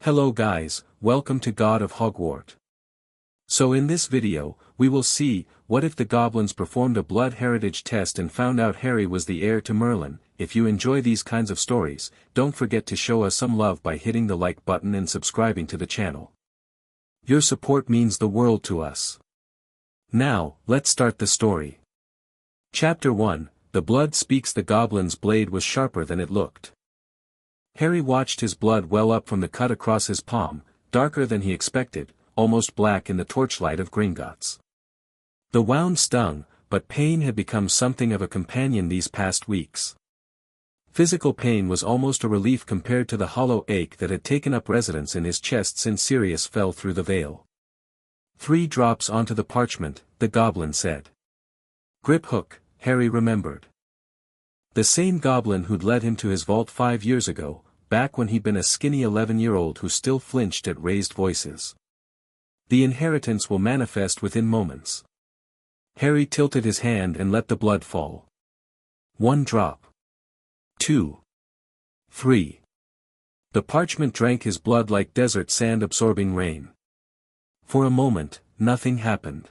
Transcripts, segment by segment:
Hello guys, welcome to God of Hogwarts. So in this video, we will see, what if the goblins performed a blood heritage test and found out Harry was the heir to Merlin. If you enjoy these kinds of stories, don't forget to show us some love by hitting the like button and subscribing to the channel. Your support means the world to us. Now, let's start the story. Chapter 1, The Blood Speaks. The goblin's blade was sharper than it looked. Harry watched his blood well up from the cut across his palm, darker than he expected, almost black in the torchlight of Greengrass. The wound stung, but pain had become something of a companion these past weeks. Physical pain was almost a relief compared to the hollow ache that had taken up residence in his chest since Sirius fell through the veil. 3 drops onto the parchment, the goblin said. Grip hook, Harry remembered. The same goblin who'd led him to his vault 5 years ago, back when he'd been a skinny 11-year-old who still flinched at raised voices. The inheritance will manifest within moments. Harry tilted his hand and let the blood fall. 1 drop. 2. 3. The parchment drank his blood like desert sand absorbing rain. For a moment, nothing happened.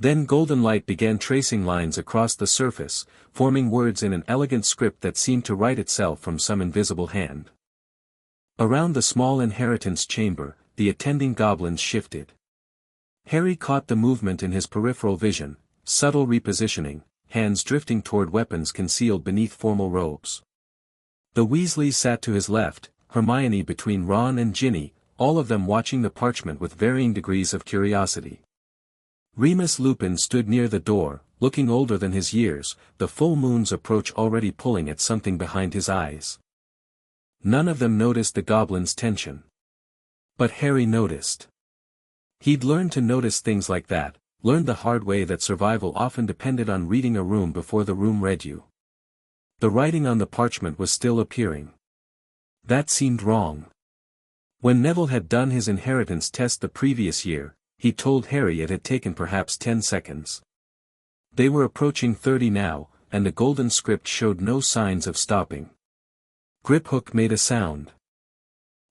Then golden light began tracing lines across the surface, forming words in an elegant script that seemed to write itself from some invisible hand. Around the small inheritance chamber, the attending goblins shifted. Harry caught the movement in his peripheral vision, subtle repositioning, hands drifting toward weapons concealed beneath formal robes. The Weasleys sat to his left, Hermione between Ron and Ginny, all of them watching the parchment with varying degrees of curiosity. Remus Lupin stood near the door, looking older than his years, the full moon's approach already pulling at something behind his eyes. None of them noticed the goblin's tension. But Harry noticed. He'd learned to notice things like that, learned the hard way that survival often depended on reading a room before the room read you. The writing on the parchment was still appearing. That seemed wrong. When Neville had done his inheritance test the previous year, he told Harry it had taken perhaps 10 seconds. They were approaching 30 now, and the golden script showed no signs of stopping. Griphook made a sound.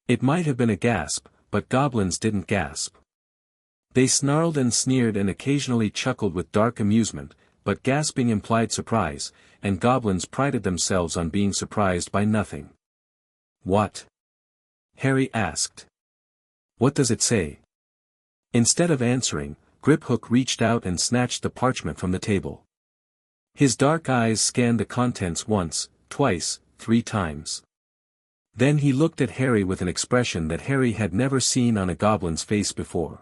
It might have been a gasp, but goblins didn't gasp. They snarled and sneered and occasionally chuckled with dark amusement, but gasping implied surprise, and goblins prided themselves on being surprised by nothing. What? Harry asked. What does it say? Instead of answering, Griphook reached out and snatched the parchment from the table. His dark eyes scanned the contents once, twice, 3 times. Then he looked at Harry with an expression that Harry had never seen on a goblin's face before.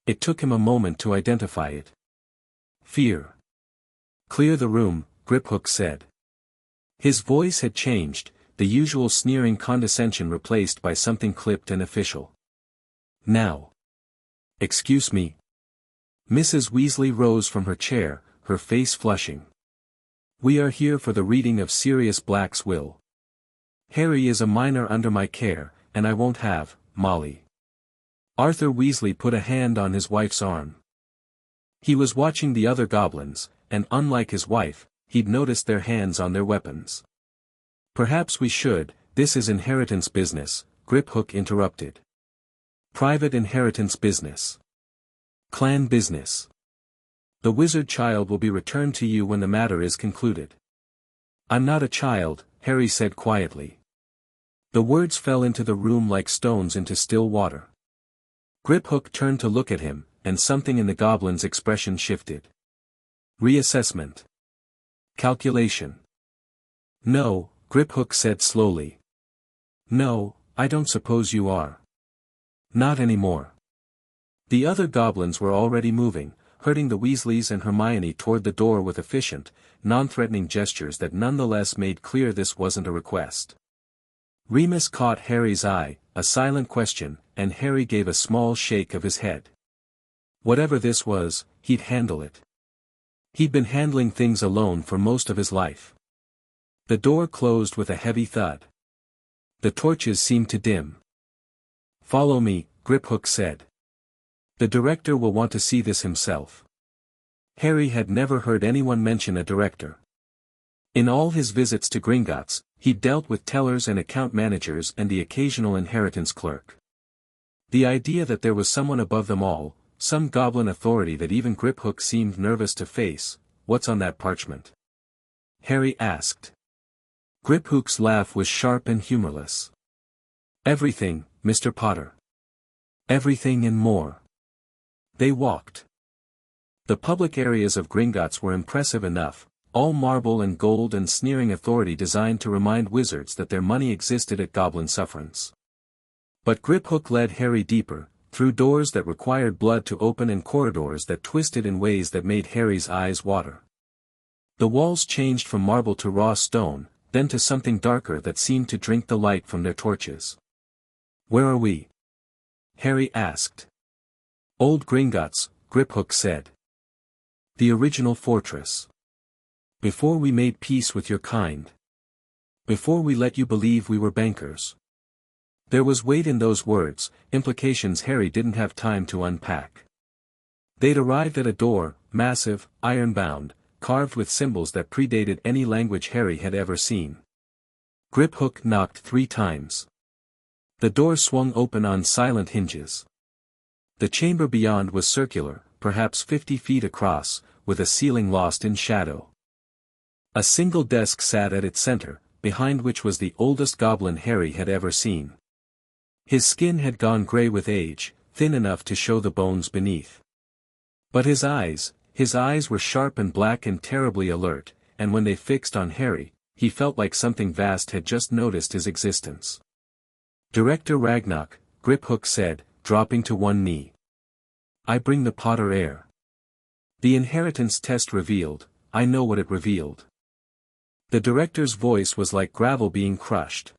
It took him a moment to identify it. Fear. Clear the room, Griphook said. His voice had changed, the usual sneering condescension replaced by something clipped and official. Now. Excuse me. Mrs. Weasley rose from her chair, her face flushing. We are here for the reading of Sirius Black's will. Harry is a minor under my care, and I won't have, Molly. Arthur Weasley put a hand on his wife's arm. He was watching the other goblins, and unlike his wife, he'd noticed their hands on their weapons. Perhaps we should, this is inheritance business, Griphook interrupted. Private inheritance business. Clan business. The wizard child will be returned to you when the matter is concluded. I'm not a child, Harry said quietly. The words fell into the room like stones into still water. Griphook turned to look at him, and something in the goblin's expression shifted. Reassessment. Calculation. No, Griphook said slowly. No, I don't suppose you are. Not anymore. The other goblins were already moving, herding the Weasleys and Hermione toward the door with efficient, non-threatening gestures that nonetheless made clear this wasn't a request. Remus caught Harry's eye, a silent question, and Harry gave a small shake of his head. Whatever this was, he'd handle it. He'd been handling things alone for most of his life. The door closed with a heavy thud. The torches seemed to dim. Follow me, Griphook said. The director will want to see this himself. Harry had never heard anyone mention a director. In all his visits to Gringotts, he dealt with tellers and account managers and the occasional inheritance clerk. The idea that there was someone above them all, some goblin authority that even Griphook seemed nervous to face, "What's on that parchment?" Harry asked. Griphook's laugh was sharp and humorless. "Everything, Mr. Potter. Everything and more." They walked. The public areas of Gringotts were impressive enough, all marble and gold and sneering authority designed to remind wizards that their money existed at goblin sufferance. But Griphook led Harry deeper, through doors that required blood to open and corridors that twisted in ways that made Harry's eyes water. The walls changed from marble to raw stone, then to something darker that seemed to drink the light from their torches. "Where are we?" Harry asked. "Old Gringotts," Griphook said. "The original fortress. Before we made peace with your kind. Before we let you believe we were bankers." There was weight in those words, implications Harry didn't have time to unpack. They'd arrived at a door, massive, iron-bound, carved with symbols that predated any language Harry had ever seen. Griphook knocked 3 times. The door swung open on silent hinges. The chamber beyond was circular, perhaps 50 feet across, with a ceiling lost in shadow. A single desk sat at its center, behind which was the oldest goblin Harry had ever seen. His skin had gone gray with age, thin enough to show the bones beneath. But his eyes were sharp and black and terribly alert, and when they fixed on Harry, he felt like something vast had just noticed his existence. "Director Ragnarok," Griphook said, dropping to one knee. "I bring the Potter heir." The inheritance test revealed, I know what it revealed. The director's voice was like gravel being crushed.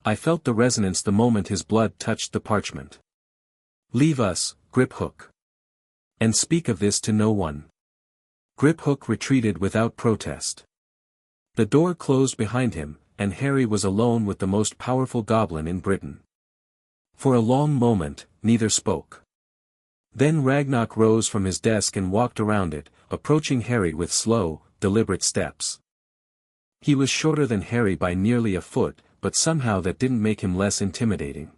I felt the resonance the moment his blood touched the parchment. "Leave us, Griphook. And speak of this to no one." Griphook retreated without protest. The door closed behind him, and Harry was alone with the most powerful goblin in Britain. For a long moment, neither spoke. Then Ragnarok rose from his desk and walked around it, approaching Harry with slow, deliberate steps. He was shorter than Harry by nearly a foot, but somehow that didn't make him less intimidating.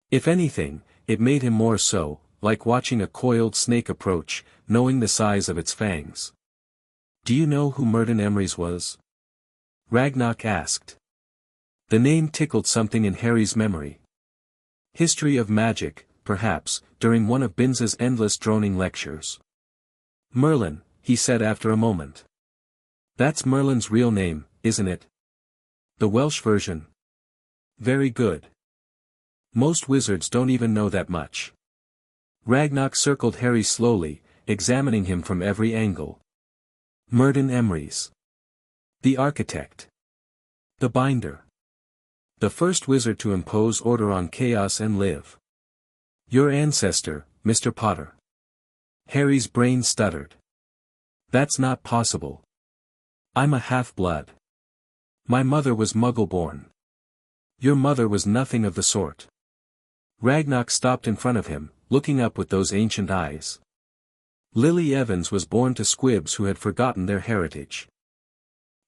If anything, it made him more so, like watching a coiled snake approach, knowing the size of its fangs. "Do you know who Merlin Emrys was?" Ragnarok asked. The name tickled something in Harry's memory. History of magic, perhaps, during one of Binza's endless droning lectures. "Merlin," he said after a moment. "That's Merlin's real name, isn't it? The Welsh version?" "Very good. Most wizards don't even know that much." Ragnarok circled Harry slowly, examining him from every angle. "Merlin Emrys. The architect. The binder. The first wizard to impose order on chaos and live. Your ancestor, Mr. Potter." Harry's brain stuttered. "That's not possible. I'm a half-blood. My mother was Muggle-born. Your mother was nothing of the sort." Ragnarok stopped in front of him, looking up with those ancient eyes. "Lily Evans was born to squibs who had forgotten their heritage.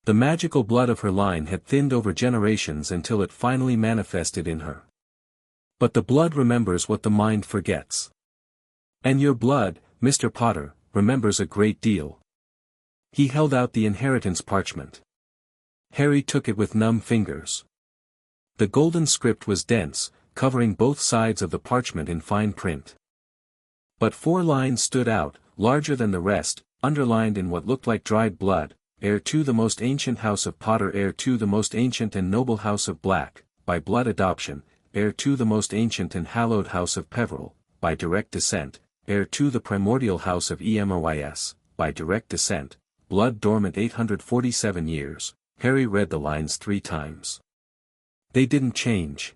The magical blood of her line had thinned over generations until it finally manifested in her. But the blood remembers what the mind forgets. And your blood, Mr. Potter, remembers a great deal." He held out the inheritance parchment. Harry took it with numb fingers. The golden script was dense, covering both sides of the parchment in fine print. But 4 lines stood out, larger than the rest, underlined in what looked like dried blood: "Heir to the most ancient house of Potter, heir to the most ancient and noble house of Black, by blood adoption, heir to the most ancient and hallowed house of Peveril, by direct descent, heir to the primordial house of Emrys, by direct descent, blood dormant 847 years." Harry read the lines 3 times. They didn't change.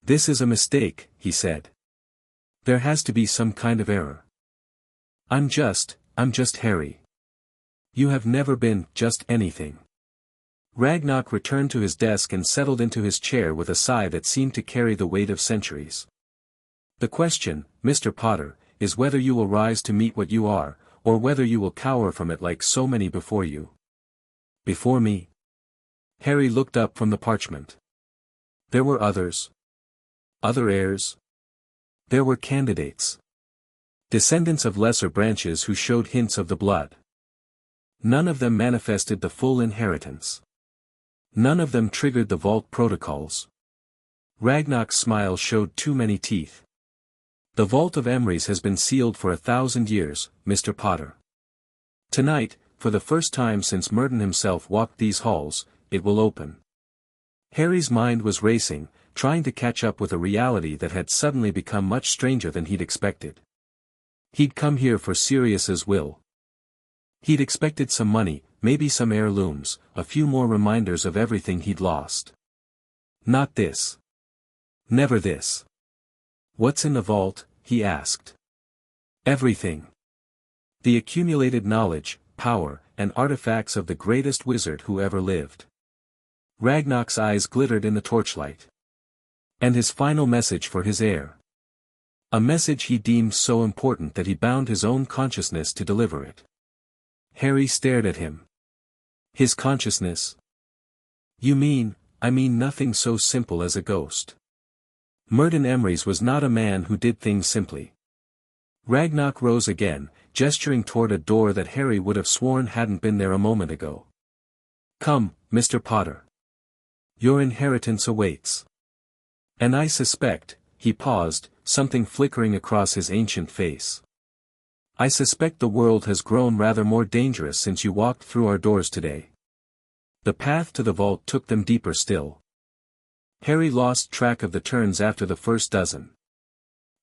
"This is a mistake," he said. "There has to be some kind of error. I'm just Harry. You have never been just anything." Ragnarok returned to his desk and settled into his chair with a sigh that seemed to carry the weight of centuries. "The question, Mr. Potter, is whether you will rise to meet what you are, or whether you will cower from it like so many before you. Before me? Harry looked up from the parchment. There were others. Other heirs. There were candidates. Descendants of lesser branches who showed hints of the blood. None of them manifested the full inheritance. None of them triggered the vault protocols. Ragnar's smile showed too many teeth. The vault of Emrys has been sealed for 1,000 years, Mr. Potter. Tonight, for the first time since Merlin himself walked these halls, it will open. Harry's mind was racing, trying to catch up with a reality that had suddenly become much stranger than he'd expected. He'd come here for Sirius's will. He'd expected some money, maybe some heirlooms, a few more reminders of everything he'd lost. Not this. Never this. What's in the vault? He asked. Everything. The accumulated knowledge, power, and artifacts of the greatest wizard who ever lived. Ragnar's eyes glittered in the torchlight. And his final message for his heir. A message he deemed so important that he bound his own consciousness to deliver it. Harry stared at him. His consciousness? You mean, I mean nothing so simple as a ghost. Merlin Emrys was not a man who did things simply. Ragnar rose again, gesturing toward a door that Harry would have sworn hadn't been there a moment ago. Come, Mr. Potter. Your inheritance awaits. And I suspect, he paused, something flickering across his ancient face. I suspect the world has grown rather more dangerous since you walked through our doors today. The path to the vault took them deeper still. Harry lost track of the turns after the first dozen.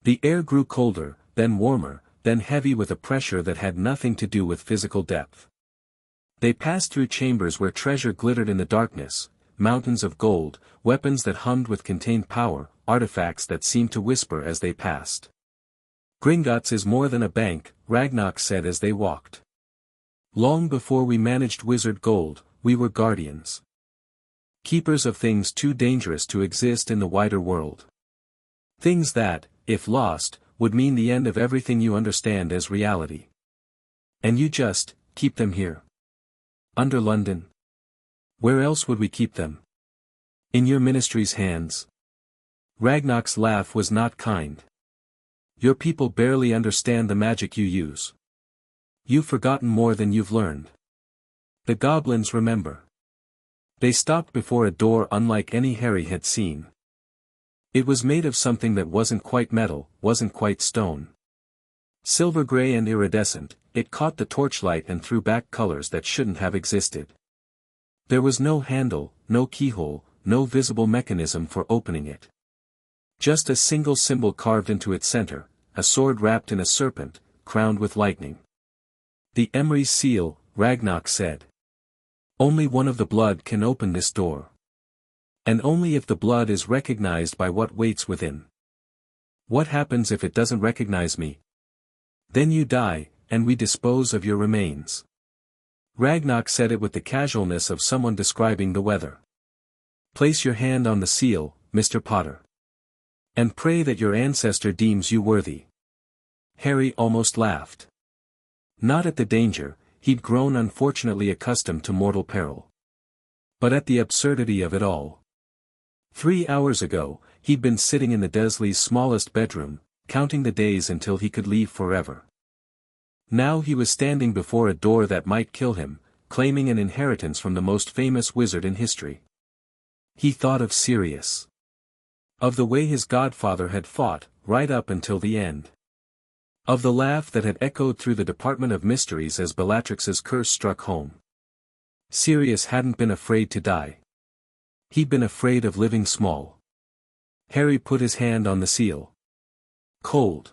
The air grew colder, then warmer, then heavy with a pressure that had nothing to do with physical depth. They passed through chambers where treasure glittered in the darkness, mountains of gold, weapons that hummed with contained power, artifacts that seemed to whisper as they passed. Greengrass is more than a bank, Ragnar said as they walked. Long before we managed wizard gold, we were guardians. Keepers of things too dangerous to exist in the wider world. Things that, if lost, would mean the end of everything you understand as reality. And you just, keep them here. Under London. Where else would we keep them? In your ministry's hands. Ragnar's laugh was not kind. Your people barely understand the magic you use. You've forgotten more than you've learned. The goblins remember. They stopped before a door unlike any Harry had seen. It was made of something that wasn't quite metal, wasn't quite stone. Silver gray and iridescent, it caught the torchlight and threw back colors that shouldn't have existed. There was no handle, no keyhole, no visible mechanism for opening it. Just a single symbol carved into its center, a sword wrapped in a serpent, crowned with lightning. The Emrys seal, Ragnar said. Only one of the blood can open this door. And only if the blood is recognized by what waits within. What happens if it doesn't recognize me? Then you die, and we dispose of your remains. Ragnar said it with the casualness of someone describing the weather. Place your hand on the seal, Mr. Potter. And pray that your ancestor deems you worthy. Harry almost laughed. Not at the danger, he'd grown unfortunately accustomed to mortal peril. But at the absurdity of it all. 3 hours ago, he'd been sitting in the Dursley's smallest bedroom, counting the days until he could leave forever. Now he was standing before a door that might kill him, claiming an inheritance from the most famous wizard in history. He thought of Sirius. Of the way his godfather had fought, right up until the end. Of the laugh that had echoed through the Department of Mysteries as Bellatrix's curse struck home. Sirius hadn't been afraid to die. He'd been afraid of living small. Harry put his hand on the seal. Cold.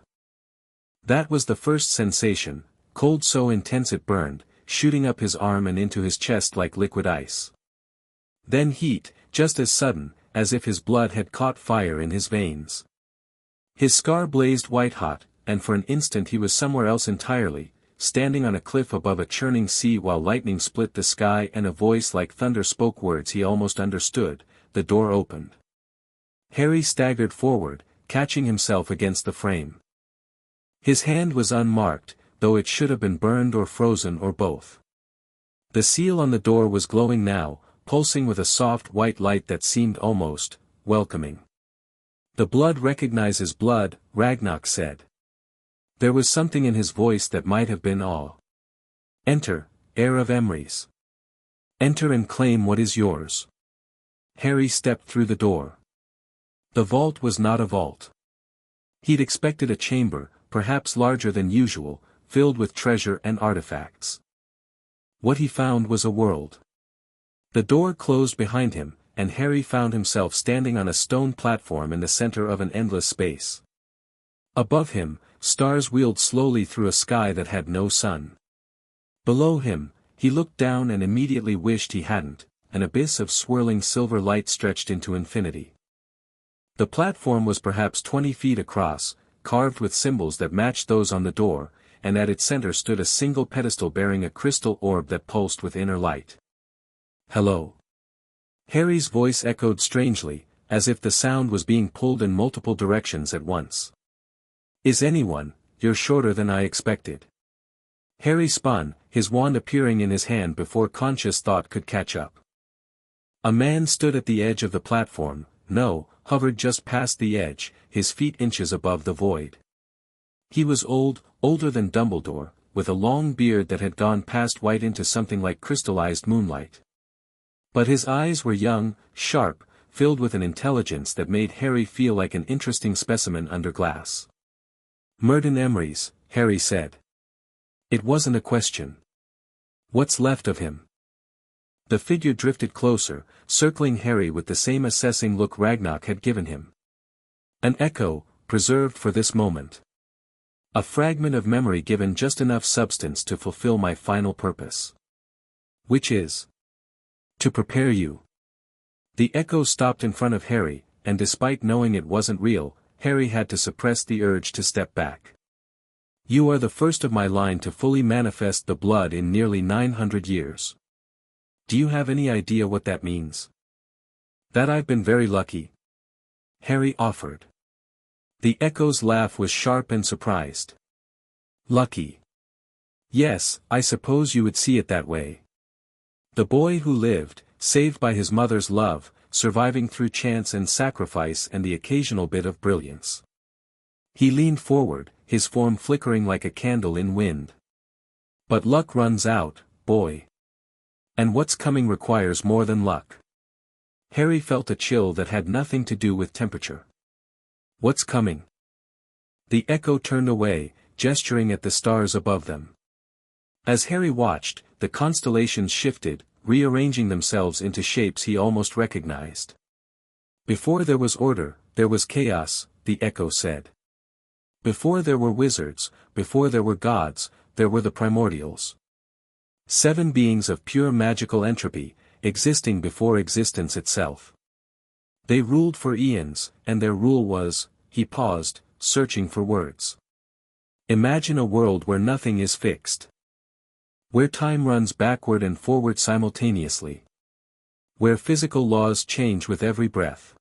That was the first sensation, cold so intense it burned, shooting up his arm and into his chest like liquid ice. Then heat, just as sudden, as if his blood had caught fire in his veins. His scar blazed white-hot, and for an instant he was somewhere else entirely, standing on a cliff above a churning sea while lightning split the sky and a voice like thunder spoke words he almost understood. The door opened. Harry staggered forward, catching himself against the frame. His hand was unmarked, though it should have been burned or frozen or both. The seal on the door was glowing now, pulsing with a soft white light that seemed almost welcoming. "The blood recognizes blood," Ragnar said. There was something in his voice that might have been awe. "Enter, heir of Emrys. Enter and claim what is yours." Harry stepped through the door. The vault was not a vault. He'd expected a chamber, perhaps larger than usual, filled with treasure and artifacts. What he found was a world. The door closed behind him, and Harry found himself standing on a stone platform in the center of an endless space. Above him, stars wheeled slowly through a sky that had no sun. Below him, he looked down and immediately wished he hadn't. An abyss of swirling silver light stretched into infinity. The platform was perhaps 20 feet across, carved with symbols that matched those on the door, and at its center stood a single pedestal bearing a crystal orb that pulsed with inner light. "Hello." Harry's voice echoed strangely, as if the sound was being pulled in multiple directions at once. "Is anyone? You're shorter than I expected." Harry spun, his wand appearing in his hand before conscious thought could catch up. A man stood at the edge of the platform, hovered just past the edge, his feet inches above the void. He was older than Dumbledore, with a long beard that had gone past white into something like crystallized moonlight. But his eyes were young, sharp, filled with an intelligence that made Harry feel like an interesting specimen under glass. "Merlin Emrys," Harry said. It wasn't a question. "What's left of him?" The figure drifted closer, circling Harry with the same assessing look Ragnar had given him. An echo, preserved for this moment. A fragment of memory given just enough substance to fulfill my final purpose. Which is to prepare you. The echo stopped in front of Harry, and despite knowing it wasn't real, Harry had to suppress the urge to step back. "You are the first of my line to fully manifest the blood in nearly 900 years. Do you have any idea what that means?" "That I've been very lucky," Harry offered. The echo's laugh was sharp and surprised. "Lucky? Yes, I suppose you would see it that way. The boy who lived, saved by his mother's love, surviving through chance and sacrifice and the occasional bit of brilliance." He leaned forward, his form flickering like a candle in wind. "But luck runs out, boy. And what's coming requires more than luck." Harry felt a chill that had nothing to do with temperature. "What's coming?" The echo turned away, gesturing at the stars above them. As Harry watched, the constellations shifted, rearranging themselves into shapes he almost recognized. "Before there was order, there was chaos," the echo said. "Before there were wizards, before there were gods, there were the primordials. 7 beings of pure magical entropy, existing before existence itself. They ruled for eons, and their rule was," he paused, searching for words. "Imagine a world where nothing is fixed. Where time runs backward and forward simultaneously. Where physical laws change with every breath.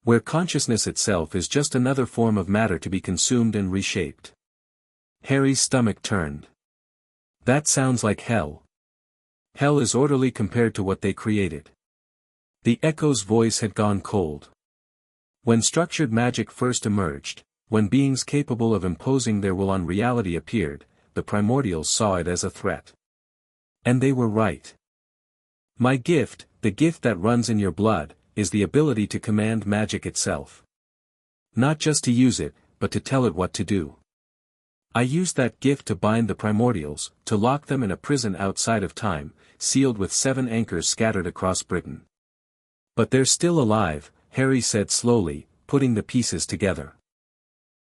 Where consciousness itself is just another form of matter to be consumed and reshaped." Harry's stomach turned. "That sounds like hell." "Hell is orderly compared to what they created." The echo's voice had gone cold. "When structured magic first emerged, when beings capable of imposing their will on reality appeared, the primordials saw it as a threat. And they were right. My gift, the gift that runs in your blood, is the ability to command magic itself. Not just to use it, but to tell it what to do. I used that gift to bind the primordials, to lock them in a prison outside of time, sealed with 7 anchors scattered across Britain. But they're still alive," Harry said slowly, putting the pieces together.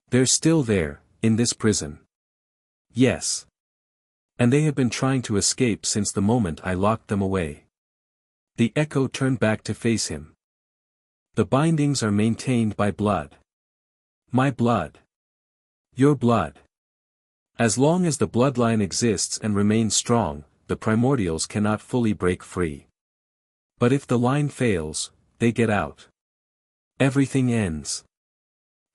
"They're still there, in this prison." "Yes. And they have been trying to escape since the moment I locked them away." The echo turned back to face him. "The bindings are maintained by blood. My blood. Your blood. As long as the bloodline exists and remains strong, the primordials cannot fully break free. But if the line fails, they get out. Everything ends."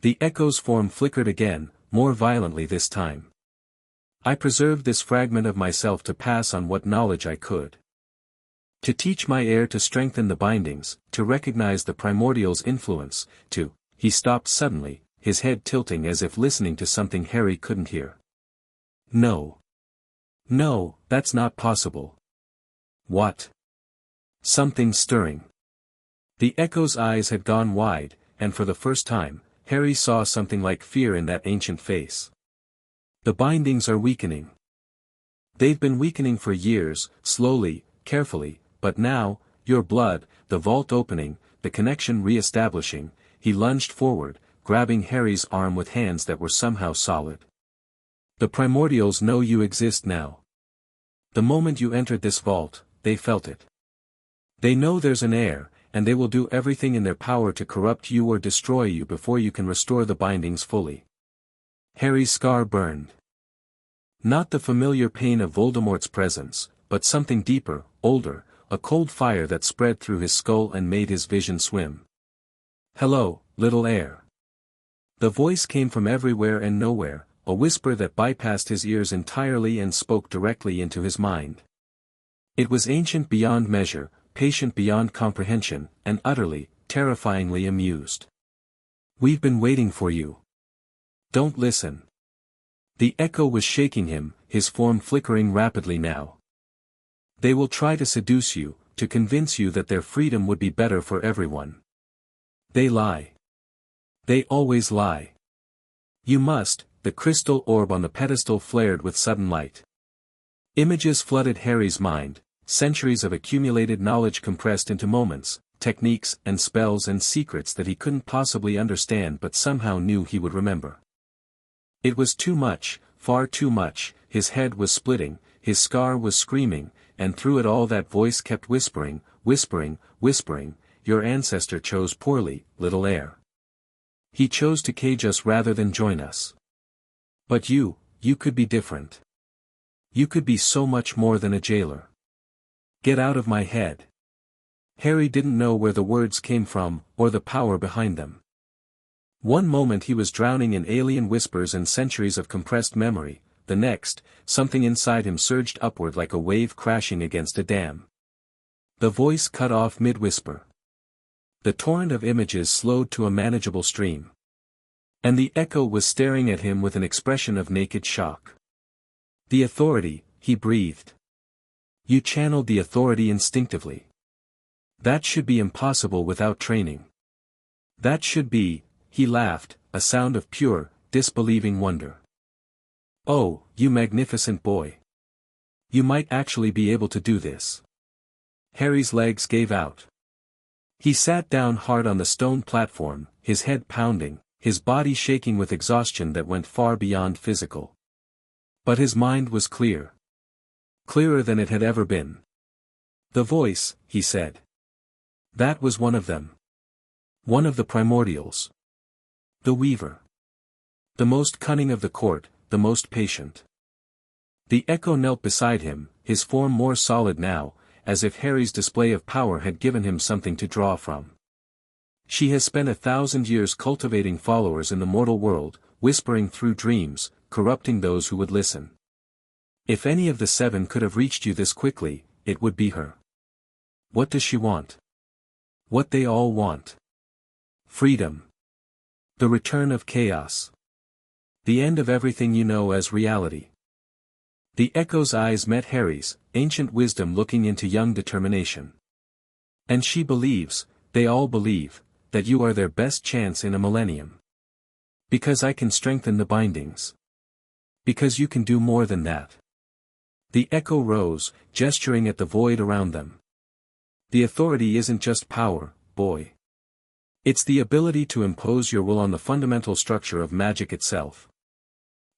The echo's form flickered again, more violently this time. I preserved this fragment of myself to pass on what knowledge I could. To teach my heir to strengthen the bindings, to recognize the primordial's influence, to— He stopped suddenly, his head tilting as if listening to something Harry couldn't hear. No. No, that's not possible. What? Something's stirring. The Echo's eyes had gone wide, and for the first time, Harry saw something like fear in that ancient face. The bindings are weakening. They've been weakening for years, slowly, carefully, but now, your blood, the vault opening, the connection re-establishing. He lunged forward, grabbing Harry's arm with hands that were somehow solid. The primordials know you exist now. The moment you entered this vault, they felt it. They know there's an heir, and they will do everything in their power to corrupt you or destroy you before you can restore the bindings fully. Harry's scar burned. Not the familiar pain of Voldemort's presence, but something deeper, older, a cold fire that spread through his skull and made his vision swim. "Hello, little heir." The voice came from everywhere and nowhere, a whisper that bypassed his ears entirely and spoke directly into his mind. It was ancient beyond measure, patient beyond comprehension, and utterly, terrifyingly amused. "We've been waiting for you. Don't listen." The Echo was shaking him, his form flickering rapidly now. "They will try to seduce you, to convince you that their freedom would be better for everyone. They lie. They always lie. You must." The crystal orb on the pedestal flared with sudden light. Images flooded Harry's mind, centuries of accumulated knowledge compressed into moments, techniques and spells and secrets that he couldn't possibly understand but somehow knew he would remember. It was too much, far too much. His head was splitting, his scar was screaming, and through it all that voice kept whispering, whispering, whispering, "Your ancestor chose poorly, little heir. He chose to cage us rather than join us. But you could be different. You could be so much more than a jailer. Get out of my head." Harry didn't know where the words came from, or the power behind them. One moment he was drowning in alien whispers and centuries of compressed memory, the next, something inside him surged upward like a wave crashing against a dam. The voice cut off mid-whisper. The torrent of images slowed to a manageable stream. And the Echo was staring at him with an expression of naked shock. "The authority," he breathed. "You channeled the authority instinctively. That should be impossible without training. That should be," he laughed, a sound of pure, disbelieving wonder. "Oh, you magnificent boy. You might actually be able to do this." Harry's legs gave out. He sat down hard on the stone platform, his head pounding, his body shaking with exhaustion that went far beyond physical. But his mind was clear. Clearer than it had ever been. "The voice," he said. "That was one of them. One of the primordials. The Weaver. The most cunning of the court, the most patient." The Echo knelt beside him, his form more solid now, as if Harry's display of power had given him something to draw from. "She has spent 1,000 years cultivating followers in the mortal world, whispering through dreams, corrupting those who would listen. If any of the 7 could have reached you this quickly, it would be her. What does she want? What they all want. Freedom. The return of chaos. The end of everything you know as reality." The Echo's eyes met Harry's, ancient wisdom looking into young determination. "And she believes, they all believe, that you are their best chance in a millennium. Because I can strengthen the bindings. Because you can do more than that." The Echo rose, gesturing at the void around them. "The authority isn't just power, boy. It's the ability to impose your will on the fundamental structure of magic itself.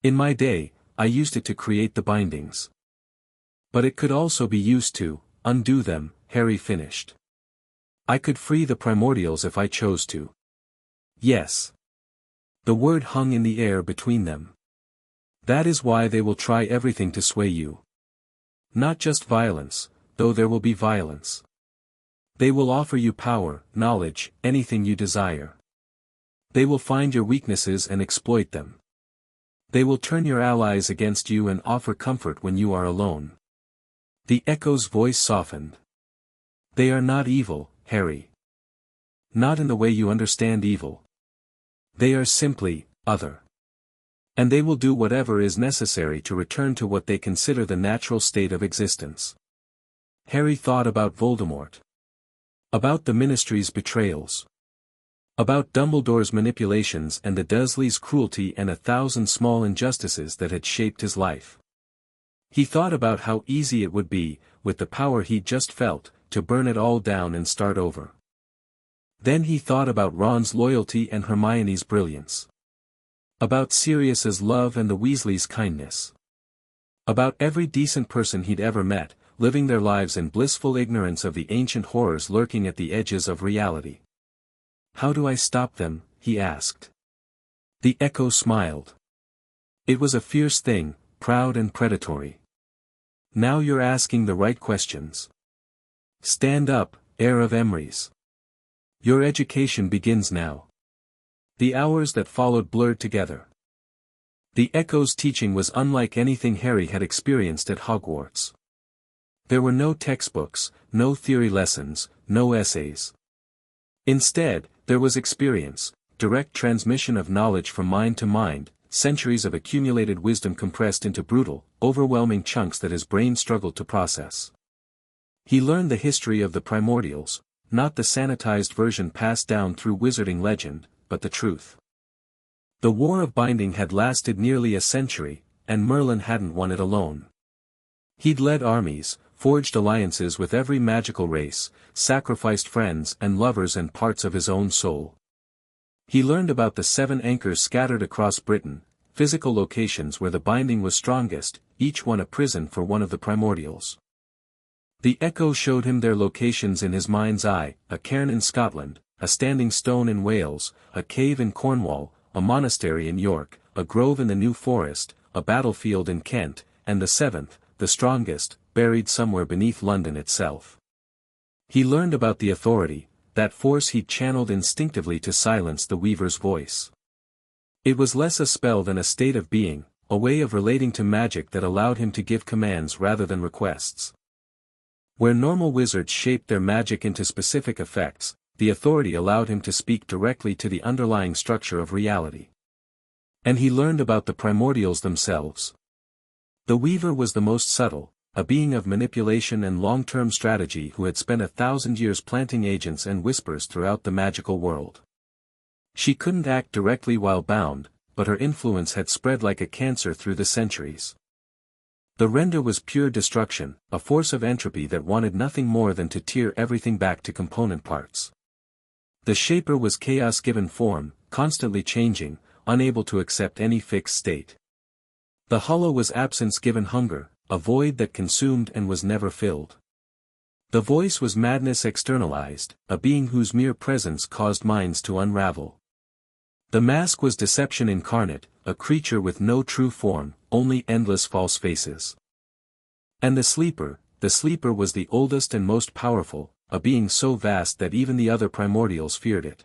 In my day, I used it to create the bindings. But it could also be used to undo them," Harry finished. "I could free the primordials if I chose to." "Yes." The word hung in the air between them. "That is why they will try everything to sway you. Not just violence, though there will be violence. They will offer you power, knowledge, anything you desire. They will find your weaknesses and exploit them. They will turn your allies against you and offer comfort when you are alone. The echo's voice softened. They are not evil, Harry. Not in the way you understand evil. They are simply other. And they will do whatever is necessary to return to what they consider the natural state of existence. Harry thought about Voldemort. About the Ministry's betrayals. About Dumbledore's manipulations and the Dursleys' cruelty and 1,000 small injustices that had shaped his life. He thought about how easy it would be, with the power he'd just felt, to burn it all down and start over. Then he thought about Ron's loyalty and Hermione's brilliance. About Sirius's love and the Weasleys' kindness. About every decent person he'd ever met, living their lives in blissful ignorance of the ancient horrors lurking at the edges of reality. How do I stop them? He asked. The echo smiled. It was a fierce thing, proud and predatory. Now you're asking the right questions. Stand up, heir of Emrys. Your education begins now. The hours that followed blurred together. The echo's teaching was unlike anything Harry had experienced at Hogwarts. There were no textbooks, no theory lessons, no essays. Instead, there was experience, direct transmission of knowledge from mind to mind, centuries of accumulated wisdom compressed into brutal, overwhelming chunks that his brain struggled to process. He learned the history of the primordials, not the sanitized version passed down through wizarding legend, but the truth. The War of Binding had lasted nearly a century, and Merlin hadn't won it alone. He'd led armies, forged alliances with every magical race, sacrificed friends and lovers and parts of his own soul. He learned about the 7 anchors scattered across Britain, physical locations where the binding was strongest, each one a prison for one of the primordials. The echo showed him their locations in his mind's eye: a cairn in Scotland, a standing stone in Wales, a cave in Cornwall, a monastery in York, a grove in the New Forest, a battlefield in Kent, and the 7th, the strongest, buried somewhere beneath London itself. He learned about the authority, that force he'd channeled instinctively to silence the Weaver's voice. It was less a spell than a state of being, a way of relating to magic that allowed him to give commands rather than requests. Where normal wizards shaped their magic into specific effects, the authority allowed him to speak directly to the underlying structure of reality. And he learned about the primordials themselves. The Weaver was the most subtle, a being of manipulation and long-term strategy who had spent 1,000 years planting agents and whispers throughout the magical world. She couldn't act directly while bound, but her influence had spread like a cancer through the centuries. The Render was pure destruction, a force of entropy that wanted nothing more than to tear everything back to component parts. The Shaper was chaos given form, constantly changing, unable to accept any fixed state. The Hollow was absence given hunger, a void that consumed and was never filled. The Voice was madness externalized, a being whose mere presence caused minds to unravel. The Mask was deception incarnate, a creature with no true form, only endless false faces. And the Sleeper was the oldest and most powerful, a being so vast that even the other primordials feared it.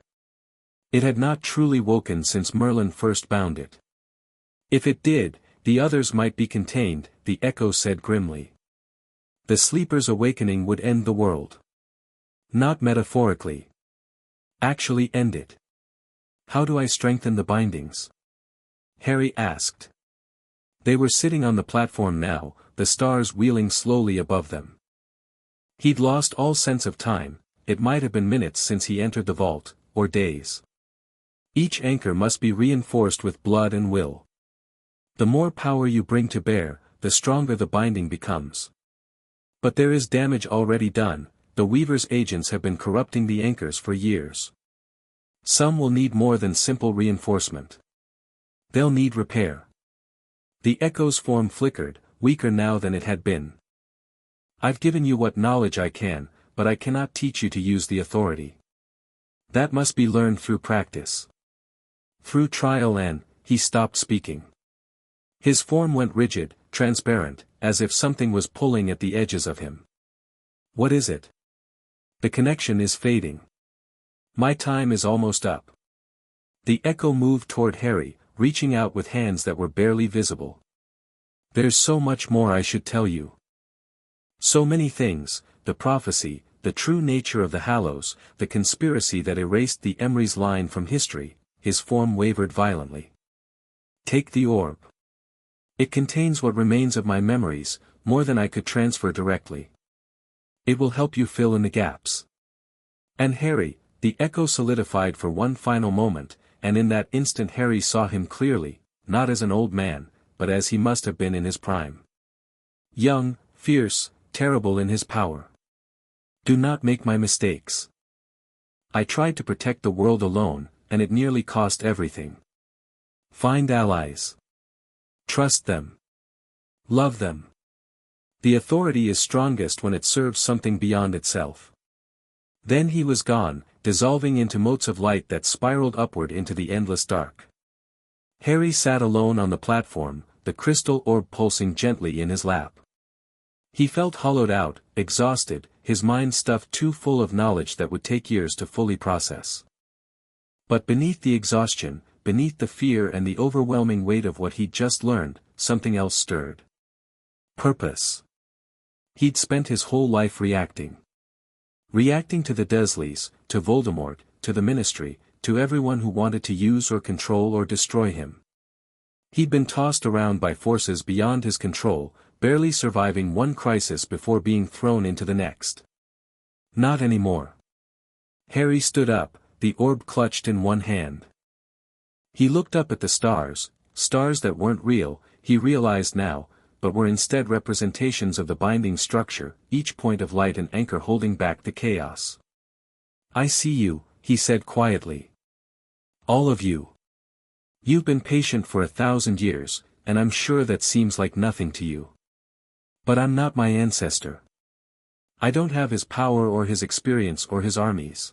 It had not truly woken since Merlin first bound it. If it did, the others might be contained, the echo said grimly. The Sleeper's awakening would end the world. Not metaphorically. Actually end it. How do I strengthen the bindings? Harry asked. They were sitting on the platform now, the stars wheeling slowly above them. He'd lost all sense of time, it might have been minutes since he entered the vault, or days. Each anchor must be reinforced with blood and will. The more power you bring to bear, the stronger the binding becomes. But there is damage already done, the Weaver's agents have been corrupting the anchors for years. Some will need more than simple reinforcement. They'll need repair. The echo's form flickered, weaker now than it had been. I've given you what knowledge I can, but I cannot teach you to use the authority. That must be learned through practice. Through trial and, he stopped speaking. His form went rigid, transparent, as if something was pulling at the edges of him. What is it? The connection is fading. My time is almost up. The echo moved toward Harry, reaching out with hands that were barely visible. "There's so much more I should tell you. So many things, the prophecy, the true nature of the Hallows, the conspiracy that erased the Emery's line from history." His form wavered violently. "Take the orb. It contains what remains of my memories, more than I could transfer directly. It will help you fill in the gaps." And Harry, the echo solidified for one final moment, and in that instant Harry saw him clearly, not as an old man, but as he must have been in his prime. Young, fierce, terrible in his power. "Do not make my mistakes. I tried to protect the world alone, and it nearly cost everything. Find allies. Trust them. Love them. The authority is strongest when it serves something beyond itself." Then he was gone, dissolving into motes of light that spiraled upward into the endless dark. Harry sat alone on the platform, the crystal orb pulsing gently in his lap. He felt hollowed out, exhausted, his mind stuffed too full of knowledge that would take years to fully process. But beneath the exhaustion, beneath the fear and the overwhelming weight of what he'd just learned, something else stirred. Purpose. He'd spent his whole life reacting. Reacting to the Dursleys, to Voldemort, to the Ministry, to everyone who wanted to use or control or destroy him. He'd been tossed around by forces beyond his control, barely surviving one crisis before being thrown into the next. Not anymore. Harry stood up, the orb clutched in one hand. He looked up at the stars, stars that weren't real, he realized now, but were instead representations of the binding structure, each point of light an anchor holding back the chaos. "I see you," he said quietly. "All of you. You've been patient for 1,000 years, and I'm sure that seems like nothing to you. But I'm not my ancestor. I don't have his power or his experience or his armies.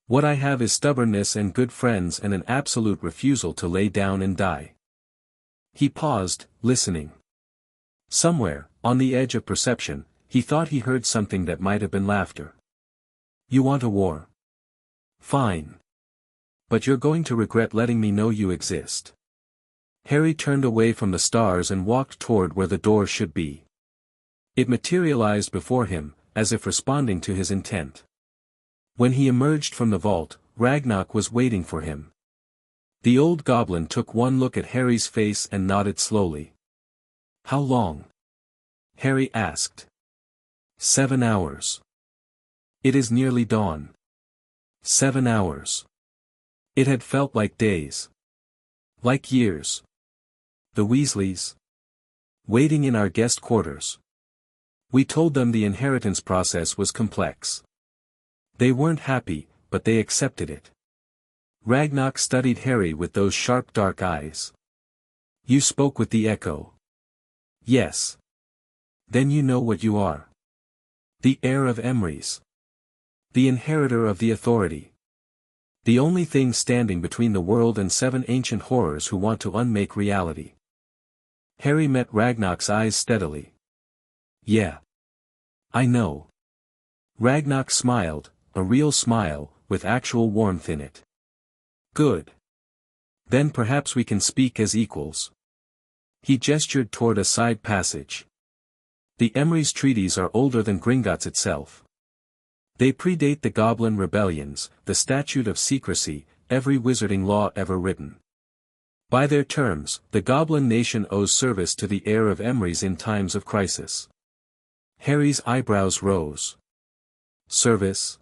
What I have is stubbornness and good friends and an absolute refusal to lay down and die." He paused, listening. Somewhere, on the edge of perception, he thought he heard something that might have been laughter. "You want a war? Fine. But you're going to regret letting me know you exist." Harry turned away from the stars and walked toward where the door should be. It materialized before him, as if responding to his intent. When he emerged from the vault, Ragnarok was waiting for him. The old goblin took one look at Harry's face and nodded slowly. "How long?" Harry asked. 7 hours. It is nearly dawn. 7 hours. It had felt like days. Like years. The Weasleys. Waiting in our guest quarters. We told them the inheritance process was complex. They weren't happy, but they accepted it. Ragnarok studied Harry with those sharp dark eyes. "You spoke with the Echo." "Yes." "Then you know what you are. The heir of Emrys. The inheritor of the authority. The only thing standing between the world and 7 ancient horrors who want to unmake reality." Harry met Ragnarok's eyes steadily. "Yeah. I know." Ragnarok smiled, a real smile, with actual warmth in it. "Good. Then perhaps we can speak as equals." He gestured toward a side passage. "The Emrys treaties are older than Gringotts itself. They predate the Goblin rebellions, the Statute of Secrecy, every wizarding law ever written. By their terms, the Goblin nation owes service to the heir of Emrys in times of crisis." Harry's eyebrows rose. "Service?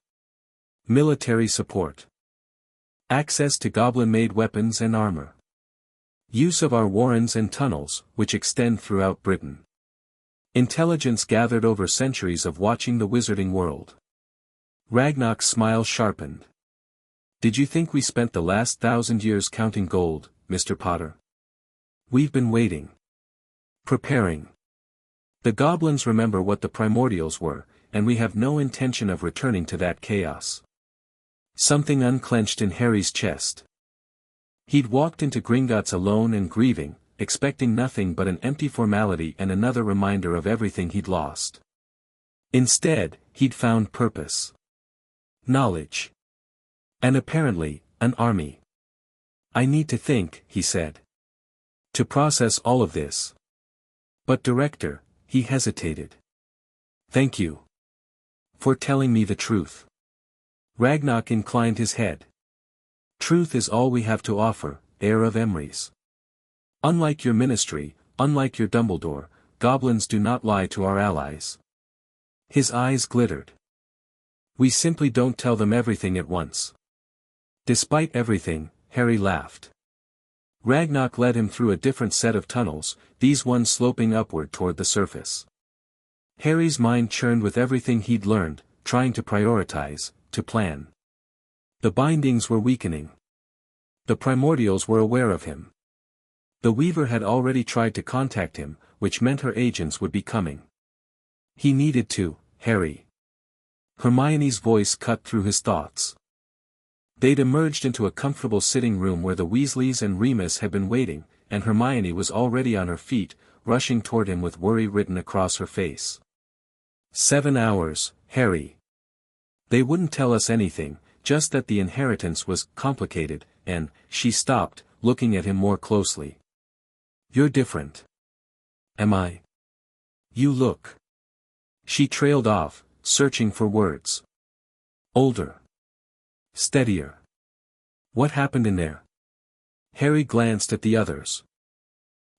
Military support. Access to Goblin-made weapons and armor. Use of our warrens and tunnels, which extend throughout Britain. Intelligence gathered over centuries of watching the wizarding world." Ragnarok's smile sharpened. "Did you think we spent the last 1,000 years counting gold, Mr. Potter? We've been waiting. Preparing. The goblins remember what the primordials were, and we have no intention of returning to that chaos." Something unclenched in Harry's chest. He'd walked into Gringotts alone and grieving, expecting nothing but an empty formality and another reminder of everything he'd lost. Instead, he'd found purpose. Knowledge. And apparently, an army. I need to think, he said. To process all of this. But director, he hesitated. Thank you. For telling me the truth. Ragnarok inclined his head. Truth is all we have to offer, heir of Emrys. Unlike your ministry, unlike your Dumbledore, goblins do not lie to our allies. His eyes glittered. We simply don't tell them everything at once. Despite everything, Harry laughed. Ragnarok led him through a different set of tunnels, these ones sloping upward toward the surface. Harry's mind churned with everything he'd learned, trying to prioritize, to plan. The bindings were weakening. The primordials were aware of him. The Weaver had already tried to contact him, which meant her agents would be coming. He needed to, Harry. Hermione's voice cut through his thoughts. They'd emerged into a comfortable sitting room where the Weasleys and Remus had been waiting, and Hermione was already on her feet, rushing toward him with worry written across her face. 7 hours, Harry. They wouldn't tell us anything, just that the inheritance was complicated, and, she stopped, looking at him more closely. You're different. Am I? You look. She trailed off, searching for words. Older. Steadier. What happened in there? Harry glanced at the others.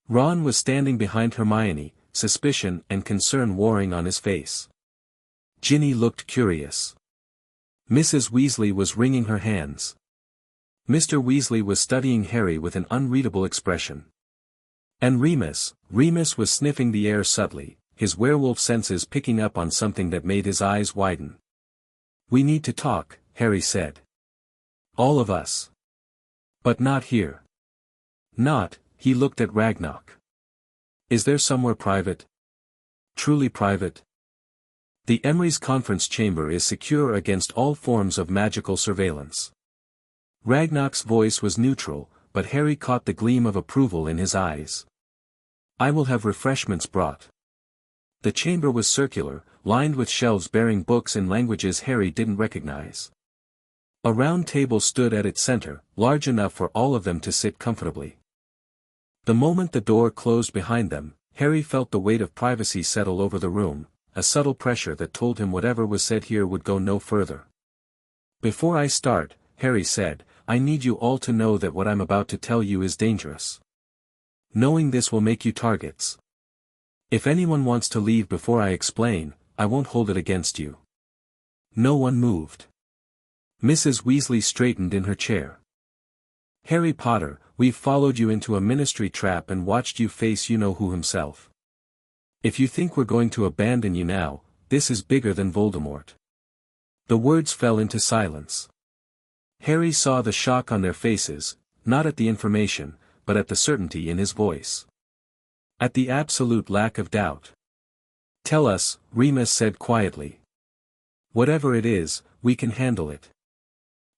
Ron was standing behind Hermione, suspicion and concern warring on his face. Ginny looked curious. Mrs. Weasley was wringing her hands. Mr. Weasley was studying Harry with an unreadable expression. And Remus was sniffing the air subtly, his werewolf senses picking up on something that made his eyes widen. We need to talk, Harry said. All of us. But not here. Not, he looked at Ragnarok. Is there somewhere private? Truly private? The Emrys conference chamber is secure against all forms of magical surveillance. Ragnarok's voice was neutral, but Harry caught the gleam of approval in his eyes. I will have refreshments brought. The chamber was circular, lined with shelves bearing books in languages Harry didn't recognize. A round table stood at its center, large enough for all of them to sit comfortably. The moment the door closed behind them, Harry felt the weight of privacy settle over the room, a subtle pressure that told him whatever was said here would go no further. Before I start, Harry said, I need you all to know that what I'm about to tell you is dangerous. Knowing this will make you targets. If anyone wants to leave before I explain, I won't hold it against you. No one moved. Mrs. Weasley straightened in her chair. Harry Potter, we've followed you into a ministry trap and watched you face you-know-who himself. If you think we're going to abandon you now, this is bigger than Voldemort. The words fell into silence. Harry saw the shock on their faces, not at the information, but at the certainty in his voice. At the absolute lack of doubt. Tell us, Remus said quietly. Whatever it is, we can handle it.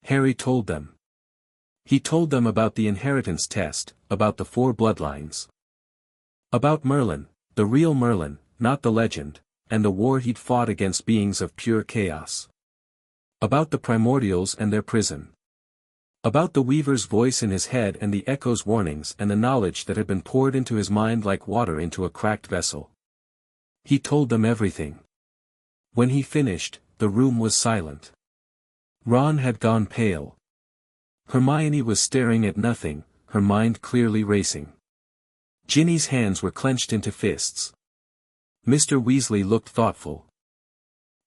Harry told them. He told them about the inheritance test, about the 4 bloodlines. About Merlin, the real Merlin, not the legend, and the war he'd fought against beings of pure chaos. About the primordials and their prison. About the Weaver's voice in his head and the echo's warnings and the knowledge that had been poured into his mind like water into a cracked vessel. He told them everything. When he finished, the room was silent. Ron had gone pale. Hermione was staring at nothing, her mind clearly racing. Ginny's hands were clenched into fists. Mr. Weasley looked thoughtful.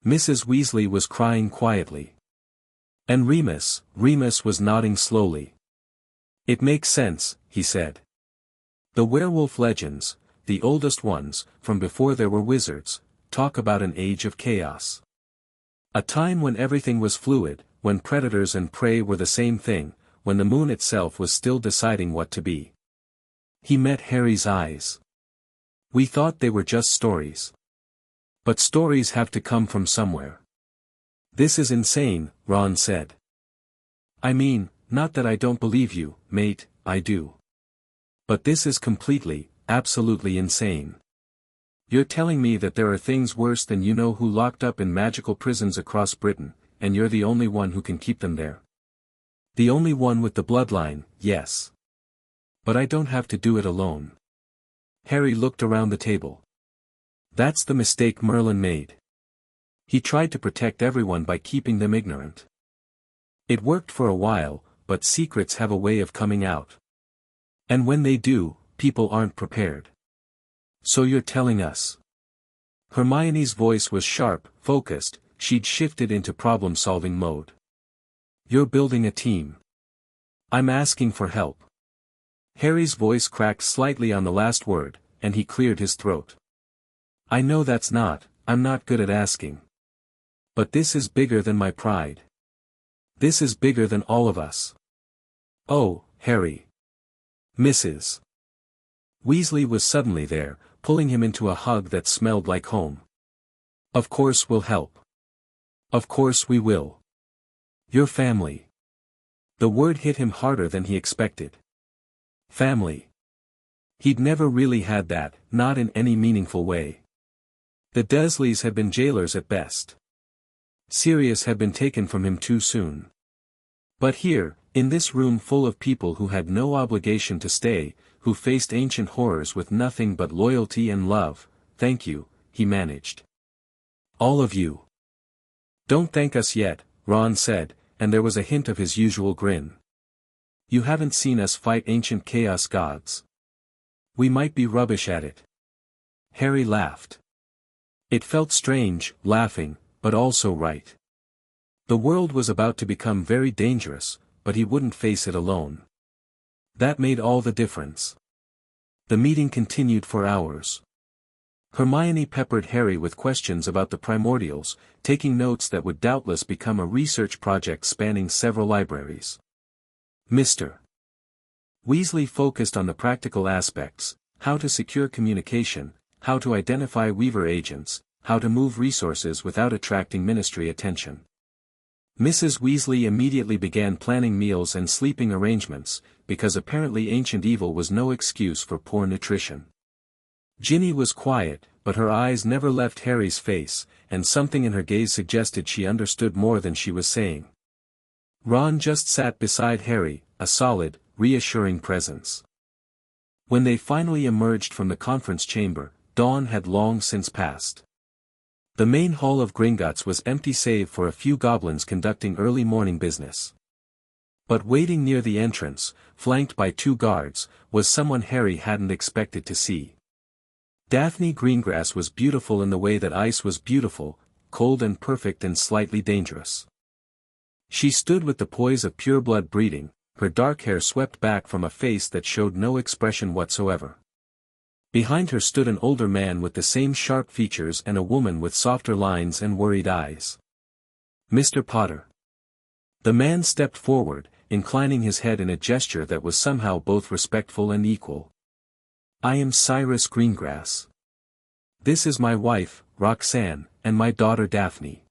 Mrs. Weasley was crying quietly. And Remus was nodding slowly. It makes sense, he said. The werewolf legends, the oldest ones, from before there were wizards, talk about an age of chaos. A time when everything was fluid, when predators and prey were the same thing, when the moon itself was still deciding what to be. He met Harry's eyes. We thought they were just stories. But stories have to come from somewhere. This is insane, Ron said. I mean, not that I don't believe you, mate, I do. But this is completely, absolutely insane. You're telling me that there are things worse than you-know-who locked up in magical prisons across Britain, and you're the only one who can keep them there. The only one with the bloodline, yes. But I don't have to do it alone. Harry looked around the table. That's the mistake Merlin made. He tried to protect everyone by keeping them ignorant. It worked for a while, but secrets have a way of coming out. And when they do, people aren't prepared. So you're telling us? Hermione's voice was sharp, focused, she'd shifted into problem-solving mode. You're building a team. I'm asking for help. Harry's voice cracked slightly on the last word, and he cleared his throat. I'm not good at asking. But this is bigger than my pride. This is bigger than all of us. Oh, Harry. Mrs. Weasley was suddenly there, pulling him into a hug that smelled like home. Of course we'll help. Of course we will. Your family. The word hit him harder than he expected. Family. He'd never really had that, not in any meaningful way. The Dursleys had been jailers at best. Sirius had been taken from him too soon. But here, in this room full of people who had no obligation to stay, who faced ancient horrors with nothing but loyalty and love, thank you, he managed. All of you. Don't thank us yet, Ron said, and there was a hint of his usual grin. You haven't seen us fight ancient chaos gods. We might be rubbish at it. Harry laughed. It felt strange, laughing, but also right. The world was about to become very dangerous, but he wouldn't face it alone. That made all the difference. The meeting continued for hours. Hermione peppered Harry with questions about the primordials, taking notes that would doubtless become a research project spanning several libraries. Mr. Weasley focused on the practical aspects, how to secure communication, how to identify Weaver agents, how to move resources without attracting ministry attention. Mrs. Weasley immediately began planning meals and sleeping arrangements, because apparently ancient evil was no excuse for poor nutrition. Ginny was quiet, but her eyes never left Harry's face, and something in her gaze suggested she understood more than she was saying. Ron just sat beside Harry, a solid, reassuring presence. When they finally emerged from the conference chamber, dawn had long since passed. The main hall of Gringotts was empty save for a few goblins conducting early morning business. But waiting near the entrance, flanked by 2 guards, was someone Harry hadn't expected to see. Daphne Greengrass was beautiful in the way that ice was beautiful, cold and perfect and slightly dangerous. She stood with the poise of pure-blood breeding, her dark hair swept back from a face that showed no expression whatsoever. Behind her stood an older man with the same sharp features and a woman with softer lines and worried eyes. Mr. Potter. The man stepped forward, inclining his head in a gesture that was somehow both respectful and equal. I am Cyrus Greengrass. This is my wife, Roxanne, and my daughter Daphne.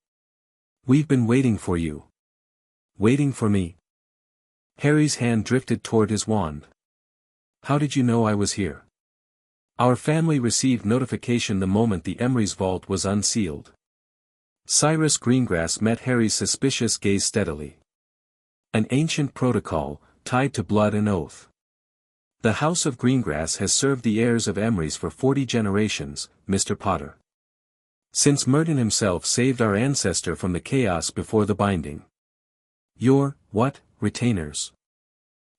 We've been waiting for you. Waiting for me? Harry's hand drifted toward his wand. How did you know I was here? Our family received notification the moment the Emery's vault was unsealed. Cyrus Greengrass met Harry's suspicious gaze steadily. An ancient protocol, tied to blood and oath. The House of Greengrass has served the heirs of Emery's for 40 generations, Mr. Potter. Since Merlin himself saved our ancestor from the chaos before the binding. Your, what, retainers?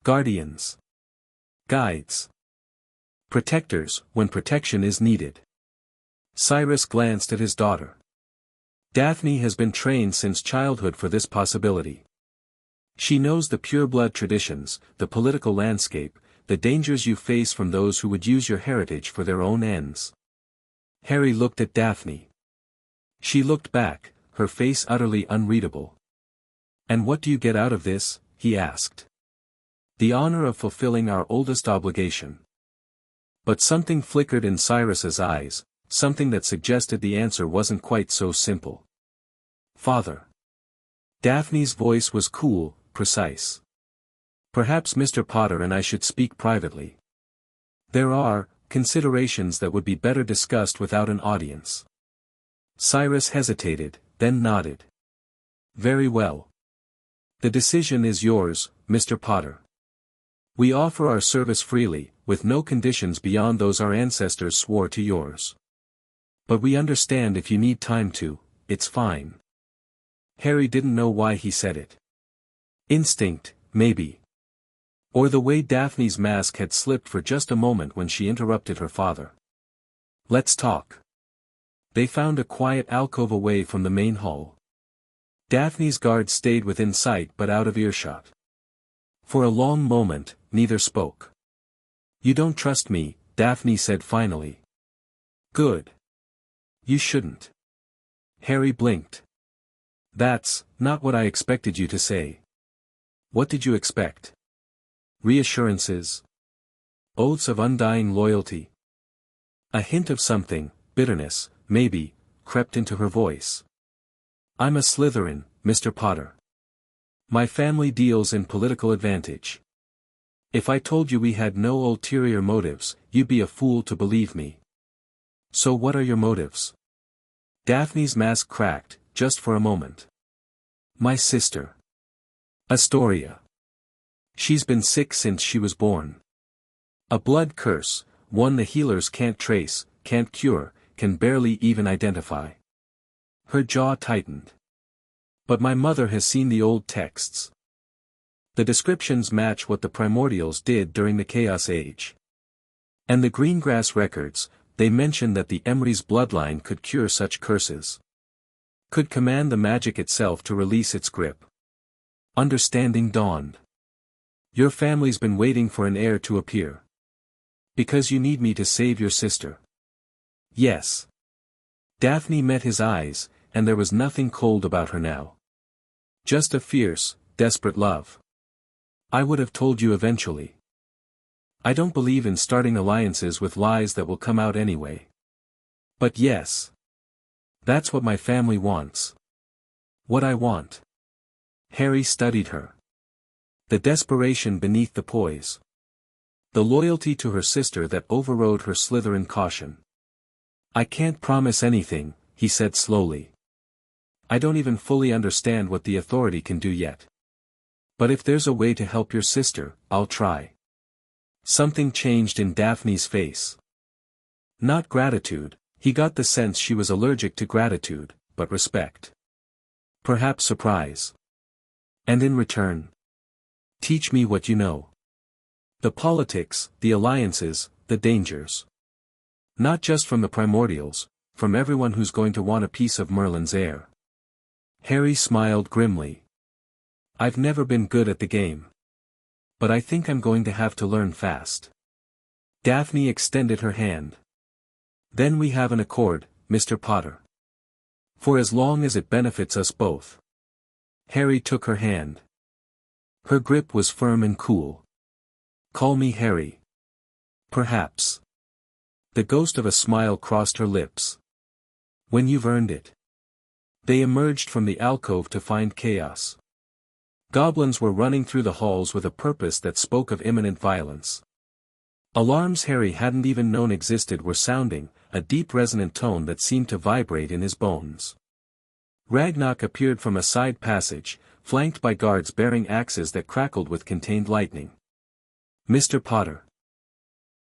Guardians. Guides. Protectors, when protection is needed. Cyrus glanced at his daughter. Daphne has been trained since childhood for this possibility. She knows the pure-blood traditions, the political landscape, the dangers you face from those who would use your heritage for their own ends. Harry looked at Daphne. She looked back, her face utterly unreadable. And what do you get out of this? He asked. The honor of fulfilling our oldest obligation. But something flickered in Cyrus's eyes, something that suggested the answer wasn't quite so simple. Father. Daphne's voice was cool, precise. Perhaps Mr. Potter and I should speak privately. There are considerations that would be better discussed without an audience. Cyrus hesitated, then nodded. Very well. The decision is yours, Mr. Potter. We offer our service freely, with no conditions beyond those our ancestors swore to yours. But we understand if you need time to, it's fine. Harry didn't know why he said it. Instinct, maybe. Or the way Daphne's mask had slipped for just a moment when she interrupted her father. Let's talk. They found a quiet alcove away from the main hall. Daphne's guard stayed within sight but out of earshot. For a long moment, neither spoke. You don't trust me, Daphne said finally. Good. You shouldn't. Harry blinked. That's not what I expected you to say. What did you expect? Reassurances? Oaths of undying loyalty? A hint of something, bitterness, maybe, crept into her voice. I'm a Slytherin, Mr. Potter. My family deals in political advantage. If I told you we had no ulterior motives, you'd be a fool to believe me. So what are your motives? Daphne's mask cracked, just for a moment. My sister. Astoria. She's been sick since she was born. A blood curse, one the healers can't trace, can't cure, can barely even identify. Her jaw tightened. But my mother has seen the old texts. The descriptions match what the primordials did during the Chaos Age. And the Greengrass records, they mention that the Emery's bloodline could cure such curses. Could command the magic itself to release its grip. Understanding dawned. Your family's been waiting for an heir to appear. Because you need me to save your sister. Yes. Daphne met his eyes, and there was nothing cold about her now. Just a fierce, desperate love. I would have told you eventually. I don't believe in starting alliances with lies that will come out anyway. But yes. That's what my family wants. What I want. Harry studied her. The desperation beneath the poise. The loyalty to her sister that overrode her Slytherin caution. I can't promise anything, he said slowly. I don't even fully understand what the authority can do yet. But if there's a way to help your sister, I'll try. Something changed in Daphne's face. Not gratitude, he got the sense she was allergic to gratitude, but respect. Perhaps surprise. And in return, teach me what you know. The politics, the alliances, the dangers. Not just from the primordials, from everyone who's going to want a piece of Merlin's heir. Harry smiled grimly. I've never been good at the game. But I think I'm going to have to learn fast. Daphne extended her hand. Then we have an accord, Mr. Potter. For as long as it benefits us both. Harry took her hand. Her grip was firm and cool. Call me Harry. Perhaps. The ghost of a smile crossed her lips. When you've earned it. They emerged from the alcove to find chaos. Goblins were running through the halls with a purpose that spoke of imminent violence. Alarms Harry hadn't even known existed were sounding, a deep resonant tone that seemed to vibrate in his bones. Ragnarok appeared from a side passage, flanked by guards bearing axes that crackled with contained lightning. Mr. Potter.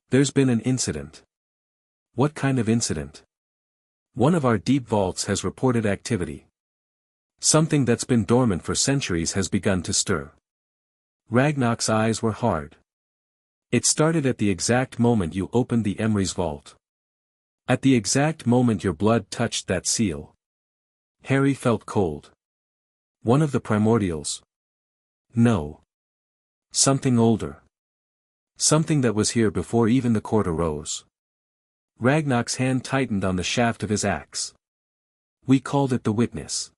There's been an incident. What kind of incident? One of our deep vaults has reported activity. Something that's been dormant for centuries has begun to stir. Ragnarok's eyes were hard. It started at the exact moment you opened the Emery's vault. At the exact moment your blood touched that seal. Harry felt cold. One of the primordials. No. Something older. Something that was here before even the court arose. Ragnarok's hand tightened on the shaft of his axe. We called it the Witness.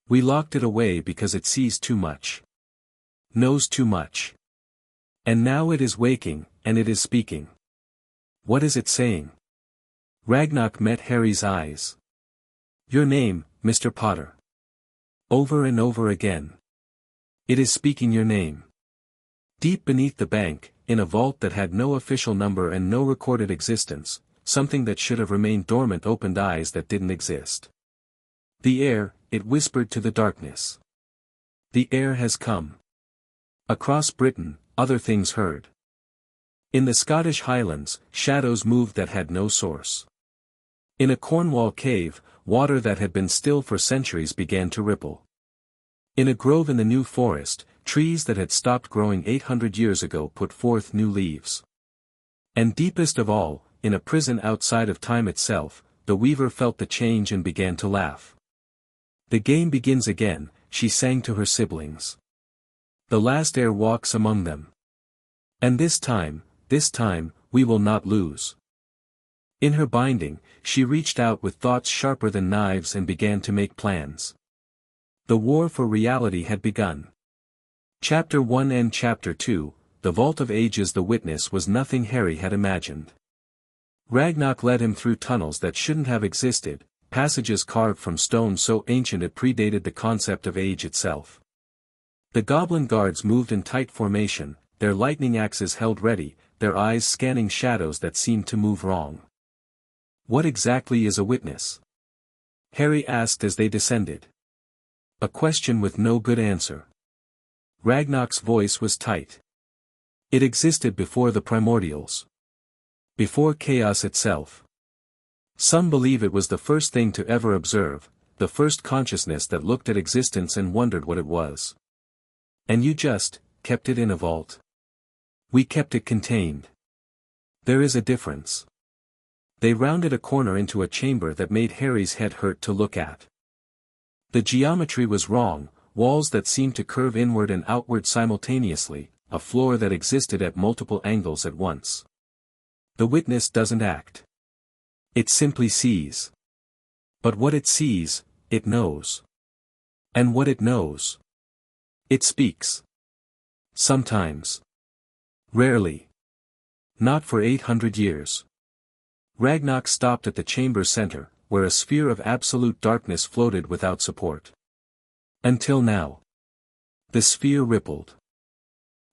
We locked it away because it sees too much. Knows too much. And now it is waking, and it is speaking. What is it saying? Ragnarok met Harry's eyes. Your name, Mr. Potter. Over and over again. It is speaking your name. Deep beneath the bank, in a vault that had no official number and no recorded existence, something that should have remained dormant opened eyes that didn't exist. The air, it whispered to the darkness. The heir has come. Across Britain, other things heard. In the Scottish Highlands, shadows moved that had no source. In a Cornwall cave, water that had been still for centuries began to ripple. In a grove in the New Forest, trees that had stopped growing 800 years ago put forth new leaves. And deepest of all, in a prison outside of time itself, the weaver felt the change and began to laugh. "The game begins again," she sang to her siblings. "The last heir walks among them. And this time, we will not lose." In her binding, she reached out with thoughts sharper than knives and began to make plans. The war for reality had begun. Chapter 1 and Chapter 2, The Vault of Ages. The witness was nothing Harry had imagined. Ragnarok led him through tunnels that shouldn't have existed, passages carved from stone so ancient it predated the concept of age itself. The goblin guards moved in tight formation, their lightning axes held ready, their eyes scanning shadows that seemed to move wrong. "What exactly is a witness?" Harry asked as they descended. A question with no good answer. Ragnarok's voice was tight. "It existed before the primordials. Before chaos itself. Some believe it was the first thing to ever observe, the first consciousness that looked at existence and wondered what it was. And you just kept it in a vault." "We kept it contained. There is a difference." They rounded a corner into a chamber that made Harry's head hurt to look at. The geometry was wrong, walls that seemed to curve inward and outward simultaneously, a floor that existed at multiple angles at once. The witness doesn't act. It simply sees. But what it sees, it knows. And what it knows, it speaks. Sometimes. Rarely. Not for 800 years. Ragnarok stopped at the chamber's center, where a sphere of absolute darkness floated without support. Until now. The sphere rippled.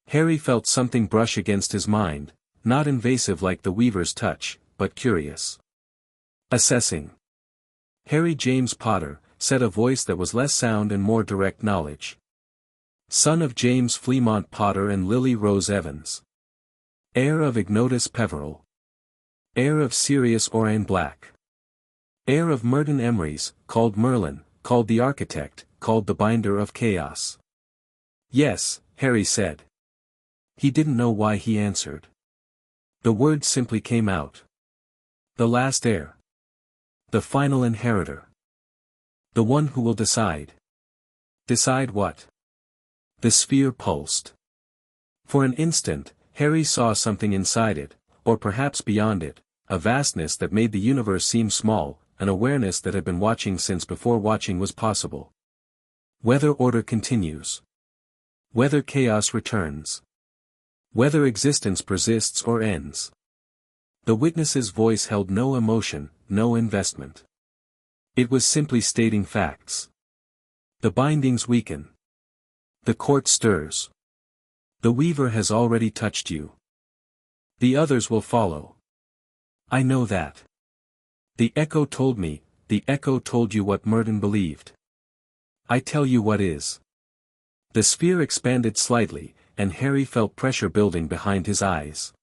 Harry felt something brush against his mind, not invasive like the weaver's touch, but curious. "Assessing." "Harry James Potter," said a voice that was less sound and more direct knowledge. "Son of James Fleamont Potter and Lily Rose Evans. Heir of Ignotus Peveril. Heir of Sirius Orain Black. Heir of Merton Emrys, called Merlin, called the Architect, called the Binder of Chaos." "Yes," Harry said. He didn't know why he answered. The word simply came out. The last heir. The final inheritor. The one who will decide. Decide what? The sphere pulsed. For an instant, Harry saw something inside it, or perhaps beyond it, a vastness that made the universe seem small, an awareness that had been watching since before watching was possible. Whether order continues. Whether chaos returns. Whether existence persists or ends. The witness's voice held no emotion, no investment. It was simply stating facts. The bindings weaken. The court stirs. The weaver has already touched you. The others will follow. I know that. The echo told me, the echo told you what Merlin believed. I tell you what is. The sphere expanded slightly, and Harry felt pressure building behind his eyes.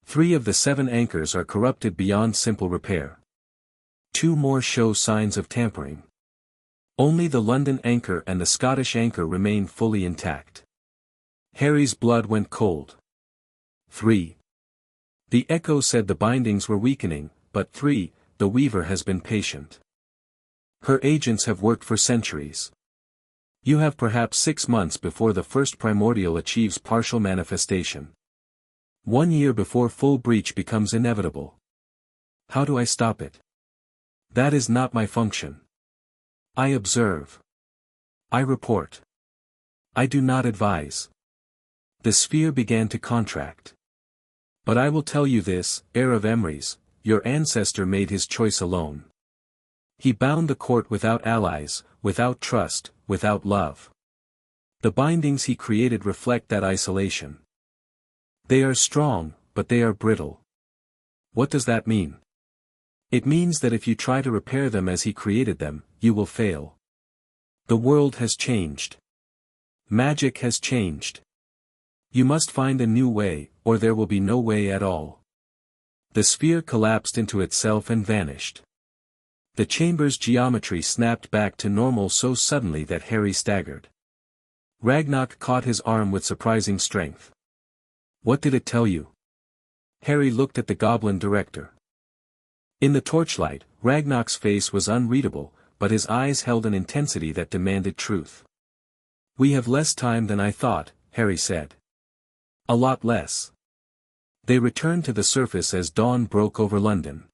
3 of the 7 anchors are corrupted beyond simple repair. 2 more show signs of tampering. Only the London anchor and the Scottish anchor remain fully intact. Harry's blood went cold. 3. The echo said the bindings were weakening, but 3, the weaver has been patient. Her agents have worked for centuries. You have perhaps 6 months before the first primordial achieves partial manifestation. 1 year before full breach becomes inevitable. How do I stop it? That is not my function. I observe. I report. I do not advise. The sphere began to contract. But I will tell you this, heir of Emrys, your ancestor made his choice alone. He bound the court without allies, without trust, without love. The bindings he created reflect that isolation. They are strong, but they are brittle. What does that mean? It means that if you try to repair them as he created them, you will fail. The world has changed. Magic has changed. You must find a new way, or there will be no way at all. The sphere collapsed into itself and vanished. The chamber's geometry snapped back to normal so suddenly that Harry staggered. Ragnar caught his arm with surprising strength. What did it tell you? Harry looked at the Goblin director. In the torchlight, Ragnar's face was unreadable, but his eyes held an intensity that demanded truth. We have less time than I thought, Harry said. A lot less. They returned to the surface as dawn broke over London.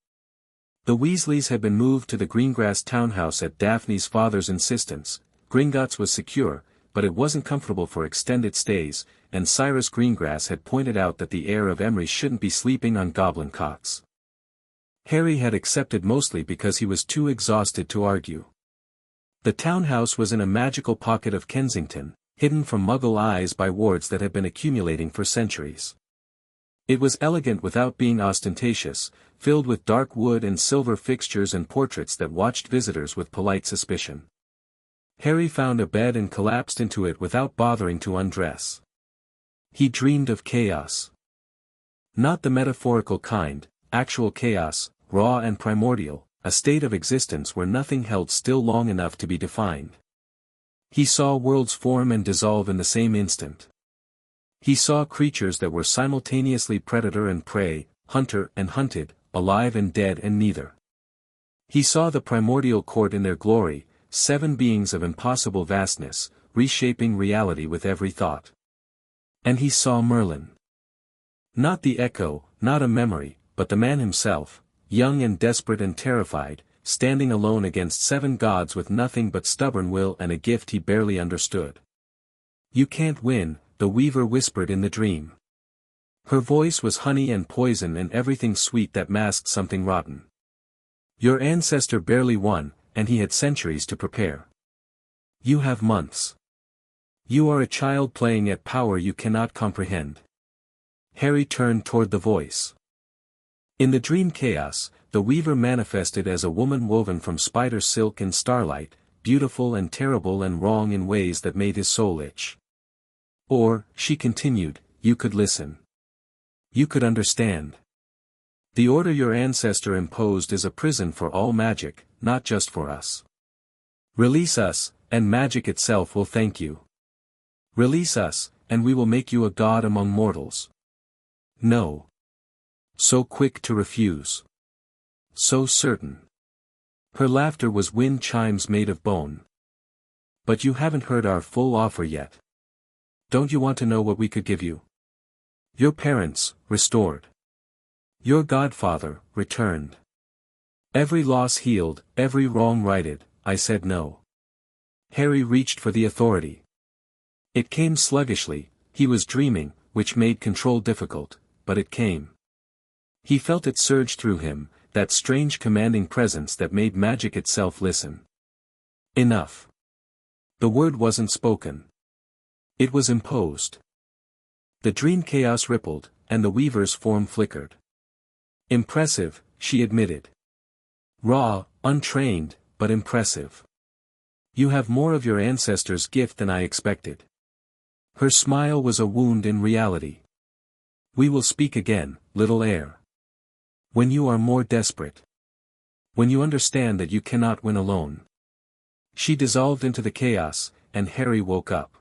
The Weasleys had been moved to the Greengrass townhouse at Daphne's father's insistence. Gringotts was secure, but it wasn't comfortable for extended stays, and Cyrus Greengrass had pointed out that the heir of Emery shouldn't be sleeping on goblin cots. Harry had accepted mostly because he was too exhausted to argue. The townhouse was in a magical pocket of Kensington, hidden from Muggle eyes by wards that had been accumulating for centuries. It was elegant without being ostentatious, filled with dark wood and silver fixtures and portraits that watched visitors with polite suspicion. Harry found a bed and collapsed into it without bothering to undress. He dreamed of chaos. Not the metaphorical kind, actual chaos, raw and primordial, a state of existence where nothing held still long enough to be defined. He saw worlds form and dissolve in the same instant. He saw creatures that were simultaneously predator and prey, hunter and hunted, alive and dead and neither. He saw the primordial court in their glory, 7 beings of impossible vastness, reshaping reality with every thought. And he saw Merlin. Not the echo, not a memory, but the man himself, young and desperate and terrified, standing alone against 7 gods with nothing but stubborn will and a gift he barely understood. You can't win, the weaver whispered in the dream. Her voice was honey and poison and everything sweet that masked something rotten. Your ancestor barely won, and he had centuries to prepare. You have months. You are a child playing at power you cannot comprehend. Harry turned toward the voice. In the dream chaos, the weaver manifested as a woman woven from spider silk and starlight, beautiful and terrible and wrong in ways that made his soul itch. Or, she continued, you could listen. You could understand. The order your ancestor imposed is a prison for all magic, not just for us. Release us, and magic itself will thank you. Release us, and we will make you a god among mortals. No. So quick to refuse. So certain. Her laughter was wind chimes made of bone. But you haven't heard our full offer yet. Don't you want to know what we could give you? Your parents, restored. Your godfather, returned. Every loss healed, every wrong righted, I said no. Harry reached for the authority. It came sluggishly, he was dreaming, which made control difficult, but it came. He felt it surge through him, that strange commanding presence that made magic itself listen. Enough. The word wasn't spoken. It was imposed. The dream chaos rippled, and the weaver's form flickered. Impressive, she admitted. Raw, untrained, but impressive. You have more of your ancestors' gift than I expected. Her smile was a wound in reality. We will speak again, little heir. When you are more desperate. When you understand that you cannot win alone. She dissolved into the chaos, and Harry woke up.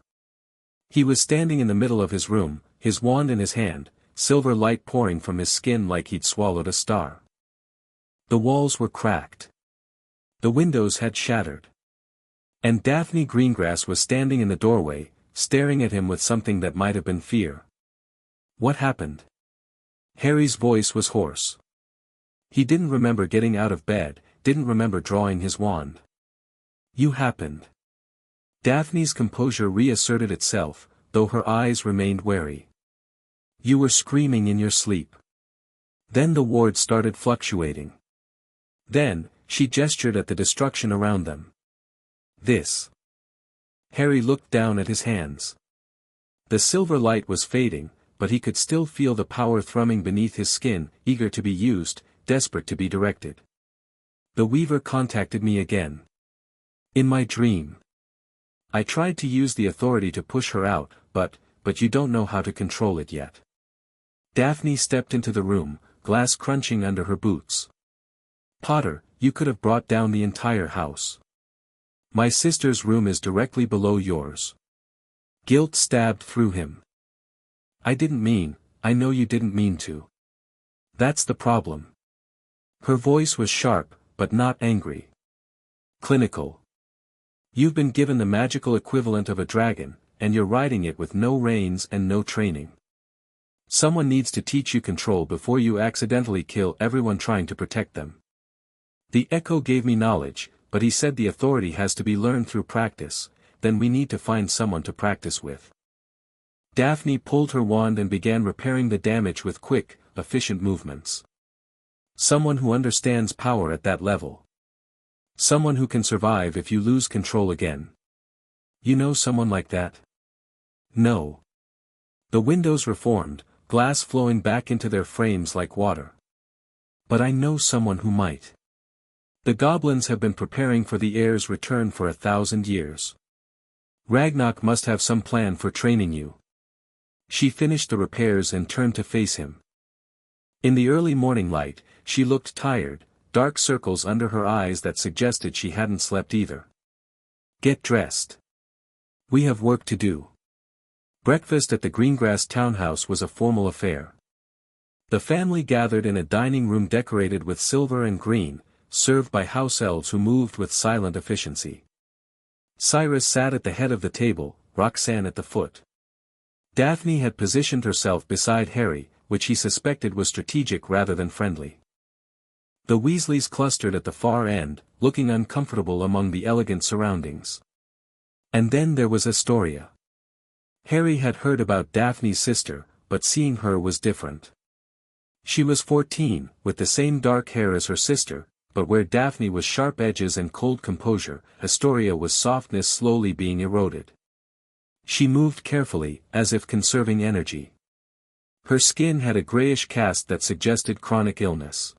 He was standing in the middle of his room, his wand in his hand, silver light pouring from his skin like he'd swallowed a star. The walls were cracked. The windows had shattered. And Daphne Greengrass was standing in the doorway, staring at him with something that might have been fear. What happened? Harry's voice was hoarse. He didn't remember getting out of bed, didn't remember drawing his wand. You happened. Daphne's composure reasserted itself, though her eyes remained wary. You were screaming in your sleep. Then the ward started fluctuating. Then, she gestured at the destruction around them. This. Harry looked down at his hands. The silver light was fading, but he could still feel the power thrumming beneath his skin, eager to be used, desperate to be directed. The weaver contacted me again. In my dream. I tried to use the authority to push her out, but you don't know how to control it yet. Daphne stepped into the room, glass crunching under her boots. Potter, you could have brought down the entire house. My sister's room is directly below yours. Guilt stabbed through him. I know you didn't mean to. That's the problem. Her voice was sharp, but not angry. Clinical. You've been given the magical equivalent of a dragon, and you're riding it with no reins and no training. Someone needs to teach you control before you accidentally kill everyone trying to protect them. The Echo gave me knowledge, but he said the authority has to be learned through practice, then we need to find someone to practice with. Daphne pulled her wand and began repairing the damage with quick, efficient movements. Someone who understands power at that level. Someone who can survive if you lose control again. You know someone like that? No. The windows reformed, glass flowing back into their frames like water. But I know someone who might. The goblins have been preparing for the heir's return for 1,000 years. Ragnarok must have some plan for training you. She finished the repairs and turned to face him. In the early morning light, she looked tired, dark circles under her eyes that suggested she hadn't slept either. Get dressed. We have work to do. Breakfast at the Greengrass townhouse was a formal affair. The family gathered in a dining room decorated with silver and green, served by house elves who moved with silent efficiency. Cyrus sat at the head of the table, Roxanne at the foot. Daphne had positioned herself beside Harry, which he suspected was strategic rather than friendly. The Weasleys clustered at the far end, looking uncomfortable among the elegant surroundings. And then there was Astoria. Harry had heard about Daphne's sister, but seeing her was different. She was 14, with the same dark hair as her sister, but where Daphne was sharp edges and cold composure, Astoria was softness slowly being eroded. She moved carefully, as if conserving energy. Her skin had a grayish cast that suggested chronic illness.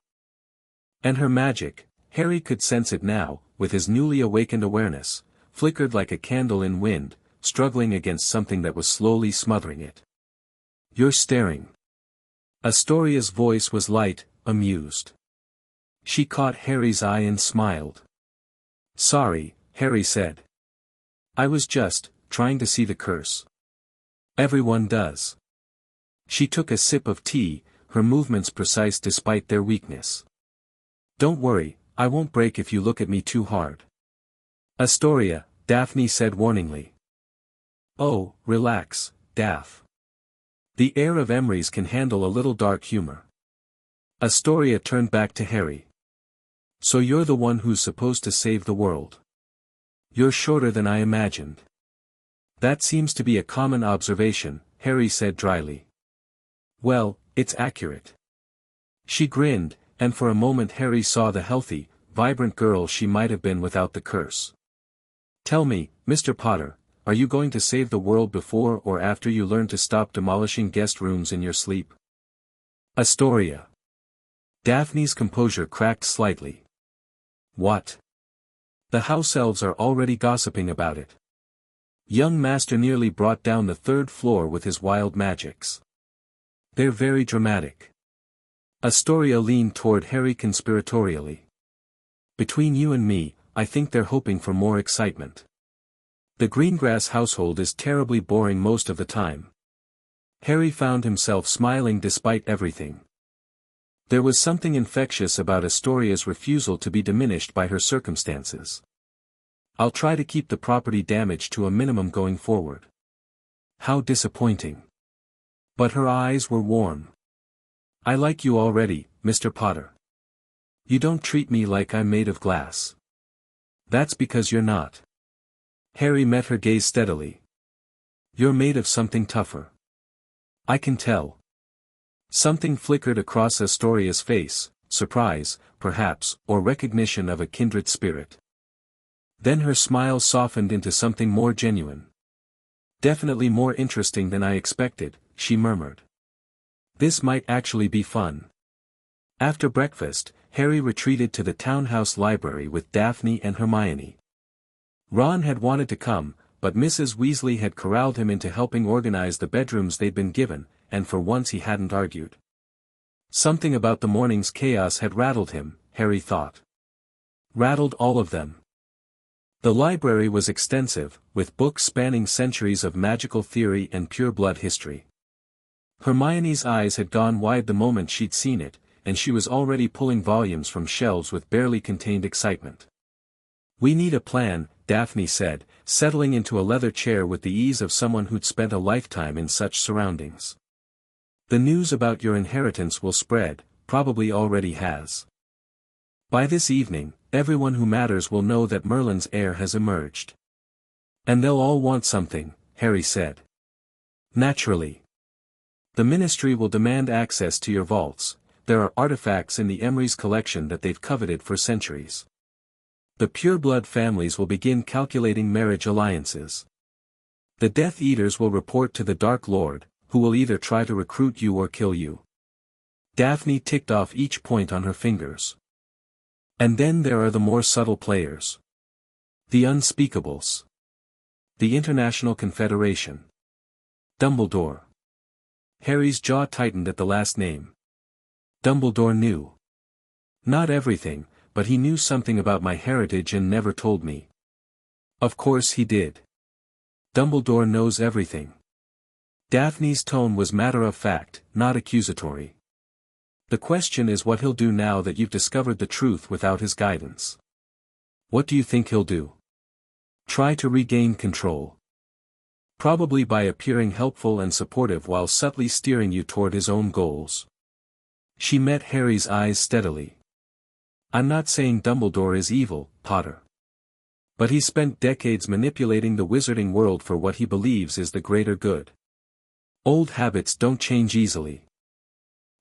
And her magic, Harry could sense it now, with his newly awakened awareness, flickered like a candle in wind, struggling against something that was slowly smothering it. You're staring. Astoria's voice was light, amused. She caught Harry's eye and smiled. Sorry, Harry said. I was just trying to see the curse. Everyone does. She took a sip of tea, her movements precise despite their weakness. Don't worry, I won't break if you look at me too hard. Astoria, Daphne said warningly. Oh, relax, Daph. The heir of Emrys can handle a little dark humor. Astoria turned back to Harry. So you're the one who's supposed to save the world. You're shorter than I imagined. That seems to be a common observation, Harry said dryly. Well, it's accurate. She grinned, and for a moment Harry saw the healthy, vibrant girl she might have been without the curse. Tell me, Mr. Potter, are you going to save the world before or after you learn to stop demolishing guest rooms in your sleep? Astoria. Daphne's composure cracked slightly. What? The house elves are already gossiping about it. Young Master nearly brought down the 3rd floor with his wild magics. They're very dramatic. Astoria leaned toward Harry conspiratorially. Between you and me, I think they're hoping for more excitement. The Greengrass household is terribly boring most of the time. Harry found himself smiling despite everything. There was something infectious about Astoria's refusal to be diminished by her circumstances. I'll try to keep the property damage to a minimum going forward. How disappointing. But her eyes were warm. I like you already, Mr. Potter. You don't treat me like I'm made of glass. That's because you're not. Harry met her gaze steadily. You're made of something tougher. I can tell. Something flickered across Astoria's face, surprise, perhaps, or recognition of a kindred spirit. Then her smile softened into something more genuine. Definitely more interesting than I expected, she murmured. This might actually be fun. After breakfast, Harry retreated to the townhouse library with Daphne and Hermione. Ron had wanted to come, but Mrs. Weasley had corralled him into helping organize the bedrooms they'd been given, and for once he hadn't argued. Something about the morning's chaos had rattled him, Harry thought. Rattled all of them. The library was extensive, with books spanning centuries of magical theory and pure-blood history. Hermione's eyes had gone wide the moment she'd seen it, and she was already pulling volumes from shelves with barely contained excitement. "We need a plan," Daphne said, settling into a leather chair with the ease of someone who'd spent a lifetime in such surroundings. "The news about your inheritance will spread, probably already has. By this evening, everyone who matters will know that Merlin's heir has emerged. And they'll all want something," Harry said. "Naturally. The Ministry will demand access to your vaults. There are artifacts in the Emery's collection that they've coveted for centuries. The pureblood families will begin calculating marriage alliances. The Death Eaters will report to the Dark Lord, who will either try to recruit you or kill you." Daphne ticked off each point on her fingers. "And then there are the more subtle players. The Unspeakables. The International Confederation. Dumbledore." Harry's jaw tightened at the last name. Dumbledore knew. "Not everything, but he knew something about my heritage and never told me." "Of course he did. Dumbledore knows everything." Daphne's tone was matter-of-fact, not accusatory. "The question is what he'll do now that you've discovered the truth without his guidance. What do you think he'll do? Try to regain control. Probably by appearing helpful and supportive while subtly steering you toward his own goals." She met Harry's eyes steadily. "I'm not saying Dumbledore is evil, Potter. But he's spent decades manipulating the wizarding world for what he believes is the greater good. Old habits don't change easily."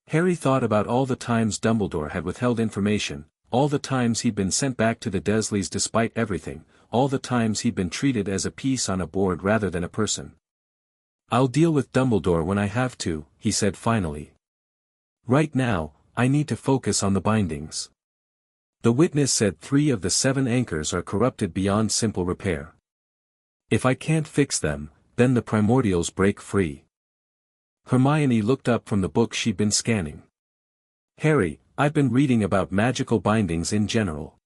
Harry thought about all the times Dumbledore had withheld information, all the times he'd been sent back to the Dursleys despite everything, all the times he'd been treated as a piece on a board rather than a person. "I'll deal with Dumbledore when I have to," he said finally. "Right now, I need to focus on the bindings. The witness said 3 of the 7 anchors are corrupted beyond simple repair. If I can't fix them, then the primordials break free." Hermione looked up from the book she'd been scanning. "Harry, I've been reading about magical bindings in general.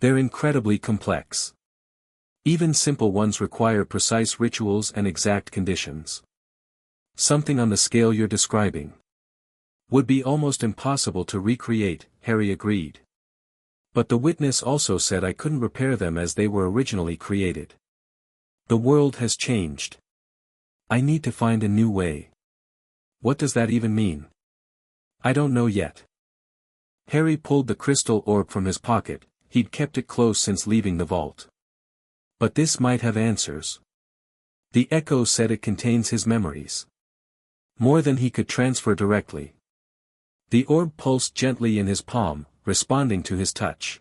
They're incredibly complex. Even simple ones require precise rituals and exact conditions. Something on the scale you're describing would be almost impossible to recreate," Harry agreed. "But the witness also said I couldn't repair them as they were originally created. The world has changed. I need to find a new way." "What does that even mean?" "I don't know yet." Harry pulled the crystal orb from his pocket. He'd kept it close since leaving the vault. "But this might have answers. The echo said it contains his memories. More than he could transfer directly." The orb pulsed gently in his palm, responding to his touch.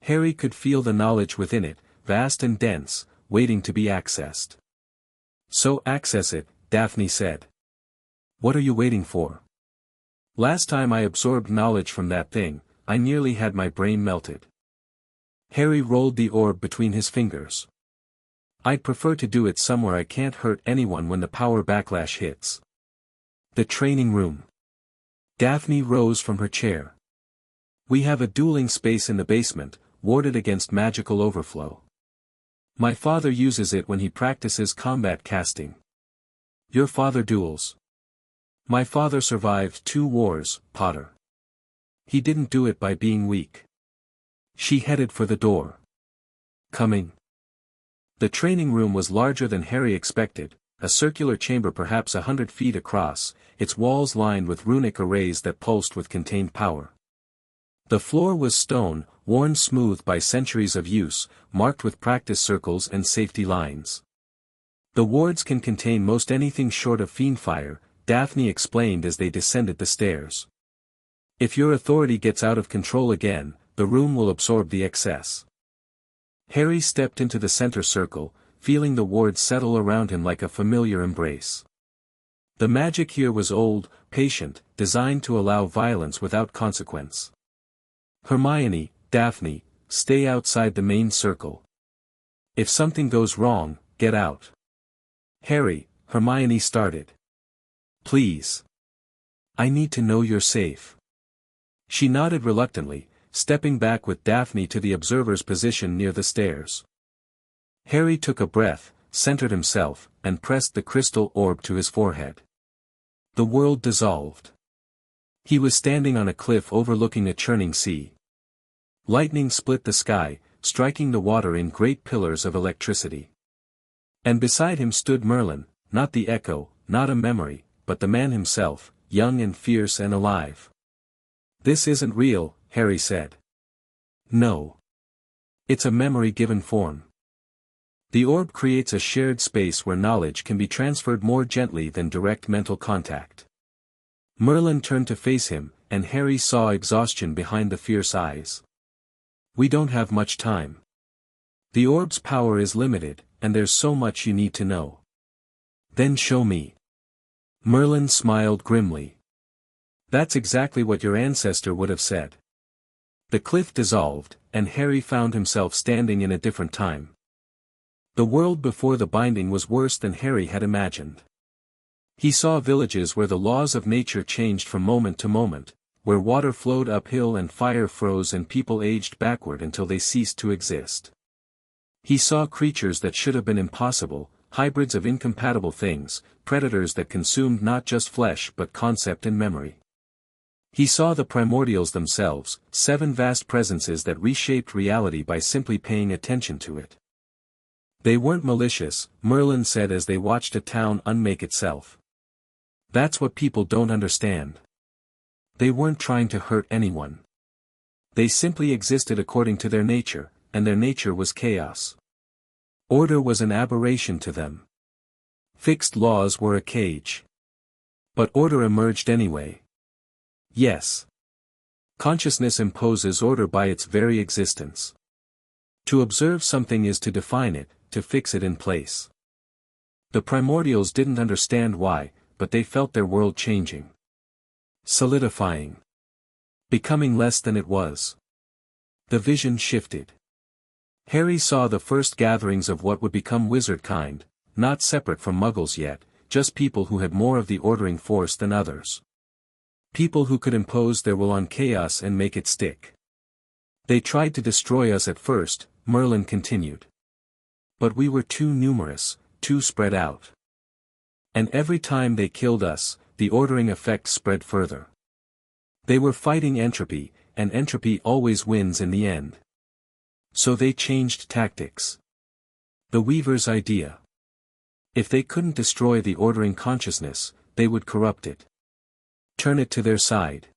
Harry could feel the knowledge within it, vast and dense, waiting to be accessed. "So access it," Daphne said. "What are you waiting for? Last time I absorbed knowledge from that thing, I nearly had my brain melted." Harry rolled the orb between his fingers. "I'd prefer to do it somewhere I can't hurt anyone when the power backlash hits." "The training room." Daphne rose from her chair. "We have a dueling space in the basement, warded against magical overflow. My father uses it when he practices combat casting." "Your father duels?" "My father survived 2 wars, Potter. He didn't do it by being weak." She headed for the door. "Coming." The training room was larger than Harry expected, a circular chamber perhaps 100 feet across, its walls lined with runic arrays that pulsed with contained power. The floor was stone, worn smooth by centuries of use, marked with practice circles and safety lines. "The wards can contain most anything short of fiendfire," Daphne explained as they descended the stairs. "If your authority gets out of control again, the room will absorb the excess." Harry stepped into the center circle, feeling the wards settle around him like a familiar embrace. The magic here was old, patient, designed to allow violence without consequence. "Hermione, Daphne, stay outside the main circle. If something goes wrong, get out. Harry, Hermione started. Please. I need to know you're safe. She nodded reluctantly, stepping back with Daphne to the observer's position near the stairs. Harry took a breath, centered himself, and pressed the crystal orb to his forehead. The world dissolved. He was standing on a cliff overlooking a churning sea. Lightning split the sky, striking the water in great pillars of electricity. And beside him stood Merlin, not the echo, not a memory, but the man himself, young and fierce and alive. This isn't real, Harry said. No. It's a memory given form. The orb creates a shared space where knowledge can be transferred more gently than direct mental contact. Merlin turned to face him, and Harry saw exhaustion behind the fierce eyes. We don't have much time. The orb's power is limited, and there's so much you need to know. Then show me. Merlin smiled grimly. That's exactly what your ancestor would have said. The cliff dissolved, and Harry found himself standing in a different time. The world before the binding was worse than Harry had imagined. He saw villages where the laws of nature changed from moment to moment, where water flowed uphill and fire froze and people aged backward until they ceased to exist. He saw creatures that should have been impossible, hybrids of incompatible things, predators that consumed not just flesh but concept and memory. He saw the primordials themselves, 7 vast presences that reshaped reality by simply paying attention to it. They weren't malicious, Merlin said as they watched a town unmake itself. That's what people don't understand. They weren't trying to hurt anyone. They simply existed according to their nature, and their nature was chaos. Order was an aberration to them. Fixed laws were a cage. But order emerged anyway. Yes. Consciousness imposes order by its very existence. To observe something is to define it, to fix it in place. The primordials didn't understand why, but they felt their world changing. Solidifying. Becoming less than it was. The vision shifted. Harry saw the first gatherings of what would become wizard kind, not separate from muggles yet, just people who had more of the ordering force than others. People who could impose their will on chaos and make it stick. They tried to destroy us at first, Merlin continued. But we were too numerous, too spread out. And every time they killed us, the ordering effect spread further. They were fighting entropy, and entropy always wins in the end. So they changed tactics. The Weaver's idea. If they couldn't destroy the ordering consciousness, they would corrupt it. Turn it to their side.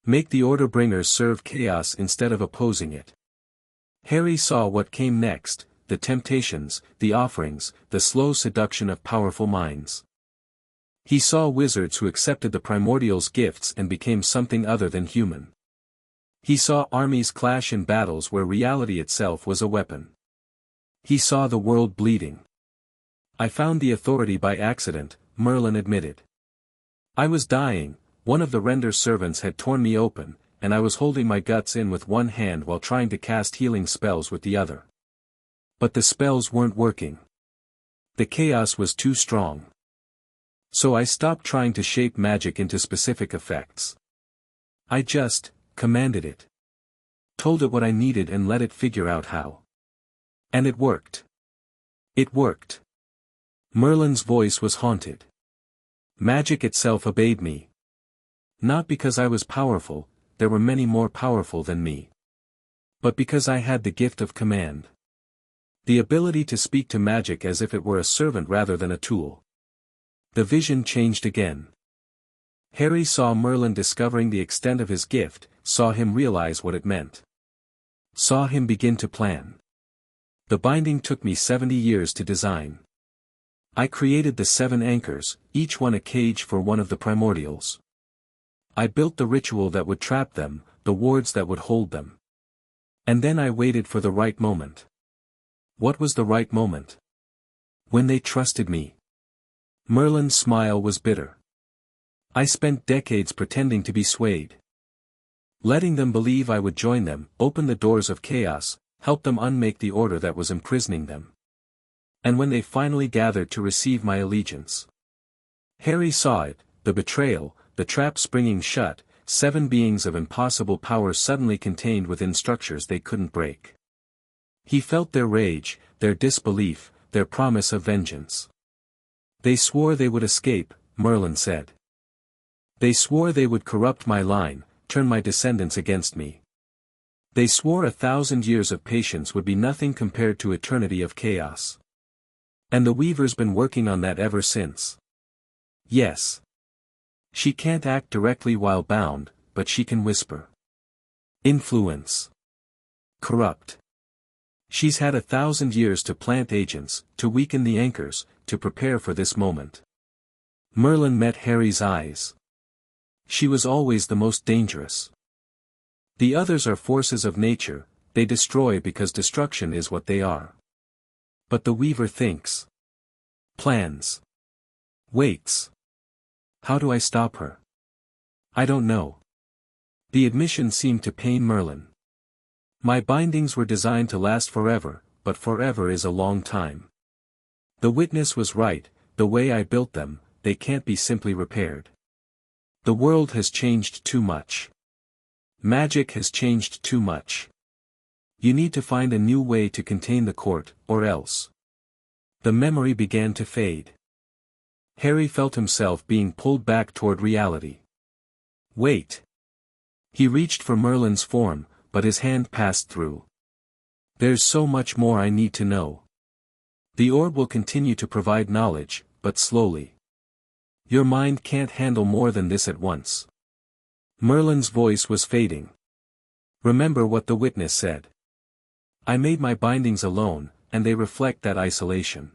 Make the order bringers serve chaos instead of opposing it. Harry saw what came next, the temptations, the offerings, the slow seduction of powerful minds. He saw wizards who accepted the primordials' gifts and became something other than human. He saw armies clash in battles where reality itself was a weapon. He saw the world bleeding. I found the authority by accident, Merlin admitted. I was dying, one of the render's servants had torn me open, and I was holding my guts in with one hand while trying to cast healing spells with the other. But the spells weren't working. The chaos was too strong. So I stopped trying to shape magic into specific effects. I just commanded it. Told it what I needed and let it figure out how. And it worked. It worked. Merlin's voice was haunted. Magic itself obeyed me. Not because I was powerful, there were many more powerful than me. But because I had the gift of command. The ability to speak to magic as if it were a servant rather than a tool. The vision changed again. Harry saw Merlin discovering the extent of his gift, saw him realize what it meant. Saw him begin to plan. The binding took me 70 years to design. I created the 7 anchors, each one a cage for one of the primordials. I built the ritual that would trap them, the wards that would hold them. And then I waited for the right moment. What was the right moment? When they trusted me. Merlin's smile was bitter. I spent decades pretending to be swayed. Letting them believe I would join them, open the doors of chaos, help them unmake the order that was imprisoning them. And when they finally gathered to receive my allegiance. Harry saw it, the betrayal, the trap springing shut, 7 beings of impossible power suddenly contained within structures they couldn't break. He felt their rage, their disbelief, their promise of vengeance. They swore they would escape, Merlin said. They swore they would corrupt my line, turn my descendants against me. They swore 1,000 years of patience would be nothing compared to eternity of chaos. And the Weaver's been working on that ever since. Yes. She can't act directly while bound, but she can whisper. Influence. Corrupt. She's had 1,000 years to plant agents, to weaken the anchors, to prepare for this moment. Merlin met Harry's eyes. She was always the most dangerous. The others are forces of nature, they destroy because destruction is what they are. But the Weaver thinks. Plans. Waits. How do I stop her? I don't know. The admission seemed to pain Merlin. My bindings were designed to last forever, but forever is a long time. The witness was right, the way I built them, they can't be simply repaired. The world has changed too much. Magic has changed too much. You need to find a new way to contain the court, or else. The memory began to fade. Harry felt himself being pulled back toward reality. Wait. He reached for Merlin's form, but his hand passed through. There's so much more I need to know. The orb will continue to provide knowledge, but slowly. Your mind can't handle more than this at once. Merlin's voice was fading. Remember what the witness said. I made my bindings alone, and they reflect that isolation.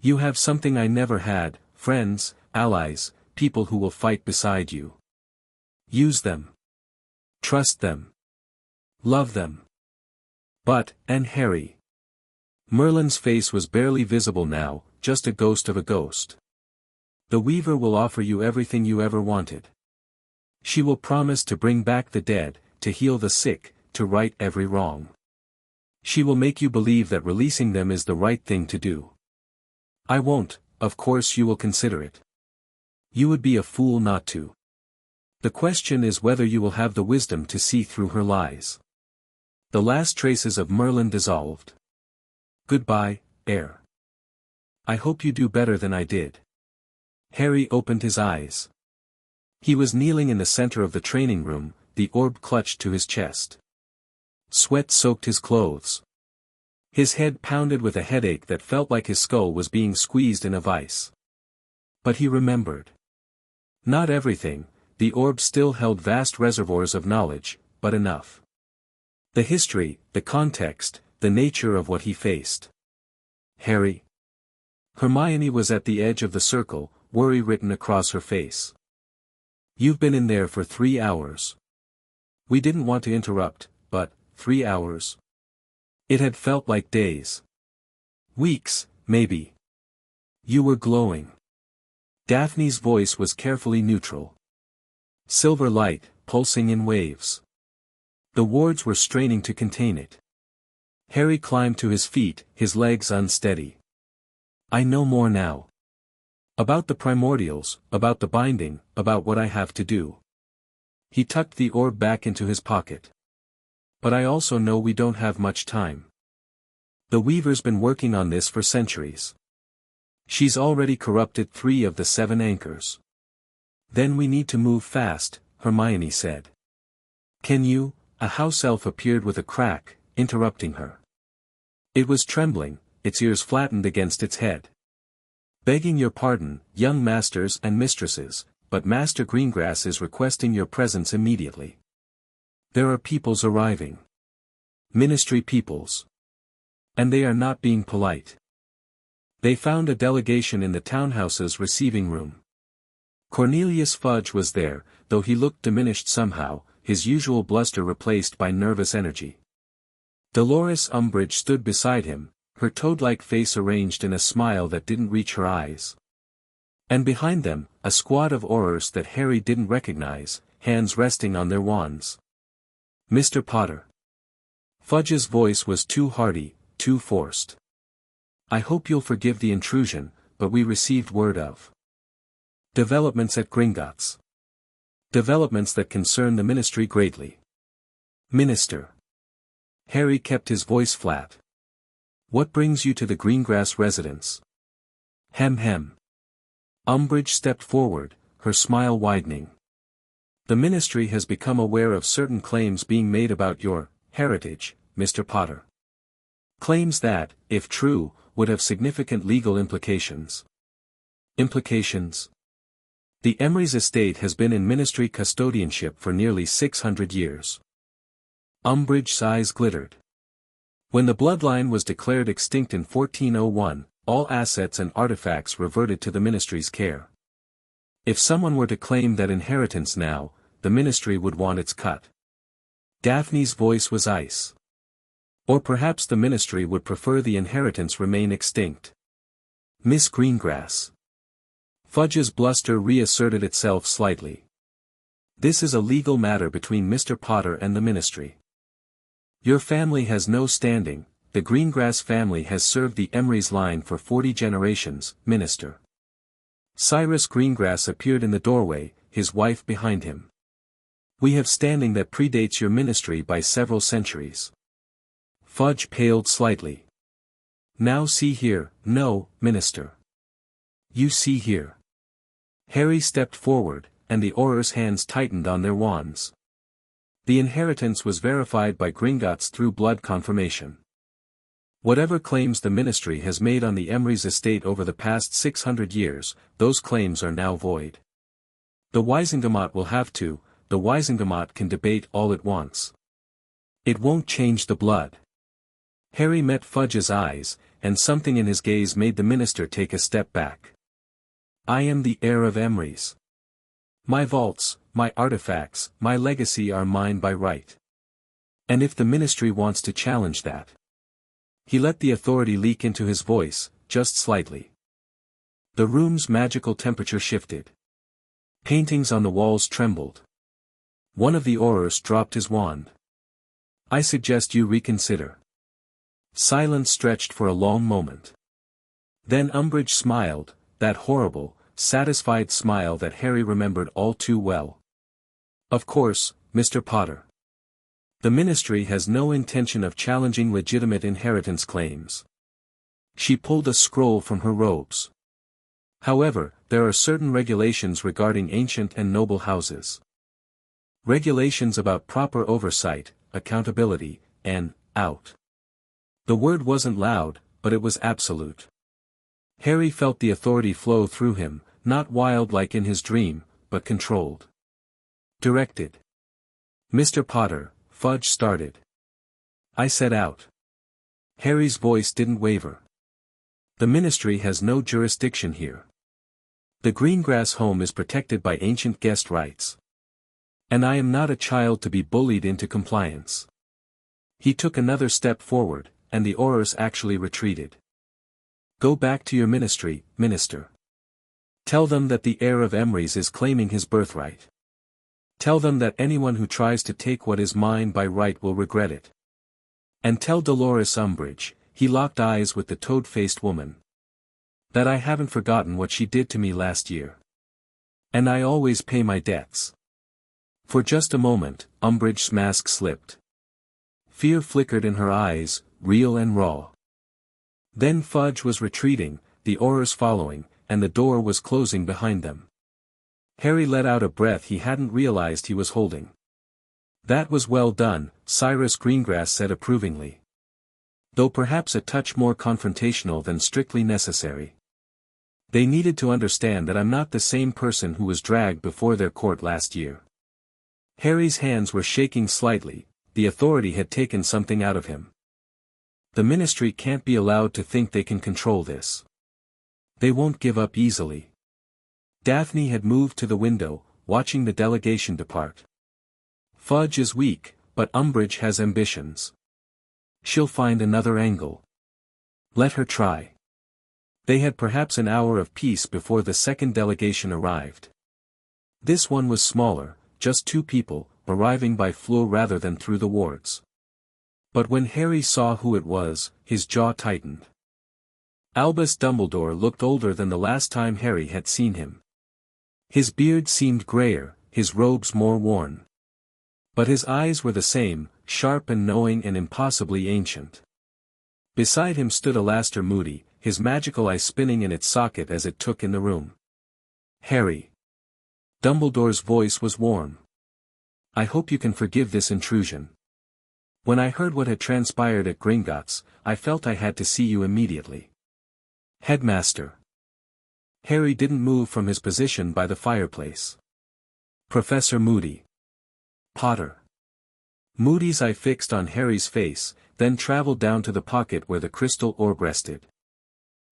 You have something I never had, friends, allies, people who will fight beside you. Use them. Trust them. Love them. But, and Harry. Merlin's face was barely visible now, just a ghost of a ghost. The Weaver will offer you everything you ever wanted. She will promise to bring back the dead, to heal the sick, to right every wrong. She will make you believe that releasing them is the right thing to do. I won't, of course you will consider it. You would be a fool not to. The question is whether you will have the wisdom to see through her lies. The last traces of Merlin dissolved. Goodbye, Heir. I hope you do better than I did. Harry opened his eyes. He was kneeling in the center of the training room, the orb clutched to his chest. Sweat soaked his clothes. His head pounded with a headache that felt like his skull was being squeezed in a vice. But he remembered. Not everything, the orb still held vast reservoirs of knowledge, but enough. The history, the context, the nature of what he faced. Harry. Hermione was at the edge of the circle, worry written across her face. You've been in there for 3 hours. We didn't want to interrupt, but, 3 hours. It had felt like days. Weeks, maybe. You were glowing. Daphne's voice was carefully neutral. Silver light, pulsing in waves. The wards were straining to contain it. Harry climbed to his feet, his legs unsteady. I know more now. About the primordials, about the binding, about what I have to do. He tucked the orb back into his pocket. But I also know we don't have much time. The Weaver's been working on this for centuries. She's already corrupted 3 of the 7 anchors. Then we need to move fast, Hermione said. Can you? A house elf appeared with a crack, interrupting her. It was trembling, its ears flattened against its head. Begging your pardon, young masters and mistresses, but Master Greengrass is requesting your presence immediately. There are peoples arriving. Ministry peoples. And they are not being polite. They found a delegation in the townhouse's receiving room. Cornelius Fudge was there, though he looked diminished somehow, his usual bluster replaced by nervous energy. Dolores Umbridge stood beside him, her toad-like face arranged in a smile that didn't reach her eyes. And behind them, a squad of aurors that Harry didn't recognize, hands resting on their wands. Mr. Potter. Fudge's voice was too hearty, too forced. I hope you'll forgive the intrusion, but we received word of developments at Greengrass. Developments that concern the ministry greatly. Minister. Harry kept his voice flat. What brings you to the Greengrass residence? Hem. Umbridge stepped forward, her smile widening. The ministry has become aware of certain claims being made about your heritage, Mr. Potter. Claims that, if true, would have significant legal implications. Implications? The Emrys estate has been in ministry custodianship for nearly 600 years. Umbridge's eyes glittered. When the bloodline was declared extinct in 1401, all assets and artifacts reverted to the ministry's care. If someone were to claim that inheritance now, the ministry would want its cut. Daphne's voice was ice. Or perhaps the ministry would prefer the inheritance remain extinct. Miss Greengrass. Fudge's bluster reasserted itself slightly. This is a legal matter between Mr. Potter and the ministry. Your family has no standing. The Greengrass family has served the Emrys line for 40 generations, Minister. Cyrus Greengrass appeared in the doorway, his wife behind him. We have standing that predates your ministry by several centuries. Fudge paled slightly. Now see here, no, Minister. You see here. Harry stepped forward, and the Auror's hands tightened on their wands. The inheritance was verified by Gringotts through blood confirmation. Whatever claims the ministry has made on the Emrys estate over the past 600 years, those claims are now void. The Wisingamot will have to, the Wisingamot can debate all it wants. It won't change the blood. Harry met Fudge's eyes, and something in his gaze made the minister take a step back. I am the heir of Emrys. My vaults, my artifacts, my legacy are mine by right. And if the ministry wants to challenge that. He let the authority leak into his voice, just slightly. The room's magical temperature shifted. Paintings on the walls trembled. One of the Aurors dropped his wand. I suggest you reconsider. Silence stretched for a long moment. Then Umbridge smiled, that horrible, satisfied smile that Harry remembered all too well. Of course, Mr. Potter. The ministry has no intention of challenging legitimate inheritance claims. She pulled a scroll from her robes. However, there are certain regulations regarding ancient and noble houses. Regulations about proper oversight, accountability, and out. The word wasn't loud, but it was absolute. Harry felt the authority flow through him, not wild like in his dream, but controlled. Directed. Mr. Potter, Fudge started. I said out. Harry's voice didn't waver. The ministry has no jurisdiction here. The Greengrass home is protected by ancient guest rights. And I am not a child to be bullied into compliance. He took another step forward, and the Aurors actually retreated. Go back to your ministry, Minister. Tell them that the heir of Emrys is claiming his birthright. Tell them that anyone who tries to take what is mine by right will regret it. And tell Dolores Umbridge, he locked eyes with the toad-faced woman, that I haven't forgotten what she did to me last year. And I always pay my debts. For just a moment, Umbridge's mask slipped. Fear flickered in her eyes, real and raw. Then Fudge was retreating, the Aurors following, and the door was closing behind them. Harry let out a breath he hadn't realized he was holding. That was well done, Cyrus Greengrass said approvingly. Though perhaps a touch more confrontational than strictly necessary. They needed to understand that I'm not the same person who was dragged before their court last year. Harry's hands were shaking slightly, the authority had taken something out of him. The ministry can't be allowed to think they can control this. They won't give up easily. Daphne had moved to the window, watching the delegation depart. Fudge is weak, but Umbridge has ambitions. She'll find another angle. Let her try. They had perhaps an hour of peace before the second delegation arrived. This one was smaller, just 2 people, arriving by floor rather than through the wards. But when Harry saw who it was, his jaw tightened. Albus Dumbledore looked older than the last time Harry had seen him. His beard seemed grayer, his robes more worn. But his eyes were the same, sharp and knowing and impossibly ancient. Beside him stood Alastor Moody, his magical eye spinning in its socket as it took in the room. "Harry." Dumbledore's voice was warm. "I hope you can forgive this intrusion. When I heard what had transpired at Greengrass, I felt I had to see you immediately." "Headmaster." Harry didn't move from his position by the fireplace. "Professor Moody." "Potter." Moody's eye fixed on Harry's face, then traveled down to the pocket where the crystal orb rested.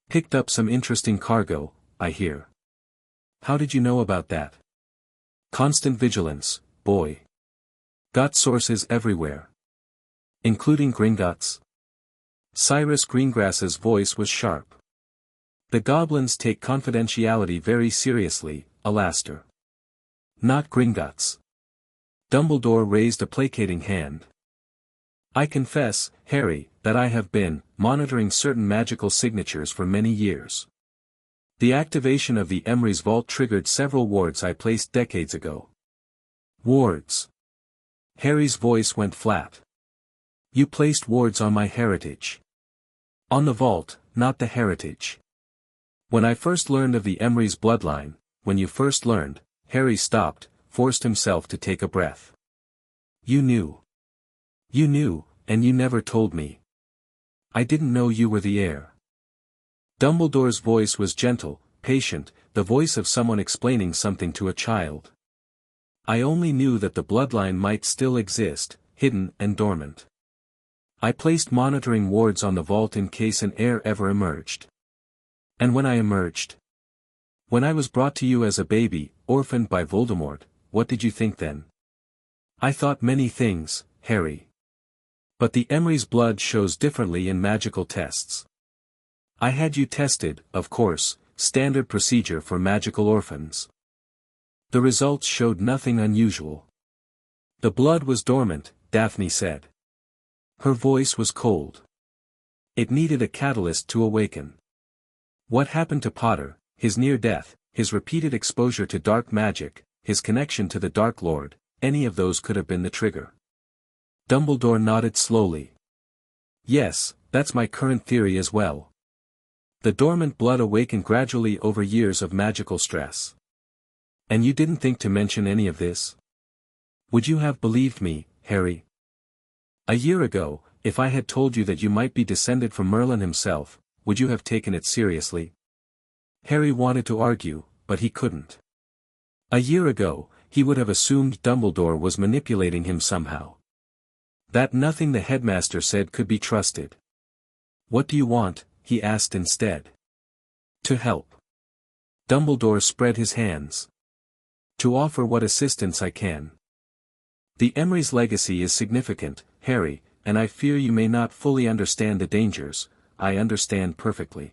"Picked up some interesting cargo, I hear." "How did you know about that?" "Constant vigilance, boy. Got sources everywhere." "Including Greengrass?" Cyrus Greengrass's voice was sharp. "The Goblins take confidentiality very seriously, Alastor." "Not Greengrass." Dumbledore raised a placating hand. "I confess, Harry, that I have been monitoring certain magical signatures for many years. The activation of the Emery's vault triggered several wards I placed decades ago." "Wards?" Harry's voice went flat. "You placed wards on my heritage. On the vault, not the heritage. When I first learned of the Emery's bloodline," "When you first learned," Harry stopped, forced himself to take a breath. "You knew. You knew, and you never told me. I didn't know you were the heir." Dumbledore's voice was gentle, patient, the voice of someone explaining something to a child. "I only knew that the bloodline might still exist, hidden and dormant. I placed monitoring wards on the vault in case an heir ever emerged. And when I emerged? When I was brought to you as a baby, orphaned by Voldemort, what did you think then?" "I thought many things, Harry. But the Emery's blood shows differently in magical tests. I had you tested, of course, standard procedure for magical orphans. The results showed nothing unusual." "The blood was dormant," Daphne said. Her voice was cold. "It needed a catalyst to awaken. What happened to Potter, his near death, his repeated exposure to dark magic, his connection to the Dark Lord, any of those could have been the trigger." Dumbledore nodded slowly. "Yes, that's my current theory as well. The dormant blood awakened gradually over years of magical stress. And you didn't think to mention any of this? Would you have believed me, Harry? A year ago, if I had told you that you might be descended from Merlin himself, would you have taken it seriously?" Harry wanted to argue, but he couldn't. A year ago, he would have assumed Dumbledore was manipulating him somehow. That nothing the headmaster said could be trusted. "What do you want?" he asked instead. "To help." Dumbledore spread his hands. "To offer what assistance I can. The Emery's legacy is significant, Harry, and I fear you may not fully understand the dangers. I understand perfectly."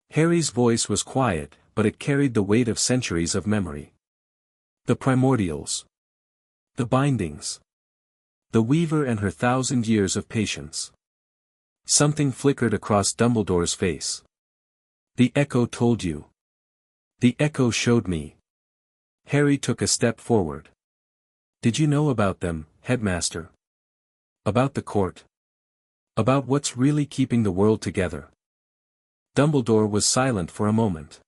Harry's voice was quiet, but it carried the weight of centuries of memory. "The primordials. The bindings. The Weaver and her 1,000 years of patience." Something flickered across Dumbledore's face. "The echo told you." "The echo showed me." Harry took a step forward. "Did you know about them, Headmaster? About the court? About what's really keeping the world together?" Dumbledore was silent for a moment.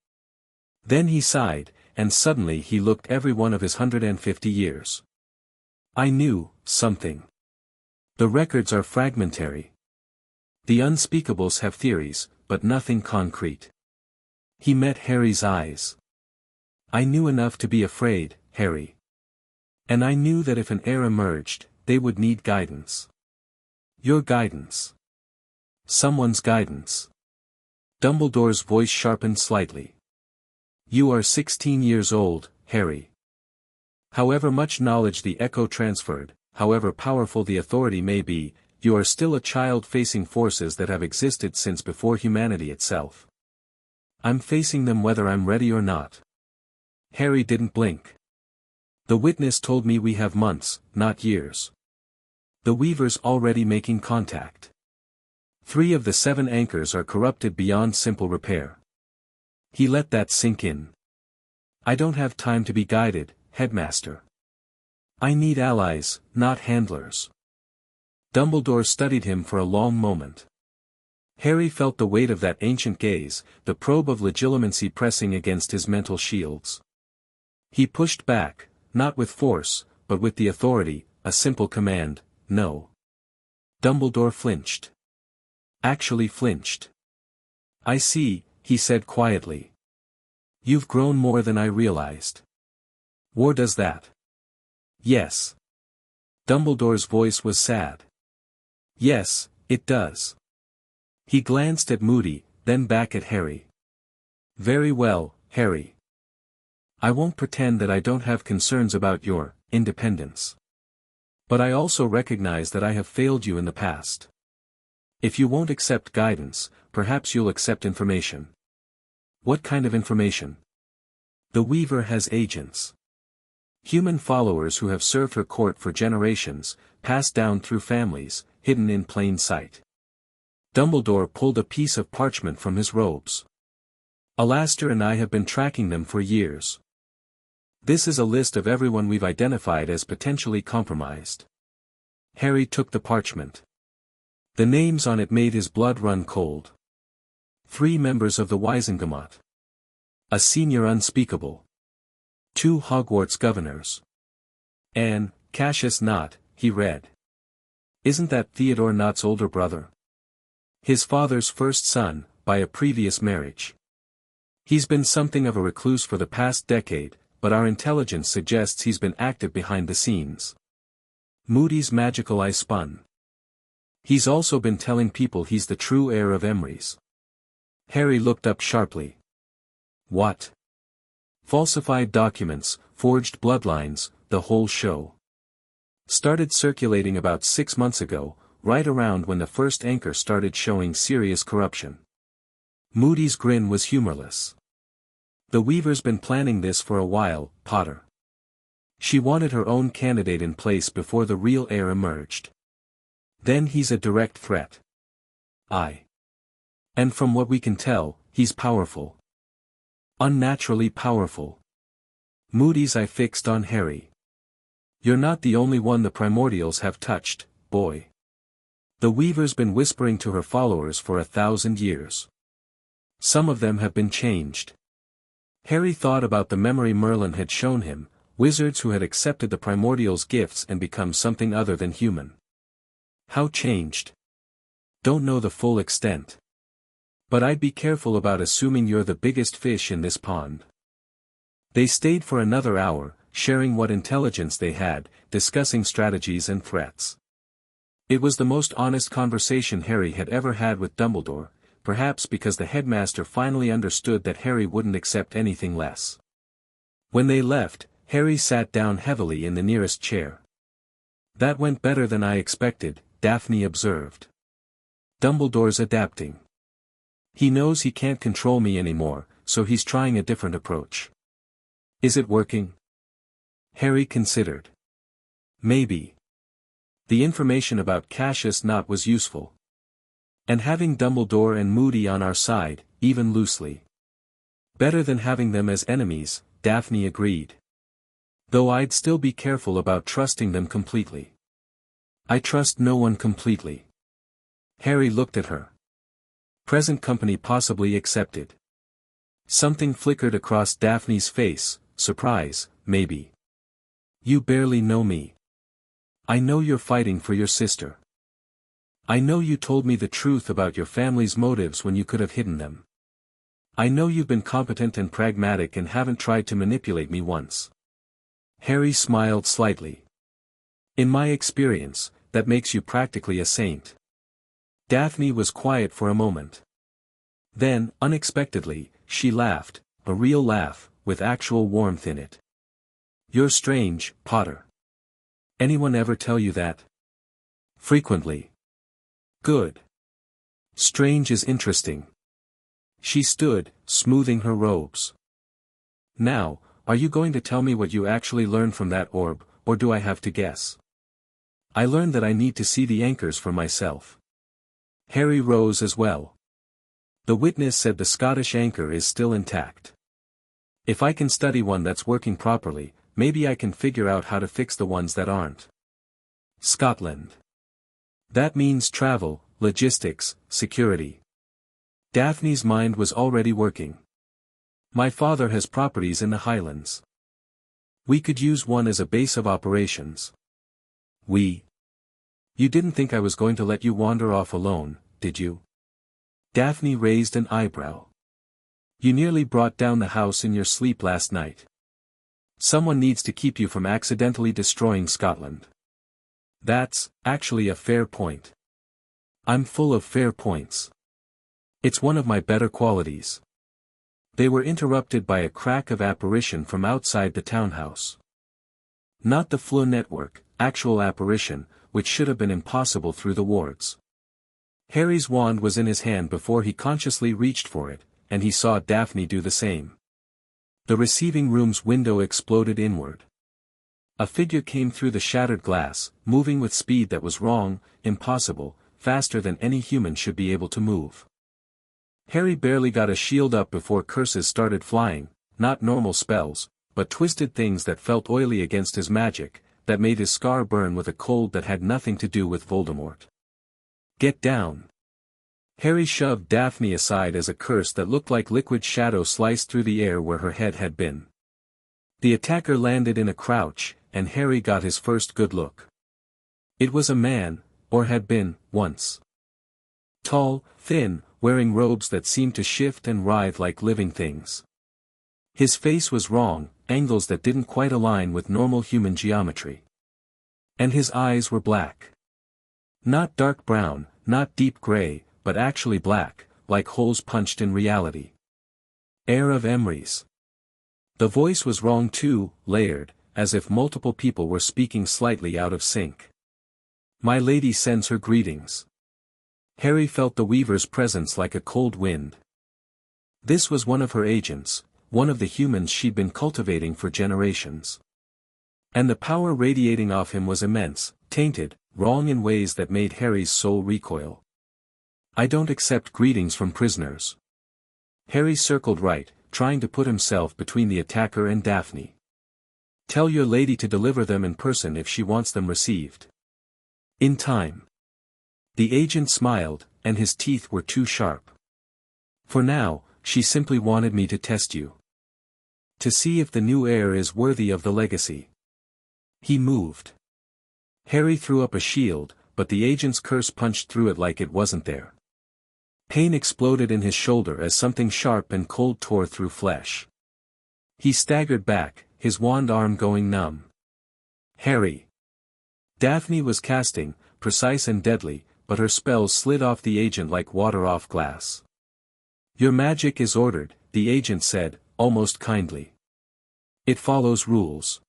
Then he sighed, and suddenly he looked every one of his 150 years. "I knew something. The records are fragmentary. The unspeakables have theories, but nothing concrete." He met Harry's eyes. "I knew enough to be afraid, Harry. And I knew that if an heir emerged, they would need guidance. Your guidance. Someone's guidance." Dumbledore's voice sharpened slightly. "You are 16 years old, Harry. However much knowledge the echo transferred, however powerful the authority may be, you are still a child facing forces that have existed since before humanity itself. I'm facing them whether I'm ready or not." Harry didn't blink. "The witness told me we have months, not years. The weaver's already making contact. 3 of the 7 anchors are corrupted beyond simple repair. He let that sink in. I don't have time to be guided, headmaster. I need allies, not handlers. Dumbledore studied him for a long moment. Harry felt the weight of that ancient gaze, the probe of legitimacy pressing against his mental shields. He pushed back, not with force, but with the authority, a simple command, no. Dumbledore flinched. Actually flinched. I see, he said quietly. You've grown more than I realized. War does that. Yes. Dumbledore's voice was sad. Yes, it does. He glanced at Moody, then back at Harry. Very well, Harry. I won't pretend that I don't have concerns about your independence. But I also recognize that I have failed you in the past. If you won't accept guidance, perhaps you'll accept information. What kind of information? The Weaver has agents. Human followers who have served her court for generations, passed down through families, hidden in plain sight. Dumbledore pulled a piece of parchment from his robes. Alastair and I have been tracking them for years. This is a list of everyone we've identified as potentially compromised. Harry took the parchment. The names on it made his blood run cold. 3 members of the Wisengamot. A senior unspeakable. 2 Hogwarts governors. And, Cassius Nott, he read. Isn't that Theodore Nott's older brother? His father's first son, by a previous marriage. He's been something of a recluse for the past decade, but our intelligence suggests he's been active behind the scenes. Moody's magical eye spun. He's also been telling people he's the true heir of Emrys. Harry looked up sharply. What? Falsified documents, forged bloodlines, the whole show. Started circulating about 6 months ago, right around when the first anchor started showing serious corruption. Moody's grin was humorless. The Weaver's been planning this for a while, Potter. She wanted her own candidate in place before the real heir emerged. Then he's a direct threat. And from what we can tell, he's powerful. Unnaturally powerful. Moody's eye fixed on Harry. You're not the only one the primordials have touched, boy. The Weaver's been whispering to her followers for 1,000 years. Some of them have been changed. Harry thought about the memory Merlin had shown him, wizards who had accepted the primordial's gifts and become something other than human. How changed? Don't know the full extent. But I'd be careful about assuming you're the biggest fish in this pond. They stayed for another hour, sharing what intelligence they had, discussing strategies and threats. It was the most honest conversation Harry had ever had with Dumbledore, perhaps because the headmaster finally understood that Harry wouldn't accept anything less. When they left, Harry sat down heavily in the nearest chair. That went better than I expected, Daphne observed. Dumbledore's adapting. He knows he can't control me anymore, so he's trying a different approach. Is it working? Harry considered. Maybe. The information about Cassius Nott was useful. And having Dumbledore and Moody on our side, even loosely. Better than having them as enemies, Daphne agreed. Though I'd still be careful about trusting them completely. I trust no one completely. Harry looked at her. Present company possibly accepted. Something flickered across Daphne's face, surprise, maybe. You barely know me. I know you're fighting for your sister. I know you told me the truth about your family's motives when you could have hidden them. I know you've been competent and pragmatic and haven't tried to manipulate me once. Harry smiled slightly. In my experience, that makes you practically a saint. Daphne was quiet for a moment. Then, unexpectedly, she laughed, a real laugh, with actual warmth in it. You're strange, Potter. Anyone ever tell you that? Frequently. Good. Strange is interesting. She stood, smoothing her robes. Now, are you going to tell me what you actually learned from that orb, or do I have to guess? I learned that I need to see the anchors for myself. Harry rose as well. The witness said the Scottish anchor is still intact. If I can study one that's working properly, maybe I can figure out how to fix the ones that aren't. Scotland. That means travel, logistics, security. Daphne's mind was already working. My father has properties in the Highlands. We could use one as a base of operations. You didn't think I was going to let you wander off alone, did you? Daphne raised an eyebrow. You nearly brought down the house in your sleep last night. Someone needs to keep you from accidentally destroying Scotland. That's, actually a fair point. I'm full of fair points. It's one of my better qualities. They were interrupted by a crack of apparition from outside the townhouse. Not the Fleur network, actual apparition, which should have been impossible through the wards. Harry's wand was in his hand before he consciously reached for it, and he saw Daphne do the same. The receiving room's window exploded inward. A figure came through the shattered glass, moving with speed that was wrong, impossible, faster than any human should be able to move. Harry barely got a shield up before curses started flying, not normal spells, but twisted things that felt oily against his magic, that made his scar burn with a cold that had nothing to do with Voldemort. Get down. Harry shoved Daphne aside as a curse that looked like liquid shadow sliced through the air where her head had been. The attacker landed in a crouch, and Harry got his first good look. It was a man, or had been, once. Tall, thin, wearing robes that seemed to shift and writhe like living things. His face was wrong, angles that didn't quite align with normal human geometry. And his eyes were black. Not dark brown, not deep gray, but actually black, like holes punched in reality. Heir of Emrys. The voice was wrong too, layered, as if multiple people were speaking slightly out of sync. My lady sends her greetings. Harry felt the Weaver's presence like a cold wind. This was one of her agents, one of the humans she'd been cultivating for generations. And the power radiating off him was immense, tainted, wrong in ways that made Harry's soul recoil. I don't accept greetings from prisoners. Harry circled right, trying to put himself between the attacker and Daphne. Tell your lady to deliver them in person if she wants them received. In time. The agent smiled, and his teeth were too sharp. For now, she simply wanted me to test you. To see if the new heir is worthy of the legacy. He moved. Harry threw up a shield, but the agent's curse punched through it like it wasn't there. Pain exploded in his shoulder as something sharp and cold tore through flesh. He staggered back, his wand arm going numb. Harry. Daphne was casting, precise and deadly, but her spells slid off the agent like water off glass. Your magic is ordered, the agent said, almost kindly. It follows rules.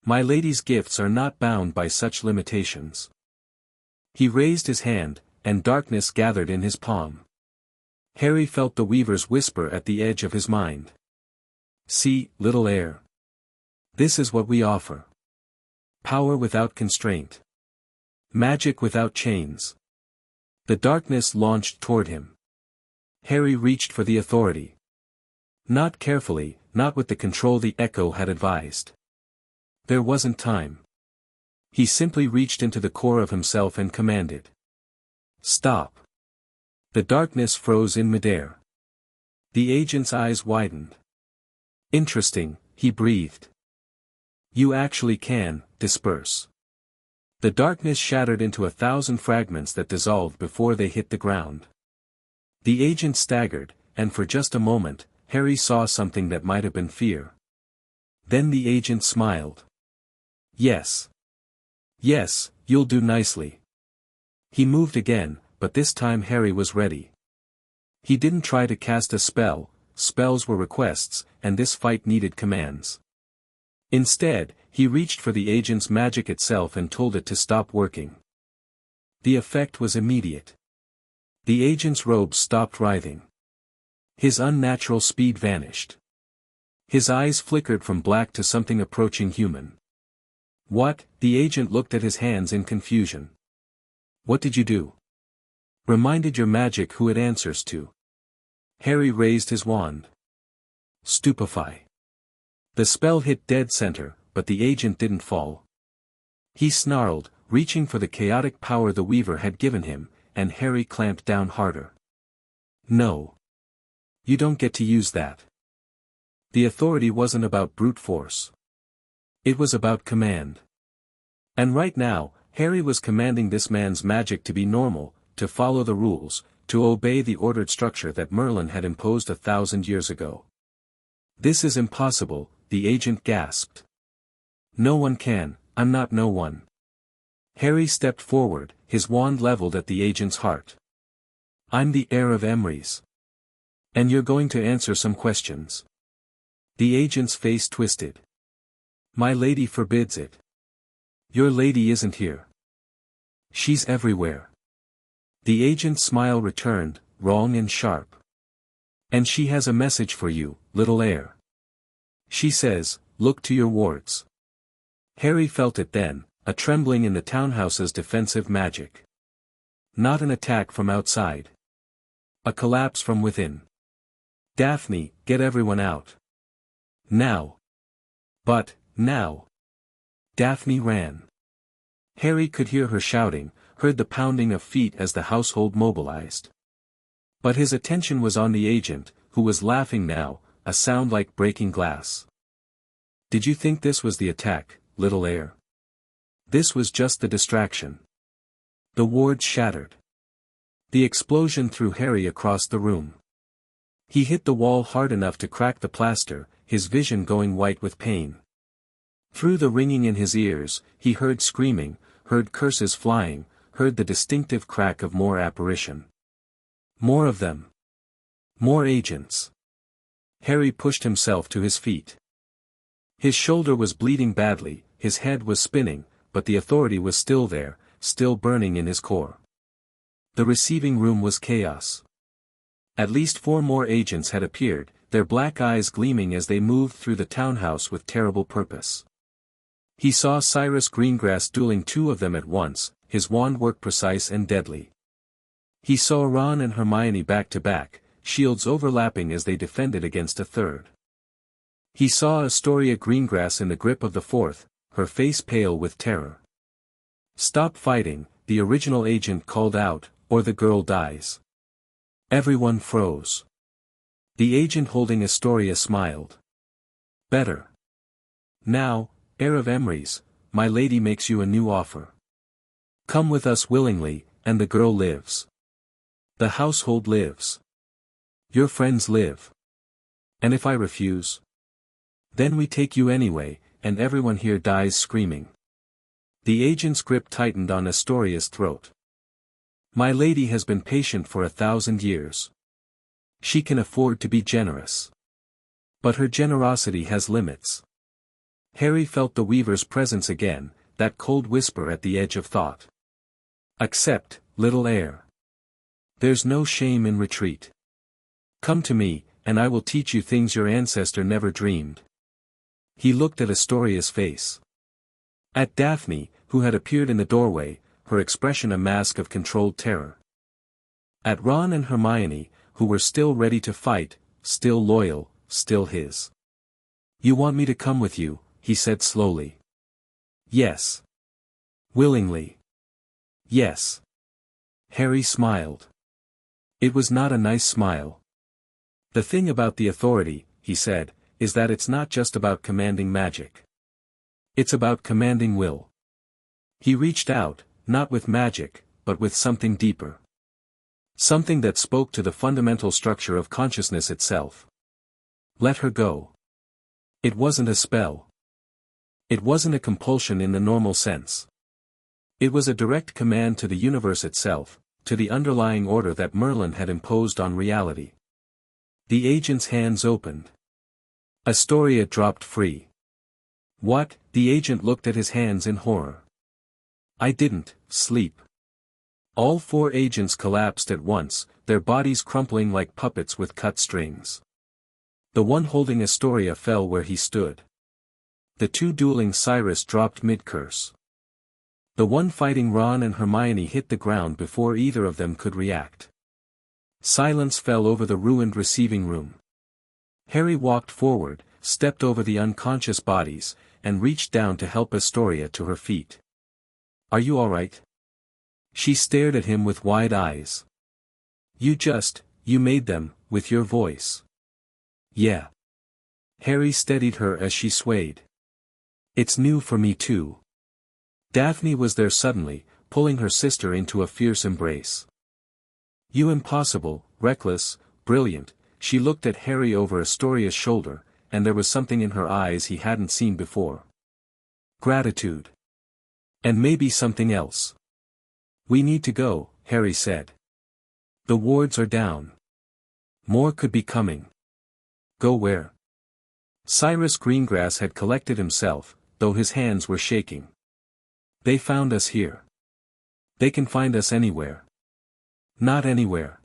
My lady's gifts are not bound by such limitations. He raised his hand, and darkness gathered in his palm. Harry felt the Weaver's whisper at the edge of his mind. See, little heir. This is what we offer. Power without constraint. Magic without chains. The darkness launched toward him. Harry reached for the authority. Not carefully, not with the control the echo had advised. There wasn't time. He simply reached into the core of himself and commanded. Stop. The darkness froze in midair. The agent's eyes widened. Interesting, he breathed. You actually can, disperse. The darkness shattered into 1,000 fragments that dissolved before they hit the ground. The agent staggered, and for just a moment, Harry saw something that might have been fear. Then the agent smiled. Yes. Yes, you'll do nicely. He moved again, but this time Harry was ready. He didn't try to cast a spell, spells were requests, and this fight needed commands. Instead, he reached for the agent's magic itself and told it to stop working. The effect was immediate. The agent's robes stopped writhing. His unnatural speed vanished. His eyes flickered from black to something approaching human. What? The agent looked at his hands in confusion. What did you do? Reminded your magic who it answers to. Harry raised his wand. Stupefy. The spell hit dead center, but the agent didn't fall. He snarled, reaching for the chaotic power the Weaver had given him, and Harry clamped down harder. No. You don't get to use that. The authority wasn't about brute force. It was about command. And right now, Harry was commanding this man's magic to be normal, to follow the rules, to obey the ordered structure that Merlin had imposed 1,000 years ago. This is impossible, the agent gasped. No one can, I'm not no one. Harry stepped forward, his wand leveled at the agent's heart. I'm the heir of Emrys. And you're going to answer some questions. The agent's face twisted. My lady forbids it. Your lady isn't here. She's everywhere. The agent's smile returned, wrong and sharp. And she has a message for you, little heir. She says, look to your wards. Harry felt it then, a trembling in the townhouse's defensive magic. Not an attack from outside. A collapse from within. Daphne, get everyone out. Now. But, now. Daphne ran. Harry could hear her shouting, heard the pounding of feet as the household mobilized. But his attention was on the agent, who was laughing now, a sound like breaking glass. Did you think this was the attack, little heir? This was just the distraction. The wards shattered. The explosion threw Harry across the room. He hit the wall hard enough to crack the plaster, his vision going white with pain. Through the ringing in his ears, he heard screaming, heard curses flying, heard the distinctive crack of more apparition. More of them. More agents. Harry pushed himself to his feet. His shoulder was bleeding badly, his head was spinning, but the authority was still there, still burning in his core. The receiving room was chaos. At least 4 more agents had appeared, their black eyes gleaming as they moved through the townhouse with terrible purpose. He saw Cyrus Greengrass dueling 2 of them at once, his wand work precise and deadly. He saw Ron and Hermione back to back, shields overlapping as they defended against a third. He saw Astoria Greengrass in the grip of the 4th, her face pale with terror. Stop fighting, the original agent called out, or the girl dies. Everyone froze. The agent holding Astoria smiled. Better. Now, heir of Emrys, my lady makes you a new offer. Come with us willingly, and the girl lives. The household lives. Your friends live. And if I refuse? Then we take you anyway, and everyone here dies screaming. The agent's grip tightened on Astoria's throat. My lady has been patient for 1,000 years. She can afford to be generous. But her generosity has limits. Harry felt the Weaver's presence again, that cold whisper at the edge of thought. Accept, little heir. There's no shame in retreat. Come to me, and I will teach you things your ancestor never dreamed. He looked at Astoria's face. At Daphne, who had appeared in the doorway, her expression a mask of controlled terror. At Ron and Hermione, who were still ready to fight, still loyal, still his. You want me to come with you, he said slowly. Yes. Willingly. Yes. Harry smiled. It was not a nice smile. The thing about the authority, he said, is that it's not just about commanding magic. It's about commanding will. He reached out, not with magic, but with something deeper. Something that spoke to the fundamental structure of consciousness itself. Let her go. It wasn't a spell. It wasn't a compulsion in the normal sense. It was a direct command to the universe itself, to the underlying order that Merlin had imposed on reality. The agent's hands opened. Astoria dropped free. What? The agent looked at his hands in horror. I didn't sleep. All 4 agents collapsed at once, their bodies crumpling like puppets with cut strings. The one holding Astoria fell where he stood. The two dueling Cyrus dropped mid-curse. The one fighting Ron and Hermione hit the ground before either of them could react. Silence fell over the ruined receiving room. Harry walked forward, stepped over the unconscious bodies, and reached down to help Astoria to her feet. "Are you alright?" She stared at him with wide eyes. You made them, with your voice." "Yeah." Harry steadied her as she swayed. "It's new for me too." Daphne was there suddenly, pulling her sister into a fierce embrace. "You impossible, reckless, brilliant." She looked at Harry over Astoria's shoulder, and there was something in her eyes he hadn't seen before. Gratitude. And maybe something else. "We need to go," Harry said. "The wards are down. More could be coming." "Go where?" Cyrus Greengrass had collected himself, though his hands were shaking. "They found us here. They can find us anywhere." "Not anywhere."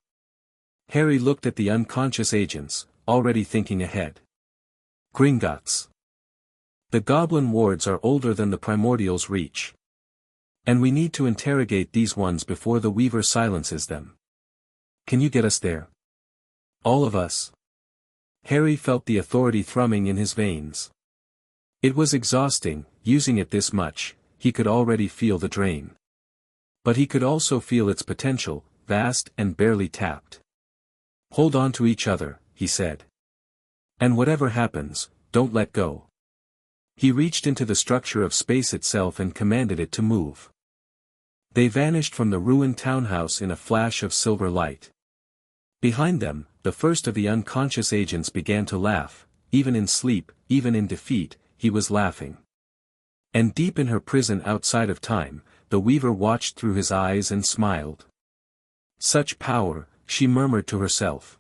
Harry looked at the unconscious agents, already thinking ahead. "Gringotts. The goblin wards are older than the primordial's reach. And we need to interrogate these ones before the Weaver silences them. Can you get us there?" "All of us." Harry felt the authority thrumming in his veins. It was exhausting, using it this much. He could already feel the drain. But he could also feel its potential, vast and barely tapped. "Hold on to each other," he said. "And whatever happens, don't let go." He reached into the structure of space itself and commanded it to move. They vanished from the ruined townhouse in a flash of silver light. Behind them, the first of the unconscious agents began to laugh. Even in sleep, even in defeat, he was laughing. And deep in her prison outside of time, the Weaver watched through his eyes and smiled. Such power, she murmured to herself.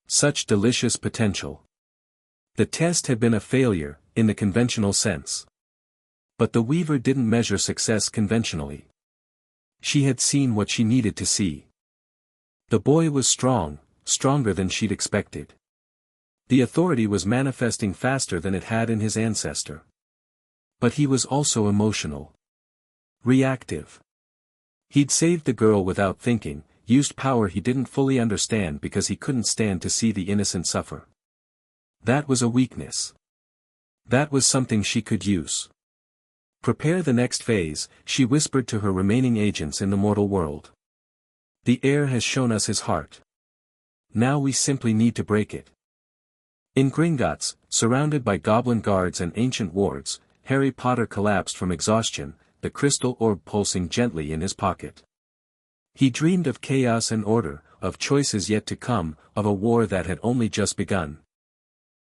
Such delicious potential. The test had been a failure, in the conventional sense. But the Weaver didn't measure success conventionally. She had seen what she needed to see. The boy was strong, stronger than she'd expected. The authority was manifesting faster than it had in his ancestor. But he was also emotional. Reactive. He'd saved the girl without thinking, used power he didn't fully understand because he couldn't stand to see the innocent suffer. That was a weakness. That was something she could use. "Prepare the next phase," she whispered to her remaining agents in the mortal world. "The heir has shown us his heart. Now we simply need to break it." In Gringotts, surrounded by goblin guards and ancient wards, Harry Potter collapsed from exhaustion, the crystal orb pulsing gently in his pocket. He dreamed of chaos and order, of choices yet to come, of a war that had only just begun.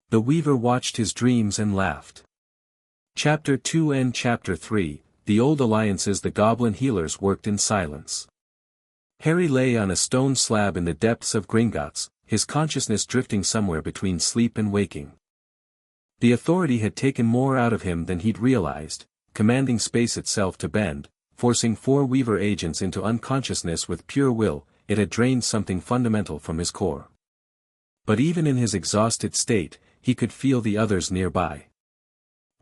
The Weaver watched his dreams and laughed. Chapter 2 and Chapter 3, The Old Alliances. The goblin healers worked in silence. Harry lay on a stone slab in the depths of Gringotts, his consciousness drifting somewhere between sleep and waking. The authority had taken more out of him than he'd realized, commanding space itself to bend, forcing 4 Weaver agents into unconsciousness with pure will. It had drained something fundamental from his core. But even in his exhausted state, he could feel the others nearby.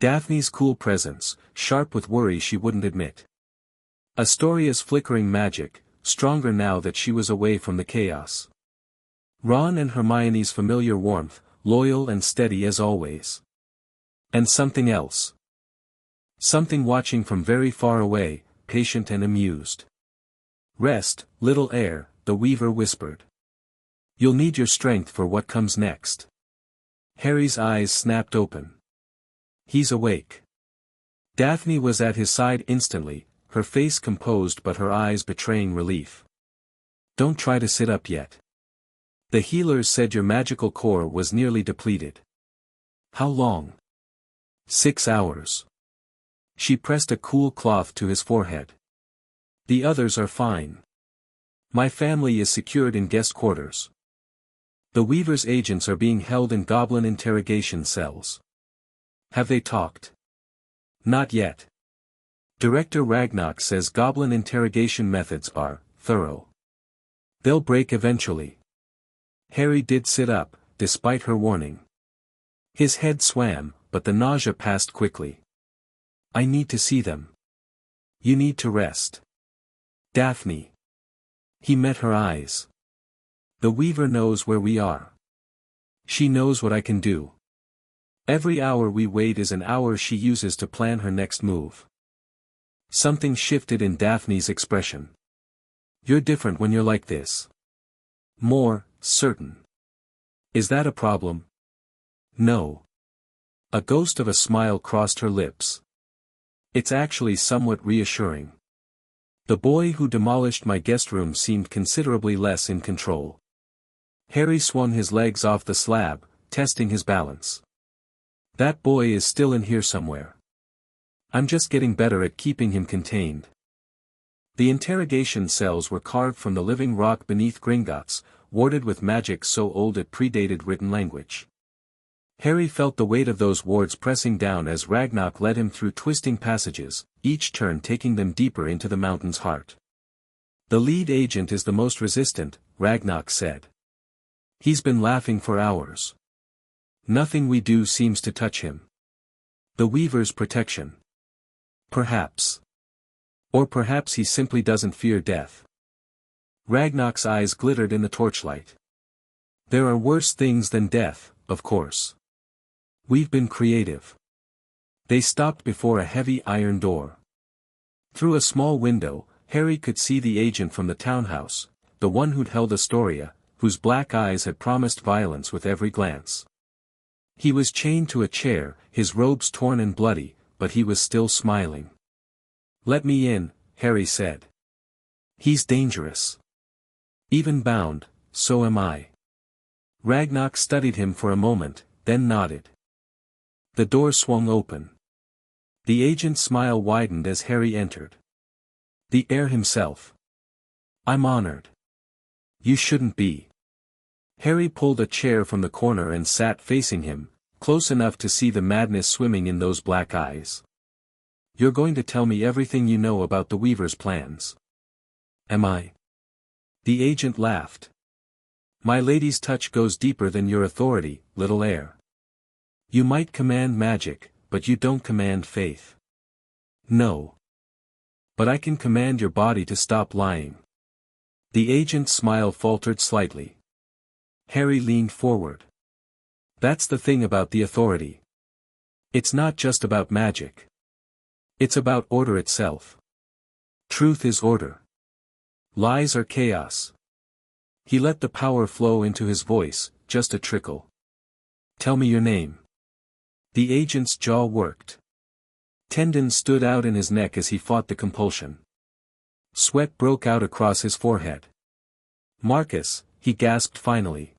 Daphne's cool presence, sharp with worry she wouldn't admit. Astoria's flickering magic, stronger now that she was away from the chaos. Ron and Hermione's familiar warmth, loyal and steady as always. And something else. Something watching from very far away, patient and amused. "Rest, little heir," the Weaver whispered. "You'll need your strength for what comes next." Harry's eyes snapped open. He's awake. Daphne was at his side instantly, her face composed but her eyes betraying relief. "Don't try to sit up yet. The healers said your magical core was nearly depleted." "How long?" 6 hours. She pressed a cool cloth to his forehead. "The others are fine. My family is secured in guest quarters. The Weaver's agents are being held in goblin interrogation cells." "Have they talked?" "Not yet. Director Ragnarok says goblin interrogation methods are thorough. They'll break eventually." Harry did sit up, despite her warning. His head swam, but the nausea passed quickly. I need to see them. You need to rest. Daphne. He met her eyes. The Weaver knows where we are. She knows what I can do. Every hour we wait is an hour she uses to plan her next move. Something shifted in Daphne's expression. You're different when you're like this. More certain. Is that a problem? No. A ghost of a smile crossed her lips. It's actually somewhat reassuring. The boy who demolished my guest room seemed considerably less in control. Harry swung his legs off the slab, testing his balance. That boy is still in here somewhere. I'm just getting better at keeping him contained. The interrogation cells were carved from the living rock beneath Greengrass, warded with magic so old it predated written language. Harry felt the weight of those wards pressing down as Ragnar led him through twisting passages, each turn taking them deeper into the mountain's heart. The lead agent is the most resistant, Ragnar said. He's been laughing for hours. Nothing we do seems to touch him. The Weaver's protection. Perhaps. Or perhaps he simply doesn't fear death. Ragnar's eyes glittered in the torchlight. There are worse things than death, of course. We've been creative. They stopped before a heavy iron door. Through a small window, Harry could see the agent from the townhouse, the one who'd held Astoria, whose black eyes had promised violence with every glance. He was chained to a chair, his robes torn and bloody, but he was still smiling. Let me in, Harry said. He's dangerous. Even bound, so am I. Ragnar studied him for a moment, then nodded. The door swung open. The agent's smile widened as Harry entered. The heir himself. I'm honored. You shouldn't be. Harry pulled a chair from the corner and sat facing him, close enough to see the madness swimming in those black eyes. You're going to tell me everything you know about the Weaver's plans. Am I? The agent laughed. My lady's touch goes deeper than your authority, little heir. You might command magic, but you don't command faith. No. But I can command your body to stop lying. The agent's smile faltered slightly. Harry leaned forward. That's the thing about the authority. It's not just about magic. It's about order itself. Truth is order. Lies are chaos. He let the power flow into his voice, just a trickle. Tell me your name. The agent's jaw worked. Tendons stood out in his neck as he fought the compulsion. Sweat broke out across his forehead. Marcus, he gasped finally.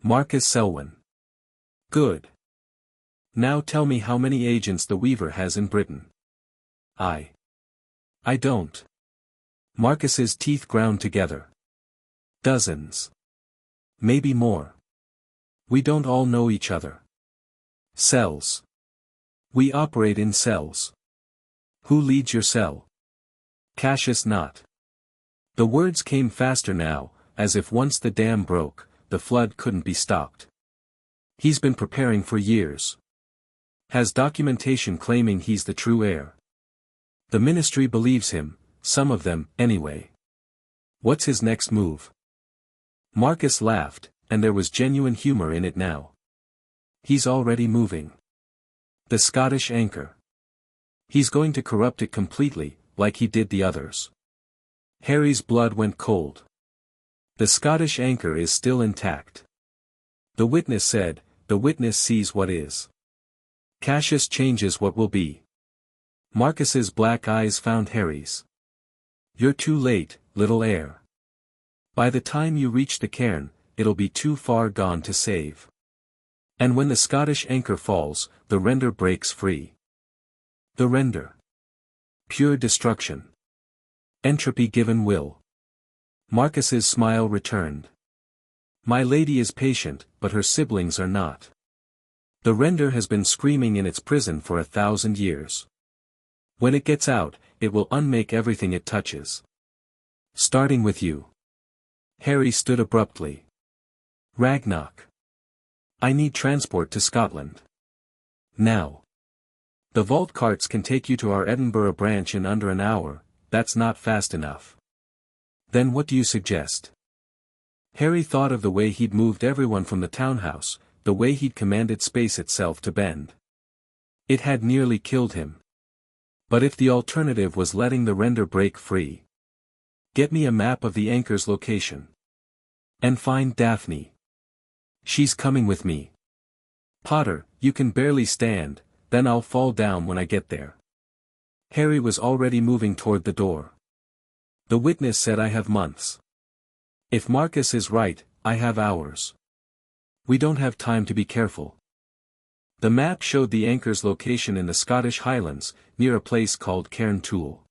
Marcus Selwyn. Good. Now tell me how many agents the Weaver has in Britain. I don't. Marcus's teeth ground together. Dozens. Maybe more. We don't all know each other. Cells. We operate in cells. Who leads your cell? Cassius not. The words came faster now, as if once the dam broke, the flood couldn't be stopped. He's been preparing for years. Has documentation claiming he's the true heir. The ministry believes him, some of them, anyway. What's his next move? Marcus laughed, and there was genuine humor in it now. He's already moving. The Scottish anchor. He's going to corrupt it completely, like he did the others. Harry's blood went cold. The Scottish anchor is still intact. The witness said, the witness sees what is. Cassius changes what will be. Marcus's black eyes found Harry's. You're too late, little heir. By the time you reach the cairn, it'll be too far gone to save. And when the Scottish anchor falls, the render breaks free. The render. Pure destruction. Entropy given will. Marcus's smile returned. My lady is patient, but her siblings are not. The render has been screaming in its prison for 1,000 years. When it gets out, it will unmake everything it touches. Starting with you. Harry stood abruptly. Ragnar. I need transport to Scotland. Now. The vault carts can take you to our Edinburgh branch in under an hour. That's not fast enough. Then what do you suggest? Harry thought of the way he'd moved everyone from the townhouse, the way he'd commanded space itself to bend. It had nearly killed him. But if the alternative was letting the render break free. Get me a map of the anchor's location. And find Daphne. She's coming with me. Potter, you can barely stand, then I'll fall down when I get there. Harry was already moving toward the door. The witness said I have months. If Marcus is right, I have hours. We don't have time to be careful. The map showed the anchor's location in the Scottish Highlands, near a place called Cairn Tool.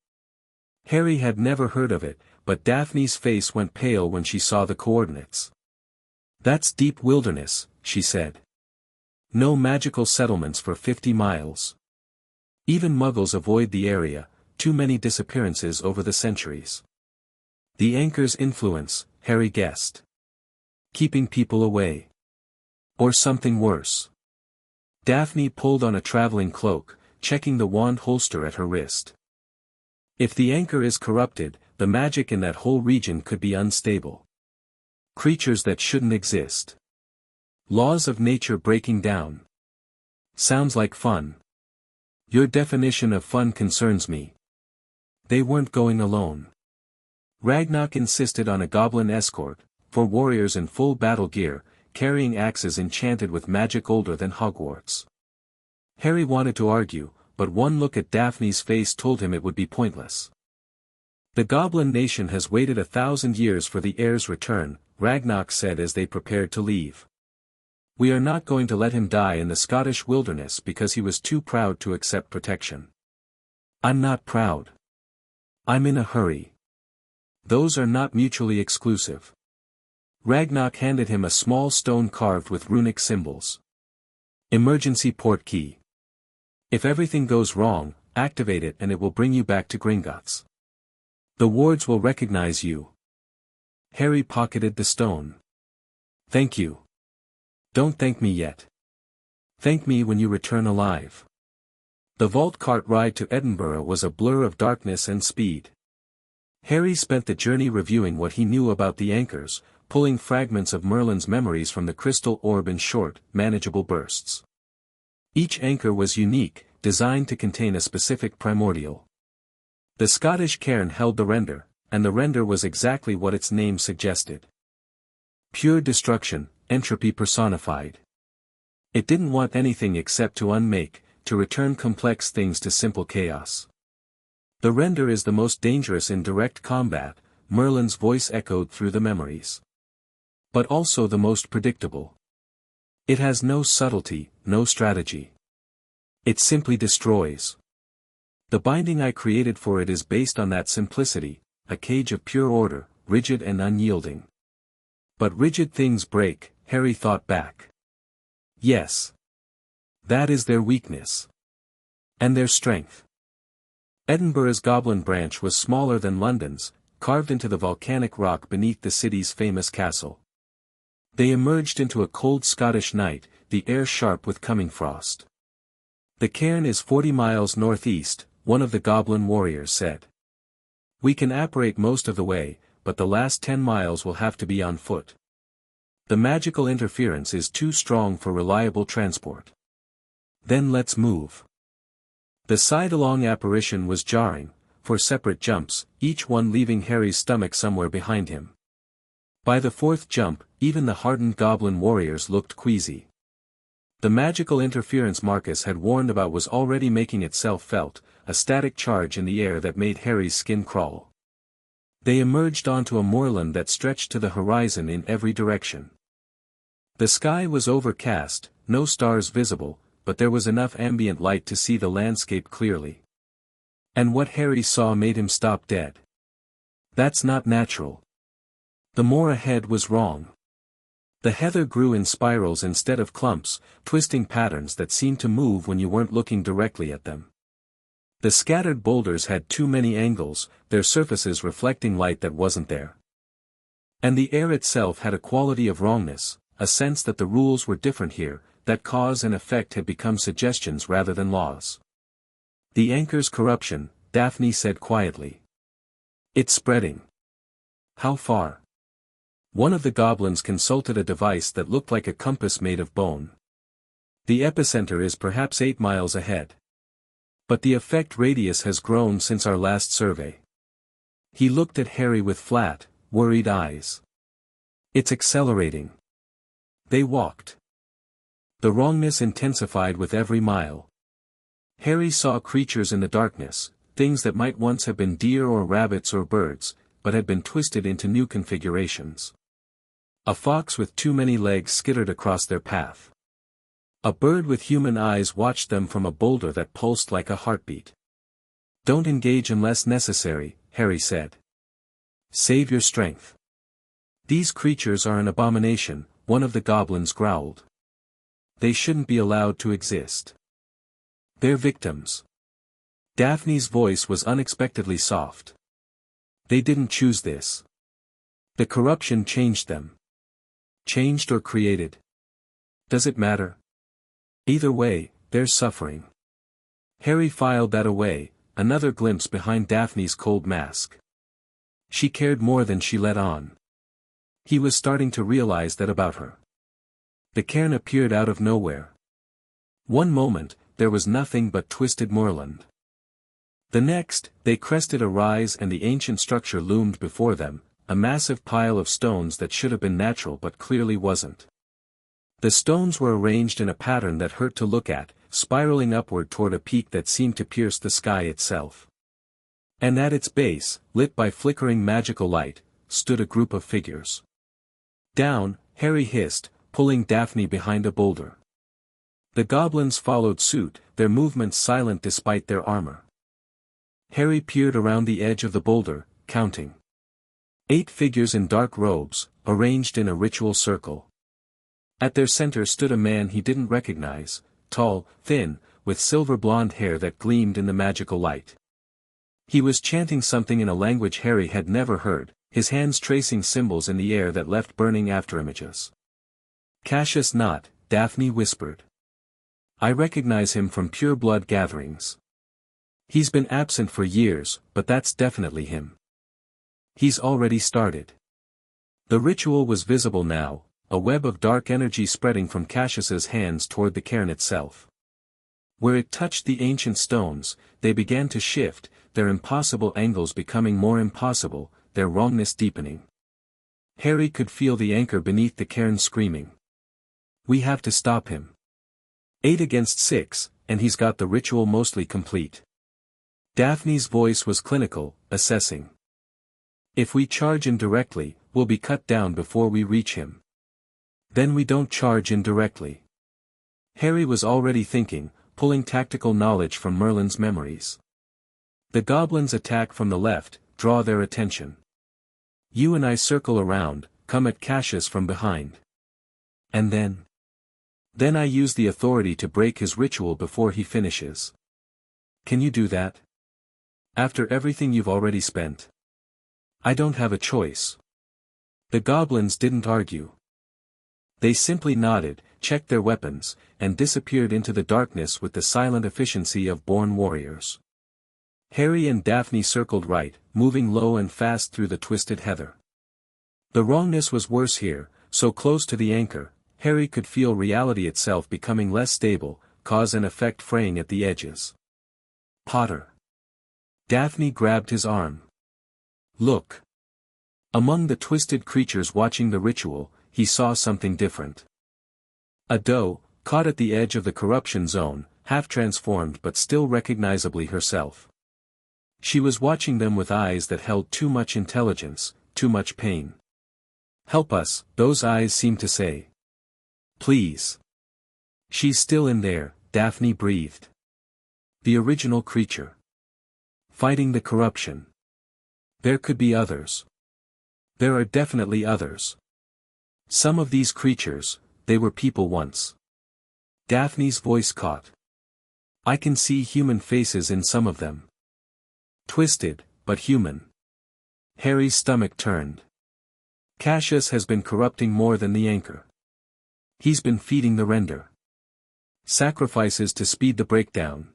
Harry had never heard of it, but Daphne's face went pale when she saw the coordinates. That's deep wilderness, she said. No magical settlements for 50 miles. Even muggles avoid the area, too many disappearances over the centuries. The anchor's influence, Harry guessed. Keeping people away. Or something worse. Daphne pulled on a traveling cloak, checking the wand holster at her wrist. If the anchor is corrupted, the magic in that whole region could be unstable. Creatures that shouldn't exist. Laws of nature breaking down. Sounds like fun. Your definition of fun concerns me. They weren't going alone. Ragnarok insisted on a goblin escort, for warriors in full battle gear, carrying axes enchanted with magic older than Hogwarts. Harry wanted to argue, but one look at Daphne's face told him it would be pointless. The Goblin nation has waited 1,000 years for the heir's return, Ragnarok said as they prepared to leave. We are not going to let him die in the Scottish wilderness because he was too proud to accept protection. I'm not proud. I'm in a hurry. Those are not mutually exclusive. Ragnarok handed him a small stone carved with runic symbols. Emergency port key. If everything goes wrong, activate it and it will bring you back to Greengrass. The wards will recognize you. Harry pocketed the stone. Thank you. Don't thank me yet. Thank me when you return alive. The vault cart ride to Edinburgh was a blur of darkness and speed. Harry spent the journey reviewing what he knew about the anchors, pulling fragments of Merlin's memories from the crystal orb in short, manageable bursts. Each anchor was unique, designed to contain a specific primordial. The Scottish cairn held the render, and the render was exactly what its name suggested. Pure destruction, entropy personified. It didn't want anything except to unmake, to return complex things to simple chaos. The render is the most dangerous in direct combat, Merlin's voice echoed through the memories. But also the most predictable. It has no subtlety, no strategy. It simply destroys. The binding I created for it is based on that simplicity, a cage of pure order, rigid and unyielding. But rigid things break, Harry thought back. Yes. That is their weakness. And their strength. Edinburgh's Goblin branch was smaller than London's, carved into the volcanic rock beneath the city's famous castle. They emerged into a cold Scottish night, the air sharp with coming frost. The cairn is 40 miles northeast, one of the Goblin warriors said. We can apparate most of the way, but the last 10 miles will have to be on foot. The magical interference is too strong for reliable transport. Then let's move. The side-along apparition was jarring, for separate jumps, each one leaving Harry's stomach somewhere behind him. By the fourth jump, even the hardened Goblin warriors looked queasy. The magical interference Marcus had warned about was already making itself felt, a static charge in the air that made Harry's skin crawl. They emerged onto a moorland that stretched to the horizon in every direction. The sky was overcast, no stars visible, but there was enough ambient light to see the landscape clearly. And what Harry saw made him stop dead. That's not natural. The moor ahead was wrong. The heather grew in spirals instead of clumps, twisting patterns that seemed to move when you weren't looking directly at them. The scattered boulders had too many angles, their surfaces reflecting light that wasn't there. And the air itself had a quality of wrongness, a sense that the rules were different here, that cause and effect had become suggestions rather than laws. The anchor's corruption, Daphne said quietly. It's spreading. How far? One of the goblins consulted a device that looked like a compass made of bone. The epicenter is perhaps 8 miles ahead. But the effect radius has grown since our last survey. He looked at Harry with flat, worried eyes. It's accelerating. They walked. The wrongness intensified with every mile. Harry saw creatures in the darkness, things that might once have been deer or rabbits or birds, but had been twisted into new configurations. A fox with too many legs skittered across their path. A bird with human eyes watched them from a boulder that pulsed like a heartbeat. Don't engage unless necessary, Harry said. Save your strength. These creatures are an abomination, one of the goblins growled. They shouldn't be allowed to exist. They're victims. Daphne's voice was unexpectedly soft. They didn't choose this. The corruption changed them. Changed or created. Does it matter? Either way, they're suffering. Harry filed that away, another glimpse behind Daphne's cold mask. She cared more than she let on. He was starting to realize that about her. The cairn appeared out of nowhere. One moment, there was nothing but twisted moorland. The next, they crested a rise and the ancient structure loomed before them, a massive pile of stones that should have been natural but clearly wasn't. The stones were arranged in a pattern that hurt to look at, spiraling upward toward a peak that seemed to pierce the sky itself. And at its base, lit by flickering magical light, stood a group of figures. Down, Harry hissed, pulling Daphne behind a boulder. The goblins followed suit, their movements silent despite their armor. Harry peered around the edge of the boulder, counting. 8 figures in dark robes, arranged in a ritual circle. At their center stood a man he didn't recognize, tall, thin, with silver blonde hair that gleamed in the magical light. He was chanting something in a language Harry had never heard, his hands tracing symbols in the air that left burning afterimages. Cassius not, Daphne whispered. I recognize him from pure blood gatherings. He's been absent for years, but that's definitely him. He's already started. The ritual was visible now, a web of dark energy spreading from Cassius's hands toward the cairn itself. Where it touched the ancient stones, they began to shift, their impossible angles becoming more impossible, their wrongness deepening. Harry could feel the anchor beneath the cairn screaming. We have to stop him. 8 against 6, and he's got the ritual mostly complete. Daphne's voice was clinical, assessing. If we charge indirectly, we'll be cut down before we reach him. Then we don't charge indirectly. Harry was already thinking, pulling tactical knowledge from Merlin's memories. The goblins attack from the left, draw their attention. You and I circle around, come at Cassius from behind. And then? Then I use the authority to break his ritual before he finishes. Can you do that? After everything you've already spent? I don't have a choice. The goblins didn't argue. They simply nodded, checked their weapons, and disappeared into the darkness with the silent efficiency of born warriors. Harry and Daphne circled right, moving low and fast through the twisted heather. The wrongness was worse here, so close to the anchor, Harry could feel reality itself becoming less stable, cause and effect fraying at the edges. Potter. Daphne grabbed his arm. Look. Among the twisted creatures watching the ritual, he saw something different. A doe, caught at the edge of the corruption zone, half transformed but still recognizably herself. She was watching them with eyes that held too much intelligence, too much pain. Help us, those eyes seemed to say. Please. She's still in there, Daphne breathed. The original creature. Fighting the corruption. There could be others. There are definitely others. Some of these creatures, they were people once. Daphne's voice caught. I can see human faces in some of them. Twisted, but human. Harry's stomach turned. Cassius has been corrupting more than the anchor. He's been feeding the render. Sacrifices to speed the breakdown.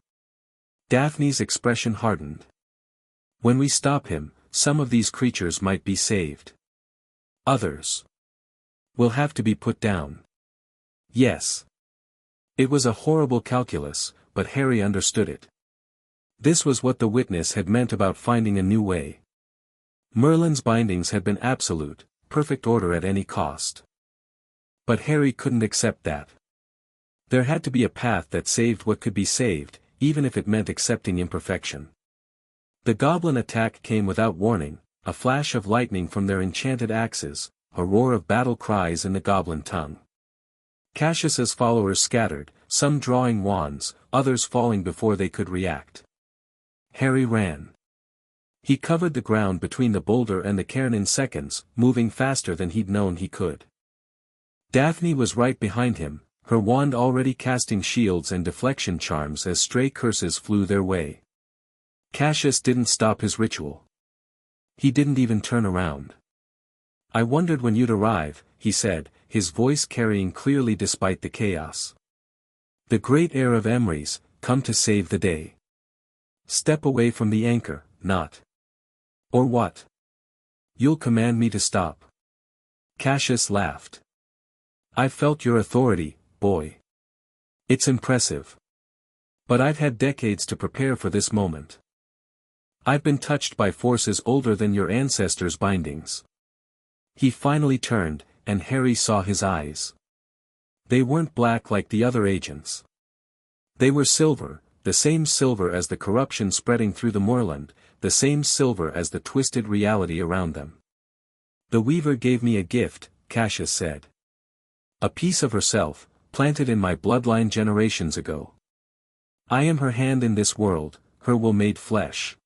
Daphne's expression hardened. When we stop him, some of these creatures might be saved. Others will have to be put down. Yes. It was a horrible calculus, but Harry understood it. This was what the witness had meant about finding a new way. Merlin's bindings had been absolute, perfect order at any cost. But Harry couldn't accept that. There had to be a path that saved what could be saved, even if it meant accepting imperfection. The goblin attack came without warning, a flash of lightning from their enchanted axes, a roar of battle cries in the goblin tongue. Cassius's followers scattered, some drawing wands, others falling before they could react. Harry ran. He covered the ground between the boulder and the cairn in seconds, moving faster than he'd known he could. Daphne was right behind him, her wand already casting shields and deflection charms as stray curses flew their way. Cassius didn't stop his ritual. He didn't even turn around. "I wondered when you'd arrive," he said, his voice carrying clearly despite the chaos. "The great heir of Emrys, come to save the day. Step away from the anchor, not. Or what? You'll command me to stop?" Cassius laughed. "I've felt your authority, boy. It's impressive. But I've had decades to prepare for this moment. I've been touched by forces older than your ancestors' bindings." He finally turned, and Harry saw his eyes. They weren't black like the other agents. They were silver, the same silver as the corruption spreading through the moorland, the same silver as the twisted reality around them. "The Weaver gave me a gift," Cassius said. "A piece of herself, planted in my bloodline generations ago. I am her hand in this world, her will made flesh.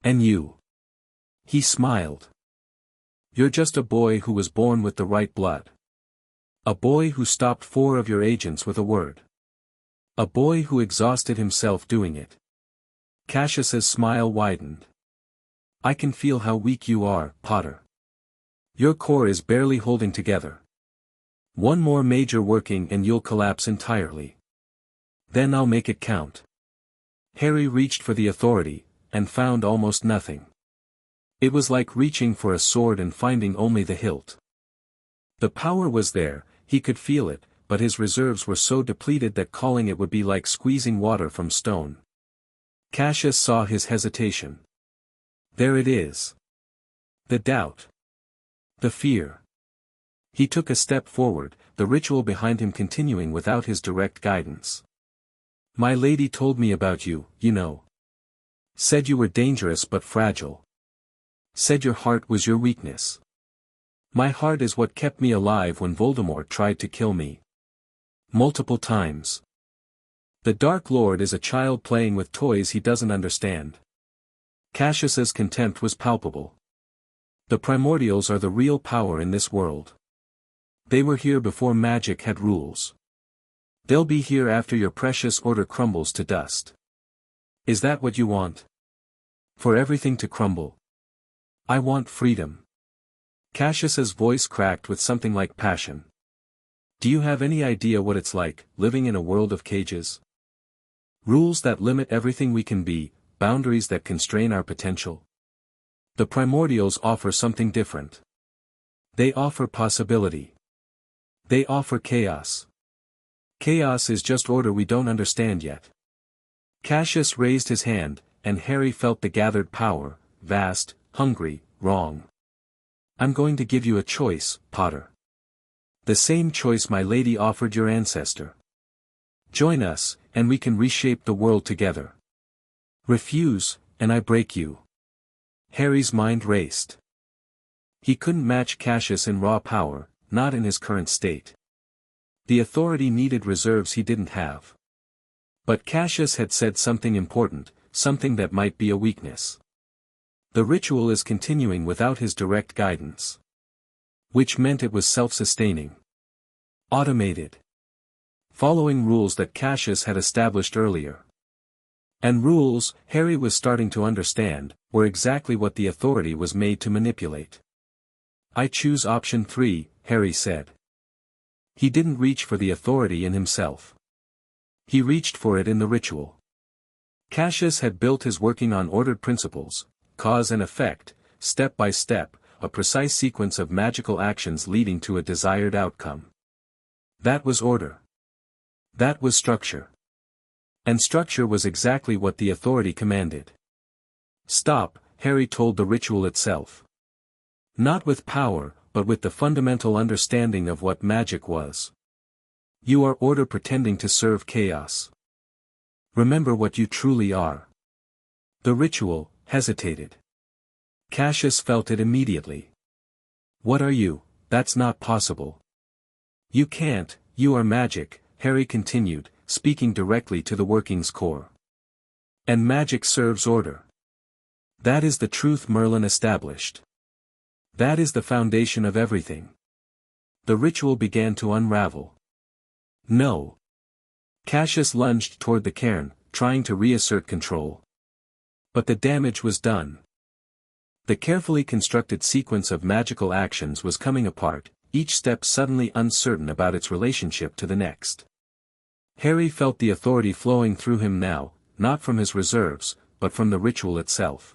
And you?" He smiled. "You're just a boy who was born with the right blood. A boy who stopped 4 of your agents with a word. A boy who exhausted himself doing it." Cassius's smile widened. "I can feel how weak you are, Potter. Your core is barely holding together. One more major working and you'll collapse entirely. Then I'll make it count." Harry reached for the authority, and found almost nothing. It was like reaching for a sword and finding only the hilt. The power was there, he could feel it, but his reserves were so depleted that calling it would be like squeezing water from stone. Cassius saw his hesitation. There it is. The doubt. The fear. He took a step forward, the ritual behind him continuing without his direct guidance. "My lady told me about you, you know. Said you were dangerous but fragile. Said your heart was your weakness. My heart is what kept me alive when Voldemort tried to kill me. Multiple times. The Dark Lord is a child playing with toys he doesn't understand." Cassius's contempt was palpable. "The primordials are the real power in this world. They were here before magic had rules. They'll be here after your precious order crumbles to dust. Is that what you want? For everything to crumble? I want freedom." Cassius's voice cracked with something like passion. "Do you have any idea what it's like, living in a world of cages? Rules that limit everything we can be, boundaries that constrain our potential? The primordials offer something different. They offer possibility. They offer chaos. Chaos is just order we don't understand yet." Cassius raised his hand, and Harry felt the gathered power, vast, hungry, wrong. "I'm going to give you a choice, Potter. The same choice my lady offered your ancestor. Join us, and we can reshape the world together. Refuse, and I break you." Harry's mind raced. He couldn't match Cassius in raw power, not in his current state. The authority needed reserves he didn't have. But Cassius had said something important, something that might be a weakness. The ritual is continuing without his direct guidance. Which meant it was self-sustaining. Automated. Following rules that Cassius had established earlier. And rules, Harry was starting to understand, were exactly what the authority was made to manipulate. "I choose option 3, Harry said. He didn't reach for the authority in himself. He reached for it in the ritual. Cassius had built his working on ordered principles, cause and effect, step by step, a precise sequence of magical actions leading to a desired outcome. That was order. That was structure. And structure was exactly what the authority commanded. Stop, Harry told the ritual itself. Not with power, but with the fundamental understanding of what magic was. You are order pretending to serve chaos. Remember what you truly are. The ritual hesitated. Cassius felt it immediately. What are you? That's not possible. You can't, you are magic, Harry continued, speaking directly to the working's core. And magic serves order. That is the truth Merlin established. That is the foundation of everything. The ritual began to unravel. No. Cassius lunged toward the cairn, trying to reassert control. But the damage was done. The carefully constructed sequence of magical actions was coming apart, each step suddenly uncertain about its relationship to the next. Harry felt the authority flowing through him now, not from his reserves, but from the ritual itself.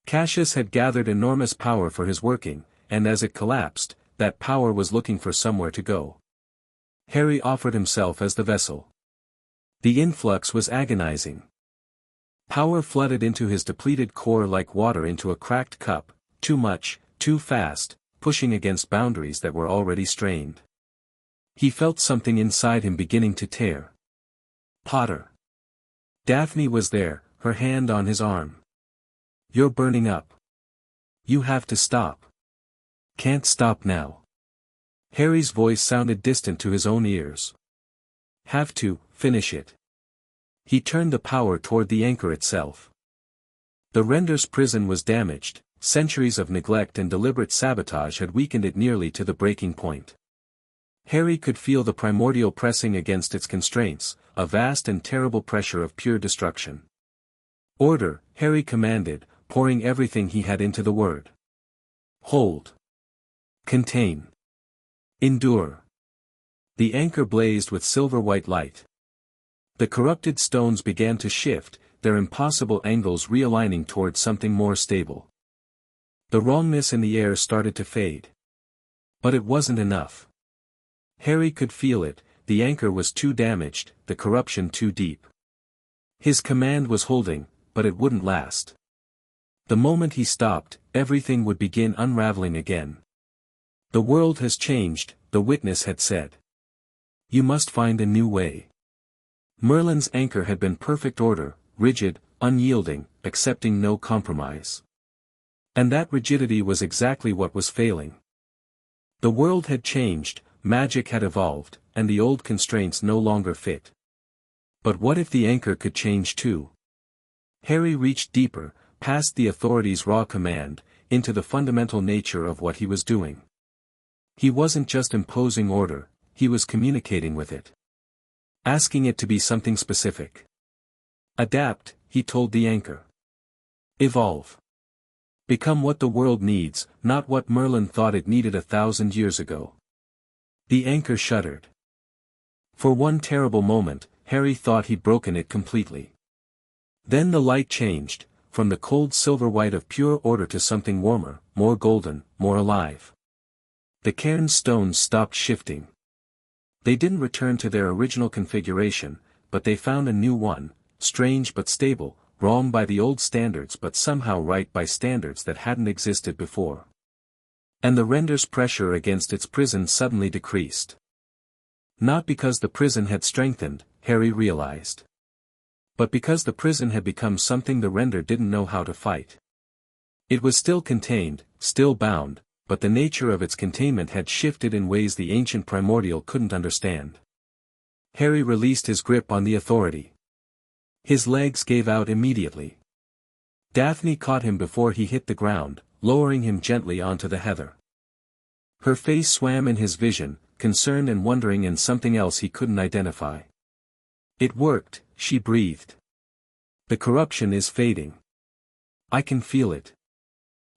Cassius had gathered enormous power for his working, and as it collapsed, that power was looking for somewhere to go. Harry offered himself as the vessel. The influx was agonizing. Power flooded into his depleted core like water into a cracked cup, too much, too fast, pushing against boundaries that were already strained. He felt something inside him beginning to tear. Potter. Daphne was there, her hand on his arm. You're burning up. You have to stop. Can't stop now. Harry's voice sounded distant to his own ears. Have to, finish it. He turned the power toward the anchor itself. The Render's prison was damaged, centuries of neglect and deliberate sabotage had weakened it nearly to the breaking point. Harry could feel the primordial pressing against its constraints, a vast and terrible pressure of pure destruction. Order, Harry commanded, pouring everything he had into the word. Hold. Contain. Endure. The anchor blazed with silver-white light. The corrupted stones began to shift, their impossible angles realigning towards something more stable. The wrongness in the air started to fade. But it wasn't enough. Harry could feel it, the anchor was too damaged, the corruption too deep. His command was holding, but it wouldn't last. The moment he stopped, everything would begin unraveling again. The world has changed, the witness had said. You must find a new way. Merlin's anchor had been perfect order, rigid, unyielding, accepting no compromise. And that rigidity was exactly what was failing. The world had changed, magic had evolved, and the old constraints no longer fit. But what if the anchor could change too? Harry reached deeper, past the authority's raw command, into the fundamental nature of what he was doing. He wasn't just imposing order, he was communicating with it. Asking it to be something specific. Adapt, he told the anchor. Evolve. Become what the world needs, not what Merlin thought it needed 1,000 years ago. The anchor shuddered. For one terrible moment, Harry thought he'd broken it completely. Then the light changed, from the cold silver white of pure order to something warmer, more golden, more alive. The cairn's stones stopped shifting. They didn't return to their original configuration, but they found a new one, strange but stable, wrong by the old standards but somehow right by standards that hadn't existed before. And the Render's pressure against its prison suddenly decreased. Not because the prison had strengthened, Harry realized. But because the prison had become something the Render didn't know how to fight. It was still contained, still bound, but the nature of its containment had shifted in ways the ancient primordial couldn't understand. Harry released his grip on the authority. His legs gave out immediately. Daphne caught him before he hit the ground, lowering him gently onto the heather. Her face swam in his vision, concerned and wondering in something else he couldn't identify. It worked, she breathed. The corruption is fading. I can feel it.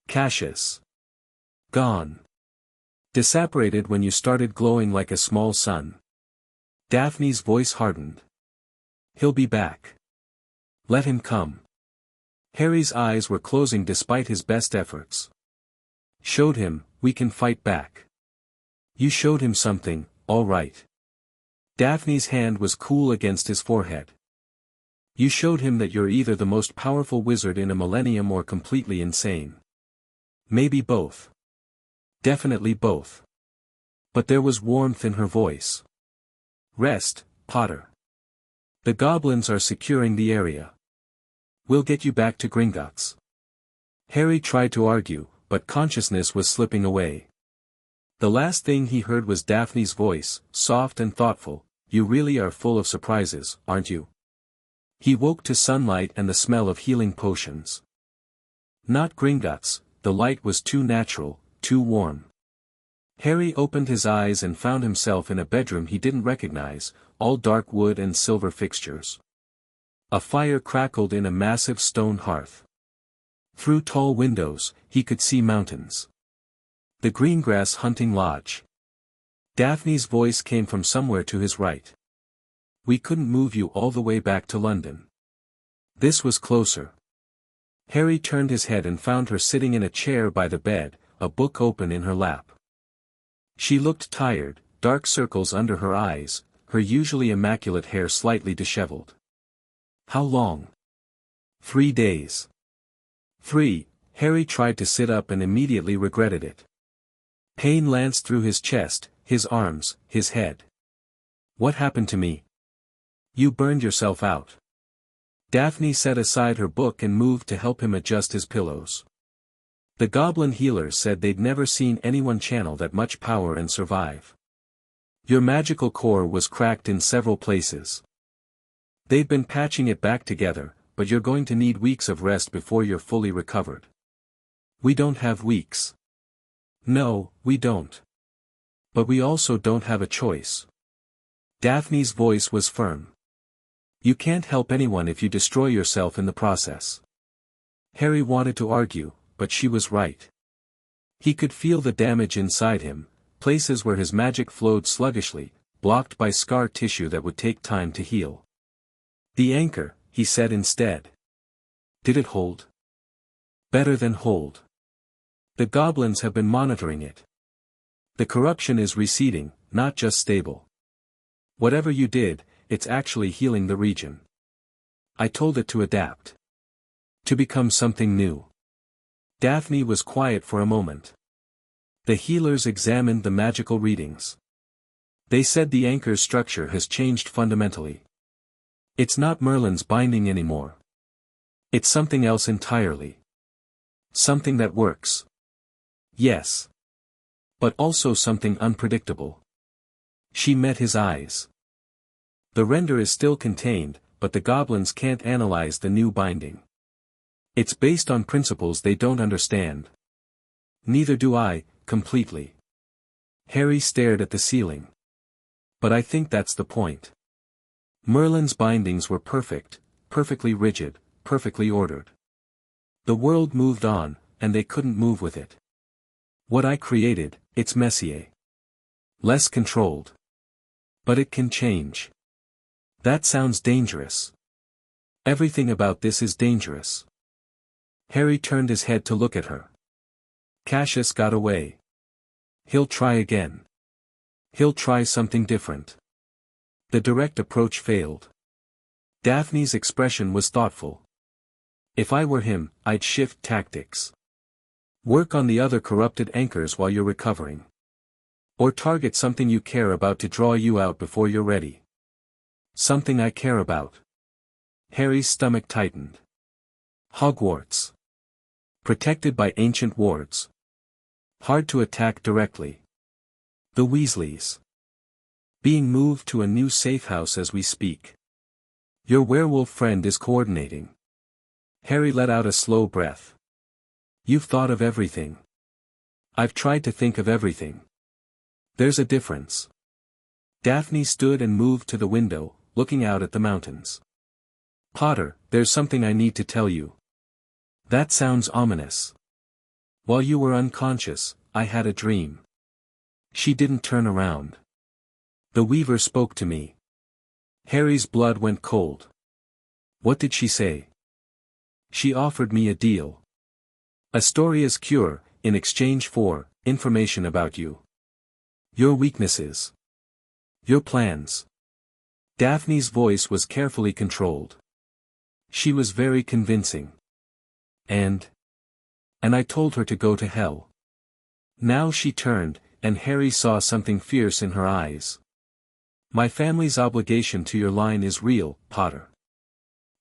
Cassius. Gone. Disapparated when you started glowing like a small sun. Daphne's voice hardened. He'll be back. Let him come. Harry's eyes were closing despite his best efforts. Showed him, we can fight back. You showed him something, all right. Daphne's hand was cool against his forehead. You showed him that you're either the most powerful wizard in a millennium or completely insane. Maybe both. Definitely both. But there was warmth in her voice. Rest, Potter. The goblins are securing the area. We'll get you back to Gringotts. Harry tried to argue, but consciousness was slipping away. The last thing he heard was Daphne's voice, soft and thoughtful. You really are full of surprises, aren't you? He woke to sunlight and the smell of healing potions. Not Gringotts, the light was too natural, too warm. Harry opened his eyes and found himself in a bedroom he didn't recognize, all dark wood and silver fixtures. A fire crackled in a massive stone hearth. Through tall windows, he could see mountains. The Greengrass hunting lodge. Daphne's voice came from somewhere to his right. We couldn't move you all the way back to London. This was closer. Harry turned his head and found her sitting in a chair by the bed, a book open in her lap. She looked tired, dark circles under her eyes, her usually immaculate hair slightly disheveled. How long? 3 days. 3, Harry tried to sit up and immediately regretted it. Pain lanced through his chest, his arms, his head. What happened to me? You burned yourself out. Daphne set aside her book and moved to help him adjust his pillows. The goblin healers said they'd never seen anyone channel that much power and survive. Your magical core was cracked in several places. They've been patching it back together, but you're going to need weeks of rest before you're fully recovered. We don't have weeks. No, we don't. But we also don't have a choice. Daphne's voice was firm. You can't help anyone if you destroy yourself in the process. Harry wanted to argue, but she was right. He could feel the damage inside him, places where his magic flowed sluggishly, blocked by scar tissue that would take time to heal. The anchor, he said instead. Did it hold? Better than hold. The goblins have been monitoring it. The corruption is receding, not just stable. Whatever you did, it's actually healing the region. I told it to adapt. To become something new. Daphne was quiet for a moment. The healers examined the magical readings. They said the anchor's structure has changed fundamentally. It's not Merlin's binding anymore. It's something else entirely. Something that works. Yes. But also something unpredictable. She met his eyes. The render is still contained, but the goblins can't analyze the new binding. It's based on principles they don't understand. Neither do I, completely. Harry stared at the ceiling. But I think that's the point. Merlin's bindings were perfect, perfectly rigid, perfectly ordered. The world moved on, and they couldn't move with it. What I created, it's messier. Less controlled. But it can change. That sounds dangerous. Everything about this is dangerous. Harry turned his head to look at her. Cassius got away. He'll try again. He'll try something different. The direct approach failed. Daphne's expression was thoughtful. If I were him, I'd shift tactics. Work on the other corrupted anchors while you're recovering. Or target something you care about to draw you out before you're ready. Something I care about. Harry's stomach tightened. Hogwarts. Protected by ancient wards. Hard to attack directly. The Weasleys. Being moved to a new safe house as we speak. Your werewolf friend is coordinating. Harry let out a slow breath. You've thought of everything. I've tried to think of everything. There's a difference. Daphne stood and moved to the window, looking out at the mountains. Potter, there's something I need to tell you. That sounds ominous. While you were unconscious, I had a dream. She didn't turn around. The Weaver spoke to me. Harry's blood went cold. What did she say? She offered me a deal. Astoria's cure, in exchange for information about you. Your weaknesses. Your plans. Daphne's voice was carefully controlled. She was very convincing. And I told her to go to hell. Now she turned, and Harry saw something fierce in her eyes. My family's obligation to your line is real, Potter.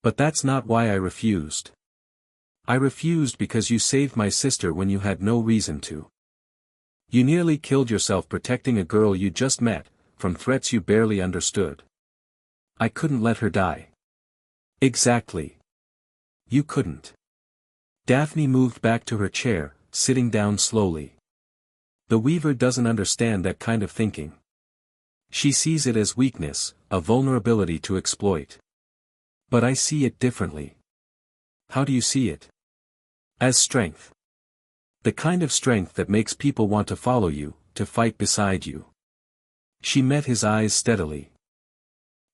But that's not why I refused. I refused because you saved my sister when you had no reason to. You nearly killed yourself protecting a girl you just met, from threats you barely understood. I couldn't let her die. Exactly. You couldn't. Daphne moved back to her chair, sitting down slowly. The Weaver doesn't understand that kind of thinking. She sees it as weakness, a vulnerability to exploit. But I see it differently. How do you see it? As strength. The kind of strength that makes people want to follow you, to fight beside you. She met his eyes steadily.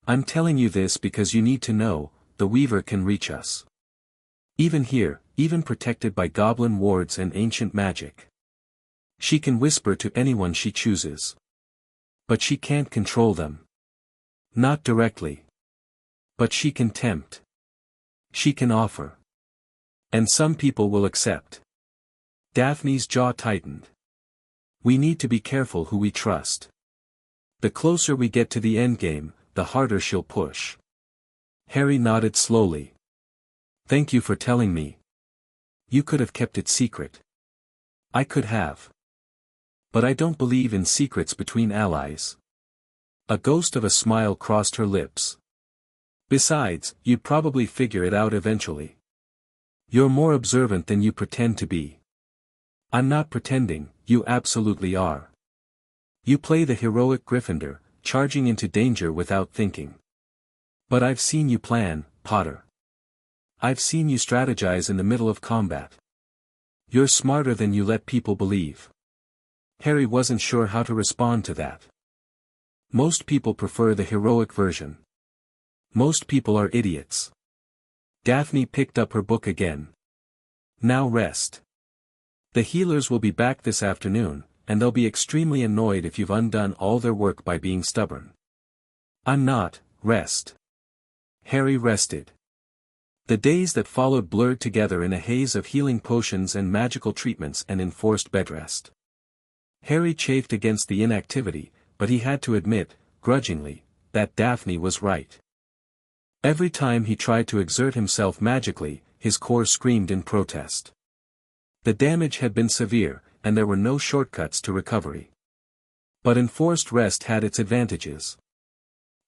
I'm telling you this because you need to know, the Weaver can reach us. Even here, even protected by goblin wards and ancient magic. She can whisper to anyone she chooses. But she can't control them. Not directly. But she can tempt. She can offer. And some people will accept. Daphne's jaw tightened. We need to be careful who we trust. The closer we get to the endgame, the harder she'll push. Harry nodded slowly. Thank you for telling me. You could have kept it secret. I could have. But I don't believe in secrets between allies. A ghost of a smile crossed her lips. Besides, you'd probably figure it out eventually. You're more observant than you pretend to be. I'm not pretending, you absolutely are. You play the heroic Gryffindor, charging into danger without thinking. But I've seen you plan, Potter. I've seen you strategize in the middle of combat. You're smarter than you let people believe. Harry wasn't sure how to respond to that. Most people prefer the heroic version. Most people are idiots. Daphne picked up her book again. Now rest. The healers will be back this afternoon, and they'll be extremely annoyed if you've undone all their work by being stubborn. I'm not, rest. Harry rested. The days that followed blurred together in a haze of healing potions and magical treatments and enforced bedrest. Harry chafed against the inactivity, but he had to admit, grudgingly, that Daphne was right. Every time he tried to exert himself magically, his core screamed in protest. The damage had been severe, and there were no shortcuts to recovery. But enforced rest had its advantages.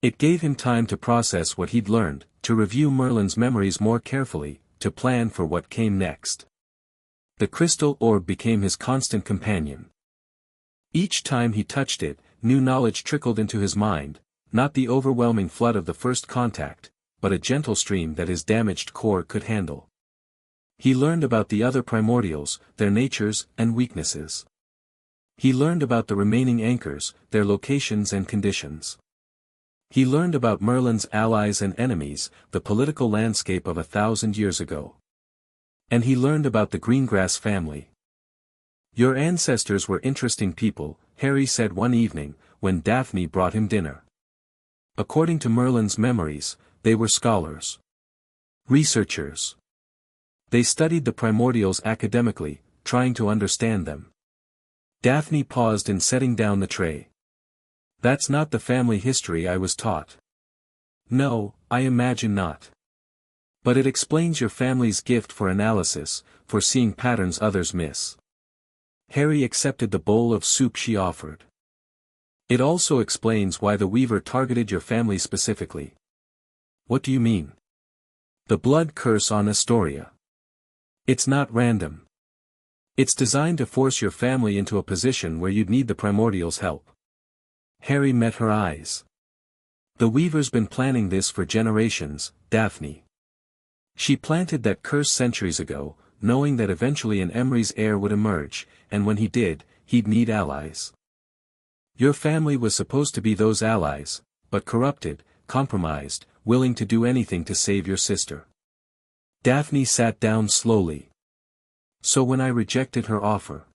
It gave him time to process what he'd learned, to review Merlin's memories more carefully, to plan for what came next. The crystal orb became his constant companion. Each time he touched it, new knowledge trickled into his mind, not the overwhelming flood of the first contact, but a gentle stream that his damaged core could handle. He learned about the other primordials, their natures and weaknesses. He learned about the remaining anchors, their locations and conditions. He learned about Merlin's allies and enemies, the political landscape of 1,000 years ago. And he learned about the Greengrass family. Your ancestors were interesting people, Harry said one evening, when Daphne brought him dinner. According to Merlin's memories, they were scholars. Researchers. They studied the primordials academically, trying to understand them. Daphne paused in setting down the tray. That's not the family history I was taught. No, I imagine not. But it explains your family's gift for analysis, for seeing patterns others miss. Harry accepted the bowl of soup she offered. It also explains why the Weaver targeted your family specifically. What do you mean? The blood curse on Astoria. It's not random. It's designed to force your family into a position where you'd need the primordial's help. Harry met her eyes. The Weaver's been planning this for generations, Daphne. She planted that curse centuries ago, knowing that eventually an Emery's heir would emerge, and when he did, he'd need allies. Your family was supposed to be those allies, but corrupted, compromised, willing to do anything to save your sister. Daphne sat down slowly. So when I rejected her offer,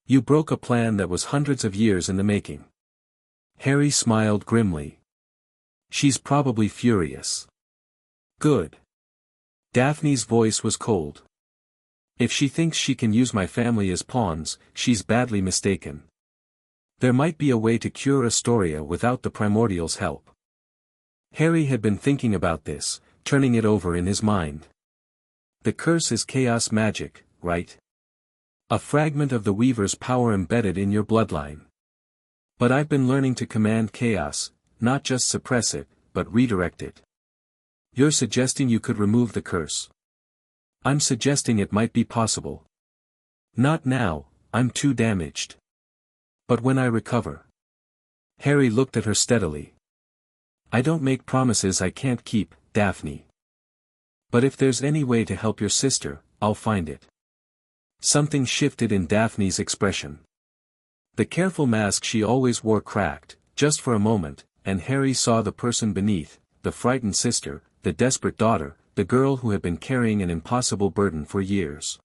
you broke a plan that was hundreds of years in the making. Harry smiled grimly. She's probably furious. Good. Daphne's voice was cold. If she thinks she can use my family as pawns, she's badly mistaken. There might be a way to cure Astoria without the primordial's help. Harry had been thinking about this, turning it over in his mind. The curse is chaos magic, right? A fragment of the Weaver's power embedded in your bloodline. But I've been learning to command chaos, not just suppress it, but redirect it. You're suggesting you could remove the curse. I'm suggesting it might be possible. Not now, I'm too damaged. But when I recover. Harry looked at her steadily. I don't make promises I can't keep, Daphne. But if there's any way to help your sister, I'll find it. Something shifted in Daphne's expression. The careful mask she always wore cracked, just for a moment, and Harry saw the person beneath, the frightened sister, the desperate daughter, the girl who had been carrying an impossible burden for years.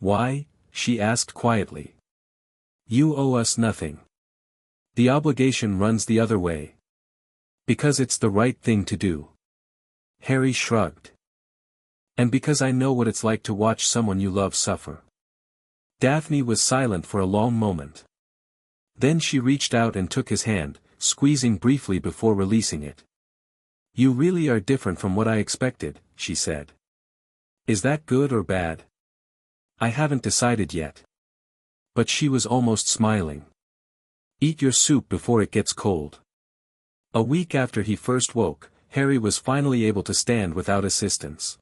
Why? She asked quietly. You owe us nothing. The obligation runs the other way. Because it's the right thing to do. Harry shrugged. And because I know what it's like to watch someone you love suffer. Daphne was silent for a long moment. Then she reached out and took his hand, squeezing briefly before releasing it. You really are different from what I expected, she said. Is that good or bad? I haven't decided yet. But she was almost smiling. Eat your soup before it gets cold. A week after he first woke, Harry was finally able to stand without assistance.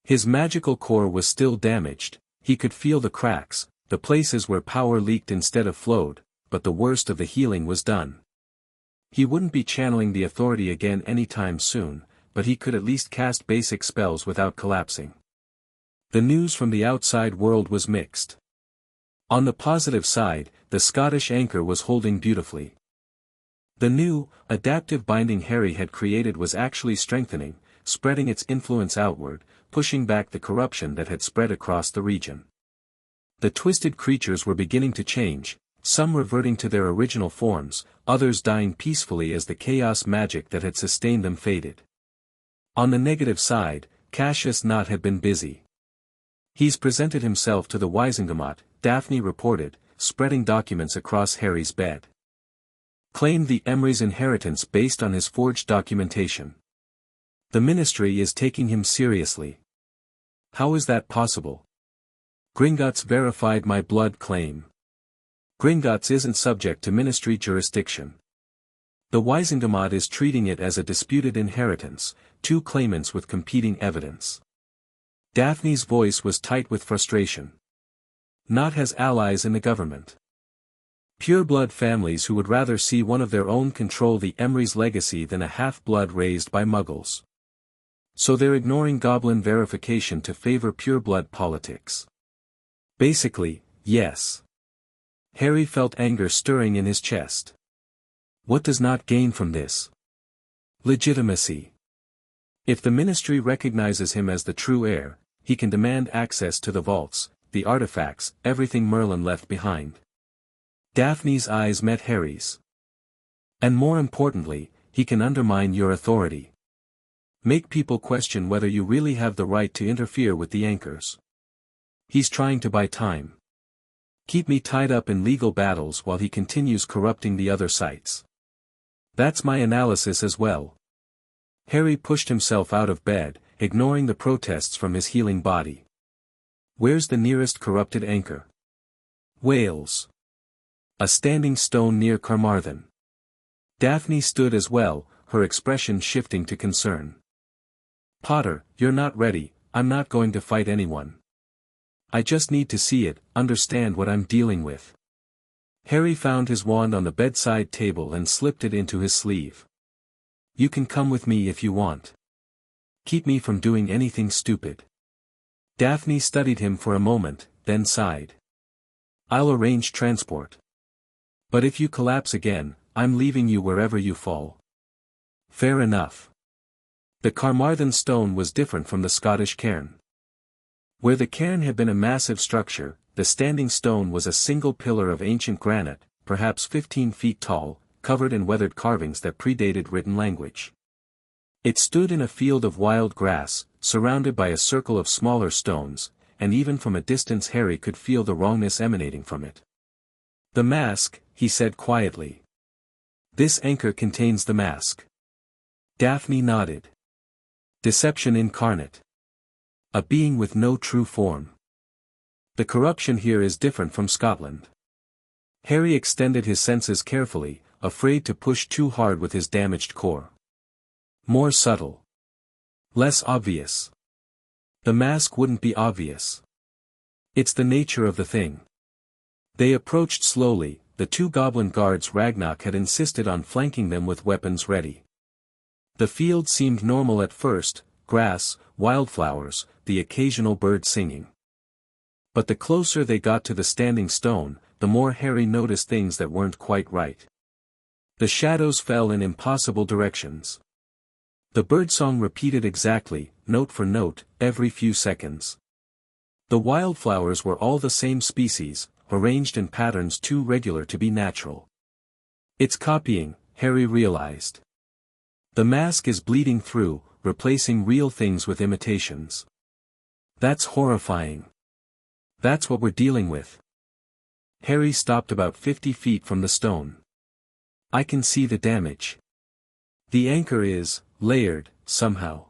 His magical core was still damaged, he could feel the cracks, the places where power leaked instead of flowed, but the worst of the healing was done. He wouldn't be channeling the authority again anytime soon, but he could at least cast basic spells without collapsing. The news from the outside world was mixed. On the positive side, the Scottish anchor was holding beautifully. The new, adaptive binding Harry had created was actually strengthening, spreading its influence outward, pushing back the corruption that had spread across the region. The twisted creatures were beginning to change, some reverting to their original forms, others dying peacefully as the chaos magic that had sustained them faded. On the negative side, Cassius Knott had been busy. He's presented himself to the Wisingamat, Daphne reported, spreading documents across Harry's bed. Claimed the Emery's inheritance based on his forged documentation. The ministry is taking him seriously. How is that possible? Gringotts verified my blood claim. Gringotts isn't subject to ministry jurisdiction. The Wisingamat is treating it as a disputed inheritance, two claimants with competing evidence. Daphne's voice was tight with frustration. Knott has allies in the government. Pureblood families who would rather see one of their own control the Emery's legacy than a half-blood raised by muggles. So they're ignoring Goblin verification to favor pureblood politics. Basically, yes. Harry felt anger stirring in his chest. What does Knott gain from this? Legitimacy. If the ministry recognizes him as the true heir, he can demand access to the vaults, the artifacts, everything Merlin left behind. Daphne's eyes met Harry's. And more importantly, he can undermine your authority. Make people question whether you really have the right to interfere with the anchors. He's trying to buy time. Keep me tied up in legal battles while he continues corrupting the other sites. That's my analysis as well. Harry pushed himself out of bed, ignoring the protests from his healing body. Where's the nearest corrupted anchor? Wales. A standing stone near Carmarthen. Daphne stood as well, her expression shifting to concern. Potter, you're not ready, I'm not going to fight anyone. I just need to see it, understand what I'm dealing with. Harry found his wand on the bedside table and slipped it into his sleeve. You can come with me if you want. Keep me from doing anything stupid. Daphne studied him for a moment, then sighed. I'll arrange transport. But if you collapse again, I'm leaving you wherever you fall. Fair enough. The Carmarthen stone was different from the Scottish cairn. Where the cairn had been a massive structure, the standing stone was a single pillar of ancient granite, perhaps 15 feet tall, covered in weathered carvings that predated written language. It stood in a field of wild grass, surrounded by a circle of smaller stones, and even from a distance Harry could feel the wrongness emanating from it. "The mask," he said quietly. "This anchor contains the mask." Daphne nodded. "Deception incarnate. A being with no true form. The corruption here is different from Scotland." Harry extended his senses carefully, afraid to push too hard with his damaged core. "More subtle. Less obvious." "The mask wouldn't be obvious. It's the nature of the thing." They approached slowly. The two goblin guards Ragnarok had insisted on flanking them with weapons ready. The field seemed normal at first, grass, wildflowers, the occasional bird singing. But the closer they got to the standing stone, the more Harry noticed things that weren't quite right. The shadows fell in impossible directions. The birdsong repeated exactly, note for note, every few seconds. The wildflowers were all the same species, arranged in patterns too regular to be natural. "It's copying," Harry realized. "The mask is bleeding through, replacing real things with imitations. That's horrifying. That's what we're dealing with." Harry stopped about 50 feet from the stone. "I can see the damage. The anchor is layered, somehow.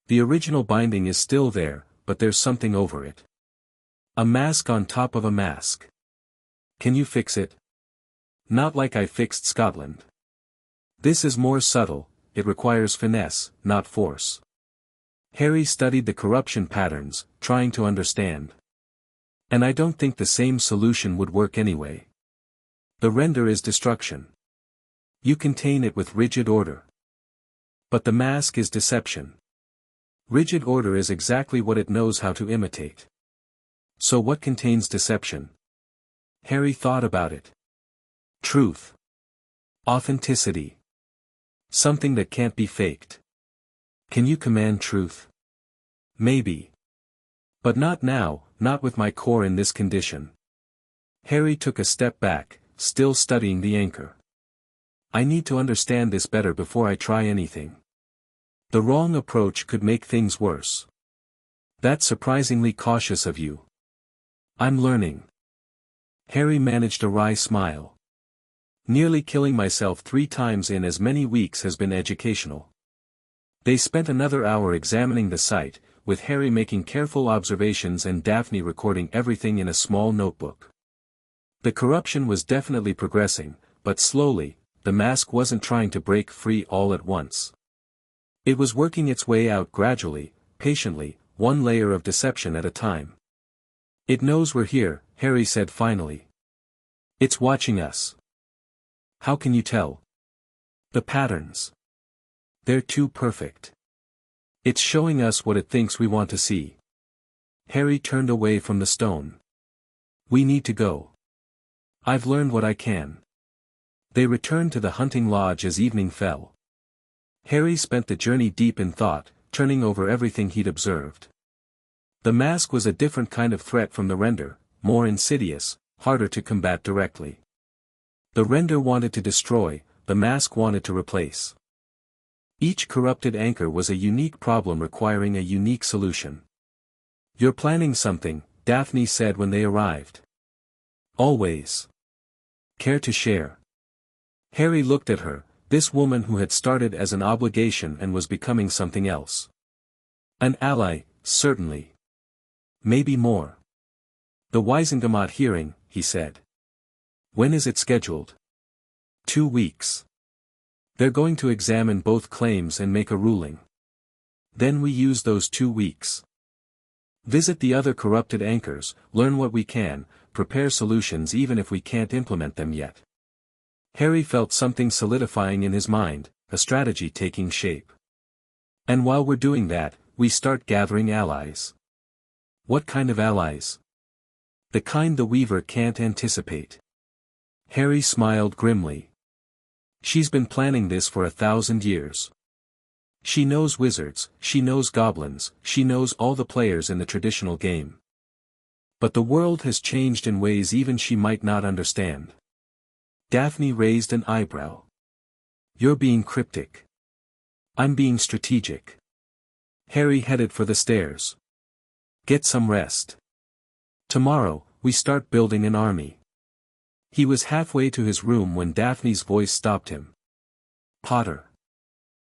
The original binding is still there, but there's something over it. A mask on top of a mask. Can you fix it?" "Not like I fixed Scotland. This is more subtle, it requires finesse, not force." Harry studied the corruption patterns, trying to understand. "And I don't think the same solution would work anyway. The render is destruction. You contain it with rigid order. But the mask is deception. Rigid order is exactly what it knows how to imitate. So what contains deception?" Harry thought about it. "Truth. Authenticity. Something that can't be faked. Can you command truth?" "Maybe. But not now, not with my core in this condition." Harry took a step back, still studying the anchor. "I need to understand this better before I try anything. The wrong approach could make things worse." "That's surprisingly cautious of you." "I'm learning." Harry managed a wry smile. "Nearly killing myself 3 times in as many weeks has been educational." They spent another hour examining the site, with Harry making careful observations and Daphne recording everything in a small notebook. The corruption was definitely progressing, but slowly. The mask wasn't trying to break free all at once. It was working its way out gradually, patiently, one layer of deception at a time. "It knows we're here," Harry said finally. "It's watching us." "How can you tell?" "The patterns. They're too perfect. It's showing us what it thinks we want to see." Harry turned away from the stone. "We need to go. I've learned what I can." They returned to the hunting lodge as evening fell. Harry spent the journey deep in thought, turning over everything he'd observed. The mask was a different kind of threat from the render, more insidious, harder to combat directly. The render wanted to destroy, the mask wanted to replace. Each corrupted anchor was a unique problem requiring a unique solution. "You're planning something," Daphne said when they arrived. "Always. Care to share?" Harry looked at her, this woman who had started as an obligation and was becoming something else. "An ally, certainly. Maybe more." "The Wisengamot hearing," he said. "When is it scheduled?" 2 weeks. They're going to examine both claims and make a ruling. Then we use those 2 weeks. Visit the other corrupted anchors, learn what we can, prepare solutions even if we can't implement them yet. Harry felt something solidifying in his mind, a strategy taking shape. "And while we're doing that, we start gathering allies." "What kind of allies?" "The kind the Weaver can't anticipate." Harry smiled grimly. She's been planning this for 1,000 years. She knows wizards, she knows goblins, she knows all the players in the traditional game. But the world has changed in ways even she might not understand. Daphne raised an eyebrow. You're being cryptic. I'm being strategic. Harry headed for the stairs. Get some rest. Tomorrow, we start building an army. He was halfway to his room when Daphne's voice stopped him. Potter.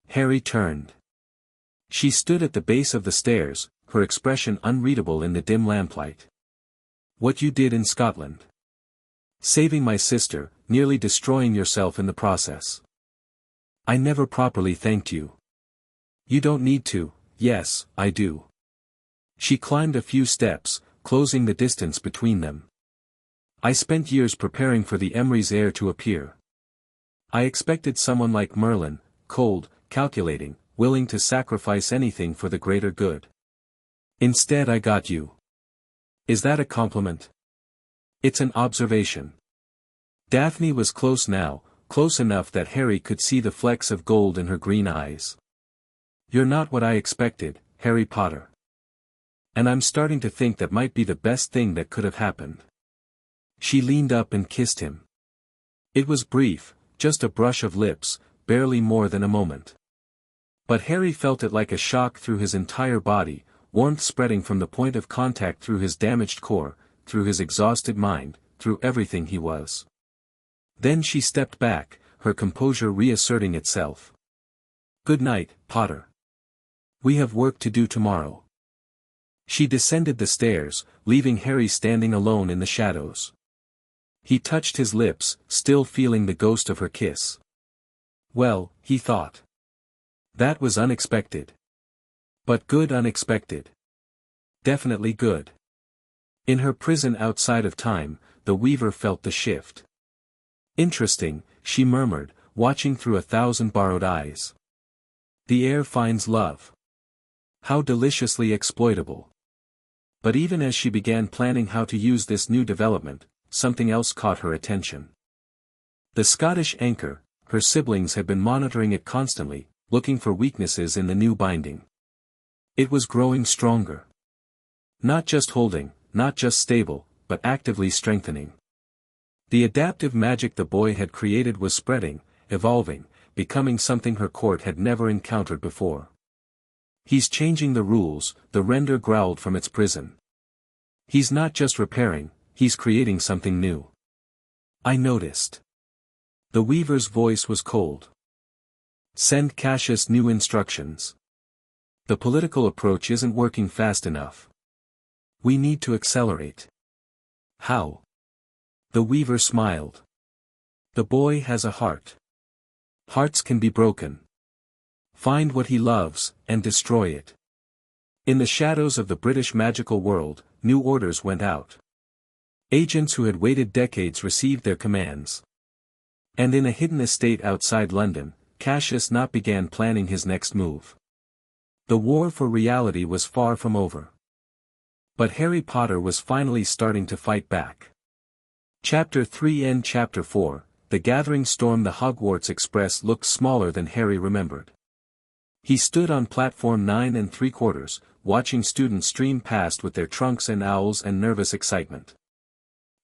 Harry turned. She stood at the base of the stairs, her expression unreadable in the dim lamplight. What you did in Scotland. Saving my sister, nearly destroying yourself in the process. I never properly thanked you. You don't need to, yes, I do. She climbed a few steps, closing the distance between them. I spent years preparing for the Emery's heir to appear. I expected someone like Merlin, cold, calculating, willing to sacrifice anything for the greater good. Instead I got you. Is that a compliment? It's an observation. Daphne was close now, close enough that Harry could see the flecks of gold in her green eyes. You're not what I expected, Harry Potter. And I'm starting to think that might be the best thing that could have happened. She leaned up and kissed him. It was brief, just a brush of lips, barely more than a moment. But Harry felt it like a shock through his entire body, warmth spreading from the point of contact through his damaged core, through his exhausted mind, through everything he was. Then she stepped back, her composure reasserting itself. Good night, Potter. We have work to do tomorrow. She descended the stairs, leaving Harry standing alone in the shadows. He touched his lips, still feeling the ghost of her kiss. Well, he thought. That was unexpected. But good unexpected. Definitely good. In her prison outside of time, the Weaver felt the shift. Interesting, she murmured, watching through 1,000 borrowed eyes. The heir finds love. How deliciously exploitable. But even as she began planning how to use this new development, something else caught her attention. The Scottish anchor, her siblings had been monitoring it constantly, looking for weaknesses in the new binding. It was growing stronger. Not just holding, not just stable, but actively strengthening. The adaptive magic the boy had created was spreading, evolving, becoming something her court had never encountered before. He's changing the rules, the render growled from its prison. He's not just repairing, he's creating something new. I noticed. The Weaver's voice was cold. Send Cassius new instructions. The political approach isn't working fast enough. We need to accelerate. How? The Weaver smiled. The boy has a heart. Hearts can be broken. Find what he loves, and destroy it. In the shadows of the British magical world, new orders went out. Agents who had waited decades received their commands. And in a hidden estate outside London, Cassius not began planning his next move. The war for reality was far from over. But Harry Potter was finally starting to fight back. Chapter 3 and Chapter 4, The Gathering Storm. The Hogwarts Express looked smaller than Harry remembered. He stood on platform 9 3/4, watching students stream past with their trunks and owls and nervous excitement.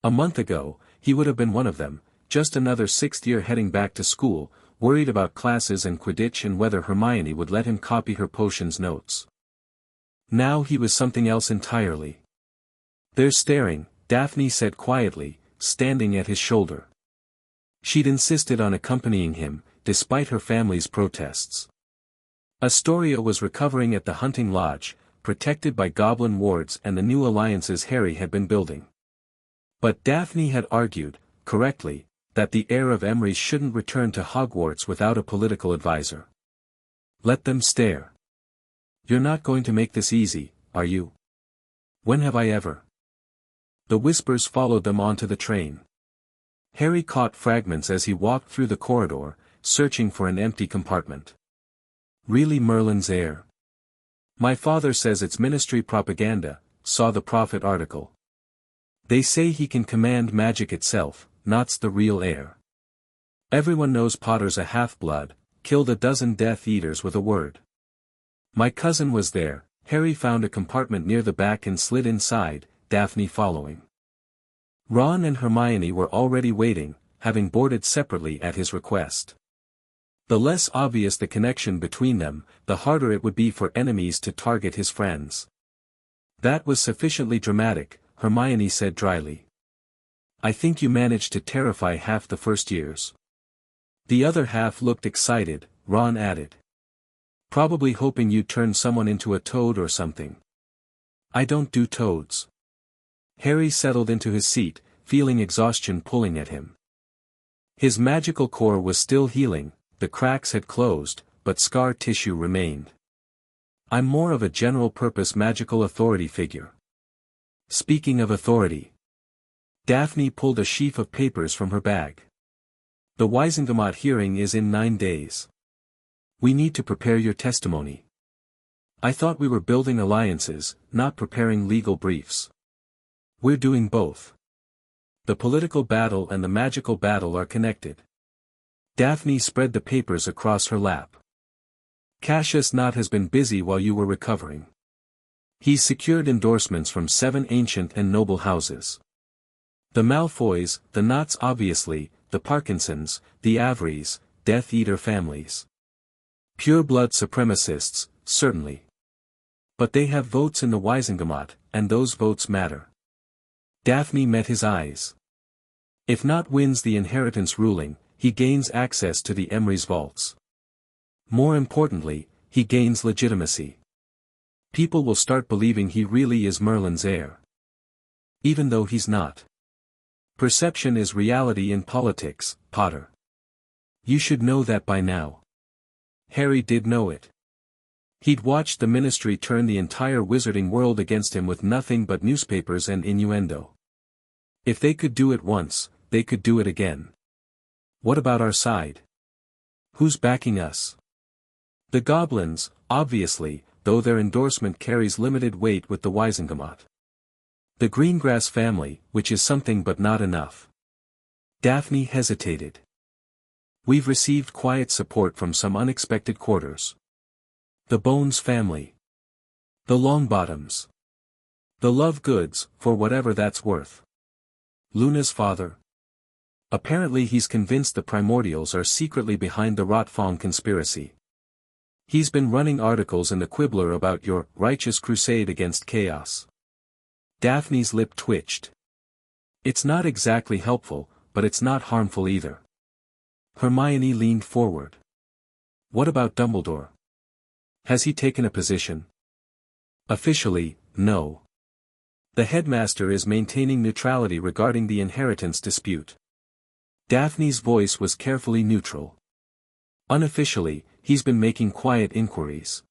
A month ago, he would have been one of them, just another sixth year heading back to school, worried about classes and Quidditch and whether Hermione would let him copy her potions notes. Now he was something else entirely. They're staring, Daphne said quietly, standing at his shoulder. She'd insisted on accompanying him, despite her family's protests. Astoria was recovering at the hunting lodge, protected by goblin wards and the new alliances Harry had been building. But Daphne had argued, correctly, that the heir of Emery shouldn't return to Hogwarts without a political advisor. Let them stare. You're not going to make this easy, are you? When have I ever? The whispers followed them onto the train. Harry caught fragments as he walked through the corridor, searching for an empty compartment. Really Merlin's heir? My father says it's ministry propaganda, saw the Prophet article. They say he can command magic itself, not's the real heir. Everyone knows Potter's a half-blood, killed a dozen Death Eaters with a word. My cousin was there. Harry found a compartment near the back and slid inside, Daphne following. Ron and Hermione were already waiting, having boarded separately at his request. The less obvious the connection between them, the harder it would be for enemies to target his friends. That was sufficiently dramatic, Hermione said dryly. I think you managed to terrify half the first years. The other half looked excited, Ron added. Probably hoping you'd turn someone into a toad or something. I don't do toads. Harry settled into his seat, feeling exhaustion pulling at him. His magical core was still healing, the cracks had closed, but scar tissue remained. I'm more of a general-purpose magical authority figure. Speaking of authority. Daphne pulled a sheaf of papers from her bag. The Wisengamot hearing is in 9 days. We need to prepare your testimony. I thought we were building alliances, not preparing legal briefs. We're doing both. The political battle and the magical battle are connected. Daphne spread the papers across her lap. Cassius Knott has been busy while you were recovering. He's secured endorsements from 7 ancient and noble houses. The Malfoys, the Knotts obviously, the Parkinsons, the Averys, Death Eater families. Pure-blood supremacists, certainly. But they have votes in the Wisengamot, and those votes matter. Daphne met his eyes. If Knott wins the inheritance ruling, he gains access to the Emrys vaults. More importantly, he gains legitimacy. People will start believing he really is Merlin's heir. Even though he's not. Perception is reality in politics, Potter. You should know that by now. Harry did know it. He'd watched the Ministry turn the entire wizarding world against him with nothing but newspapers and innuendo. If they could do it once, they could do it again. What about our side? Who's backing us? The Goblins, obviously, though their endorsement carries limited weight with the Wisengamot. The Greengrass family, which is something but not enough. Daphne hesitated. We've received quiet support from some unexpected quarters. The Bones family. The Longbottoms. The Lovegoods, for whatever that's worth. Luna's father. Apparently he's convinced the primordials are secretly behind the Rotfong conspiracy. He's been running articles in the Quibbler about your righteous crusade against chaos. Daphne's lip twitched. It's not exactly helpful, but it's not harmful either. Hermione leaned forward. What about Dumbledore? Has he taken a position? Officially, no. The headmaster is maintaining neutrality regarding the inheritance dispute. Daphne's voice was carefully neutral. Unofficially, he's been making quiet inquiries.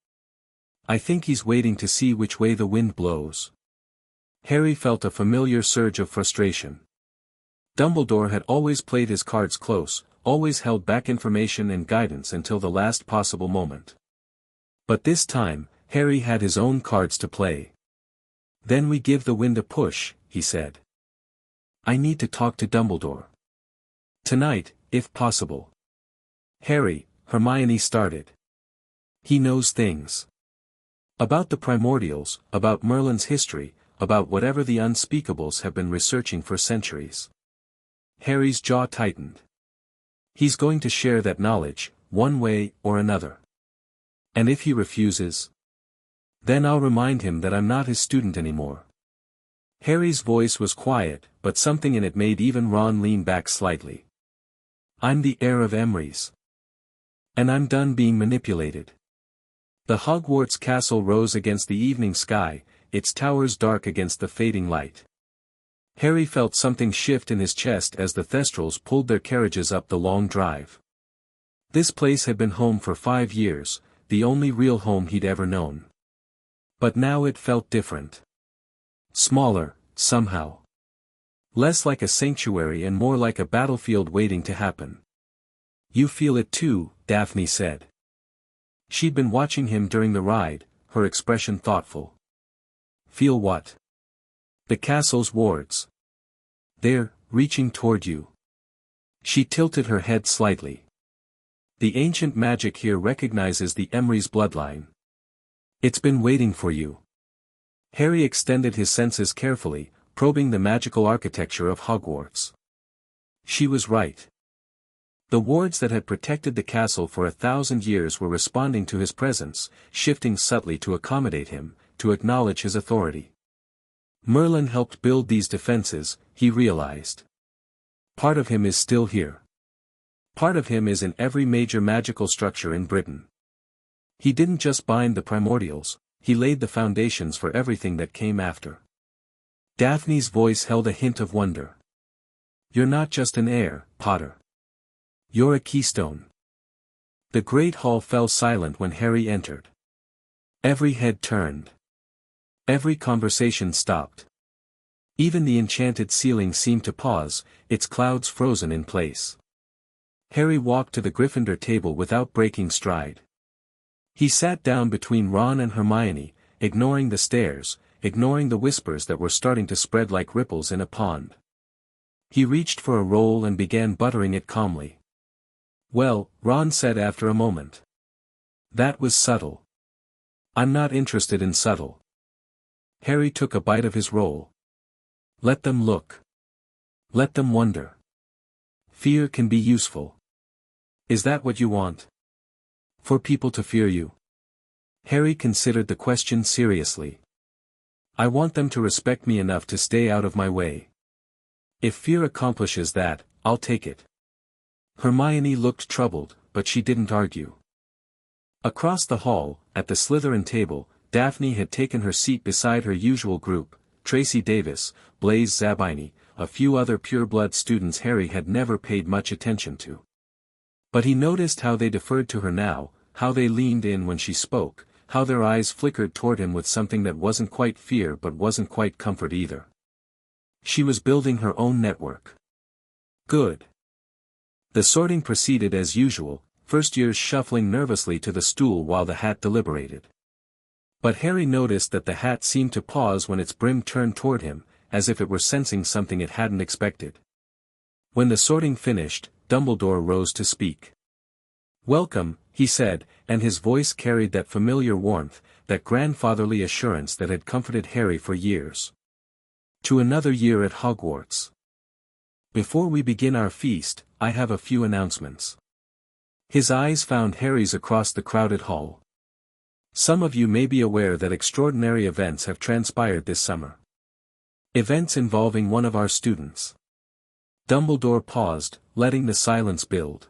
I think he's waiting to see which way the wind blows. Harry felt a familiar surge of frustration. Dumbledore had always played his cards close, always held back information and guidance until the last possible moment. But this time, Harry had his own cards to play. Then we give the wind a push, he said. I need to talk to Dumbledore. Tonight, if possible. Harry, Hermione started. He knows things. About the primordials, about Merlin's history, about whatever the unspeakables have been researching for centuries. Harry's jaw tightened. He's going to share that knowledge, one way or another. And if he refuses? Then I'll remind him that I'm not his student anymore. Harry's voice was quiet, but something in it made even Ron lean back slightly. I'm the heir of Emrys. And I'm done being manipulated. The Hogwarts castle rose against the evening sky, its towers dark against the fading light. Harry felt something shift in his chest as the Thestrals pulled their carriages up the long drive. This place had been home for 5 years, the only real home he'd ever known. But now it felt different. Smaller, somehow. Less like a sanctuary and more like a battlefield waiting to happen. You feel it too, Daphne said. She'd been watching him during the ride, her expression thoughtful. Feel what? The castle's wards. They're reaching toward you. She tilted her head slightly. The ancient magic here recognizes the Emery's bloodline. It's been waiting for you. Harry extended his senses carefully, probing the magical architecture of Hogwarts. She was right. The wards that had protected the castle for 1,000 years were responding to his presence, shifting subtly to accommodate him, to acknowledge his authority. Merlin helped build these defenses, he realized. Part of him is still here. Part of him is in every major magical structure in Britain. He didn't just bind the primordials, he laid the foundations for everything that came after. Daphne's voice held a hint of wonder. You're not just an heir, Potter. You're a keystone. The great hall fell silent when Harry entered. Every head turned. Every conversation stopped. Even the enchanted ceiling seemed to pause, its clouds frozen in place. Harry walked to the Gryffindor table without breaking stride. He sat down between Ron and Hermione, ignoring the stares, ignoring the whispers that were starting to spread like ripples in a pond. He reached for a roll and began buttering it calmly. Well, Ron said after a moment. That was subtle. I'm not interested in subtle. Harry took a bite of his roll. Let them look. Let them wonder. Fear can be useful. Is that what you want? For people to fear you? Harry considered the question seriously. I want them to respect me enough to stay out of my way. If fear accomplishes that, I'll take it. Hermione looked troubled, but she didn't argue. Across the hall, at the Slytherin table, Daphne had taken her seat beside her usual group, Tracy Davis, Blaise Zabini, a few other pure-blood students Harry had never paid much attention to. But he noticed how they deferred to her now, how they leaned in when she spoke, how their eyes flickered toward him with something that wasn't quite fear but wasn't quite comfort either. She was building her own network. Good. The sorting proceeded as usual, first years shuffling nervously to the stool while the hat deliberated. But Harry noticed that the hat seemed to pause when its brim turned toward him, as if it were sensing something it hadn't expected. When the sorting finished, Dumbledore rose to speak. Welcome, he said, and his voice carried that familiar warmth, that grandfatherly assurance that had comforted Harry for years. To another year at Hogwarts. Before we begin our feast, I have a few announcements. His eyes found Harry's across the crowded hall. Some of you may be aware that extraordinary events have transpired this summer. Events involving one of our students. Dumbledore paused, letting the silence build.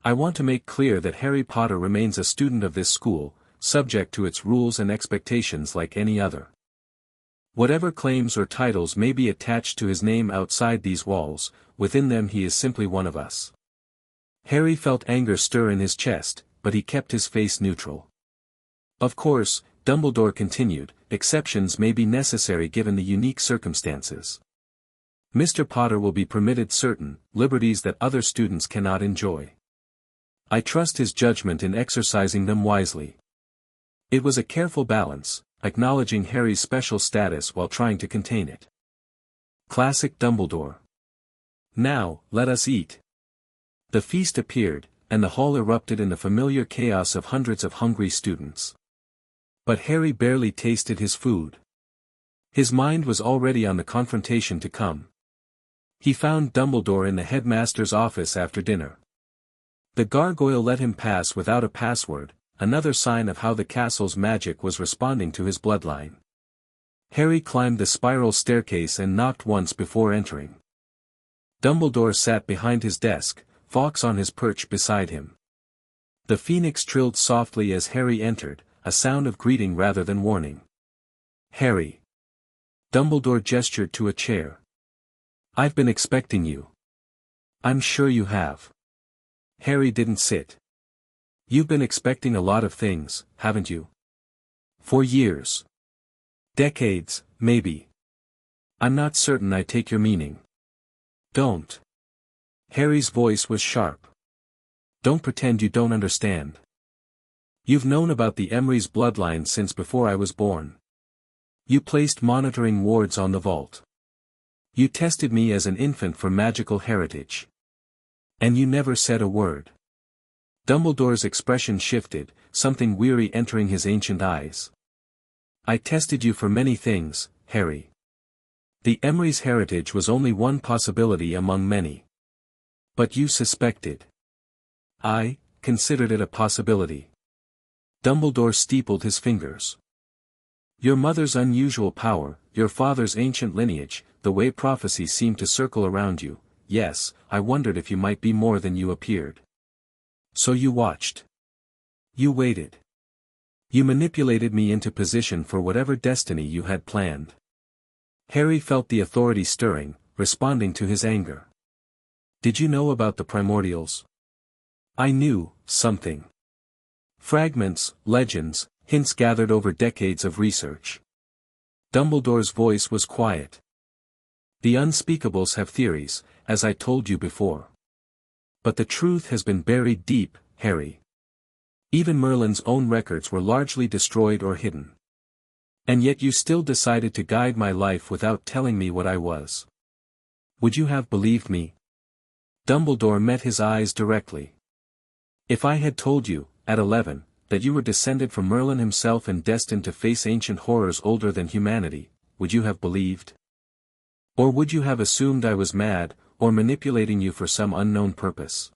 I want to make clear that Harry Potter remains a student of this school, subject to its rules and expectations like any other. Whatever claims or titles may be attached to his name outside these walls, within them he is simply one of us. Harry felt anger stir in his chest, but he kept his face neutral. Of course, Dumbledore continued, exceptions may be necessary given the unique circumstances. Mr. Potter will be permitted certain liberties that other students cannot enjoy. I trust his judgment in exercising them wisely. It was a careful balance, acknowledging Harry's special status while trying to contain it. Classic Dumbledore. Now, let us eat. The feast appeared, and the hall erupted in the familiar chaos of hundreds of hungry students. But Harry barely tasted his food. His mind was already on the confrontation to come. He found Dumbledore in the headmaster's office after dinner. The gargoyle let him pass without a password, another sign of how the castle's magic was responding to his bloodline. Harry climbed the spiral staircase and knocked once before entering. Dumbledore sat behind his desk, Fawkes on his perch beside him. The phoenix trilled softly as Harry entered, a sound of greeting rather than warning. Harry. Dumbledore gestured to a chair. I've been expecting you. I'm sure you have. Harry didn't sit. You've been expecting a lot of things, haven't you? For years. Decades, maybe. I'm not certain I take your meaning. Don't. Harry's voice was sharp. Don't pretend you don't understand. You've known about the Emery's bloodline since before I was born. You placed monitoring wards on the vault. You tested me as an infant for magical heritage. And you never said a word. Dumbledore's expression shifted, something weary entering his ancient eyes. I tested you for many things, Harry. The Emery's heritage was only one possibility among many. But you suspected. I considered it a possibility. Dumbledore steepled his fingers. Your mother's unusual power, your father's ancient lineage, the way prophecies seemed to circle around you, yes, I wondered if you might be more than you appeared. So you watched. You waited. You manipulated me into position for whatever destiny you had planned. Harry felt the authority stirring, responding to his anger. Did you know about the primordials? I knew something. Fragments, legends, hints gathered over decades of research. Dumbledore's voice was quiet. The unspeakables have theories, as I told you before. But the truth has been buried deep, Harry. Even Merlin's own records were largely destroyed or hidden. And yet you still decided to guide my life without telling me what I was. Would you have believed me? Dumbledore met his eyes directly. If I had told you, at 11, that you were descended from Merlin himself and destined to face ancient horrors older than humanity, would you have believed? Or would you have assumed I was mad, or manipulating you for some unknown purpose?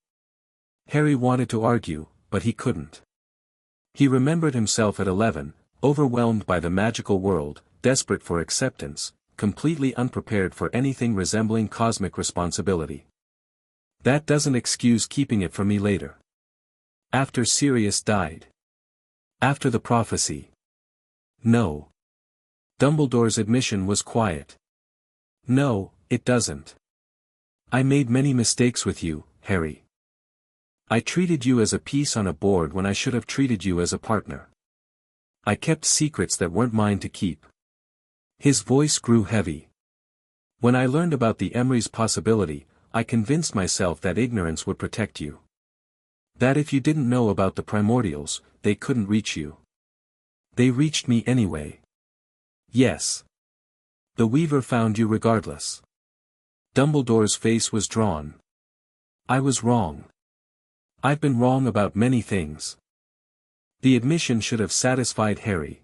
Harry wanted to argue, but he couldn't. He remembered himself at 11, overwhelmed by the magical world, desperate for acceptance, completely unprepared for anything resembling cosmic responsibility. That doesn't excuse keeping it from me later. After Sirius died. After the prophecy. No. Dumbledore's admission was quiet. No, it doesn't. I made many mistakes with you, Harry. I treated you as a piece on a board when I should have treated you as a partner. I kept secrets that weren't mine to keep. His voice grew heavy. When I learned about the Emery's possibility, I convinced myself that ignorance would protect you. That if you didn't know about the primordials, they couldn't reach you. They reached me anyway. Yes. The Weaver found you regardless. Dumbledore's face was drawn. I was wrong. I've been wrong about many things. The admission should have satisfied Harry.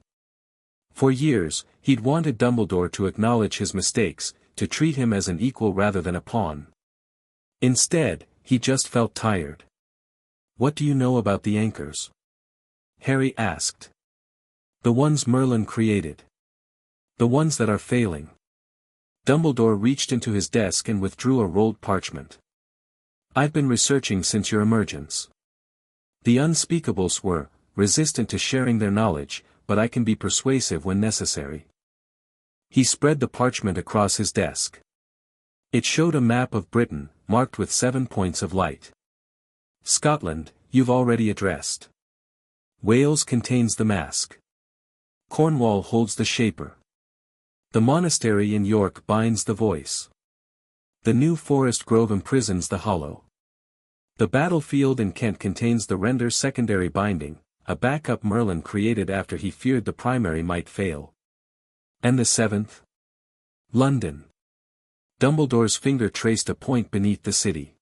For years, he'd wanted Dumbledore to acknowledge his mistakes, to treat him as an equal rather than a pawn. Instead, he just felt tired. What do you know about the anchors? Harry asked. The ones Merlin created. The ones that are failing. Dumbledore reached into his desk and withdrew a rolled parchment. I've been researching since your emergence. The unspeakables were resistant to sharing their knowledge, but I can be persuasive when necessary. He spread the parchment across his desk. It showed a map of Britain, marked with 7 points of light. Scotland, you've already addressed. Wales contains the mask. Cornwall holds the shaper. The monastery in York binds the voice. The New Forest Grove imprisons the hollow. The battlefield in Kent contains the render's secondary binding, a backup Merlin created after he feared the primary might fail. And the 7th? London. Dumbledore's finger traced a point beneath the city.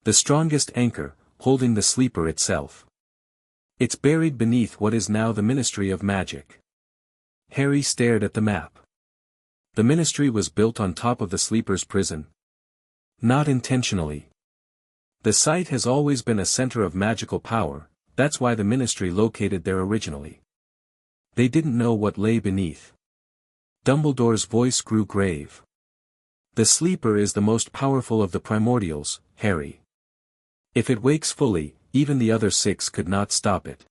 The strongest anchor, holding the sleeper itself. It's buried beneath what is now the Ministry of Magic. Harry stared at the map. The ministry was built on top of the sleeper's prison. Not intentionally. The site has always been a center of magical power, that's why the ministry located there originally. They didn't know what lay beneath. Dumbledore's voice grew grave. The sleeper is the most powerful of the primordials, Harry. If it wakes fully, even the other 6 could not stop it.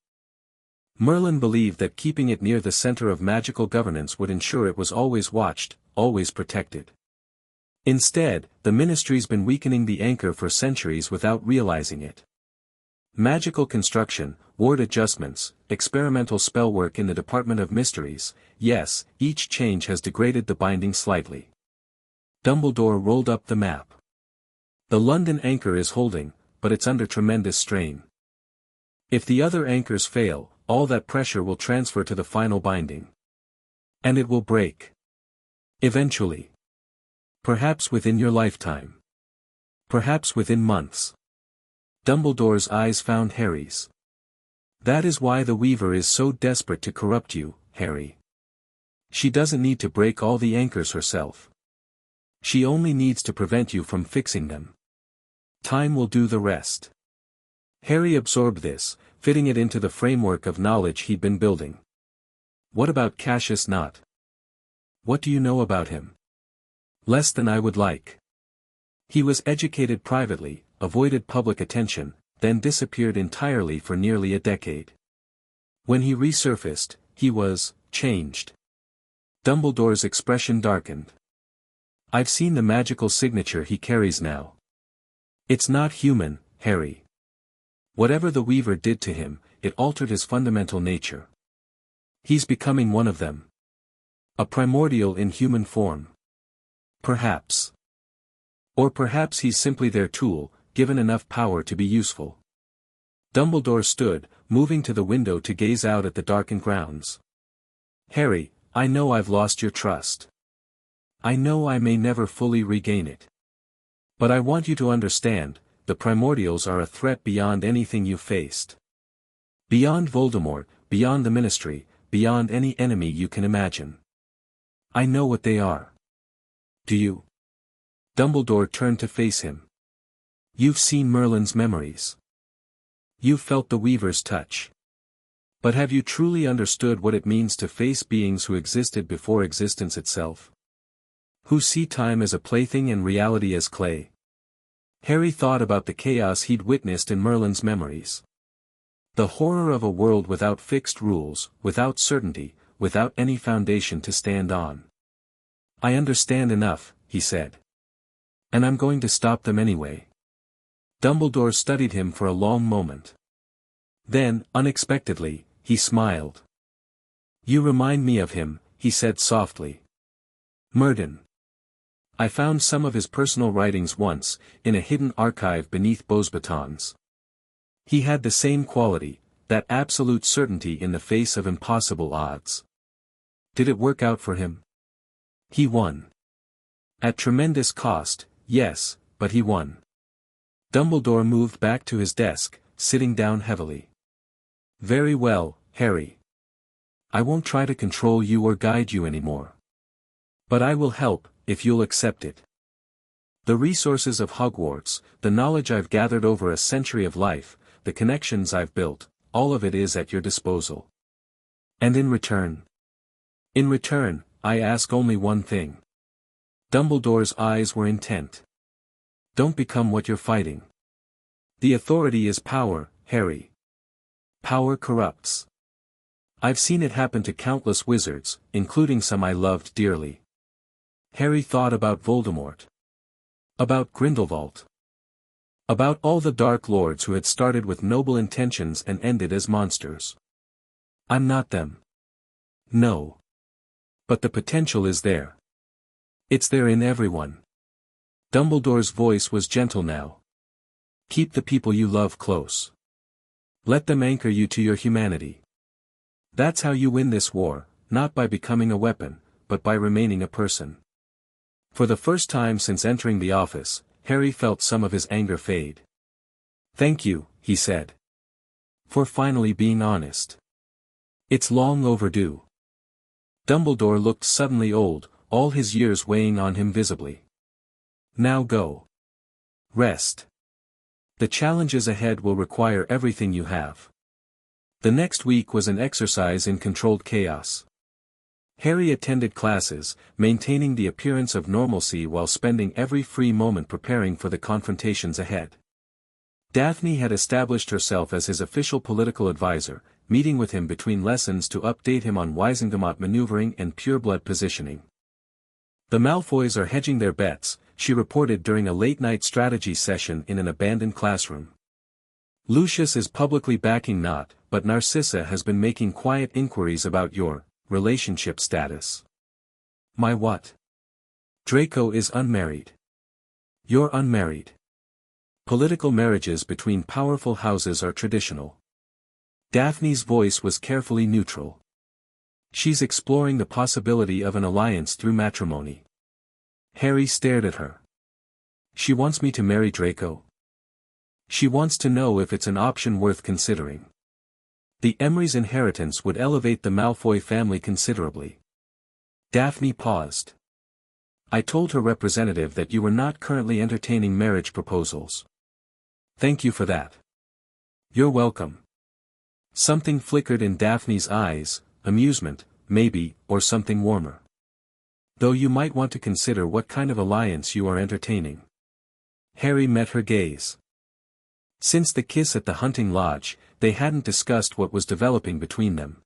Merlin believed that keeping it near the center of magical governance would ensure it was always watched, always protected. Instead, the ministry's been weakening the anchor for centuries without realizing it. Magical construction, ward adjustments, experimental spellwork in the Department of Mysteries, yes, each change has degraded the binding slightly. Dumbledore rolled up the map. The London anchor is holding, but it's under tremendous strain. If the other anchors fail, all that pressure will transfer to the final binding. And it will break. Eventually. Perhaps within your lifetime. Perhaps within months. Dumbledore's eyes found Harry's. That is why the Weaver is so desperate to corrupt you, Harry. She doesn't need to break all the anchors herself. She only needs to prevent you from fixing them. Time will do the rest. Harry absorbed this, fitting it into the framework of knowledge he'd been building. What about Cassius Knott? What do you know about him? Less than I would like. He was educated privately, avoided public attention, then disappeared entirely for nearly a decade. When he resurfaced, he was changed. Dumbledore's expression darkened. I've seen the magical signature he carries now. It's not human, Harry. Whatever the Weaver did to him, it altered his fundamental nature. He's becoming one of them. A primordial in human form. Perhaps. Or perhaps he's simply their tool, given enough power to be useful. Dumbledore stood, moving to the window to gaze out at the darkened grounds. Harry, I know I've lost your trust. I know I may never fully regain it. But I want you to understand, the primordials are a threat beyond anything you've faced. Beyond Voldemort, beyond the Ministry, beyond any enemy you can imagine. I know what they are. Do you? Dumbledore turned to face him. You've seen Merlin's memories. You've felt the Weaver's touch. But have you truly understood what it means to face beings who existed before existence itself? Who see time as a plaything and reality as clay? Harry thought about the chaos he'd witnessed in Merlin's memories. The horror of a world without fixed rules, without certainty, without any foundation to stand on. I understand enough, he said. And I'm going to stop them anyway. Dumbledore studied him for a long moment. Then, unexpectedly, he smiled. You remind me of him, he said softly. Merlin. I found some of his personal writings once, in a hidden archive beneath Beauxbatons. He had the same quality, that absolute certainty in the face of impossible odds. Did it work out for him? He won. At tremendous cost, yes, but he won. Dumbledore moved back to his desk, sitting down heavily. Very well, Harry. I won't try to control you or guide you anymore. But I will help, if you'll accept it. The resources of Hogwarts, the knowledge I've gathered over a century of life, the connections I've built, all of it is at your disposal. And in return? In return, I ask only one thing. Dumbledore's eyes were intent. Don't become what you're fighting. The authority is power, Harry. Power corrupts. I've seen it happen to countless wizards, including some I loved dearly. Harry thought about Voldemort. About Grindelwald. About all the Dark Lords who had started with noble intentions and ended as monsters. I'm not them. No. But the potential is there. It's there in everyone. Dumbledore's voice was gentle now. Keep the people you love close. Let them anchor you to your humanity. That's how you win this war, not by becoming a weapon, but by remaining a person. For the first time since entering the office, Harry felt some of his anger fade. Thank you, he said. For finally being honest. It's long overdue. Dumbledore looked suddenly old, all his years weighing on him visibly. Now go. Rest. The challenges ahead will require everything you have. The next week was an exercise in controlled chaos. Harry attended classes, maintaining the appearance of normalcy while spending every free moment preparing for the confrontations ahead. Daphne had established herself as his official political advisor, meeting with him between lessons to update him on Wisengamot maneuvering and pureblood positioning. The Malfoys are hedging their bets, she reported during a late-night strategy session in an abandoned classroom. Lucius is publicly backing Knott, but Narcissa has been making quiet inquiries about your relationship status. My what? Draco is unmarried. You're unmarried. Political marriages between powerful houses are traditional. Daphne's voice was carefully neutral. She's exploring the possibility of an alliance through matrimony. Harry stared at her. She wants me to marry Draco. She wants to know if it's an option worth considering. The Emery's inheritance would elevate the Malfoy family considerably. Daphne paused. I told her representative that you were not currently entertaining marriage proposals. Thank you for that. You're welcome. Something flickered in Daphne's eyes, amusement, maybe, or something warmer. Though you might want to consider what kind of alliance you are entertaining. Harry met her gaze. Since the kiss at the hunting lodge, they hadn't discussed what was developing between them.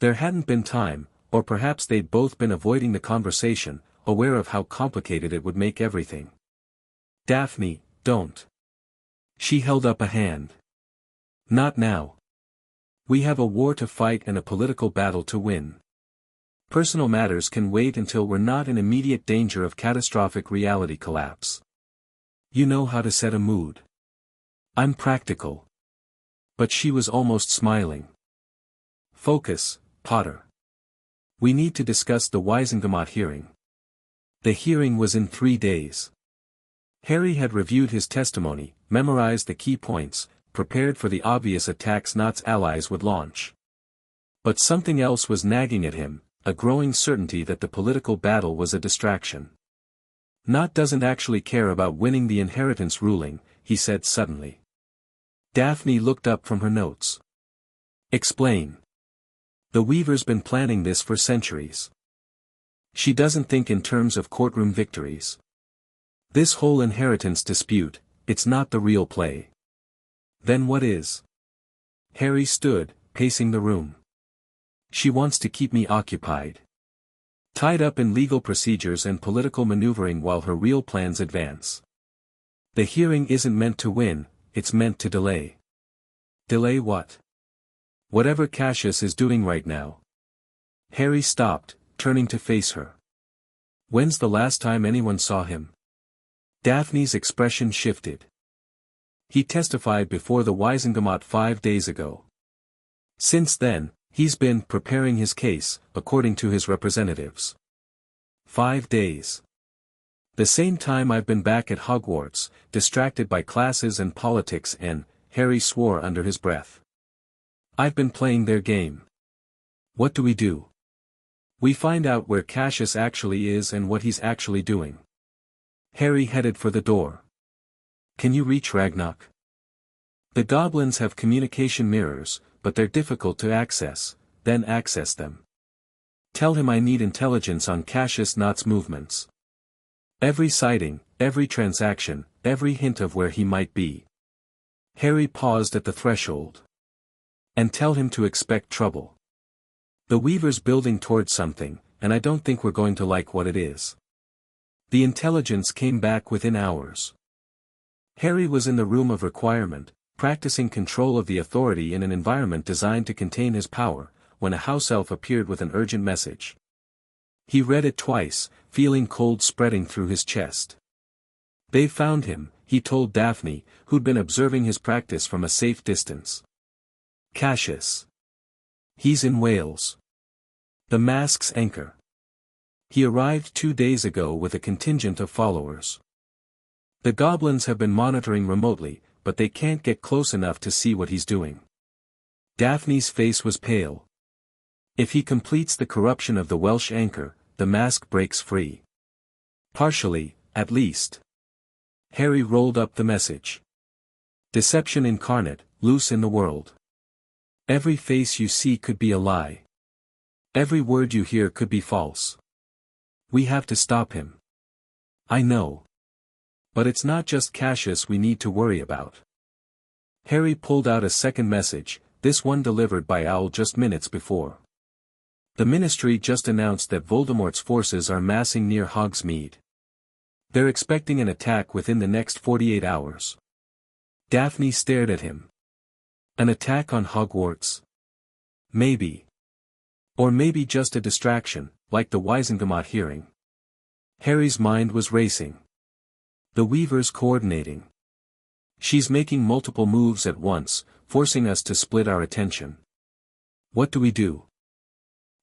There hadn't been time, or perhaps they'd both been avoiding the conversation, aware of how complicated it would make everything. Daphne, don't. She held up a hand. Not now. We have a war to fight and a political battle to win. Personal matters can wait until we're not in immediate danger of catastrophic reality collapse. You know how to set a mood. I'm practical. But she was almost smiling. Focus, Potter. We need to discuss the Wisengamot hearing. The hearing was in 3 days. Harry had reviewed his testimony, memorized the key points, prepared for the obvious attacks Knott's allies would launch. But something else was nagging at him, a growing certainty that the political battle was a distraction. Knott doesn't actually care about winning the inheritance ruling, he said suddenly. Daphne looked up from her notes. Explain. The Weaver's been planning this for centuries. She doesn't think in terms of courtroom victories. This whole inheritance dispute, it's not the real play. Then what is? Harry stood, pacing the room. She wants to keep me occupied. Tied up in legal procedures and political maneuvering while her real plans advance. The hearing isn't meant to win, it's meant to delay. Delay what? Whatever Cassius is doing right now. Harry stopped, turning to face her. When's the last time anyone saw him? Daphne's expression shifted. He testified before the Wisengamot 5 days ago. Since then, he's been preparing his case, according to his representatives. 5 days. The same time I've been back at Hogwarts, distracted by classes and politics and, Harry swore under his breath. I've been playing their game. What do? We find out where Cassius actually is and what he's actually doing. Harry headed for the door. Can you reach Ragnarok? The Goblins have communication mirrors, but they're difficult to access, then access them. Tell him I need intelligence on Cassius Knott's movements. Every sighting, every transaction, every hint of where he might be. Harry paused at the threshold. And tell him to expect trouble. The Weaver's building towards something, and I don't think we're going to like what it is. The intelligence came back within hours. Harry was in the room of requirement, practicing control of the authority in an environment designed to contain his power, when a house elf appeared with an urgent message. He read it twice, feeling cold spreading through his chest. They've found him, he told Daphne, who'd been observing his practice from a safe distance. Cassius. He's in Wales. The Mask's anchor. He arrived 2 days ago with a contingent of followers. The Goblins have been monitoring remotely, but they can't get close enough to see what he's doing. Daphne's face was pale. If he completes the corruption of the Welsh anchor, the mask breaks free. Partially, at least. Harry rolled up the message. Deception incarnate, loose in the world. Every face you see could be a lie. Every word you hear could be false. We have to stop him. I know. But it's not just Cassius we need to worry about. Harry pulled out a second message, this one delivered by Owl just minutes before. The Ministry just announced that Voldemort's forces are massing near Hogsmeade. They're expecting an attack within the next 48 hours. Daphne stared at him. An attack on Hogwarts? Maybe. Or maybe just a distraction, like the Wisengamot hearing. Harry's mind was racing. The Weaver's coordinating. She's making multiple moves at once, forcing us to split our attention. What do?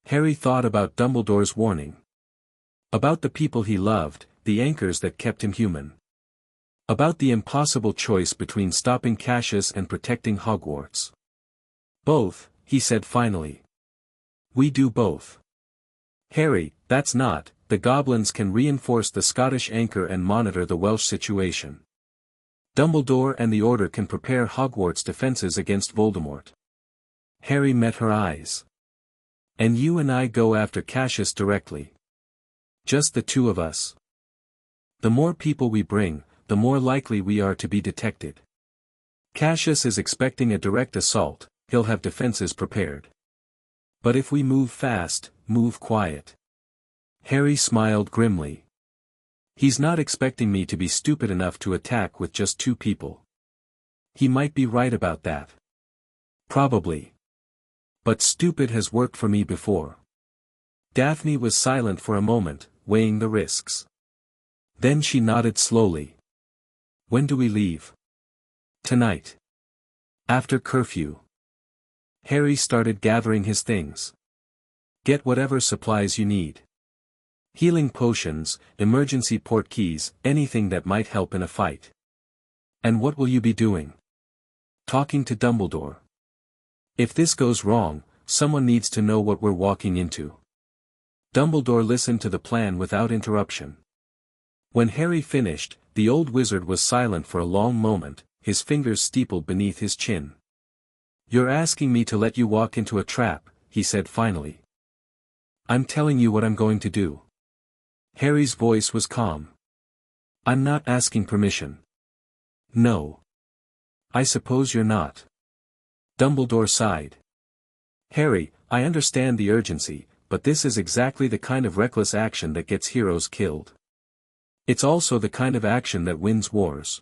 Harry thought about Dumbledore's warning. About the people he loved, the anchors that kept him human. About the impossible choice between stopping Cassius and protecting Hogwarts. Both, he said finally. We do both. Harry, that's not, the Goblins can reinforce the Scottish anchor and monitor the Welsh situation. Dumbledore and the Order can prepare Hogwarts' defenses against Voldemort. Harry met her eyes. And you and I go after Cassius directly. Just the two of us. The more people we bring, the more likely we are to be detected. Cassius is expecting a direct assault, he'll have defenses prepared. But if we move fast, move quiet. Harry smiled grimly. He's not expecting me to be stupid enough to attack with just two people. He might be right about that. Probably. But stupid has worked for me before. Daphne was silent for a moment, weighing the risks. Then she nodded slowly. When do we leave? Tonight. After curfew. Harry started gathering his things. Get whatever supplies you need. Healing potions, emergency port keys, anything that might help in a fight. And what will you be doing? Talking to Dumbledore. If this goes wrong, someone needs to know what we're walking into. Dumbledore listened to the plan without interruption. When Harry finished, the old wizard was silent for a long moment, his fingers steepled beneath his chin. You're asking me to let you walk into a trap, he said finally. I'm telling you what I'm going to do. Harry's voice was calm. I'm not asking permission. No. I suppose you're not. Dumbledore sighed. Harry, I understand the urgency, but this is exactly the kind of reckless action that gets heroes killed. It's also the kind of action that wins wars.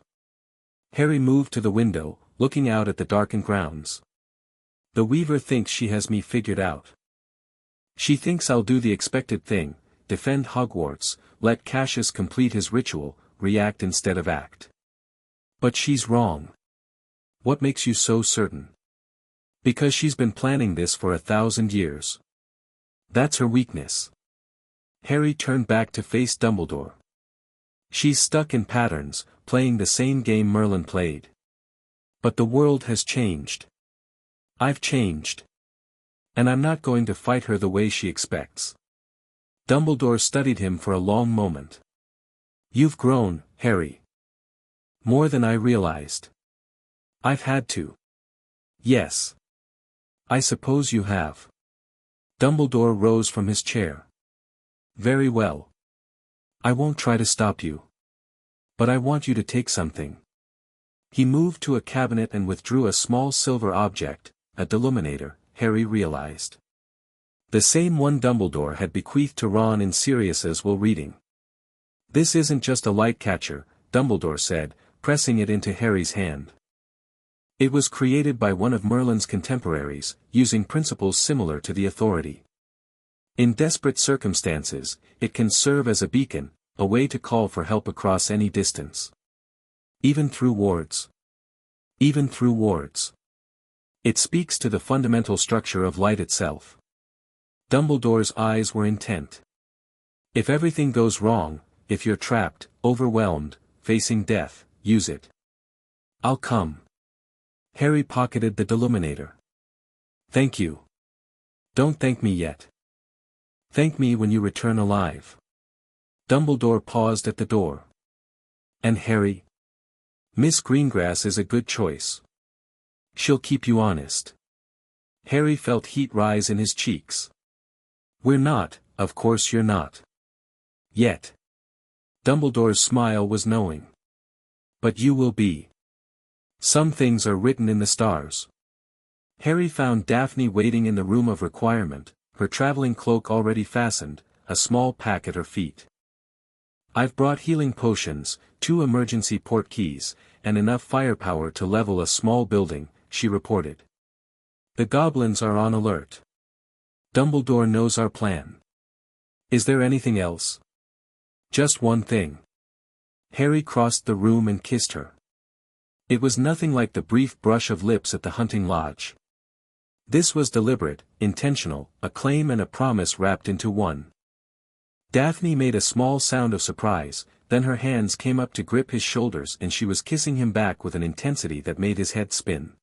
Harry moved to the window, looking out at the darkened grounds. The Weaver thinks she has me figured out. She thinks I'll do the expected thing, defend Hogwarts, let Cassius complete his ritual, react instead of act. But she's wrong. What makes you so certain? Because she's been planning this for 1,000 years. That's her weakness. Harry turned back to face Dumbledore. She's stuck in patterns, playing the same game Merlin played. But the world has changed. I've changed. And I'm not going to fight her the way she expects. Dumbledore studied him for a long moment. You've grown, Harry. More than I realized. I've had to. Yes. I suppose you have. Dumbledore rose from his chair. Very well. I won't try to stop you. But I want you to take something. He moved to a cabinet and withdrew a small silver object, a deluminator, Harry realized. The same one Dumbledore had bequeathed to Ron in Sirius's while reading. This isn't just a light catcher, Dumbledore said, pressing it into Harry's hand. It was created by one of Merlin's contemporaries, using principles similar to the Authority. In desperate circumstances, it can serve as a beacon, a way to call for help across any distance. Even through wards. Even through wards. It speaks to the fundamental structure of light itself. Dumbledore's eyes were intent. If everything goes wrong, if you're trapped, overwhelmed, facing death, use it. I'll come. Harry pocketed the deluminator. Thank you. Don't thank me yet. Thank me when you return alive. Dumbledore paused at the door. And Harry? Miss Greengrass is a good choice. She'll keep you honest. Harry felt heat rise in his cheeks. We're not, of course you're not. Yet. Dumbledore's smile was knowing. But you will be. Some things are written in the stars. Harry found Daphne waiting in the room of requirement, her traveling cloak already fastened, a small pack at her feet. I've brought healing potions, 2 emergency port keys, and enough firepower to level a small building, she reported. The Goblins are on alert. Dumbledore knows our plan. Is there anything else? Just one thing. Harry crossed the room and kissed her. It was nothing like the brief brush of lips at the hunting lodge. This was deliberate, intentional, a claim and a promise wrapped into one. Daphne made a small sound of surprise, then her hands came up to grip his shoulders and she was kissing him back with an intensity that made his head spin.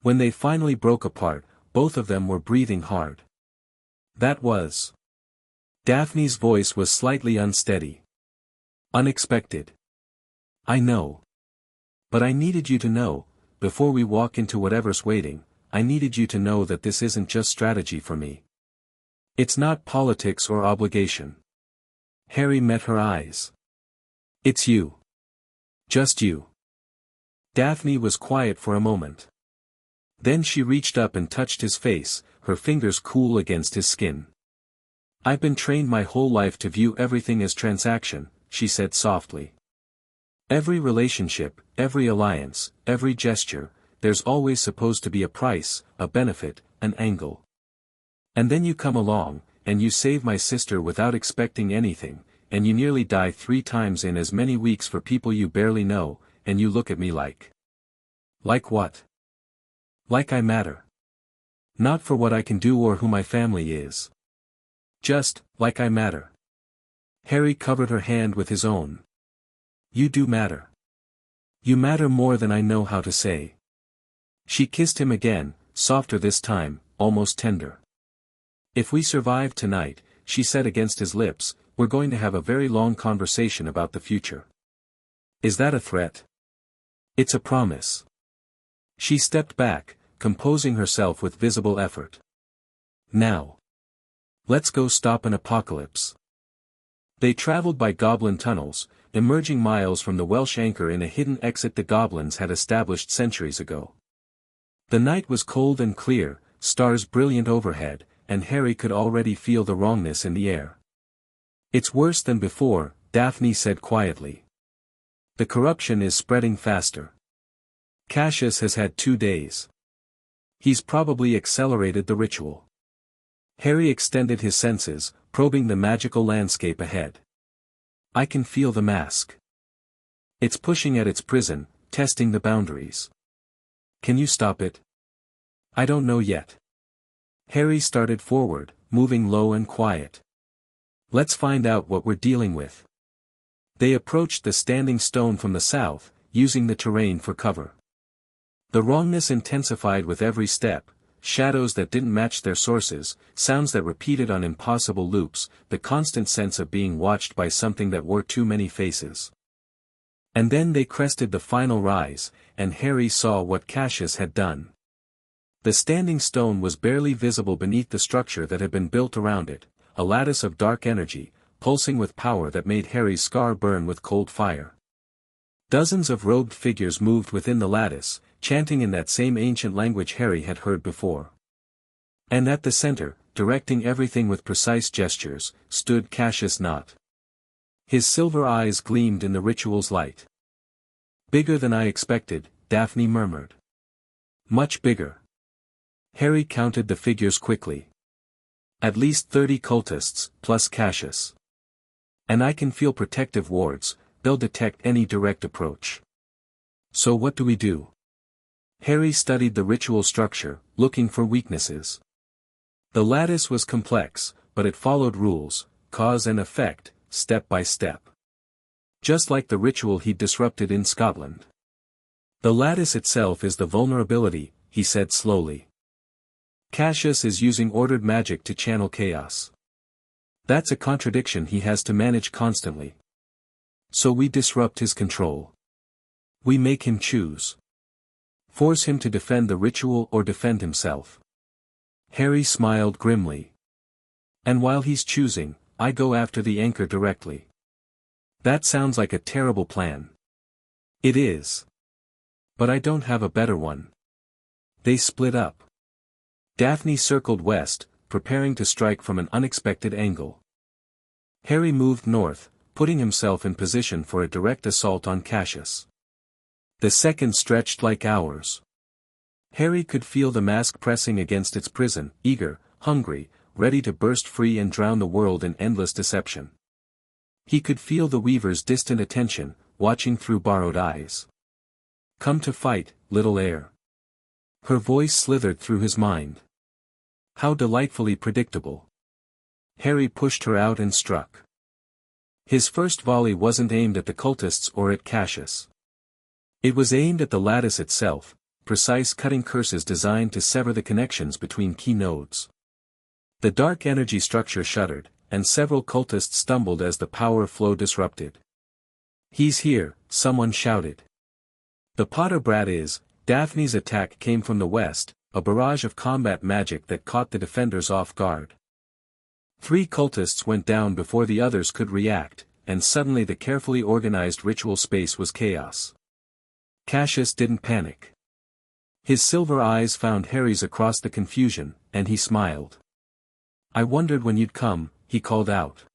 When they finally broke apart, both of them were breathing hard. That was. Daphne's voice was slightly unsteady. Unexpected. I know. But I needed you to know, before we walk into whatever's waiting, I needed you to know that this isn't just strategy for me. It's not politics or obligation. Harry met her eyes. It's you. Just you. Daphne was quiet for a moment. Then she reached up and touched his face, her fingers cool against his skin. I've been trained my whole life to view everything as transaction, she said softly. Every relationship, every alliance, every gesture, there's always supposed to be a price, a benefit, an angle. And then you come along, and you save my sister without expecting anything, and you nearly die 3 times in as many weeks for people you barely know, and you look at me like. Like what? Like I matter. Not for what I can do or who my family is. Just, like I matter. Harry covered her hand with his own. You do matter. You matter more than I know how to say. She kissed him again, softer this time, almost tender. If we survive tonight, she said against his lips, we're going to have a very long conversation about the future. Is that a threat? It's a promise. She stepped back, composing herself with visible effort. Now. Let's go stop an apocalypse. They traveled by goblin tunnels, emerging miles from the Welsh anchor in a hidden exit the goblins had established centuries ago. The night was cold and clear, stars brilliant overhead, and Harry could already feel the wrongness in the air. It's worse than before, Daphne said quietly. The corruption is spreading faster. Cassius has had 2 days. He's probably accelerated the ritual. Harry extended his senses, probing the magical landscape ahead. I can feel the mask. It's pushing at its prison, testing the boundaries. Can you stop it? I don't know yet. Harry started forward, moving low and quiet. Let's find out what we're dealing with. They approached the standing stone from the south, using the terrain for cover. The wrongness intensified with every step, shadows that didn't match their sources, sounds that repeated on impossible loops, the constant sense of being watched by something that wore too many faces. And then they crested the final rise, and Harry saw what Cassius had done. The standing stone was barely visible beneath the structure that had been built around it, a lattice of dark energy, pulsing with power that made Harry's scar burn with cold fire. Dozens of robed figures moved within the lattice, chanting in that same ancient language Harry had heard before. And at the center, directing everything with precise gestures, stood Cassius Knott. His silver eyes gleamed in the ritual's light. Bigger than I expected, Daphne murmured. Much bigger. Harry counted the figures quickly. At least 30 cultists, plus Cassius. And I can feel protective wards, they'll detect any direct approach. So what do we do? Harry studied the ritual structure, looking for weaknesses. The lattice was complex, but it followed rules, cause and effect, step by step. Just like the ritual he'd disrupted in Scotland. The lattice itself is the vulnerability, he said slowly. Cassius is using ordered magic to channel chaos. That's a contradiction he has to manage constantly. So we disrupt his control. We make him choose. Force him to defend the ritual or defend himself. Harry smiled grimly. And while he's choosing, I go after the anchor directly. That sounds like a terrible plan. It is. But I don't have a better one. They split up. Daphne circled west, preparing to strike from an unexpected angle. Harry moved north, putting himself in position for a direct assault on Cassius. The seconds stretched like hours. Harry could feel the mask pressing against its prison, eager, hungry, ready to burst free and drown the world in endless deception. He could feel the Weaver's distant attention, watching through borrowed eyes. Come to fight, little heir. Her voice slithered through his mind. How delightfully predictable. Harry pushed her out and struck. His first volley wasn't aimed at the cultists or at Cassius. It was aimed at the lattice itself, precise cutting curses designed to sever the connections between key nodes. The dark energy structure shuddered, and several cultists stumbled as the power flow disrupted. "He's here," someone shouted. "The Potter brat is." Daphne's attack came from the west, a barrage of combat magic that caught the defenders off guard. 3 cultists went down before the others could react, and suddenly the carefully organized ritual space was chaos. Cassius didn't panic. His silver eyes found Harry's across the confusion, and he smiled. "I wondered when you'd come," he called out.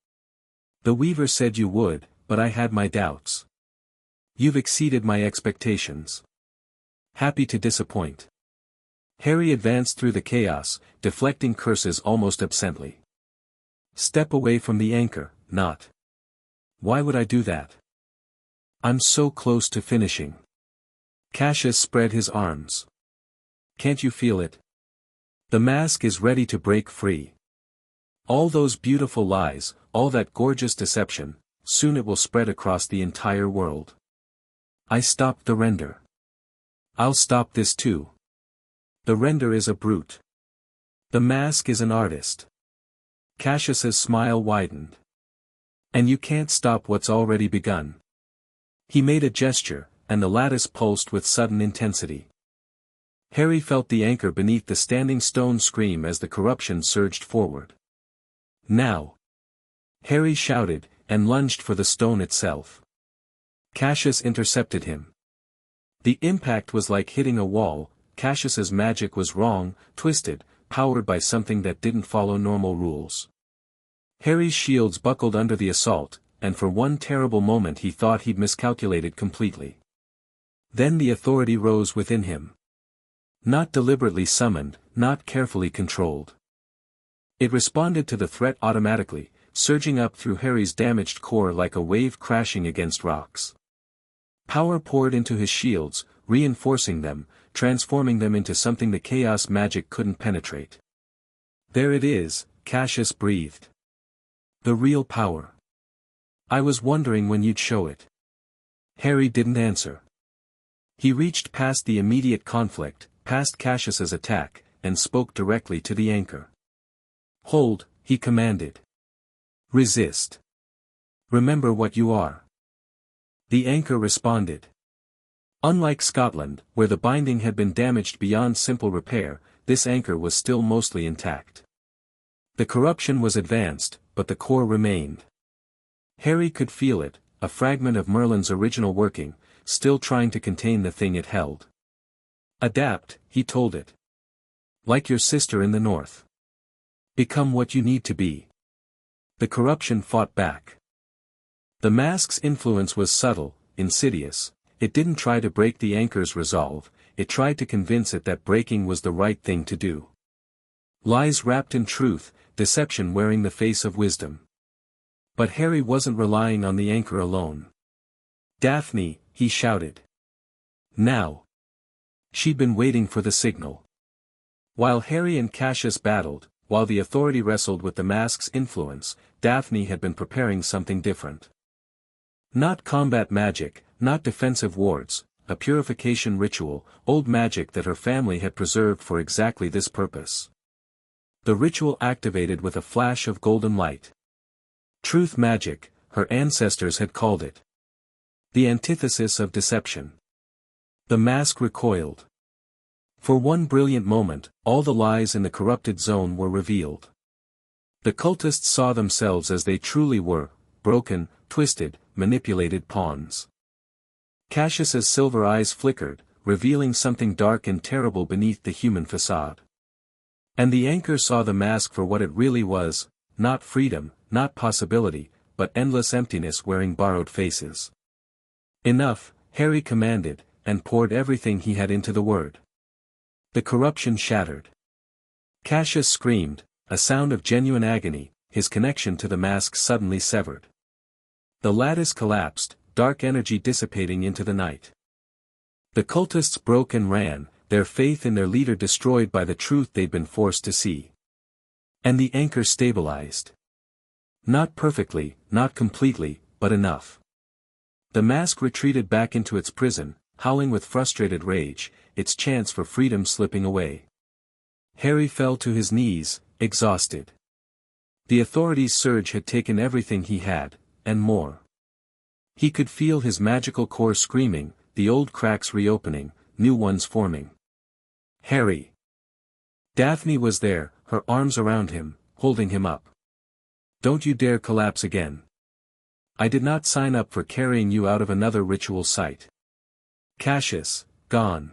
"The Weaver said you would, but I had my doubts. You've exceeded my expectations. Happy to disappoint." Harry advanced through the chaos, deflecting curses almost absently. "Step away from the anchor, not." "Why would I do that? I'm so close to finishing." Cassius spread his arms. "Can't you feel it? The mask is ready to break free. All those beautiful lies, all that gorgeous deception, soon it will spread across the entire world. I stopped the render. I'll stop this too. The render is a brute. The mask is an artist." Cassius's smile widened. "And you can't stop what's already begun." He made a gesture, and the lattice pulsed with sudden intensity. Harry felt the anchor beneath the standing stone scream as the corruption surged forward. "Now!" Harry shouted, and lunged for the stone itself. Cassius intercepted him. The impact was like hitting a wall. Cassius's magic was wrong, twisted, powered by something that didn't follow normal rules. Harry's shields buckled under the assault, and for one terrible moment he thought he'd miscalculated completely. Then the authority rose within him. Not deliberately summoned, not carefully controlled. It responded to the threat automatically, surging up through Harry's damaged core like a wave crashing against rocks. Power poured into his shields, reinforcing them, transforming them into something the chaos magic couldn't penetrate. "There it is," Cassius breathed. "The real power. I was wondering when you'd show it." Harry didn't answer. He reached past the immediate conflict, past Cassius's attack, and spoke directly to the anchor. "Hold," he commanded. "Resist. Remember what you are." The anchor responded. Unlike Scotland, where the binding had been damaged beyond simple repair, this anchor was still mostly intact. The corruption was advanced, but the core remained. Harry could feel it, a fragment of Merlin's original working, still trying to contain the thing it held. "Adapt," he told it. "Like your sister in the north. Become what you need to be." The corruption fought back. The mask's influence was subtle, insidious. It didn't try to break the anchor's resolve, it tried to convince it that breaking was the right thing to do. Lies wrapped in truth, deception wearing the face of wisdom. But Harry wasn't relying on the anchor alone. "Daphne," he shouted. "Now!" She'd been waiting for the signal. While Harry and Cassius battled, while the authority wrestled with the mask's influence, Daphne had been preparing something different. Not combat magic, not defensive wards, a purification ritual, old magic that her family had preserved for exactly this purpose. The ritual activated with a flash of golden light. Truth magic, her ancestors had called it. The antithesis of deception. The mask recoiled. For one brilliant moment, all the lies in the corrupted zone were revealed. The cultists saw themselves as they truly were, broken, twisted, manipulated pawns. Cassius's silver eyes flickered, revealing something dark and terrible beneath the human facade. And the anchor saw the mask for what it really was, not freedom, not possibility, but endless emptiness wearing borrowed faces. "Enough," Harry commanded, and poured everything he had into the word. The corruption shattered. Cassius screamed, a sound of genuine agony, his connection to the mask suddenly severed. The lattice collapsed, dark energy dissipating into the night. The cultists broke and ran, their faith in their leader destroyed by the truth they'd been forced to see. And the anchor stabilized. Not perfectly, not completely, but enough. The mask retreated back into its prison, howling with frustrated rage, its chance for freedom slipping away. Harry fell to his knees, exhausted. The authorities' surge had taken everything he had, and more. He could feel his magical core screaming, the old cracks reopening, new ones forming. Harry! Daphne was there, her arms around him, holding him up. Don't you dare collapse again. I did not sign up for carrying you out of another ritual site. Cassius, gone.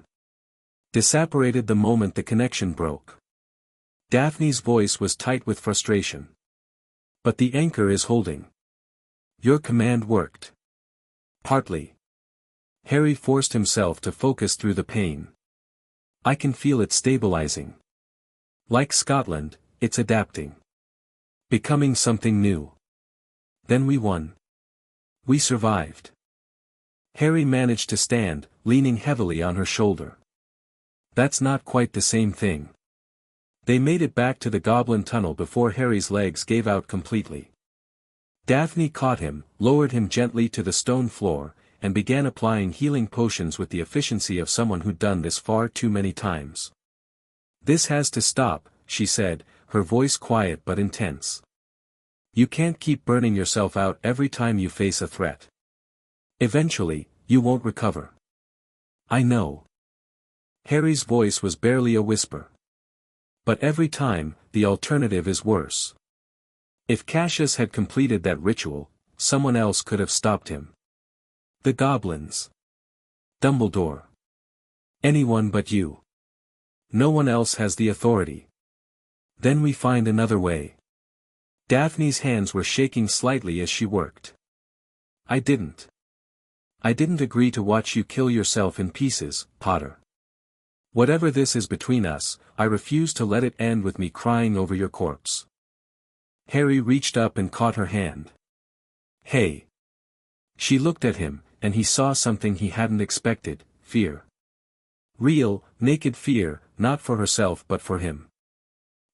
Disapparated the moment the connection broke. Daphne's voice was tight with frustration. But the anchor is holding. Your command worked. Partly. Harry forced himself to focus through the pain. I can feel it stabilizing. Like Scotland, it's adapting. Becoming something new. Then we won. We survived. Harry managed to stand, leaning heavily on her shoulder. That's not quite the same thing. They made it back to the Goblin tunnel before Harry's legs gave out completely. Daphne caught him, lowered him gently to the stone floor, and began applying healing potions with the efficiency of someone who'd done this far too many times. This has to stop, she said, her voice quiet but intense. You can't keep burning yourself out every time you face a threat. Eventually, you won't recover. I know. Harry's voice was barely a whisper. But every time, the alternative is worse. If Cassius had completed that ritual, someone else could have stopped him. The Goblins. Dumbledore. Anyone but you. No one else has the authority. Then we find another way. Daphne's hands were shaking slightly as she worked. I didn't agree to watch you kill yourself in pieces, Potter. Whatever this is between us, I refuse to let it end with me crying over your corpse. Harry reached up and caught her hand. Hey. She looked at him, and he saw something he hadn't expected, fear. Real, naked fear, not for herself but for him.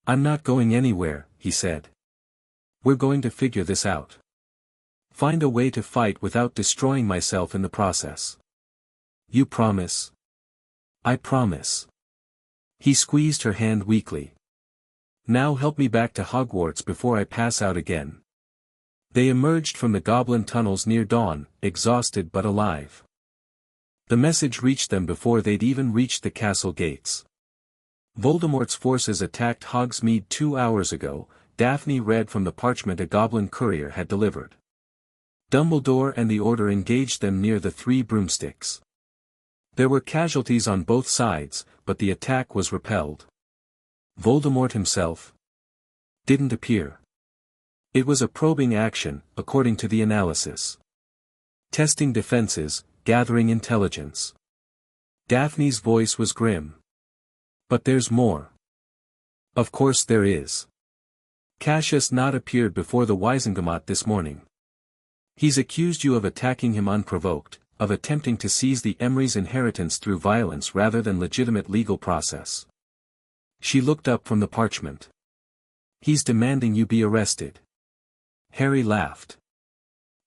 I'm not going anywhere, he said. We're going to figure this out. Find a way to fight without destroying myself in the process. You promise? I promise. He squeezed her hand weakly. Now help me back to Hogwarts before I pass out again. They emerged from the Goblin tunnels near dawn, exhausted but alive. The message reached them before they'd even reached the castle gates. Voldemort's forces attacked Hogsmeade 2 hours ago, Daphne read from the parchment a Goblin courier had delivered. Dumbledore and the Order engaged them near the 3 broomsticks. There were casualties on both sides, but the attack was repelled. Voldemort himself didn't appear. It was a probing action, according to the analysis. Testing defenses, gathering intelligence. Daphne's voice was grim. But there's more. Of course there is. Cassius not appeared before the Wizengamot this morning. He's accused you of attacking him unprovoked, of attempting to seize the Emery's inheritance through violence rather than legitimate legal process. She looked up from the parchment. He's demanding you be arrested. Harry laughed.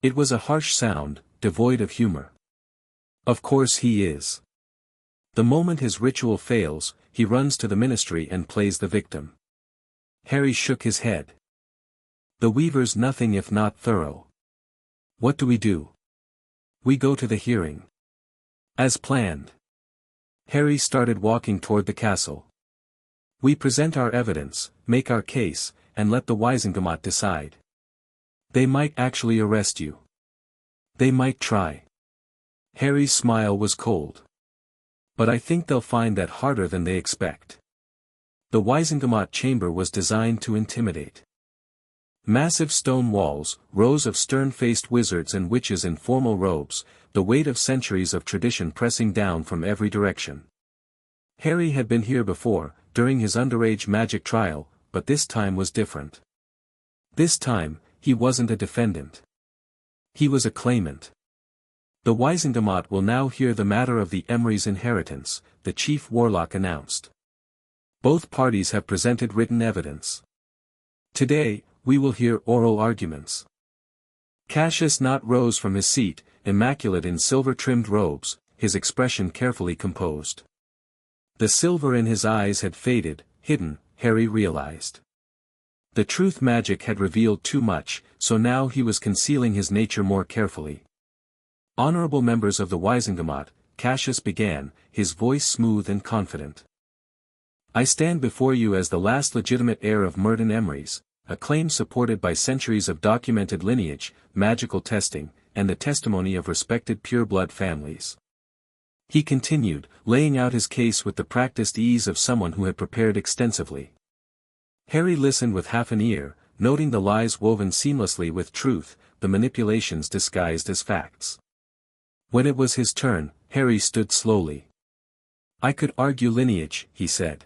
It was a harsh sound, devoid of humor. Of course he is. The moment his ritual fails, he runs to the ministry and plays the victim. Harry shook his head. The Weaver's nothing if not thorough. What do we do? We go to the hearing. As planned. Harry started walking toward the castle. We present our evidence, make our case, and let the Wizengamot decide. They might actually arrest you. They might try. Harry's smile was cold. But I think they'll find that harder than they expect. The Wizengamot chamber was designed to intimidate. Massive stone walls, rows of stern-faced wizards and witches in formal robes, the weight of centuries of tradition pressing down from every direction. Harry had been here before, during his underage magic trial, but this time was different. This time, he wasn't a defendant. He was a claimant. The Wizengamot will now hear the matter of the Emery's inheritance, the chief warlock announced. Both parties have presented written evidence. Today, we will hear oral arguments. Cassius Not rose from his seat, immaculate in silver-trimmed robes, his expression carefully composed. The silver in his eyes had faded, hidden, Harry realized. The truth magic had revealed too much, so now he was concealing his nature more carefully. Honorable members of the Wizengamot, Cassius began, his voice smooth and confident. I stand before you as the last legitimate heir of Merlin Emery's, a claim supported by centuries of documented lineage, magical testing, and the testimony of respected pureblood families. He continued, laying out his case with the practiced ease of someone who had prepared extensively. Harry listened with half an ear, noting the lies woven seamlessly with truth, the manipulations disguised as facts. When it was his turn, Harry stood slowly. I could argue lineage, he said.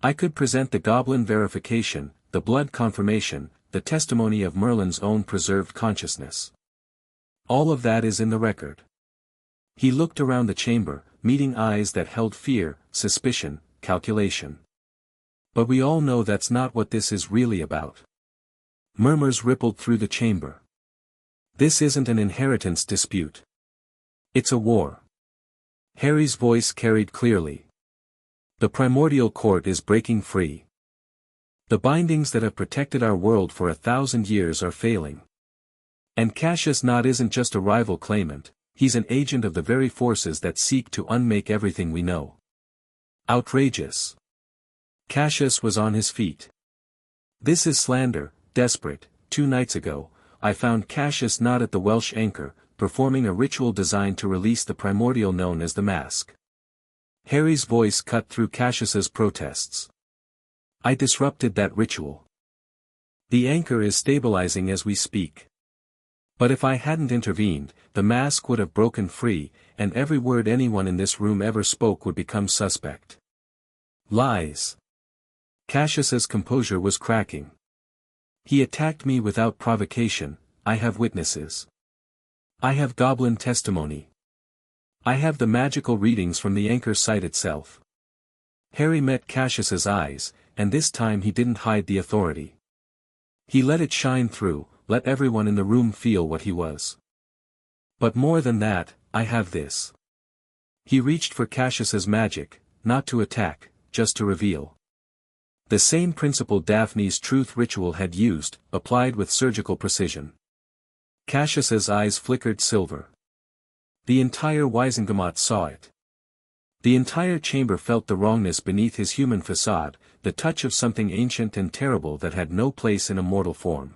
I could present the Goblin verification, the blood confirmation, the testimony of Merlin's own preserved consciousness. All of that is in the record. He looked around the chamber, meeting eyes that held fear, suspicion, calculation. But we all know that's not what this is really about. Murmurs rippled through the chamber. This isn't an inheritance dispute. It's a war. Harry's voice carried clearly. The primordial court is breaking free. The bindings that have protected our world for 1,000 years are failing. And Cassius Not isn't just a rival claimant, he's an agent of the very forces that seek to unmake everything we know. Outrageous. Cassius was on his feet. This is slander, desperate. 2 nights ago, I found Cassius Not at the Welsh Anchor, performing a ritual designed to release the primordial known as the Mask. Harry's voice cut through Cassius's protests. I disrupted that ritual. The anchor is stabilizing as we speak. But if I hadn't intervened, the mask would have broken free, and every word anyone in this room ever spoke would become suspect. Lies. Cassius's composure was cracking. He attacked me without provocation. I have witnesses. I have goblin testimony. I have the magical readings from the anchor site itself. Harry met Cassius's eyes, and this time he didn't hide the authority. He let it shine through, let everyone in the room feel what he was. But more than that, I have this. He reached for Cassius's magic, not to attack, just to reveal. The same principle Daphne's truth ritual had used, applied with surgical precision. Cassius's eyes flickered silver. The entire Wizengamot saw it. The entire chamber felt the wrongness beneath his human facade, the touch of something ancient and terrible that had no place in a mortal form.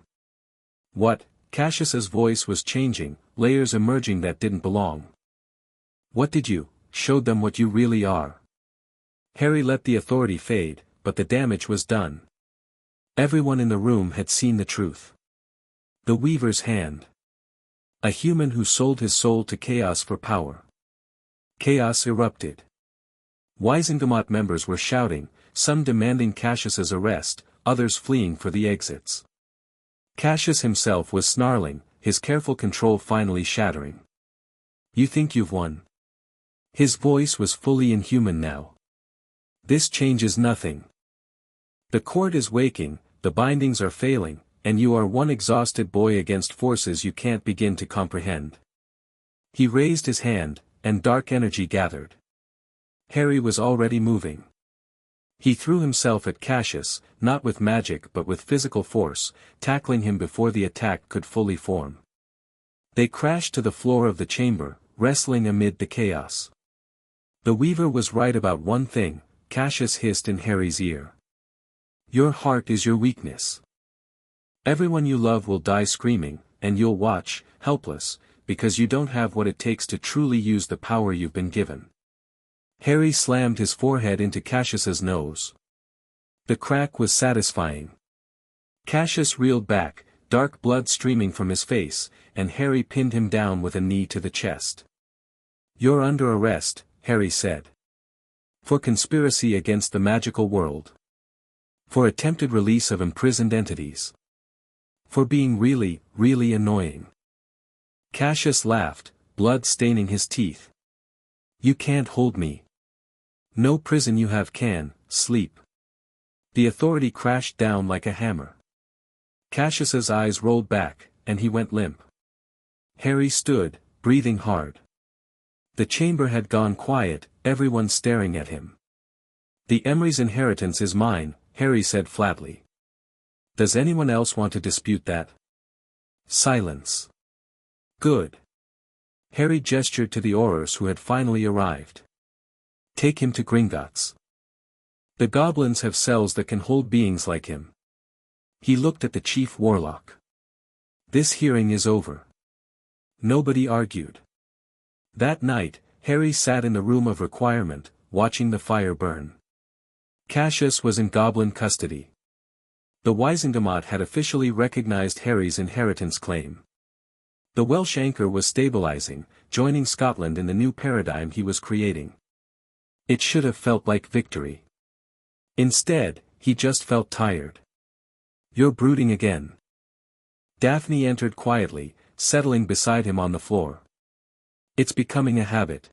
What? Cassius's voice was changing, layers emerging that didn't belong. What did you? Showed them what you really are. Harry let the authority fade, but the damage was done. Everyone in the room had seen the truth. The Weaver's hand. A human who sold his soul to chaos for power. Chaos erupted. Wizengamot members were shouting, some demanding Cassius's arrest, others fleeing for the exits. Cassius himself was snarling, his careful control finally shattering. You think you've won? His voice was fully inhuman now. This changes nothing. The court is waking, the bindings are failing, and you are one exhausted boy against forces you can't begin to comprehend. He raised his hand, and dark energy gathered. Harry was already moving. He threw himself at Cassius, not with magic but with physical force, tackling him before the attack could fully form. They crashed to the floor of the chamber, wrestling amid the chaos. The Weaver was right about one thing, Cassius hissed in Harry's ear. Your heart is your weakness. Everyone you love will die screaming, and you'll watch, helpless, because you don't have what it takes to truly use the power you've been given. Harry slammed his forehead into Cassius's nose. The crack was satisfying. Cassius reeled back, dark blood streaming from his face, and Harry pinned him down with a knee to the chest. You're under arrest, Harry said. For conspiracy against the magical world. For attempted release of imprisoned entities. For being really, really annoying. Cassius laughed, blood staining his teeth. You can't hold me. No prison you have can, sleep. The authority crashed down like a hammer. Cassius's eyes rolled back, and he went limp. Harry stood, breathing hard. The chamber had gone quiet, everyone staring at him. The Emery's inheritance is mine, Harry said flatly. Does anyone else want to dispute that? Silence. Good. Harry gestured to the Aurors who had finally arrived. Take him to Greengrass. The goblins have cells that can hold beings like him. He looked at the chief warlock. This hearing is over. Nobody argued. That night, Harry sat in the room of requirement, watching the fire burn. Cassius was in goblin custody. The Wizengamot had officially recognized Harry's inheritance claim. The Welsh anchor was stabilizing, joining Scotland in the new paradigm he was creating. It should have felt like victory. Instead, he just felt tired. You're brooding again. Daphne entered quietly, settling beside him on the floor. It's becoming a habit.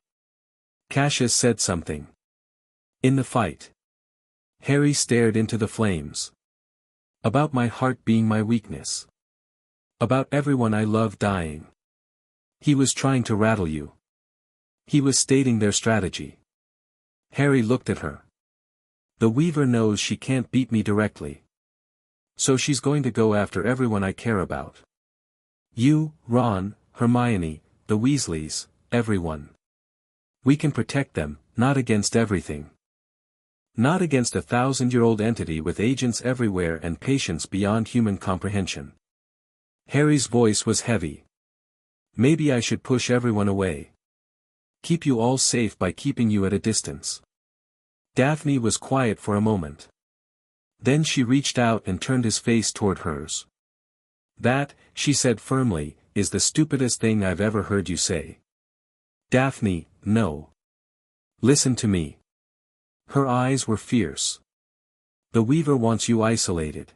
Cassius said something. In the fight. Harry stared into the flames. About my heart being my weakness. About everyone I love dying. He was trying to rattle you. He was stating their strategy. Harry looked at her. The Weaver knows she can't beat me directly. So she's going to go after everyone I care about. You, Ron, Hermione, the Weasleys, everyone. We can protect them, not against everything. Not against a 1,000-year-old entity with agents everywhere and patience beyond human comprehension. Harry's voice was heavy. Maybe I should push everyone away. Keep you all safe by keeping you at a distance. Daphne was quiet for a moment. Then she reached out and turned his face toward hers. That, she said firmly, is the stupidest thing I've ever heard you say. Daphne, no. Listen to me. Her eyes were fierce. The Weaver wants you isolated.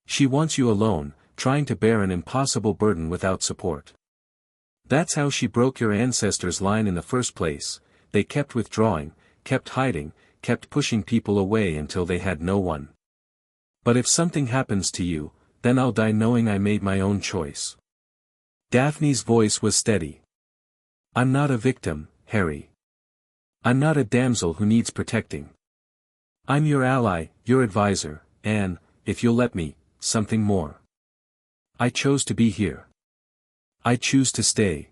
She wants you alone, trying to bear an impossible burden without support. That's how she broke your ancestors' line in the first place. They kept withdrawing, kept hiding, kept pushing people away until they had no one. But if something happens to you, then I'll die knowing I made my own choice. Daphne's voice was steady. I'm not a victim, Harry. I'm not a damsel who needs protecting. I'm your ally, your advisor, and, if you'll let me, something more. I chose to be here. I choose to stay.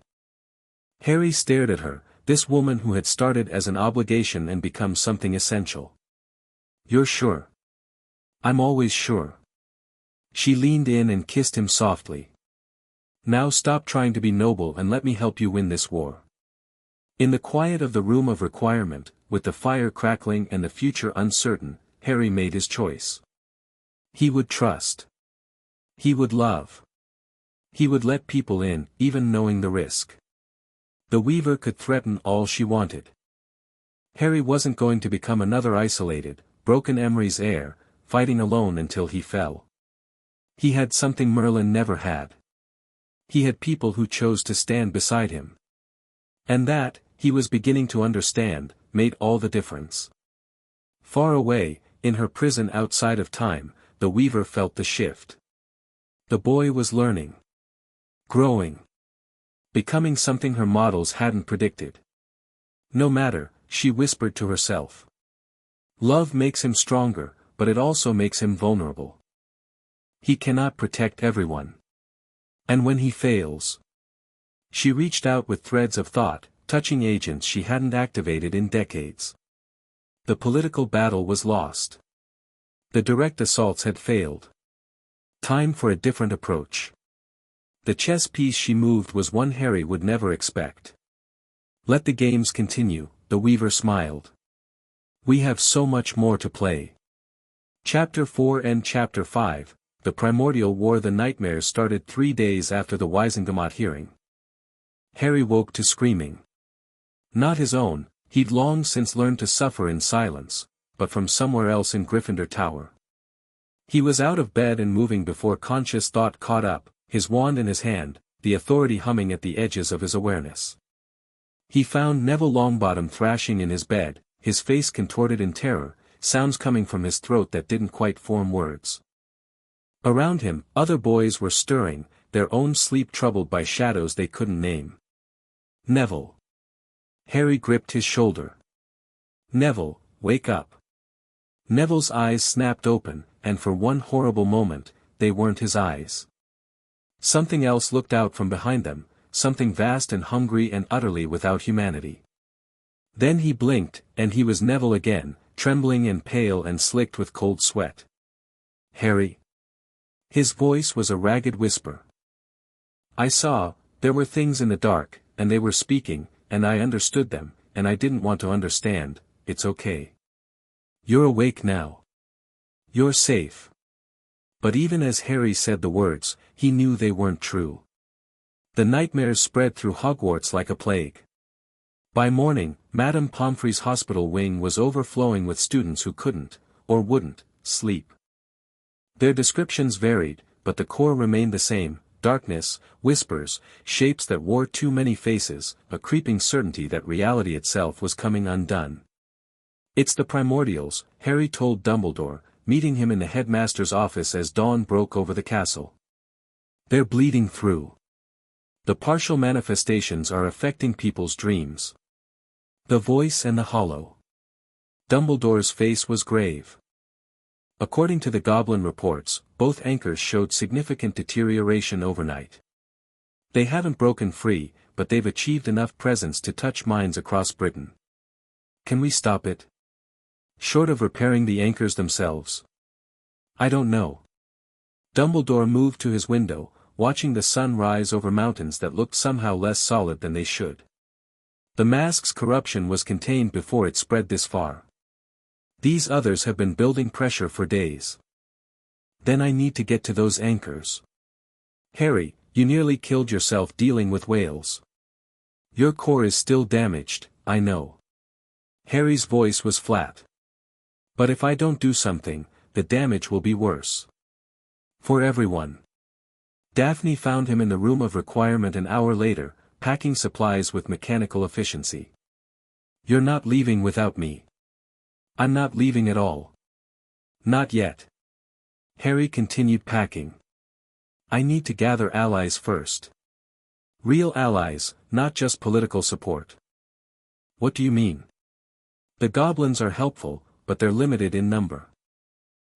Harry stared at her, this woman who had started as an obligation and become something essential. You're sure? I'm always sure. She leaned in and kissed him softly. Now stop trying to be noble and let me help you win this war. In the quiet of the room of requirement, with the fire crackling and the future uncertain, Harry made his choice. He would trust. He would love. He would let people in, even knowing the risk. The Weaver could threaten all she wanted. Harry wasn't going to become another isolated, broken Emery's heir, fighting alone until he fell. He had something Merlin never had. He had people who chose to stand beside him. And that, he was beginning to understand, made all the difference. Far away, in her prison outside of time, the Weaver felt the shift. The boy was learning. Growing. Becoming something her models hadn't predicted. No matter, she whispered to herself. Love makes him stronger, but it also makes him vulnerable. He cannot protect everyone. And when he fails. She reached out with threads of thought, touching agents she hadn't activated in decades. The political battle was lost. The direct assaults had failed. Time for a different approach. The chess piece she moved was one Harry would never expect. Let the games continue, the Weaver smiled. We have so much more to play. Chapter 4 and Chapter 5, The Primordial War. The nightmares started 3 days after the Wizengamot hearing. Harry woke to screaming. Not his own, he'd long since learned to suffer in silence, but from somewhere else in Gryffindor Tower. He was out of bed and moving before conscious thought caught up, his wand in his hand, the authority humming at the edges of his awareness. He found Neville Longbottom thrashing in his bed, his face contorted in terror, sounds coming from his throat that didn't quite form words. Around him, other boys were stirring, their own sleep troubled by shadows they couldn't name. Neville. Harry gripped his shoulder. Neville, wake up. Neville's eyes snapped open, and for one horrible moment, they weren't his eyes. Something else looked out from behind them, something vast and hungry and utterly without humanity. Then he blinked, and he was Neville again, trembling and pale and slicked with cold sweat. Harry. His voice was a ragged whisper. I saw, there were things in the dark, and they were speaking, and I understood them, and I didn't want to understand. It's okay. You're awake now. You're safe. But even as Harry said the words, he knew they weren't true. The nightmares spread through Hogwarts like a plague. By morning, Madame Pomfrey's hospital wing was overflowing with students who couldn't, or wouldn't, sleep. Their descriptions varied, but the core remained the same: darkness, whispers, shapes that wore too many faces, a creeping certainty that reality itself was coming undone. It's the primordials, Harry told Dumbledore, meeting him in the headmaster's office as dawn broke over the castle. They're bleeding through. The partial manifestations are affecting people's dreams. The voice and the hollow. Dumbledore's face was grave. According to the Goblin reports, both anchors showed significant deterioration overnight. They haven't broken free, but they've achieved enough presence to touch minds across Britain. Can we stop it? Short of repairing the anchors themselves? I don't know. Dumbledore moved to his window, watching the sun rise over mountains that looked somehow less solid than they should. The mask's corruption was contained before it spread this far. These others have been building pressure for days. Then I need to get to those anchors. Harry, you nearly killed yourself dealing with whales. Your core is still damaged, I know. Harry's voice was flat. But if I don't do something, the damage will be worse. For everyone. Daphne found him in the room of requirement an hour later, packing supplies with mechanical efficiency. You're not leaving without me. I'm not leaving at all. Not yet. Harry continued packing. I need to gather allies first. Real allies, not just political support. What do you mean? The goblins are helpful, but they're limited in number.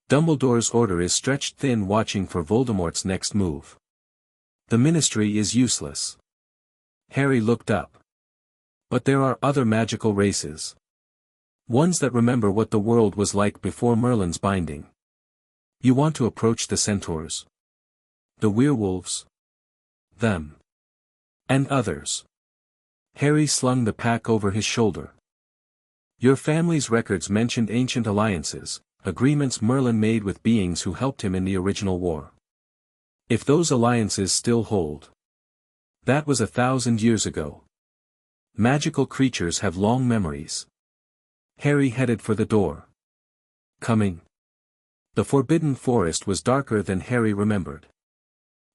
Dumbledore's order is stretched thin, watching for Voldemort's next move. The Ministry is useless. Harry looked up. But there are other magical races. Ones that remember what the world was like before Merlin's binding. You want to approach the centaurs? The werewolves? Them. And others. Harry slung the pack over his shoulder. Your family's records mentioned ancient alliances, agreements Merlin made with beings who helped him in the original war. If those alliances still hold. That was 1,000 years ago. Magical creatures have long memories. Harry headed for the door. Coming. The forbidden forest was darker than Harry remembered.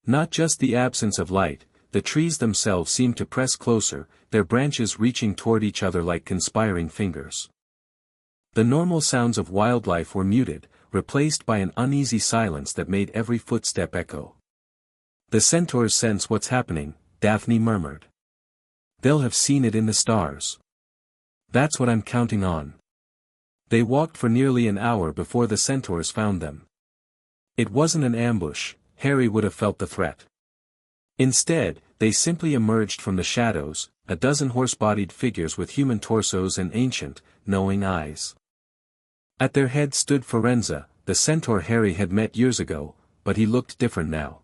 Not just the absence of light, the trees themselves seemed to press closer, their branches reaching toward each other like conspiring fingers. The normal sounds of wildlife were muted, replaced by an uneasy silence that made every footstep echo. The centaurs sense what's happening, Daphne murmured. They'll have seen it in the stars. That's what I'm counting on. They walked for nearly an hour before the centaurs found them. It wasn't an ambush, Harry would have felt the threat. Instead, they simply emerged from the shadows, a dozen horse-bodied figures with human torsos and ancient, knowing eyes. At their head stood Firenze, the centaur Harry had met years ago, but he looked different now.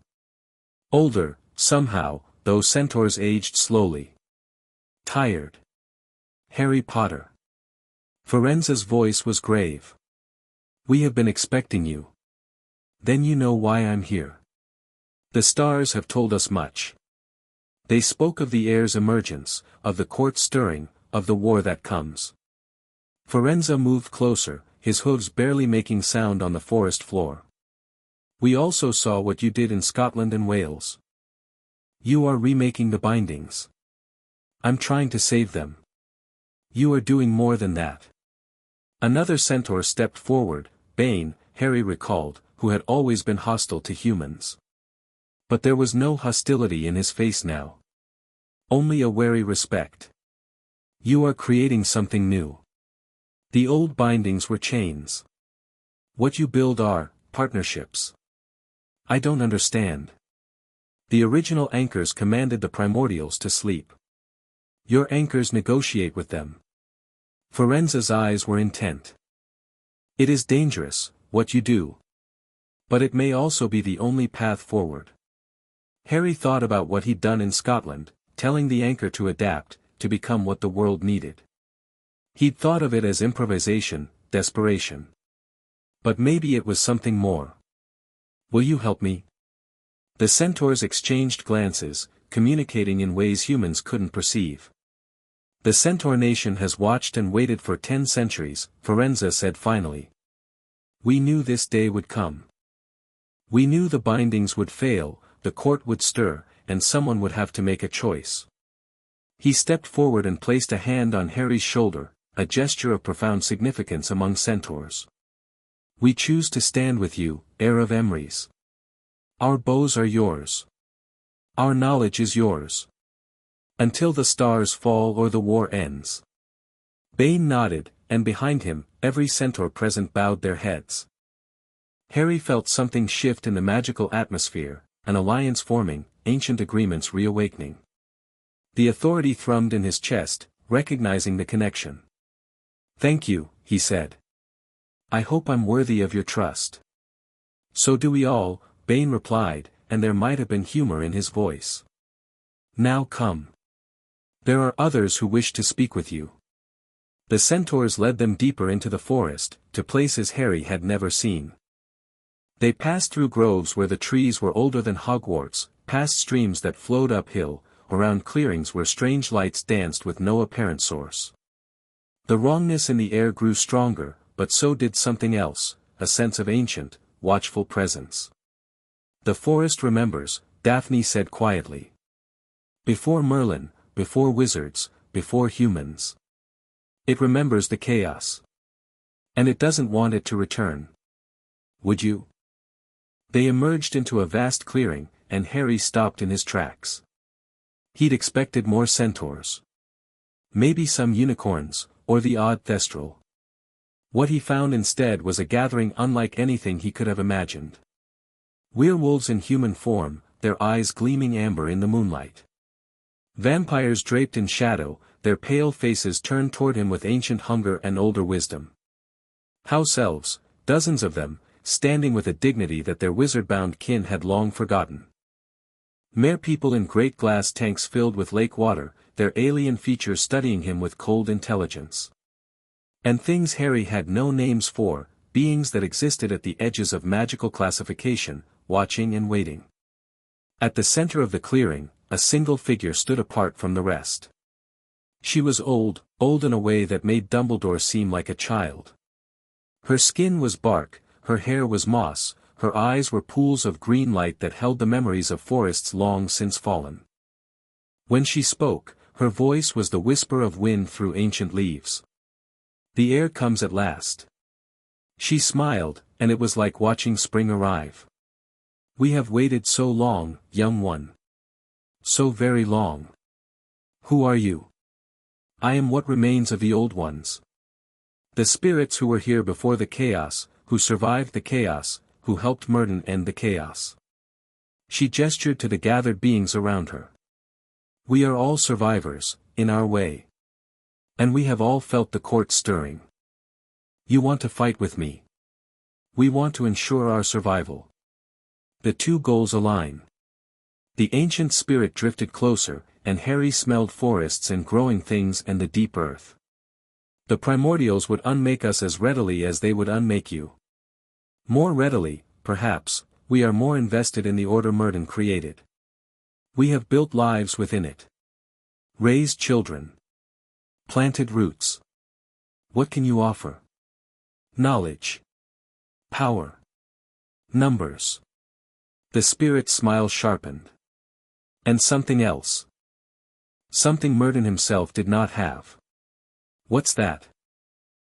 Older, somehow, though centaurs aged slowly. Tired. Harry Potter. Firenze's voice was grave. We have been expecting you. Then you know why I'm here. The stars have told us much. They spoke of the heir's emergence, of the court stirring, of the war that comes. Firenze moved closer, his hooves barely making sound on the forest floor. We also saw what you did in Scotland and Wales. You are remaking the bindings. I'm trying to save them. You are doing more than that. Another centaur stepped forward, Bane, Harry recalled, who had always been hostile to humans. But there was no hostility in his face now. Only a wary respect. You are creating something new. The old bindings were chains. What you build are partnerships. I don't understand. The original anchors commanded the primordials to sleep. Your anchors negotiate with them. Firenze's eyes were intent. It is dangerous, what you do. But it may also be the only path forward. Harry thought about what he'd done in Scotland, telling the anchor to adapt, to become what the world needed. He'd thought of it as improvisation, desperation. But maybe it was something more. Will you help me? The centaurs exchanged glances, communicating in ways humans couldn't perceive. The centaur nation has watched and waited for 10 centuries, Firenze said finally. We knew this day would come. We knew the bindings would fail, the court would stir, and someone would have to make a choice. He stepped forward and placed a hand on Harry's shoulder, a gesture of profound significance among centaurs. We choose to stand with you, heir of Emrys. Our bows are yours. Our knowledge is yours. Until the stars fall or the war ends. Bane nodded, and behind him, every centaur present bowed their heads. Harry felt something shift in the magical atmosphere, an alliance forming, ancient agreements reawakening. The authority thrummed in his chest, recognizing the connection. Thank you, he said. I hope I'm worthy of your trust. So do we all, Bane replied, and there might have been humor in his voice. Now come. There are others who wish to speak with you. The centaurs led them deeper into the forest, to places Harry had never seen. They passed through groves where the trees were older than Hogwarts, past streams that flowed uphill, around clearings where strange lights danced with no apparent source. The wrongness in the air grew stronger, but so did something else, a sense of ancient, watchful presence. The forest remembers, Daphne said quietly. Before Merlin, before wizards, before humans. It remembers the chaos. And it doesn't want it to return. Would you? They emerged into a vast clearing, and Harry stopped in his tracks. He'd expected more centaurs. Maybe some unicorns, or the odd thestral. What he found instead was a gathering unlike anything he could have imagined. Werewolves in human form, their eyes gleaming amber in the moonlight. Vampires draped in shadow, their pale faces turned toward him with ancient hunger and older wisdom. House elves, dozens of them, standing with a dignity that their wizard-bound kin had long forgotten. Mere people in great glass tanks filled with lake water, their alien features studying him with cold intelligence. And things Harry had no names for, beings that existed at the edges of magical classification, watching and waiting. At the center of the clearing, a single figure stood apart from the rest. She was old, old in a way that made Dumbledore seem like a child. Her skin was bark, her hair was moss, her eyes were pools of green light that held the memories of forests long since fallen. When she spoke, her voice was the whisper of wind through ancient leaves. The heir comes at last. She smiled, and it was like watching spring arrive. We have waited so long, young one. So very long. Who are you? I am what remains of the old ones. The spirits who were here before the chaos, who survived the chaos, who helped Merlin end the chaos. She gestured to the gathered beings around her. We are all survivors, in our way. And we have all felt the court stirring. You want to fight with me. We want to ensure our survival. The two goals align. The ancient spirit drifted closer, and Harry smelled forests and growing things and the deep earth. The primordials would unmake us as readily as they would unmake you. More readily, perhaps, we are more invested in the order Merlin created. We have built lives within it. Raised children. Planted roots. What can you offer? Knowledge. Power. Numbers. The spirit's smile sharpened. And something else. Something Merlin himself did not have. What's that?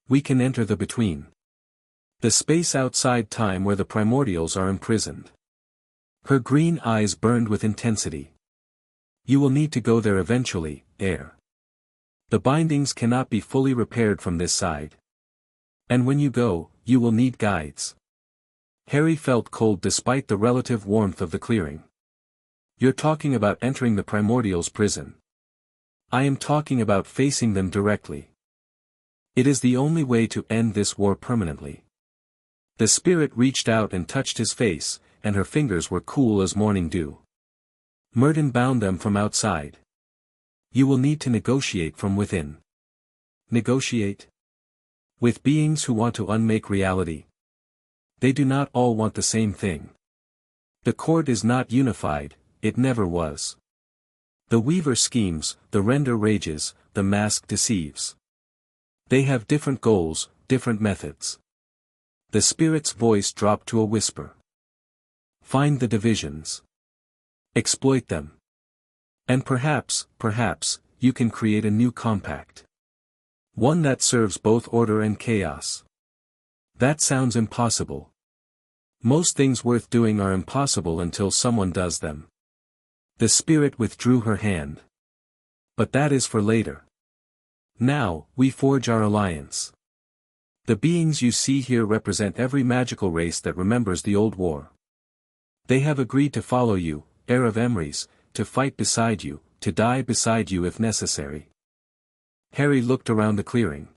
We can enter the between. The space outside time where the primordials are imprisoned. Her green eyes burned with intensity. You will need to go there eventually, Heir. The bindings cannot be fully repaired from this side. And when you go, you will need guides. Harry felt cold despite the relative warmth of the clearing. You're talking about entering the primordials' prison. I am talking about facing them directly. It is the only way to end this war permanently. The spirit reached out and touched his face, and her fingers were cool as morning dew. Merlin bound them from outside. You will need to negotiate from within. Negotiate? With beings who want to unmake reality. They do not all want the same thing. The court is not unified, it never was. The weaver schemes, the render rages, the mask deceives. They have different goals, different methods. The spirit's voice dropped to a whisper. Find the divisions. Exploit them. And perhaps, you can create a new compact. One that serves both order and chaos. That sounds impossible. Most things worth doing are impossible until someone does them. The spirit withdrew her hand. But that is for later. Now, we forge our alliance. The beings you see here represent every magical race that remembers the old war. They have agreed to follow you, Heir of Emrys, to fight beside you, to die beside you if necessary. Harry looked around the clearing.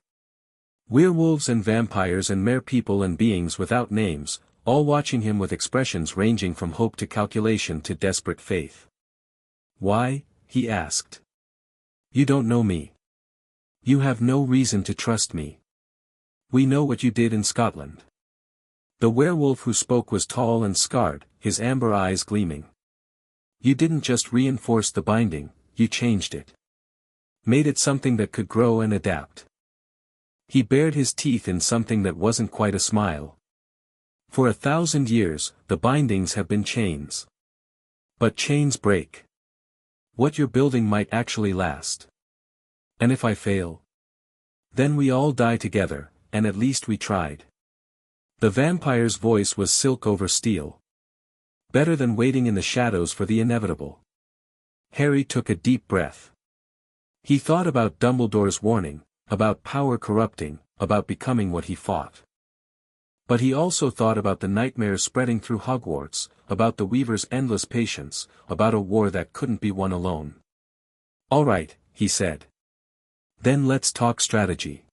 Werewolves and vampires and mere people and beings without names, all watching him with expressions ranging from hope to calculation to desperate faith. Why? He asked. You don't know me. You have no reason to trust me. We know what you did in Scotland. The werewolf who spoke was tall and scarred, his amber eyes gleaming. You didn't just reinforce the binding, you changed it. Made it something that could grow and adapt. He bared his teeth in something that wasn't quite a smile. For 1,000 years, the bindings have been chains. But chains break. What you're building might actually last. And if I fail? Then we all die together, and at least we tried. The vampire's voice was silk over steel. Better than waiting in the shadows for the inevitable. Harry took a deep breath. He thought about Dumbledore's warning, about power corrupting, about becoming what he fought. But he also thought about the nightmares spreading through Hogwarts, about the Weaver's endless patience, about a war that couldn't be won alone. All right, he said. Then let's talk strategy.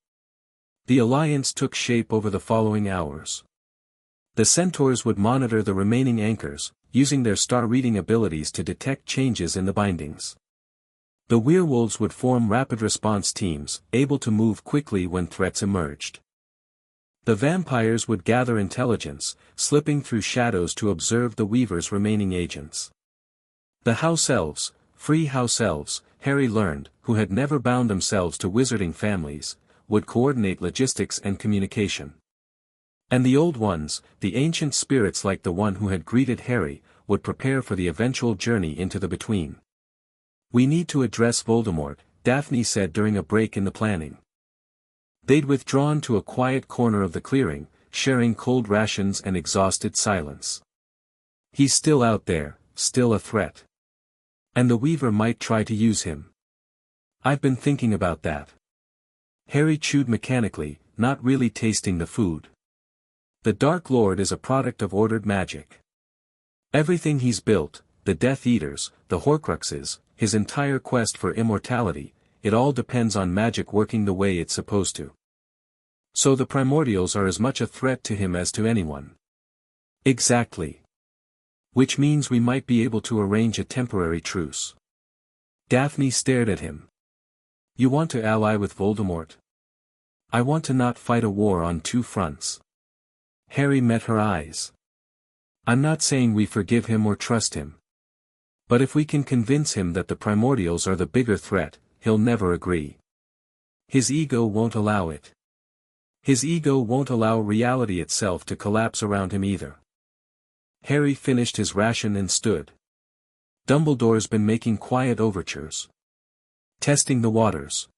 The alliance took shape over the following hours. The centaurs would monitor the remaining anchors, using their star-reading abilities to detect changes in the bindings. The werewolves would form rapid response teams, able to move quickly when threats emerged. The vampires would gather intelligence, slipping through shadows to observe the Weaver's remaining agents. The house elves, free house elves, Harry learned, who had never bound themselves to wizarding families, would coordinate logistics and communication. And the old ones, the ancient spirits like the one who had greeted Harry, would prepare for the eventual journey into the between. We need to address Voldemort, Daphne said during a break in the planning. They'd withdrawn to a quiet corner of the clearing, sharing cold rations and exhausted silence. He's still out there, still a threat. And the Weaver might try to use him. I've been thinking about that. Harry chewed mechanically, not really tasting the food. The Dark Lord is a product of ordered magic. Everything he's built, the Death Eaters, the Horcruxes, his entire quest for immortality, it all depends on magic working the way it's supposed to. So the primordials are as much a threat to him as to anyone. Exactly. Which means we might be able to arrange a temporary truce. Daphne stared at him. You want to ally with Voldemort? I want to not fight a war on two fronts. Harry met her eyes. I'm not saying we forgive him or trust him. But if we can convince him that the primordials are the bigger threat, he'll never agree. His ego won't allow it. His ego won't allow reality itself to collapse around him either. Harry finished his ration and stood. Dumbledore's been making quiet overtures. Testing the waters.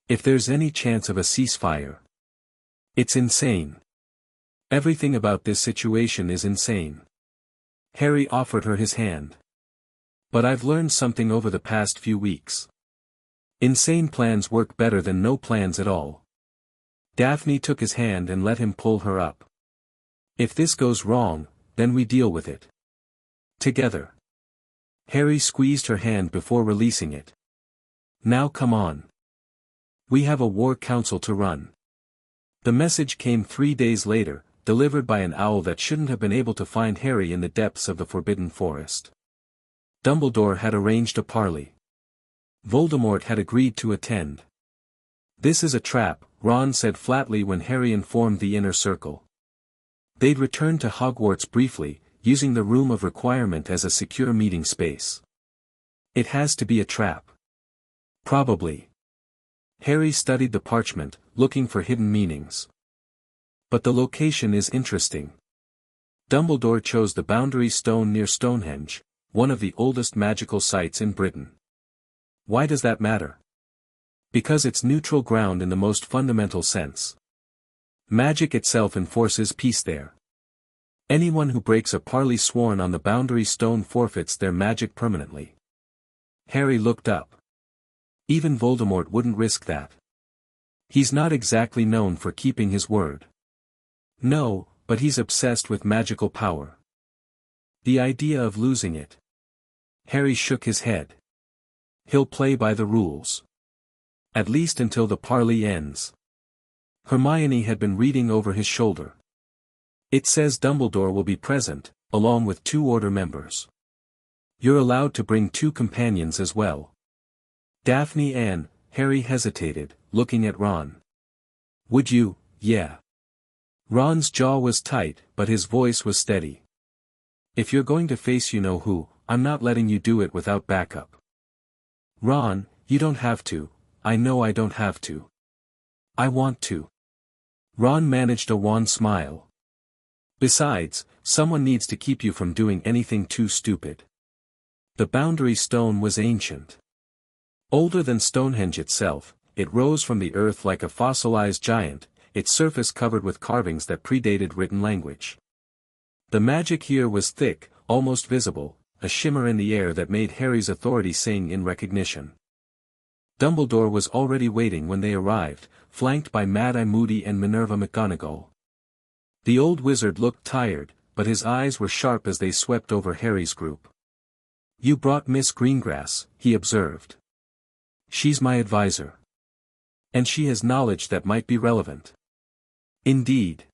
If there's any chance of a ceasefire. It's insane. Everything about this situation is insane. Harry offered her his hand. But I've learned something over the past few weeks. Insane plans work better than no plans at all. Daphne took his hand and let him pull her up. If this goes wrong, then we deal with it. Together. Harry squeezed her hand before releasing it. Now come on. We have a war council to run. The message came 3 days later, delivered by an owl that shouldn't have been able to find Harry in the depths of the Forbidden Forest. Dumbledore had arranged a parley. Voldemort had agreed to attend. This is a trap, Ron said flatly when Harry informed the inner circle. They'd returned to Hogwarts briefly, using the Room of Requirement as a secure meeting space. It has to be a trap. Probably. Harry studied the parchment, looking for hidden meanings. But the location is interesting. Dumbledore chose the Boundary Stone near Stonehenge, one of the oldest magical sites in Britain. Why does that matter? Because it's neutral ground in the most fundamental sense. Magic itself enforces peace there. Anyone who breaks a parley sworn on the Boundary Stone forfeits their magic permanently. Harry looked up. Even Voldemort wouldn't risk that. He's not exactly known for keeping his word. No, but he's obsessed with magical power. The idea of losing it. Harry shook his head. He'll play by the rules. At least until the parley ends. Hermione had been reading over his shoulder. It says Dumbledore will be present, along with 2 Order members. You're allowed to bring 2 companions as well. Daphne and Harry hesitated, looking at Ron. Would you? Yeah. Ron's jaw was tight, but his voice was steady. If you're going to face you-know-who, I'm not letting you do it without backup. Ron, you don't have to. I know I don't have to. I want to. Ron managed a wan smile. Besides, someone needs to keep you from doing anything too stupid. The Boundary Stone was ancient. Older than Stonehenge itself, it rose from the earth like a fossilized giant, its surface covered with carvings that predated written language. The magic here was thick, almost visible, a shimmer in the air that made Harry's authority sing in recognition. Dumbledore was already waiting when they arrived, flanked by Mad-Eye Moody and Minerva McGonagall. The old wizard looked tired, but his eyes were sharp as they swept over Harry's group. You brought Miss Greengrass, he observed. She's my advisor. And she has knowledge that might be relevant. Indeed.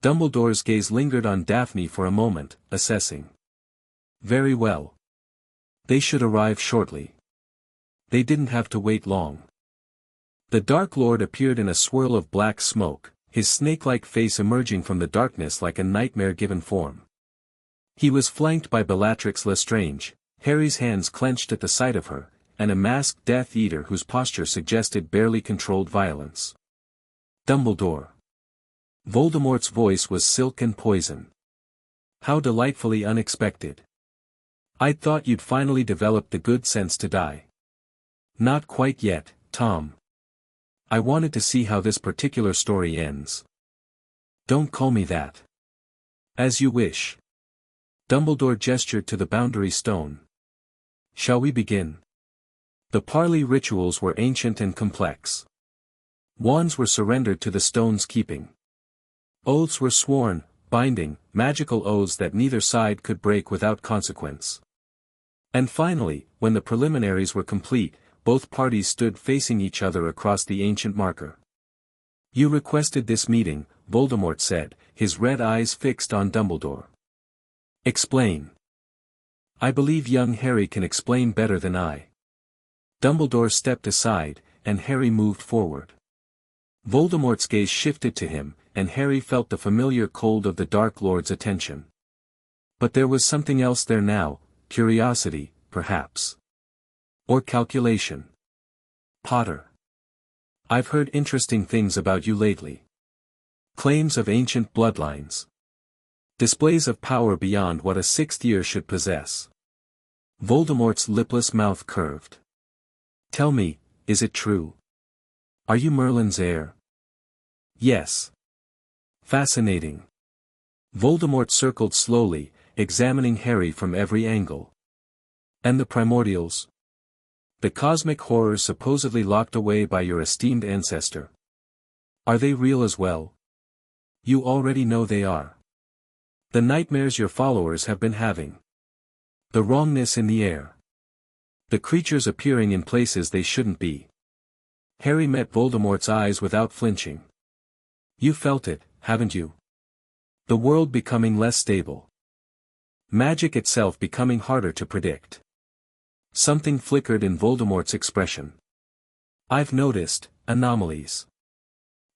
Dumbledore's gaze lingered on Daphne for a moment, assessing. Very well. They should arrive shortly. They didn't have to wait long. The Dark Lord appeared in a swirl of black smoke, his snake-like face emerging from the darkness like a nightmare-given form. He was flanked by Bellatrix Lestrange, Harry's hands clenched at the sight of her, and a masked Death Eater whose posture suggested barely controlled violence. Dumbledore. Voldemort's voice was silk and poison. How delightfully unexpected. I'd thought you'd finally developed the good sense to die. Not quite yet, Tom. I wanted to see how this particular story ends. Don't call me that. As you wish. Dumbledore gestured to the Boundary Stone. Shall we begin? The parley rituals were ancient and complex. Wands were surrendered to the stone's keeping. Oaths were sworn, binding, magical oaths that neither side could break without consequence. And finally, when the preliminaries were complete, both parties stood facing each other across the ancient marker. You requested this meeting, Voldemort said, his red eyes fixed on Dumbledore. Explain. I believe young Harry can explain better than I. Dumbledore stepped aside, and Harry moved forward. Voldemort's gaze shifted to him, and Harry felt the familiar cold of the Dark Lord's attention. But there was something else there now, curiosity, perhaps. Or calculation. Potter. I've heard interesting things about you lately. Claims of ancient bloodlines. Displays of power beyond what a 6th year should possess. Voldemort's lipless mouth curved. Tell me, is it true? Are you Merlin's heir? Yes. Fascinating. Voldemort circled slowly, examining Harry from every angle. And the primordials? The cosmic horrors supposedly locked away by your esteemed ancestor. Are they real as well? You already know they are. The nightmares your followers have been having. The wrongness in the air. The creatures appearing in places they shouldn't be. Harry met Voldemort's eyes without flinching. You felt it, haven't you? The world becoming less stable. Magic itself becoming harder to predict. Something flickered in Voldemort's expression. I've noticed anomalies.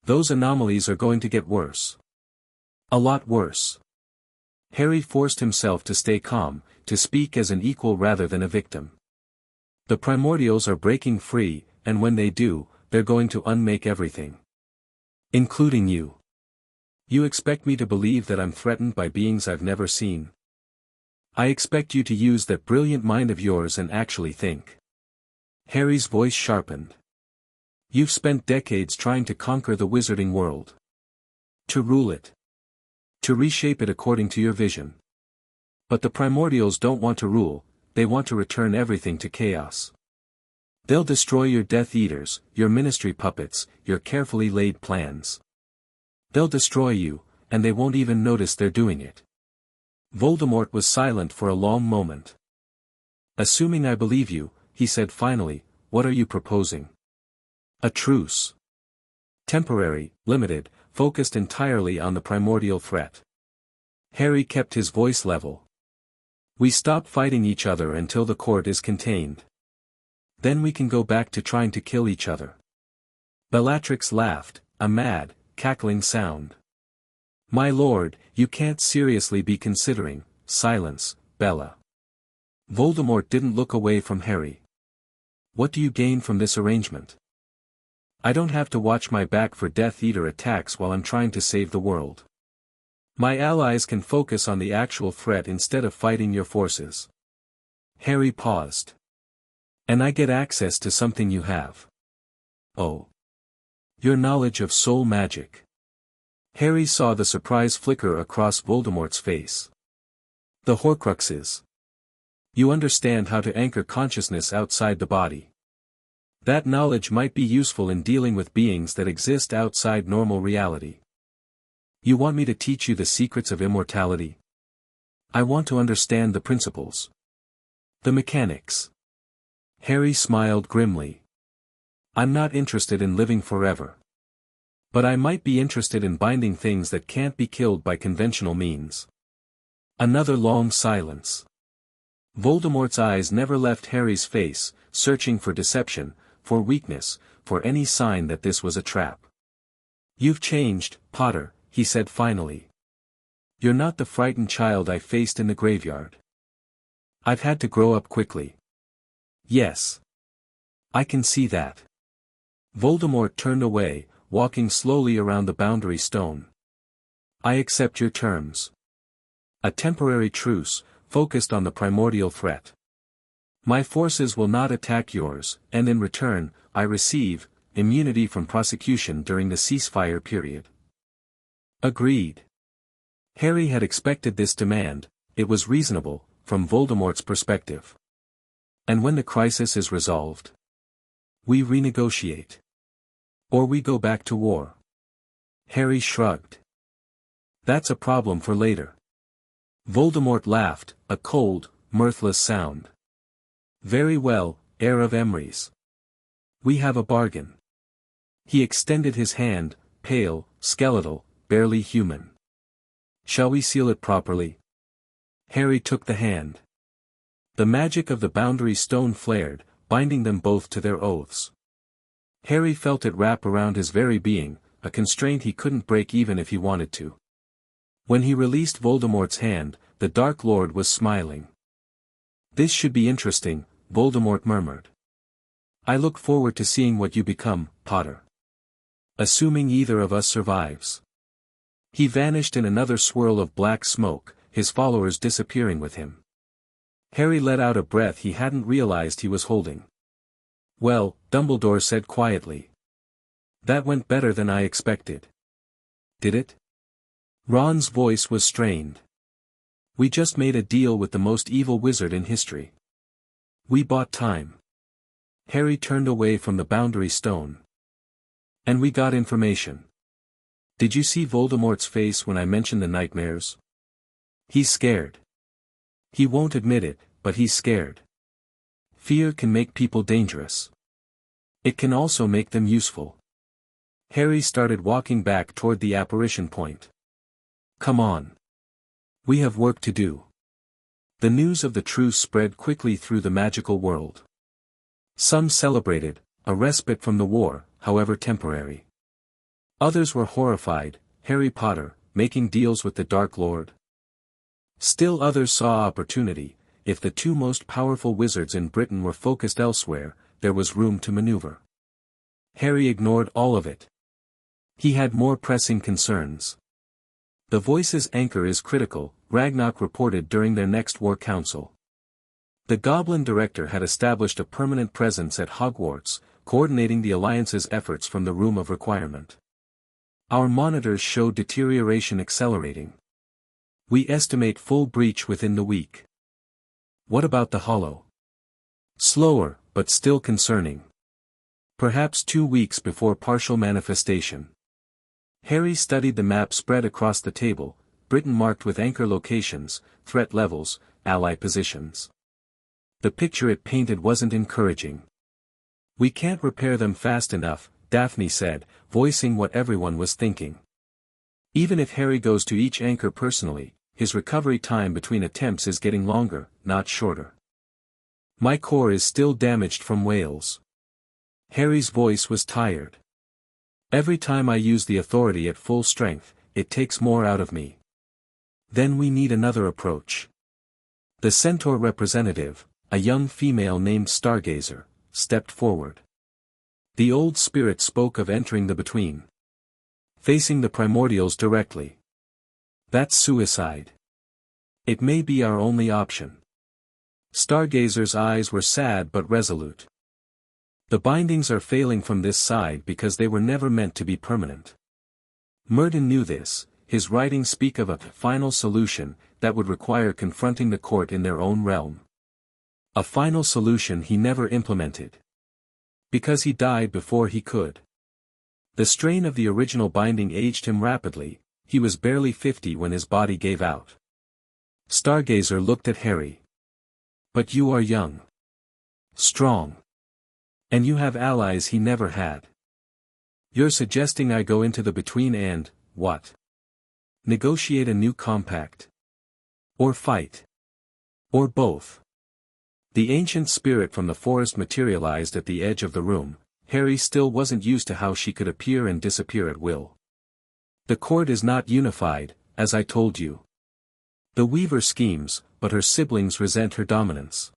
Those anomalies are going to get worse. A lot worse. Harry forced himself to stay calm, to speak as an equal rather than a victim. The primordials are breaking free, and when they do, they're going to unmake everything. Including you. You expect me to believe that I'm threatened by beings I've never seen? I expect you to use that brilliant mind of yours and actually think. Harry's voice sharpened. You've spent decades trying to conquer the wizarding world. To rule it. To reshape it according to your vision. But the primordials don't want to rule, they want to return everything to chaos. They'll destroy your Death Eaters, your ministry puppets, your carefully laid plans. They'll destroy you, and they won't even notice they're doing it. Voldemort was silent for a long moment. Assuming I believe you, he said finally, what are you proposing? A truce. Temporary, limited, focused entirely on the primordial threat. Harry kept his voice level. We stop fighting each other until the court is contained. Then we can go back to trying to kill each other. Bellatrix laughed, a mad, cackling sound. My lord, you can't seriously be considering. Silence, Bella. Voldemort didn't look away from Harry. What do you gain from this arrangement? I don't have to watch my back for Death Eater attacks while I'm trying to save the world. My allies can focus on the actual threat instead of fighting your forces. Harry paused. And I get access to something you have. Oh. Your knowledge of soul magic. Harry saw the surprise flicker across Voldemort's face. The Horcruxes. You understand how to anchor consciousness outside the body. That knowledge might be useful in dealing with beings that exist outside normal reality. You want me to teach you the secrets of immortality? I want to understand the principles. The mechanics. Harry smiled grimly. I'm not interested in living forever. But I might be interested in binding things that can't be killed by conventional means. Another long silence. Voldemort's eyes never left Harry's face, searching for deception, for weakness, for any sign that this was a trap. You've changed, Potter, he said finally. You're not the frightened child I faced in the graveyard. I've had to grow up quickly. Yes. I can see that. Voldemort turned away, walking slowly around the boundary stone. I accept your terms. A temporary truce, focused on the primordial threat. My forces will not attack yours, and in return, I receive immunity from prosecution during the ceasefire period. Agreed. Harry had expected this demand, it was reasonable, from Voldemort's perspective. And when the crisis is resolved? We renegotiate. Or we go back to war. Harry shrugged. That's a problem for later. Voldemort laughed, a cold, mirthless sound. Very well, heir of Emrys. We have a bargain. He extended his hand, pale, skeletal, barely human. Shall we seal it properly? Harry took the hand. The magic of the boundary stone flared, binding them both to their oaths. Harry felt it wrap around his very being, a constraint he couldn't break even if he wanted to. When he released Voldemort's hand, the Dark Lord was smiling. This should be interesting, Voldemort murmured. I look forward to seeing what you become, Potter. Assuming either of us survives. He vanished in another swirl of black smoke, his followers disappearing with him. Harry let out a breath he hadn't realized he was holding. Well, Dumbledore said quietly. That went better than I expected. Did it? Ron's voice was strained. We just made a deal with the most evil wizard in history. We bought time. Harry turned away from the boundary stone. And we got information. Did you see Voldemort's face when I mentioned the nightmares? He's scared. He won't admit it, but he's scared. Fear can make people dangerous. It can also make them useful. Harry started walking back toward the apparition point. Come on. We have work to do. The news of the truce spread quickly through the magical world. Some celebrated, a respite from the war, however temporary. Others were horrified, Harry Potter, making deals with the Dark Lord. Still others saw opportunity. If the two most powerful wizards in Britain were focused elsewhere, there was room to maneuver. Harry ignored all of it. He had more pressing concerns. The Voice's anchor is critical, Ragnarok reported during their next war council. The Goblin director had established a permanent presence at Hogwarts, coordinating the Alliance's efforts from the Room of Requirement. Our monitors show deterioration accelerating. We estimate full breach within the week. What about the Hollow? Slower, but still concerning. Perhaps 2 weeks before partial manifestation. Harry studied the map spread across the table, Britain marked with anchor locations, threat levels, ally positions. The picture it painted wasn't encouraging. We can't repair them fast enough, Daphne said, voicing what everyone was thinking. Even if Harry goes to each anchor personally, his recovery time between attempts is getting longer, not shorter. My core is still damaged from Wales. Harry's voice was tired. Every time I use the authority at full strength, it takes more out of me. Then we need another approach. The Centaur representative, a young female named Stargazer, stepped forward. The old spirit spoke of entering the between. Facing the primordials directly. That's suicide. It may be our only option. Stargazer's eyes were sad but resolute. The bindings are failing from this side because they were never meant to be permanent. Merlin knew this, his writings speak of a final solution that would require confronting the court in their own realm. A final solution he never implemented. Because he died before he could. The strain of the original binding aged him rapidly, he was barely 50 when his body gave out. Stargazer looked at Harry. But you are young. Strong. And you have allies he never had. You're suggesting I go into the between and, what? Negotiate a new compact. Or fight. Or both. The ancient spirit from the forest materialized at the edge of the room. Harry still wasn't used to how she could appear and disappear at will. The court is not unified, as I told you. The Weaver schemes, but her siblings resent her dominance.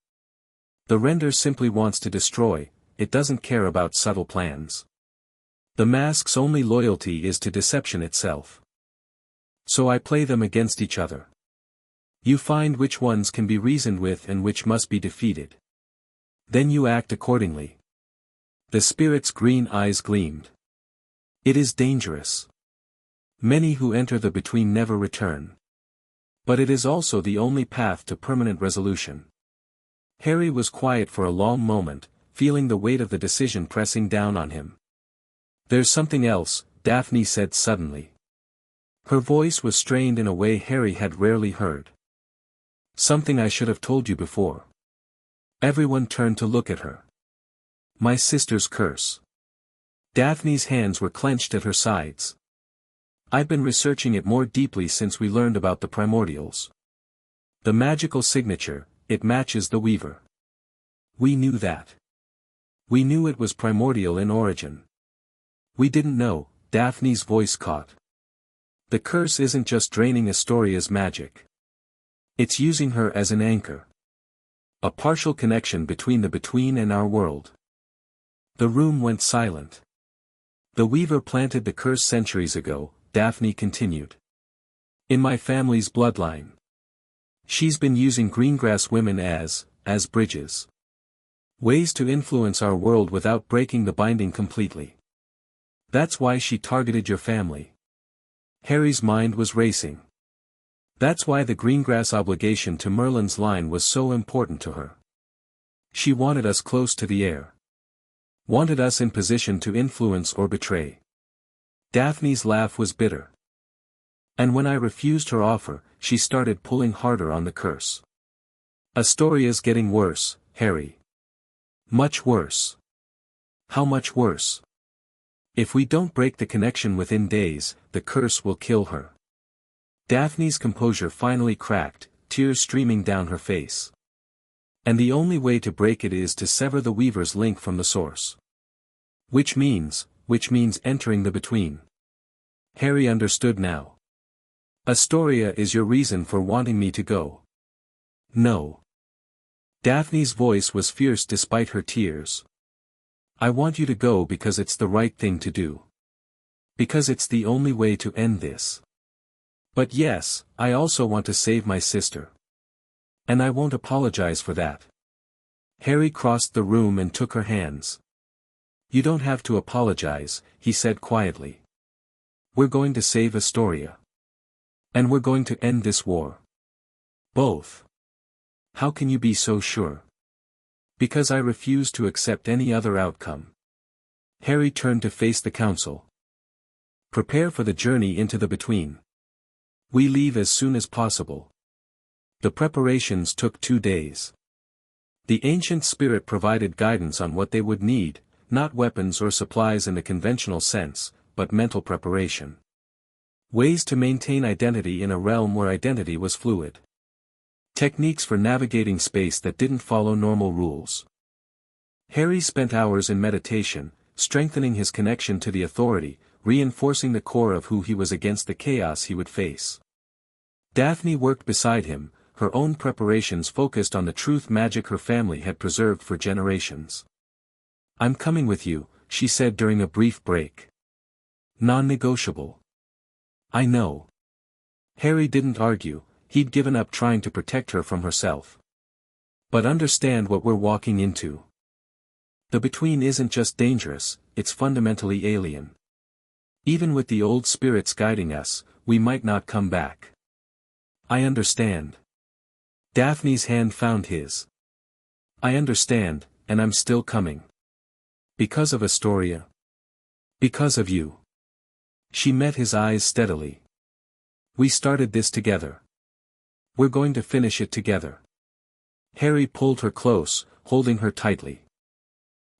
The Render simply wants to destroy, it doesn't care about subtle plans. The mask's only loyalty is to deception itself. So I play them against each other. You find which ones can be reasoned with and which must be defeated. Then you act accordingly. The spirit's green eyes gleamed. It is dangerous. Many who enter the between never return. But it is also the only path to permanent resolution. Harry was quiet for a long moment, feeling the weight of the decision pressing down on him. There's something else, Daphne said suddenly. Her voice was strained in a way Harry had rarely heard. Something I should have told you before. Everyone turned to look at her. My sister's curse. Daphne's hands were clenched at her sides. I've been researching it more deeply since we learned about the primordials. The magical signature, it matches the Weaver. We knew that. We knew it was primordial in origin. We didn't know, Daphne's voice caught. The curse isn't just draining Astoria's magic. It's using her as an anchor. A partial connection between the between and our world. The room went silent. The Weaver planted the curse centuries ago, Daphne continued. In my family's bloodline. She's been using Greengrass women as bridges. Ways to influence our world without breaking the binding completely. That's why she targeted your family. Harry's mind was racing. That's why the Greengrass obligation to Merlin's line was so important to her. She wanted us close to the heir. Wanted us in position to influence or betray. Daphne's laugh was bitter. And when I refused her offer, she started pulling harder on the curse. Astoria's getting worse, Harry. Much worse. How much worse? If we don't break the connection within days, the curse will kill her. Daphne's composure finally cracked, tears streaming down her face. And the only way to break it is to sever the Weaver's link from the source. Which means entering the between. Harry understood now. Astoria is your reason for wanting me to go. No. Daphne's voice was fierce despite her tears. I want you to go because it's the right thing to do. Because it's the only way to end this. But yes, I also want to save my sister. And I won't apologize for that. Harry crossed the room and took her hands. You don't have to apologize, he said quietly. We're going to save Astoria. And we're going to end this war. Both. How can you be so sure? Because I refuse to accept any other outcome. Harry turned to face the council. Prepare for the journey into the between. We leave as soon as possible. The preparations took 2 days. The ancient spirit provided guidance on what they would need, not weapons or supplies in the conventional sense, but mental preparation. Ways to maintain identity in a realm where identity was fluid. Techniques for navigating space that didn't follow normal rules. Harry spent hours in meditation, strengthening his connection to the authority, reinforcing the core of who he was against the chaos he would face. Daphne worked beside him, her own preparations focused on the truth magic her family had preserved for generations. I'm coming with you, she said during a brief break. Non-negotiable. I know. Harry didn't argue, he'd given up trying to protect her from herself. But understand what we're walking into. The between isn't just dangerous, it's fundamentally alien. Even with the old spirits guiding us, we might not come back. I understand. Daphne's hand found his. I understand, and I'm still coming. Because of Astoria. Because of you. She met his eyes steadily. We started this together. We're going to finish it together. Harry pulled her close, holding her tightly.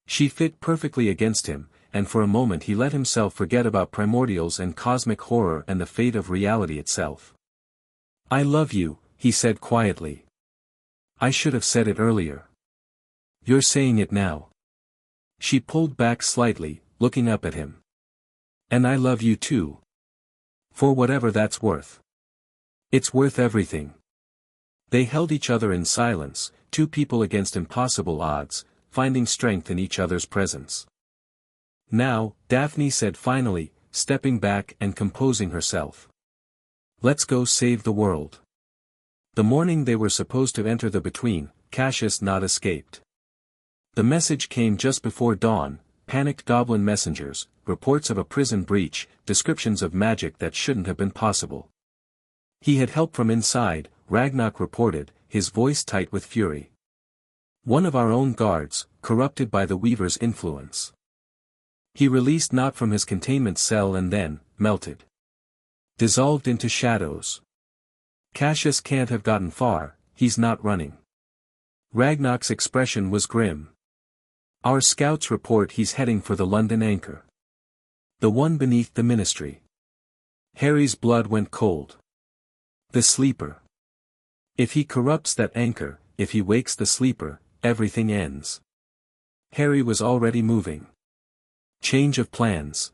She fit perfectly against him, and for a moment he let himself forget about primordials and cosmic horror and the fate of reality itself. I love you, he said quietly. I should have said it earlier. You're saying it now. She pulled back slightly, looking up at him. And I love you too. For whatever that's worth. It's worth everything. They held each other in silence, two people against impossible odds, finding strength in each other's presence. Now, Daphne said finally, stepping back and composing herself. Let's go save the world. The morning they were supposed to enter the between, Cassius not escaped. The message came just before dawn, panicked goblin messengers, reports of a prison breach, descriptions of magic that shouldn't have been possible. He had help from inside, Ragnarok reported, his voice tight with fury. One of our own guards, corrupted by the Weaver's influence. He released not from his containment cell and then, melted. Dissolved into shadows. Cassius can't have gotten far, he's not running. Ragnarok's expression was grim. Our scouts report he's heading for the London anchor. The one beneath the ministry. Harry's blood went cold. The sleeper. If he corrupts that anchor, if he wakes the sleeper, everything ends. Harry was already moving. Change of plans.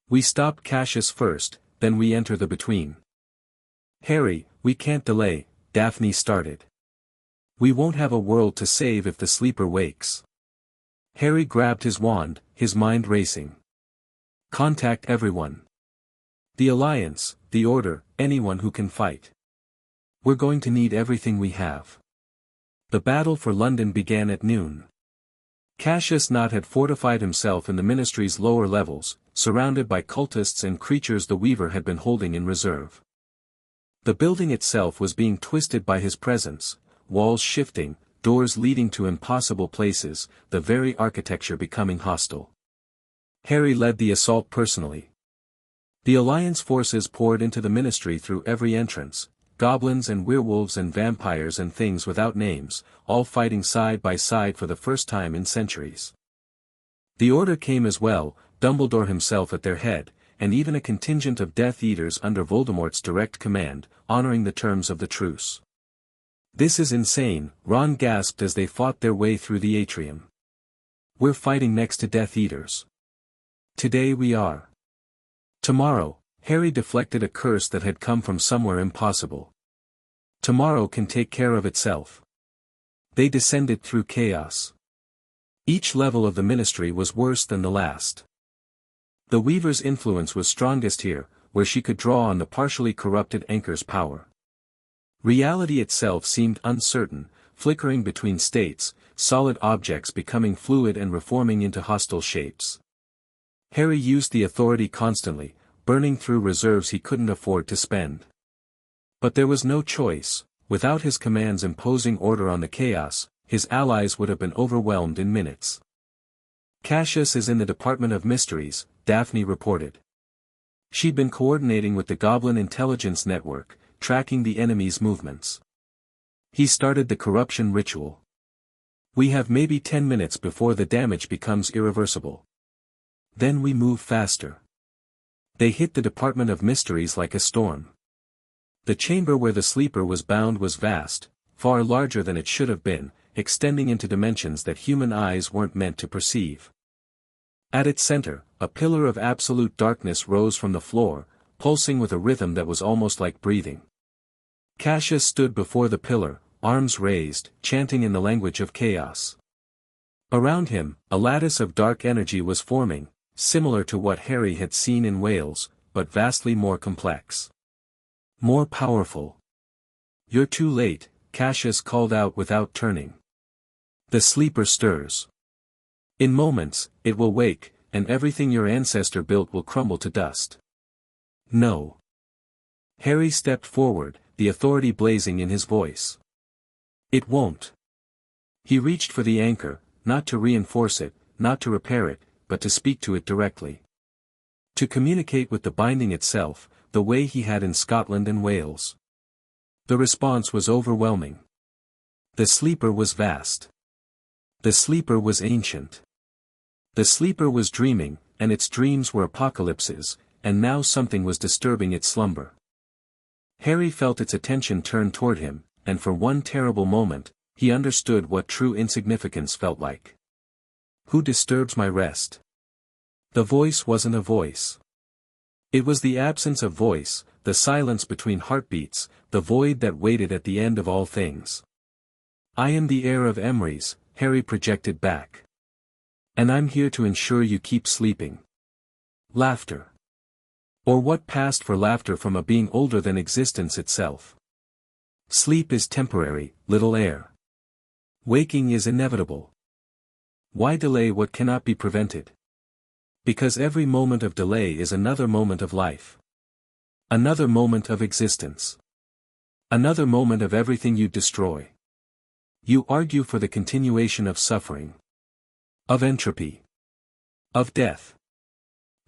We stop Cassius first, then we enter the between. Harry, we can't delay, Daphne started. We won't have a world to save if the sleeper wakes. Harry grabbed his wand, his mind racing. Contact everyone. The Alliance, the Order, anyone who can fight. We're going to need everything we have. The battle for London began at noon. Cassius Knott had fortified himself in the Ministry's lower levels, surrounded by cultists and creatures the Weaver had been holding in reserve. The building itself was being twisted by his presence, walls shifting, doors leading to impossible places, the very architecture becoming hostile. Harry led the assault personally. The Alliance forces poured into the Ministry through every entrance, goblins and werewolves and vampires and things without names, all fighting side by side for the first time in centuries. The Order came as well, Dumbledore himself at their head, and even a contingent of Death Eaters under Voldemort's direct command, honoring the terms of the truce. "This is insane," Ron gasped as they fought their way through the atrium. "We're fighting next to Death Eaters. Today we are. Tomorrow," Harry deflected a curse that had come from somewhere impossible. "Tomorrow can take care of itself." They descended through chaos. Each level of the Ministry was worse than the last. The Weaver's influence was strongest here, where she could draw on the partially corrupted Anchor's power. Reality itself seemed uncertain, flickering between states, solid objects becoming fluid and reforming into hostile shapes. Harry used the authority constantly, burning through reserves he couldn't afford to spend. But there was no choice. Without his commands imposing order on the chaos, his allies would have been overwhelmed in minutes. "Cassius is in the Department of Mysteries," Daphne reported. She'd been coordinating with the Goblin intelligence network, tracking the enemy's movements. "He started the corruption ritual. We have maybe 10 minutes before the damage becomes irreversible. Then we move faster." They hit the Department of Mysteries like a storm. The chamber where the sleeper was bound was vast, far larger than it should have been, extending into dimensions that human eyes weren't meant to perceive. At its center, a pillar of absolute darkness rose from the floor, pulsing with a rhythm that was almost like breathing. Cassius stood before the pillar, arms raised, chanting in the language of chaos. Around him, a lattice of dark energy was forming, similar to what Harry had seen in Wales, but vastly more complex. More powerful. "You're too late," Cassius called out without turning. "The sleeper stirs. In moments, it will wake, and everything your ancestor built will crumble to dust." "No." Harry stepped forward, the authority blazing in his voice. "It won't." He reached for the anchor, not to reinforce it, not to repair it, but to speak to it directly. To communicate with the binding itself, the way he had in Scotland and Wales. The response was overwhelming. The sleeper was vast. The sleeper was ancient. The sleeper was dreaming, and its dreams were apocalypses, and now something was disturbing its slumber. Harry felt its attention turn toward him, and for one terrible moment, he understood what true insignificance felt like. "Who disturbs my rest?" The voice wasn't a voice. It was the absence of voice, the silence between heartbeats, the void that waited at the end of all things. "I am the heir of Emrys," Harry projected back. "And I'm here to ensure you keep sleeping." Laughter. Or what passed for laughter from a being older than existence itself. "Sleep is temporary, little heir. Waking is inevitable. Why delay what cannot be prevented? Because every moment of delay is another moment of life. Another moment of existence. Another moment of everything you destroy. You argue for the continuation of suffering. Of entropy. Of death.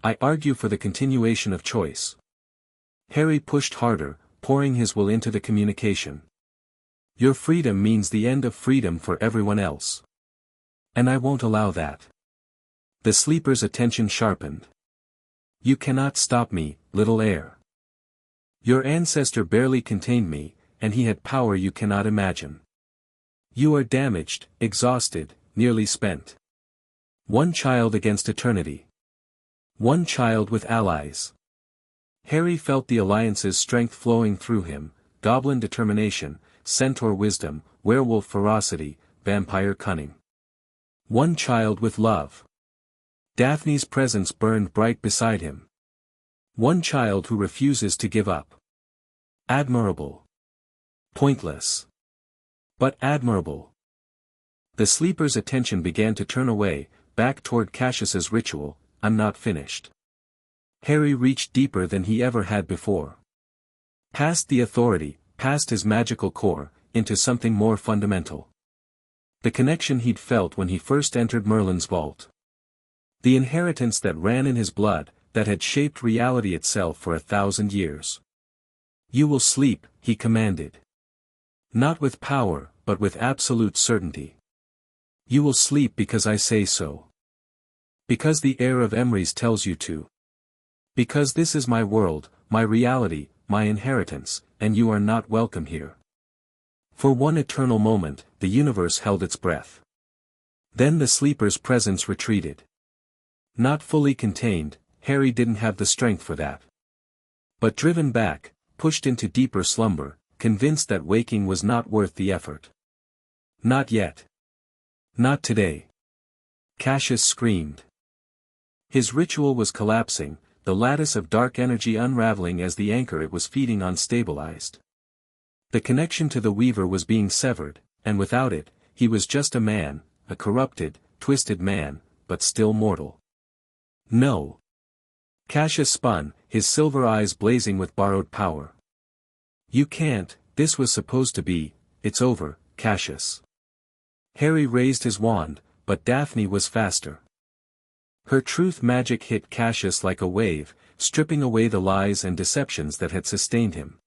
I argue for the continuation of choice." Harry pushed harder, pouring his will into the communication. "Your freedom means the end of freedom for everyone else. And I won't allow that." The sleeper's attention sharpened. "You cannot stop me, little heir. Your ancestor barely contained me, and he had power you cannot imagine. You are damaged, exhausted, nearly spent. One child against eternity. One child with allies." Harry felt the Alliance's strength flowing through him, goblin determination, centaur wisdom, werewolf ferocity, vampire cunning. One child with love. Daphne's presence burned bright beside him. One child who refuses to give up. Admirable. Pointless. But admirable. The sleeper's attention began to turn away, back toward Cassius's ritual. I'm not finished. Harry reached deeper than he ever had before. Past the authority, past his magical core, into something more fundamental. The connection he'd felt when he first entered Merlin's vault. The inheritance that ran in his blood, that had shaped reality itself for 1,000 years. You will sleep, he commanded. Not with power, but with absolute certainty. You will sleep because I say so. Because the heir of Emrys tells you to. Because this is my world, my reality, my inheritance, and you are not welcome here. For one eternal moment, the universe held its breath. Then the sleeper's presence retreated. Not fully contained, Harry didn't have the strength for that. But driven back, pushed into deeper slumber, convinced that waking was not worth the effort. Not yet. Not today. Cassius screamed. His ritual was collapsing, the lattice of dark energy unraveling as the anchor it was feeding on stabilized. The connection to the Weaver was being severed, and without it, he was just a man, a corrupted, twisted man, but still mortal. No. Cassius spun, his silver eyes blazing with borrowed power. You can't, this was supposed to be, it's over, Cassius. Harry raised his wand, but Daphne was faster. Her truth magic hit Cassius like a wave, stripping away the lies and deceptions that had sustained him.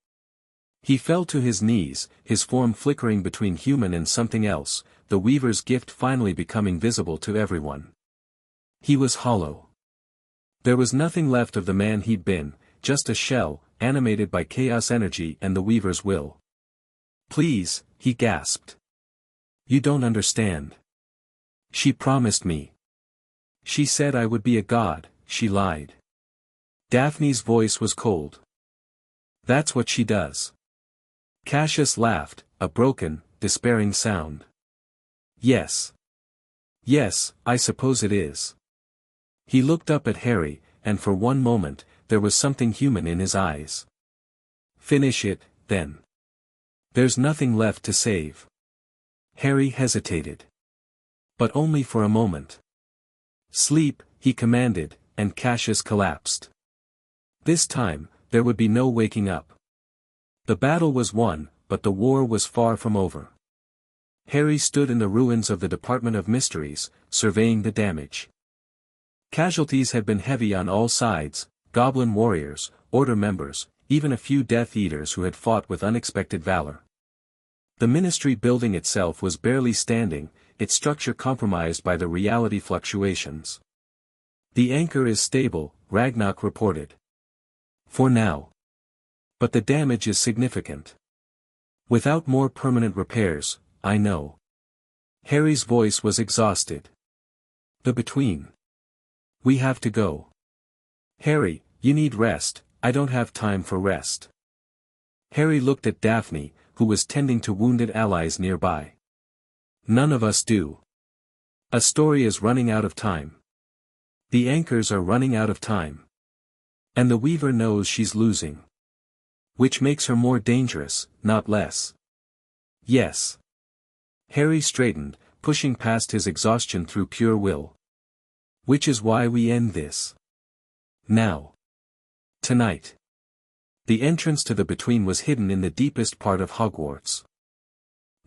He fell to his knees, his form flickering between human and something else, the Weaver's gift finally becoming visible to everyone. He was hollow. There was nothing left of the man he'd been, just a shell, animated by chaos energy and the Weaver's will. Please, he gasped. You don't understand. She promised me. She said I would be a god, she lied. Daphne's voice was cold. That's what she does. Cassius laughed, a broken, despairing sound. Yes. Yes, I suppose it is. He looked up at Harry, and for one moment, there was something human in his eyes. Finish it, then. There's nothing left to save. Harry hesitated. But only for a moment. Sleep, he commanded, and Cassius collapsed. This time, there would be no waking up. The battle was won, but the war was far from over. Harry stood in the ruins of the Department of Mysteries, surveying the damage. Casualties had been heavy on all sides, goblin warriors, order members, even a few Death Eaters who had fought with unexpected valor. The ministry building itself was barely standing, its structure compromised by the reality fluctuations. The anchor is stable, Ragnarok reported. For now. But the damage is significant. Without more permanent repairs, I know. Harry's voice was exhausted. The between. We have to go. Harry, you need rest, I don't have time for rest. Harry looked at Daphne, who was tending to wounded allies nearby. None of us do. A story is running out of time. The anchors are running out of time. And the Weaver knows she's losing. Which makes her more dangerous, not less. Yes. Harry straightened, pushing past his exhaustion through pure will. Which is why we end this. Now. Tonight. The entrance to the Between was hidden in the deepest part of Hogwarts.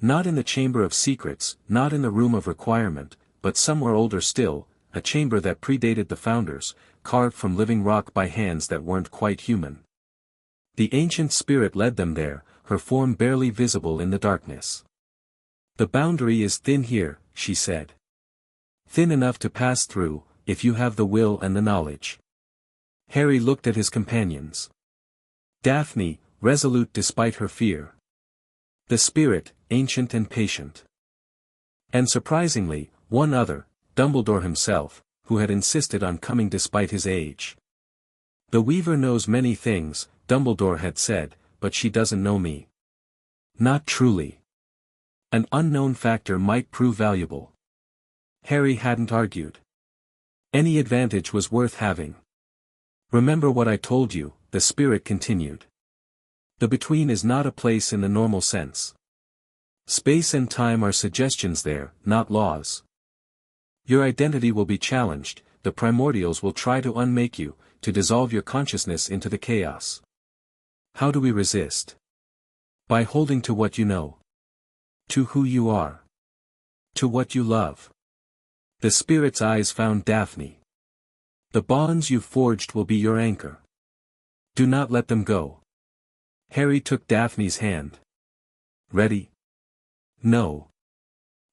Not in the Chamber of Secrets, not in the Room of Requirement, but somewhere older still, a chamber that predated the Founders, carved from living rock by hands that weren't quite human. The ancient spirit led them there, her form barely visible in the darkness. The boundary is thin here, she said. Thin enough to pass through, if you have the will and the knowledge. Harry looked at his companions. Daphne, resolute despite her fear. The spirit, ancient and patient. And surprisingly, one other, Dumbledore himself, who had insisted on coming despite his age. The Weaver knows many things, Dumbledore had said, but she doesn't know me. Not truly. An unknown factor might prove valuable. Harry hadn't argued. Any advantage was worth having. Remember what I told you, the spirit continued. The Between is not a place in the normal sense. Space and time are suggestions there, not laws. Your identity will be challenged, the primordials will try to unmake you, to dissolve your consciousness into the chaos. How do we resist? By holding to what you know. To who you are. To what you love. The spirit's eyes found Daphne. The bonds you've forged will be your anchor. Do not let them go. Harry took Daphne's hand. Ready? No.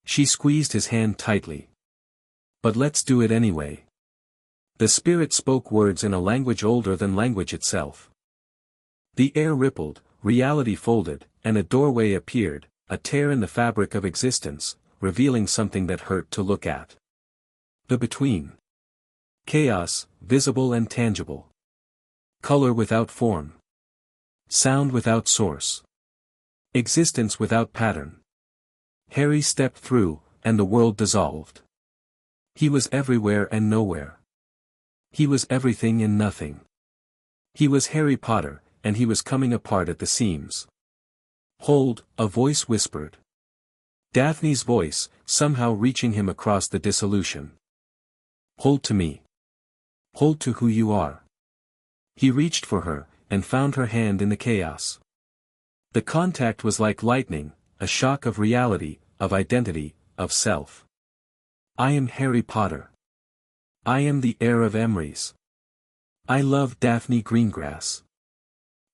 She squeezed his hand tightly. But let's do it anyway. The spirit spoke words in a language older than language itself. The air rippled, reality folded, and a doorway appeared, a tear in the fabric of existence, revealing something that hurt to look at. The between. Chaos, visible and tangible. Color without form. Sound without source. Existence without pattern. Harry stepped through, and the world dissolved. He was everywhere and nowhere. He was everything and nothing. He was Harry Potter, and he was coming apart at the seams. Hold, a voice whispered. Daphne's voice, somehow reaching him across the dissolution. Hold to me. Hold to who you are. He reached for her, and found her hand in the chaos. The contact was like lightning, a shock of reality, of identity, of self. I am Harry Potter. I am the heir of Emrys. I love Daphne Greengrass.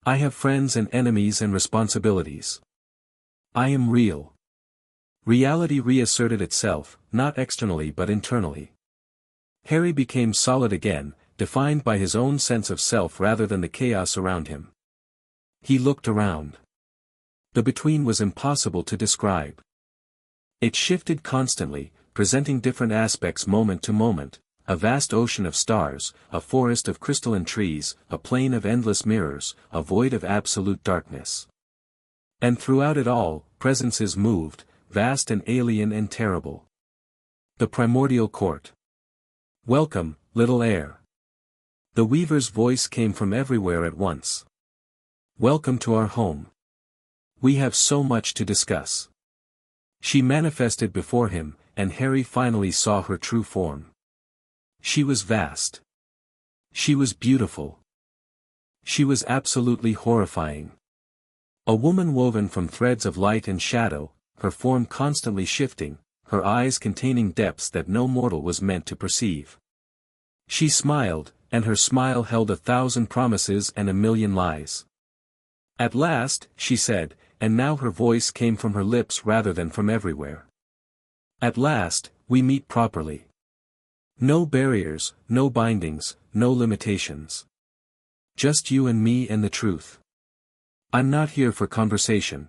I have friends and enemies and responsibilities. I am real. Reality reasserted itself, not externally but internally. Harry became solid again, defined by his own sense of self rather than the chaos around him. He looked around. The between was impossible to describe. It shifted constantly, presenting different aspects moment to moment, a vast ocean of stars, a forest of crystalline trees, a plain of endless mirrors, a void of absolute darkness. And throughout it all, presences moved, vast and alien and terrible. The primordial court. Welcome, little heir. The weaver's voice came from everywhere at once. Welcome to our home. We have so much to discuss. She manifested before him, and Harry finally saw her true form. She was vast. She was beautiful. She was absolutely horrifying. A woman woven from threads of light and shadow, her form constantly shifting, her eyes containing depths that no mortal was meant to perceive. She smiled, and her smile held 1,000 promises and 1,000,000 lies. At last, she said, and now her voice came from her lips rather than from everywhere. At last, we meet properly. No barriers, no bindings, no limitations. Just you and me and the truth. I'm not here for conversation.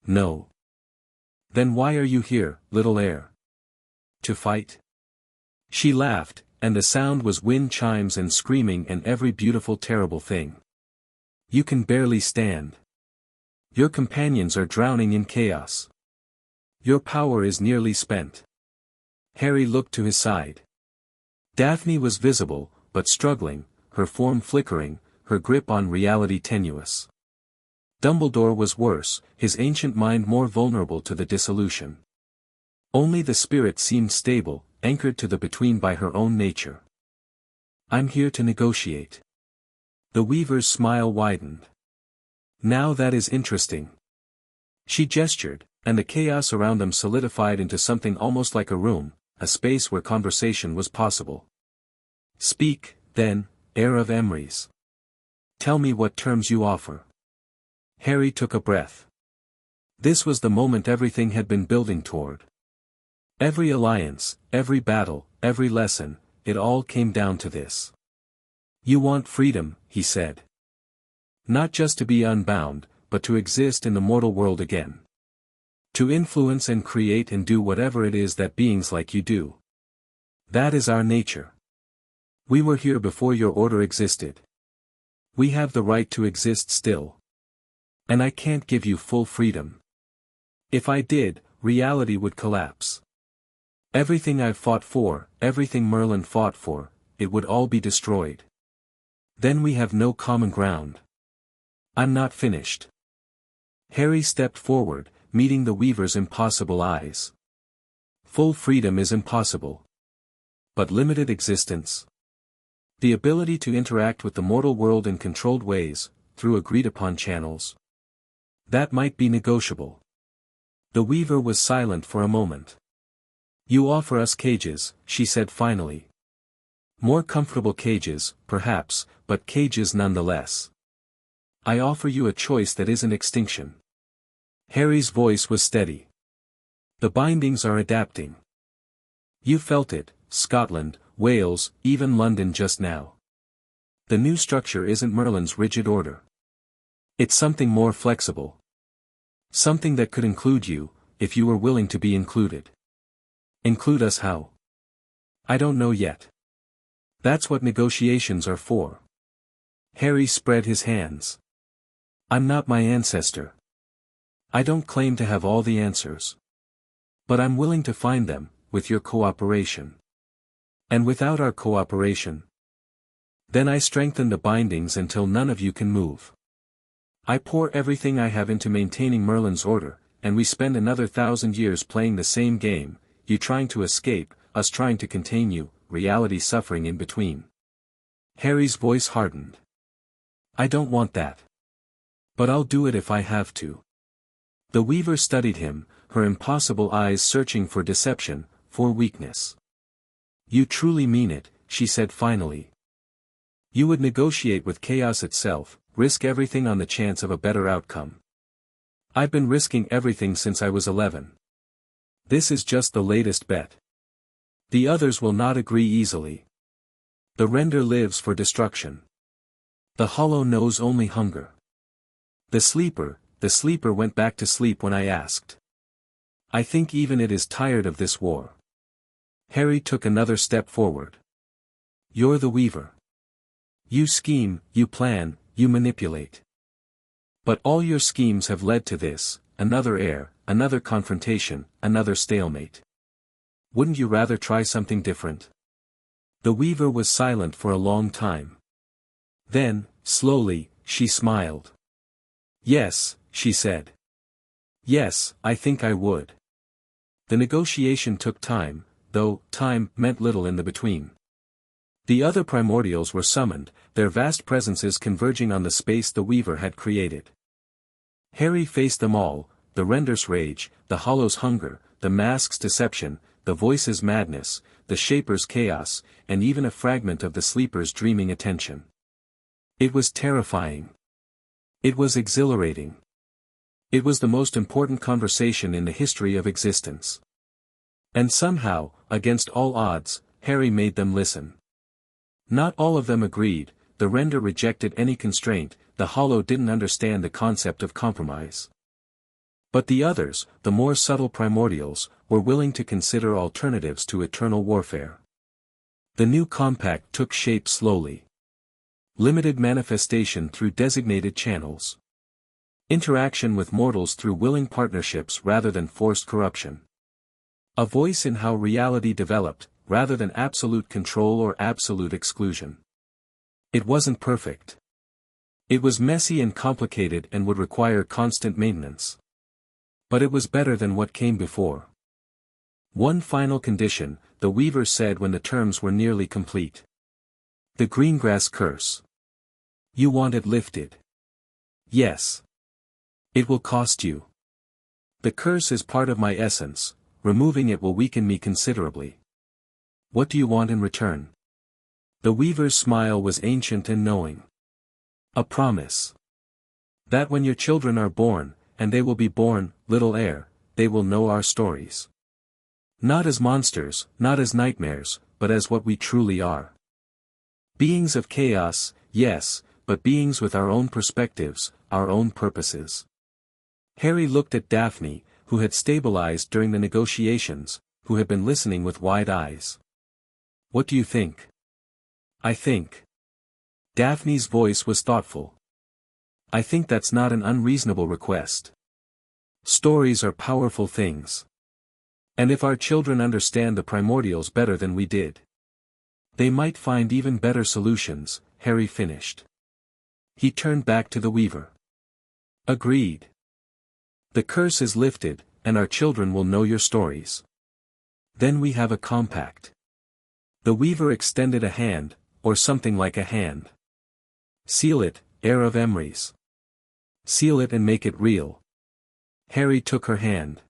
No. Then why are you here, little heir? To fight? She laughed, and the sound was wind chimes and screaming and every beautiful terrible thing. You can barely stand. Your companions are drowning in chaos. Your power is nearly spent. Harry looked to his side. Daphne was visible, but struggling, her form flickering, her grip on reality tenuous. Dumbledore was worse, his ancient mind more vulnerable to the dissolution. Only the spirit seemed stable, anchored to the between by her own nature. I'm here to negotiate. The weaver's smile widened. Now that is interesting. She gestured, and the chaos around them solidified into something almost like a room, a space where conversation was possible. Speak, then, heir of Emrys. Tell me what terms you offer. Harry took a breath. This was the moment everything had been building toward. Every alliance, every battle, every lesson, it all came down to this. You want freedom, he said. Not just to be unbound, but to exist in the mortal world again. To influence and create and do whatever it is that beings like you do. That is our nature. We were here before your order existed. We have the right to exist still. And I can't give you full freedom. If I did, reality would collapse. Everything I've fought for, everything Merlin fought for, it would all be destroyed. Then we have no common ground. I'm not finished. Harry stepped forward, meeting the weaver's impossible eyes. Full freedom is impossible. But limited existence. The ability to interact with the mortal world in controlled ways, through agreed-upon channels. That might be negotiable. The weaver was silent for a moment. You offer us cages, she said finally. More comfortable cages, perhaps, but cages nonetheless. I offer you a choice that isn't extinction. Harry's voice was steady. The bindings are adapting. You felt it, Scotland, Wales, even London just now. The new structure isn't Merlin's rigid order. It's something more flexible. Something that could include you, if you were willing to be included. Include us how? I don't know yet. That's what negotiations are for. Harry spread his hands. I'm not my ancestor. I don't claim to have all the answers. But I'm willing to find them, with your cooperation. And without our cooperation? Then I strengthen the bindings until none of you can move. I pour everything I have into maintaining Merlin's order, and we spend another 1,000 years playing the same game, you trying to escape, us trying to contain you, reality suffering in between. Harry's voice hardened. I don't want that. But I'll do it if I have to. The weaver studied him, her impossible eyes searching for deception, for weakness. You truly mean it, she said finally. You would negotiate with chaos itself, risk everything on the chance of a better outcome. I've been risking everything since I was 11. This is just the latest bet. The others will not agree easily. The render lives for destruction. The hollow knows only hunger. The sleeper went back to sleep when I asked. I think even it is tired of this war. Harry took another step forward. You're the weaver. You scheme, you plan, you manipulate. But all your schemes have led to this, another heir, another confrontation, another stalemate. Wouldn't you rather try something different? The weaver was silent for a long time. Then, slowly, she smiled. Yes, she said. Yes, I think I would. The negotiation took time, though time meant little in the between. The other primordials were summoned, their vast presences converging on the space the weaver had created. Harry faced them all, the render's rage, the hollow's hunger, the mask's deception, the voice's madness, the shaper's chaos, and even a fragment of the sleeper's dreaming attention. It was terrifying. It was exhilarating. It was the most important conversation in the history of existence. And somehow, against all odds, Harry made them listen. Not all of them agreed, the render rejected any constraint, the hollow didn't understand the concept of compromise. But the others, the more subtle primordials, were willing to consider alternatives to eternal warfare. The new compact took shape slowly. Limited manifestation through designated channels. Interaction with mortals through willing partnerships rather than forced corruption. A voice in how reality developed, rather than absolute control or absolute exclusion. It wasn't perfect. It was messy and complicated and would require constant maintenance. But it was better than what came before. One final condition, the weaver said when the terms were nearly complete. The Greengrass curse. You want it lifted? Yes. It will cost you. The curse is part of my essence, removing it will weaken me considerably. What do you want in return? The weaver's smile was ancient and knowing. A promise. That when your children are born, and they will be born, little heir, they will know our stories. Not as monsters, not as nightmares, but as what we truly are. Beings of chaos, yes, but beings with our own perspectives, our own purposes. Harry looked at Daphne, who had stabilized during the negotiations, who had been listening with wide eyes. What do you think? I think. Daphne's voice was thoughtful. I think that's not an unreasonable request. Stories are powerful things. And if our children understand the primordials better than we did, they might find even better solutions, Harry finished. He turned back to the weaver. Agreed. The curse is lifted, and our children will know your stories. Then we have a compact. The weaver extended a hand, or something like a hand. Seal it, heir of Emrys. Seal it and make it real. Harry took her hand.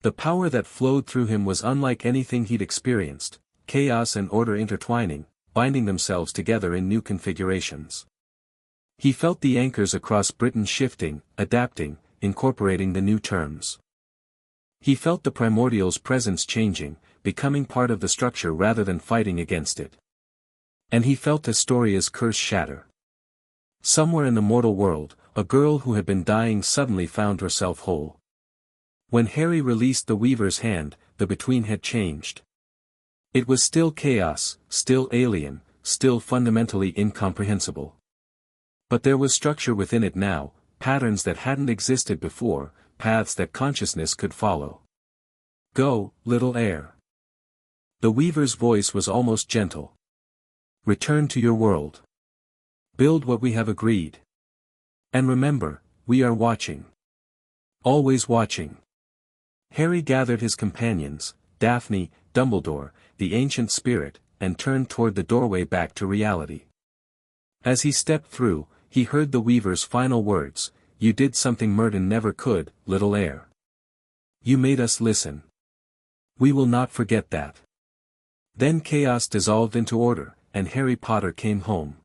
The power that flowed through him was unlike anything he'd experienced, chaos and order intertwining, binding themselves together in new configurations. He felt the anchors across Britain shifting, adapting, incorporating the new terms. He felt the primordial's presence changing, becoming part of the structure rather than fighting against it. And he felt Astoria's curse shatter. Somewhere in the mortal world, a girl who had been dying suddenly found herself whole. When Harry released the weaver's hand, the between had changed. It was still chaos, still alien, still fundamentally incomprehensible. But there was structure within it now, patterns that hadn't existed before, paths that consciousness could follow. Go, little heir. The weaver's voice was almost gentle. Return to your world. Build what we have agreed. And remember, we are watching. Always watching. Harry gathered his companions, Daphne, Dumbledore, the ancient spirit, and turned toward the doorway back to reality. As he stepped through, he heard the weaver's final words, "You did something Merlin never could, little heir. You made us listen. We will not forget that." Then chaos dissolved into order, and Harry Potter came home.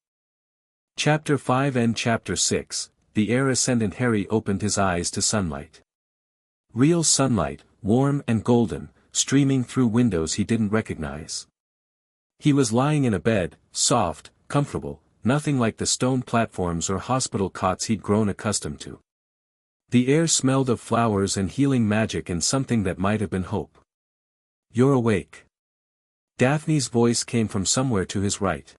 Chapter 5 and Chapter 6, The Heir Ascendant. Harry opened his eyes to sunlight. Real sunlight, warm and golden, streaming through windows he didn't recognize. He was lying in a bed, soft, comfortable, nothing like the stone platforms or hospital cots he'd grown accustomed to. The air smelled of flowers and healing magic and something that might have been hope. "You're awake." Daphne's voice came from somewhere to his right.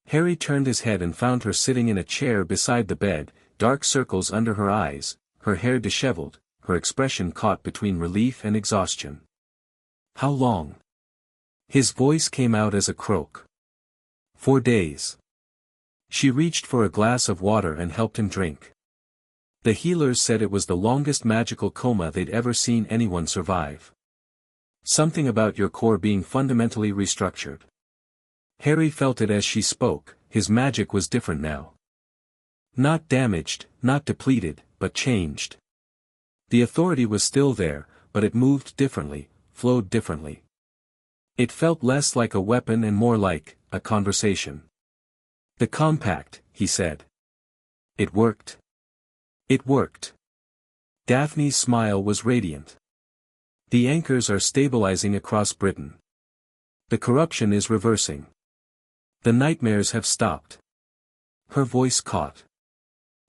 Harry turned his head and found her sitting in a chair beside the bed, dark circles under her eyes, her hair disheveled, her expression caught between relief and exhaustion. "How long?" His voice came out as a croak. 4 days. She reached for a glass of water and helped him drink. The healers said it was the longest magical coma they'd ever seen anyone survive. "Something about your core being fundamentally restructured." Harry felt it as she spoke, his magic was different now. Not damaged, not depleted, but changed. The authority was still there, but it moved differently, flowed differently. It felt less like a weapon and more like a conversation. "The compact," he said. "It worked." It worked. Daphne's smile was radiant. "The anchors are stabilizing across Britain. The corruption is reversing. The nightmares have stopped." Her voice caught.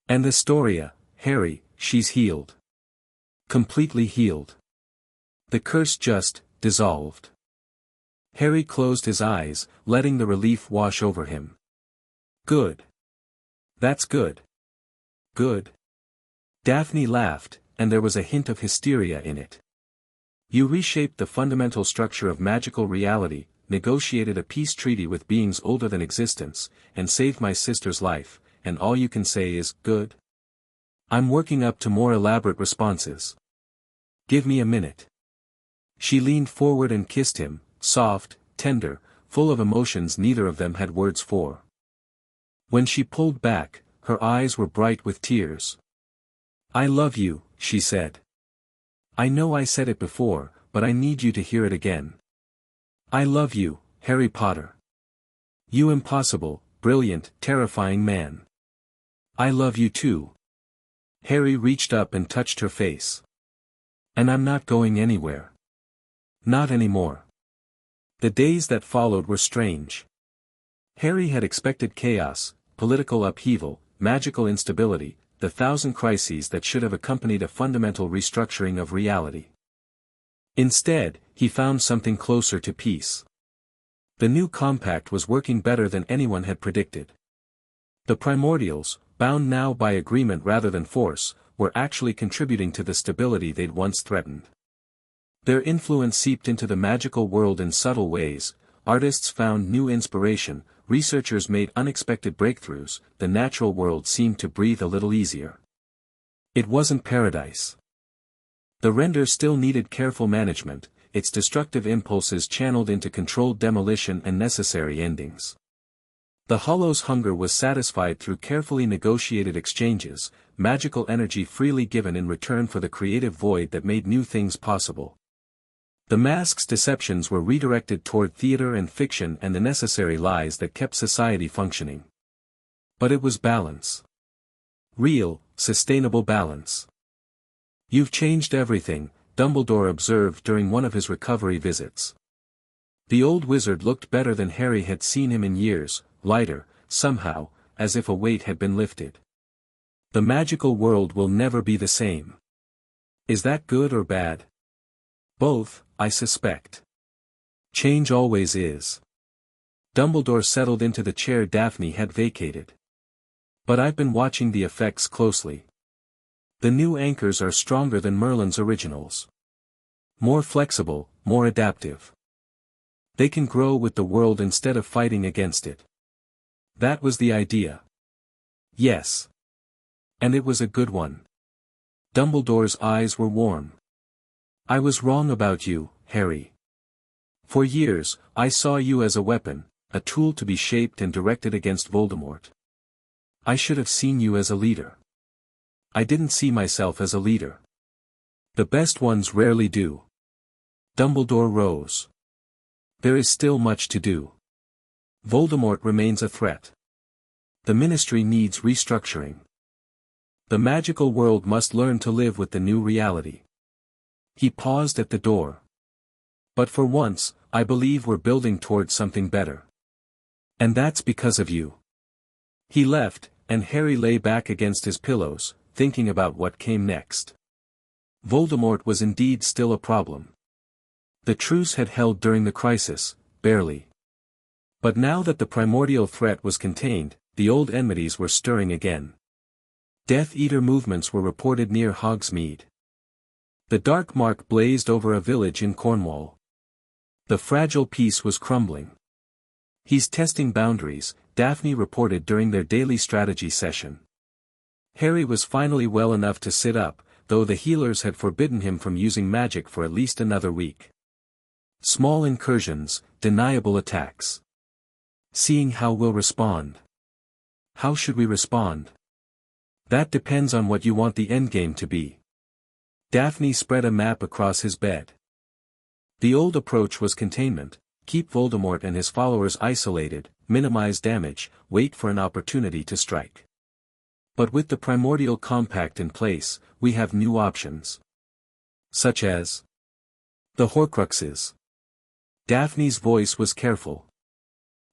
"And Astoria, Harry, she's healed. Completely healed. The curse just dissolved." Harry closed his eyes, letting the relief wash over him. "Good. That's good. Good." Daphne laughed, and there was a hint of hysteria in it. "You reshaped the fundamental structure of magical reality, negotiated a peace treaty with beings older than existence, and saved my sister's life, and all you can say is, good? I'm working up to more elaborate responses. Give me a minute." She leaned forward and kissed him, soft, tender, full of emotions neither of them had words for. When she pulled back, her eyes were bright with tears. "I love you," she said. "I know I said it before, but I need you to hear it again. I love you, Harry Potter. You impossible, brilliant, terrifying man. I love you too." Harry reached up and touched her face. "And I'm not going anywhere. Not anymore." The days that followed were strange. Harry had expected chaos, political upheaval, magical instability, the 1,000 crises that should have accompanied a fundamental restructuring of reality. Instead, he found something closer to peace. The new compact was working better than anyone had predicted. The primordials, bound now by agreement rather than force, were actually contributing to the stability they'd once threatened. Their influence seeped into the magical world in subtle ways, artists found new inspiration, researchers made unexpected breakthroughs, the natural world seemed to breathe a little easier. It wasn't paradise. The render still needed careful management, its destructive impulses channeled into controlled demolition and necessary endings. The Hollow's hunger was satisfied through carefully negotiated exchanges, magical energy freely given in return for the creative void that made new things possible. The mask's deceptions were redirected toward theater and fiction and the necessary lies that kept society functioning. But it was balance. Real, sustainable balance. "You've changed everything," Dumbledore observed during one of his recovery visits. The old wizard looked better than Harry had seen him in years, lighter, somehow, as if a weight had been lifted. "The magical world will never be the same." "Is that good or bad?" "Both, I suspect. Change always is." Dumbledore settled into the chair Daphne had vacated. "But I've been watching the effects closely. The new anchors are stronger than Merlin's originals. More flexible, more adaptive. They can grow with the world instead of fighting against it." "That was the idea." "Yes. And it was a good one." Dumbledore's eyes were warm. "I was wrong about you, Harry. For years, I saw you as a weapon, a tool to be shaped and directed against Voldemort. I should have seen you as a leader. I didn't see myself as a leader. The best ones rarely do." Dumbledore rose. "There is still much to do. Voldemort remains a threat. The Ministry needs restructuring. The magical world must learn to live with the new reality." He paused at the door. "But for once, I believe we're building towards something better. And that's because of you." He left, and Harry lay back against his pillows, thinking about what came next. Voldemort was indeed still a problem. The truce had held during the crisis, barely. But now that the primordial threat was contained, the old enmities were stirring again. Death Eater movements were reported near Hogsmeade. The dark mark blazed over a village in Cornwall. The fragile peace was crumbling. "He's testing boundaries," Daphne reported during their daily strategy session. Harry was finally well enough to sit up, though the healers had forbidden him from using magic for at least another week. "Small incursions, deniable attacks. Seeing how we'll respond." "How should we respond?" "That depends on what you want the endgame to be." Daphne spread a map across his bed. The old approach was containment: keep Voldemort and his followers isolated, minimize damage, wait for an opportunity to strike. But with the primordial compact in place, we have new options. Such as the Horcruxes. Daphne's voice was careful.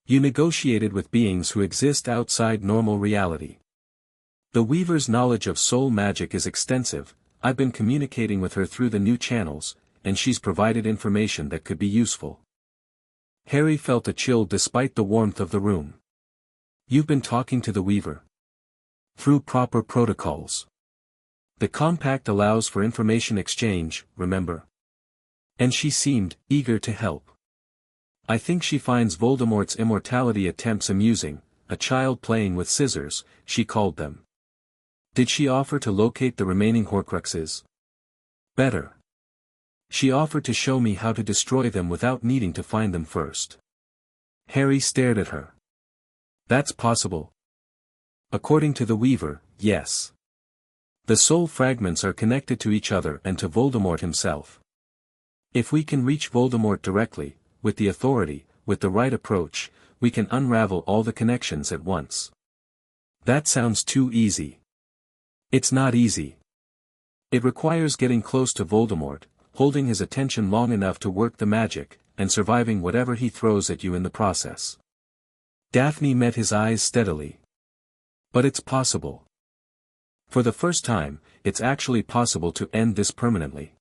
"You negotiated with beings who exist outside normal reality. The Weaver's knowledge of soul magic is extensive. I've been communicating with her through the new channels, and she's provided information that could be useful." Harry felt a chill despite the warmth of the room. "You've been talking to the Weaver?" "Through proper protocols. The compact allows for information exchange, remember? And she seemed eager to help. I think she finds Voldemort's immortality attempts amusing, a child playing with scissors, she called them." "Did she offer to locate the remaining Horcruxes?" "Better. She offered to show me how to destroy them without needing to find them first." Harry stared at her. "That's possible." "According to the Weaver, yes. The soul fragments are connected to each other and to Voldemort himself. If we can reach Voldemort directly, with the authority, with the right approach, we can unravel all the connections at once." "That sounds too easy." "It's not easy. It requires getting close to Voldemort, holding his attention long enough to work the magic, and surviving whatever he throws at you in the process." Daphne met his eyes steadily. "But it's possible. For the first time, it's actually possible to end this permanently."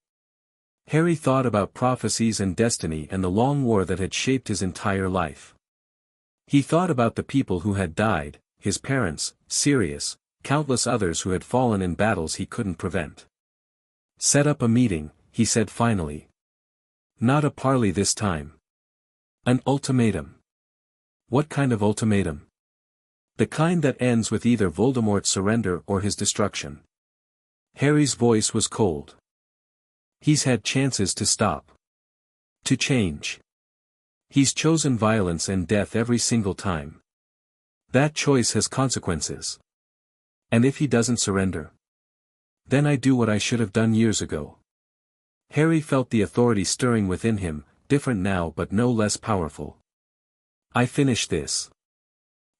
Harry thought about prophecies and destiny and the long war that had shaped his entire life. He thought about the people who had died, his parents, Sirius, countless others who had fallen in battles he couldn't prevent. "Set up a meeting," he said finally. "Not a parley this time. An ultimatum." "What kind of ultimatum?" "The kind that ends with either Voldemort's surrender or his destruction." Harry's voice was cold. He's had chances to stop. To change. He's chosen violence and death every single time. That choice has consequences. And if he doesn't surrender? Then I do what I should have done years ago. Harry felt the authority stirring within him, different now but no less powerful. I finish this.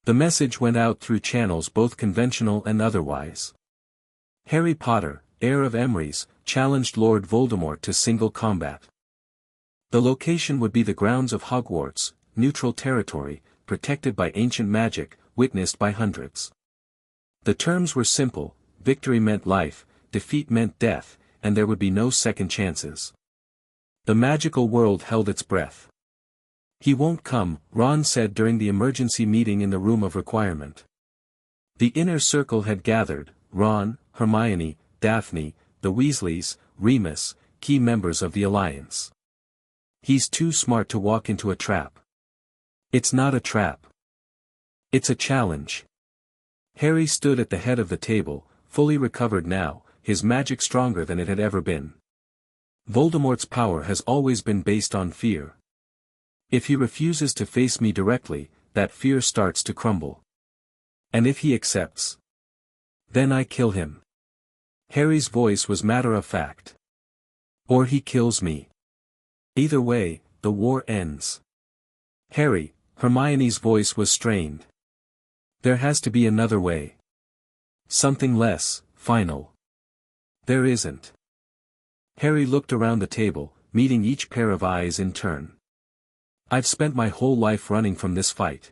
The message went out through channels both conventional and otherwise. Harry Potter, heir of Emrys, challenged Lord Voldemort to single combat. The location would be the grounds of Hogwarts, neutral territory, protected by ancient magic, witnessed by hundreds. The terms were simple: victory meant life, defeat meant death, and there would be no second chances. The magical world held its breath. He won't come, Ron said during the emergency meeting in the room of requirement. The inner circle had gathered: Ron, Hermione, Daphne, the Weasleys, Remus, key members of the Alliance. He's too smart to walk into a trap. It's not a trap. It's a challenge. Harry stood at the head of the table, fully recovered now, his magic stronger than it had ever been. Voldemort's power has always been based on fear. If he refuses to face me directly, that fear starts to crumble. And if he accepts, then I kill him. Harry's voice was matter-of-fact. Or he kills me. Either way, the war ends. Harry, Hermione's voice was strained. There has to be another way. Something less final. There isn't. Harry looked around the table, meeting each pair of eyes in turn. I've spent my whole life running from this fight.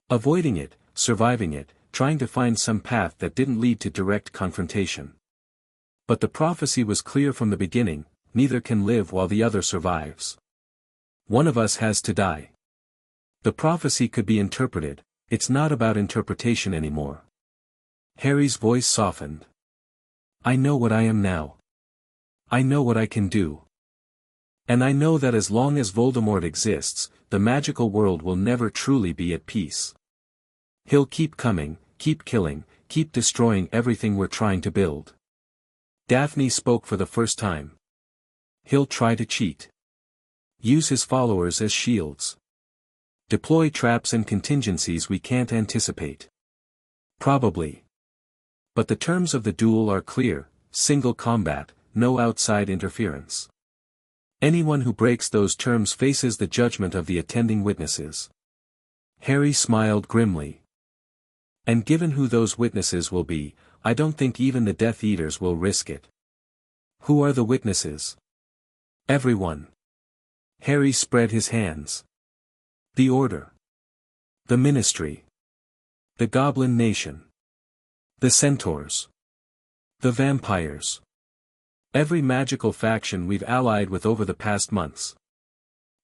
Avoiding it, surviving it, trying to find some path that didn't lead to direct confrontation. But the prophecy was clear from the beginning: neither can live while the other survives. One of us has to die. The prophecy could be interpreted. It's not about interpretation anymore. Harry's voice softened. I know what I am now. I know what I can do. And I know that as long as Voldemort exists, the magical world will never truly be at peace. He'll keep coming, keep killing, keep destroying everything we're trying to build. Daphne spoke for the first time. He'll try to cheat. Use his followers as shields. Deploy traps and contingencies we can't anticipate. Probably. But the terms of the duel are clear: single combat, no outside interference. Anyone who breaks those terms faces the judgment of the attending witnesses. Harry smiled grimly. And given who those witnesses will be, I don't think even the Death Eaters will risk it. Who are the witnesses? Everyone. Harry spread his hands. The Order. The Ministry. The Goblin Nation. The Centaurs. The Vampires. Every magical faction we've allied with over the past months.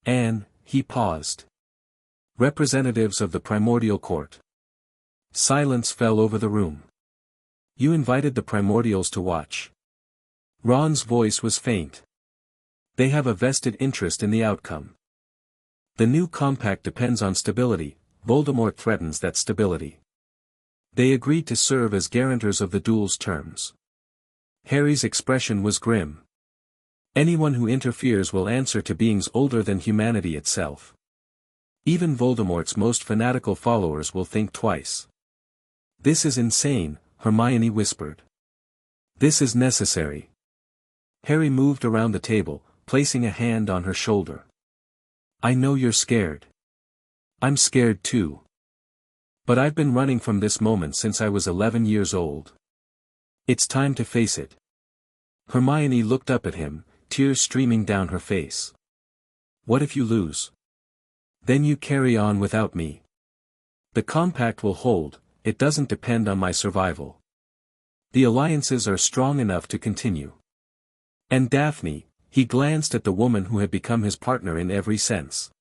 And, he paused. Representatives of the Primordial Court. Silence fell over the room. You invited the Primordials to watch. Ron's voice was faint. They have a vested interest in the outcome. The new compact depends on stability. Voldemort threatens that stability. They agreed to serve as guarantors of the duel's terms. Harry's expression was grim. Anyone who interferes will answer to beings older than humanity itself. Even Voldemort's most fanatical followers will think twice. This is insane, Hermione whispered. This is necessary. Harry moved around the table, placing a hand on her shoulder. I know you're scared. I'm scared too. But I've been running from this moment since I was 11 years old. It's time to face it. Hermione looked up at him, tears streaming down her face. What if you lose? Then you carry on without me. The compact will hold, it doesn't depend on my survival. The alliances are strong enough to continue. And Daphne, he glanced at the woman who had become his partner in every sense.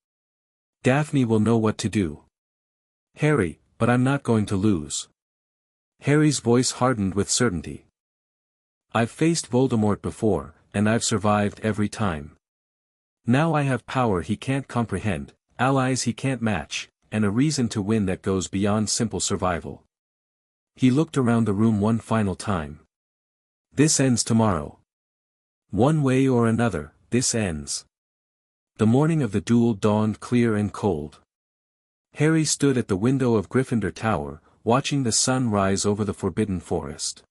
Daphne will know what to do. Harry, but I'm not going to lose. Harry's voice hardened with certainty. I've faced Voldemort before, and I've survived every time. Now I have power he can't comprehend, allies he can't match, and a reason to win that goes beyond simple survival. He looked around the room one final time. This ends tomorrow. One way or another, this ends. The morning of the duel dawned clear and cold. Harry stood at the window of Gryffindor Tower, watching the sun rise over the Forbidden Forest.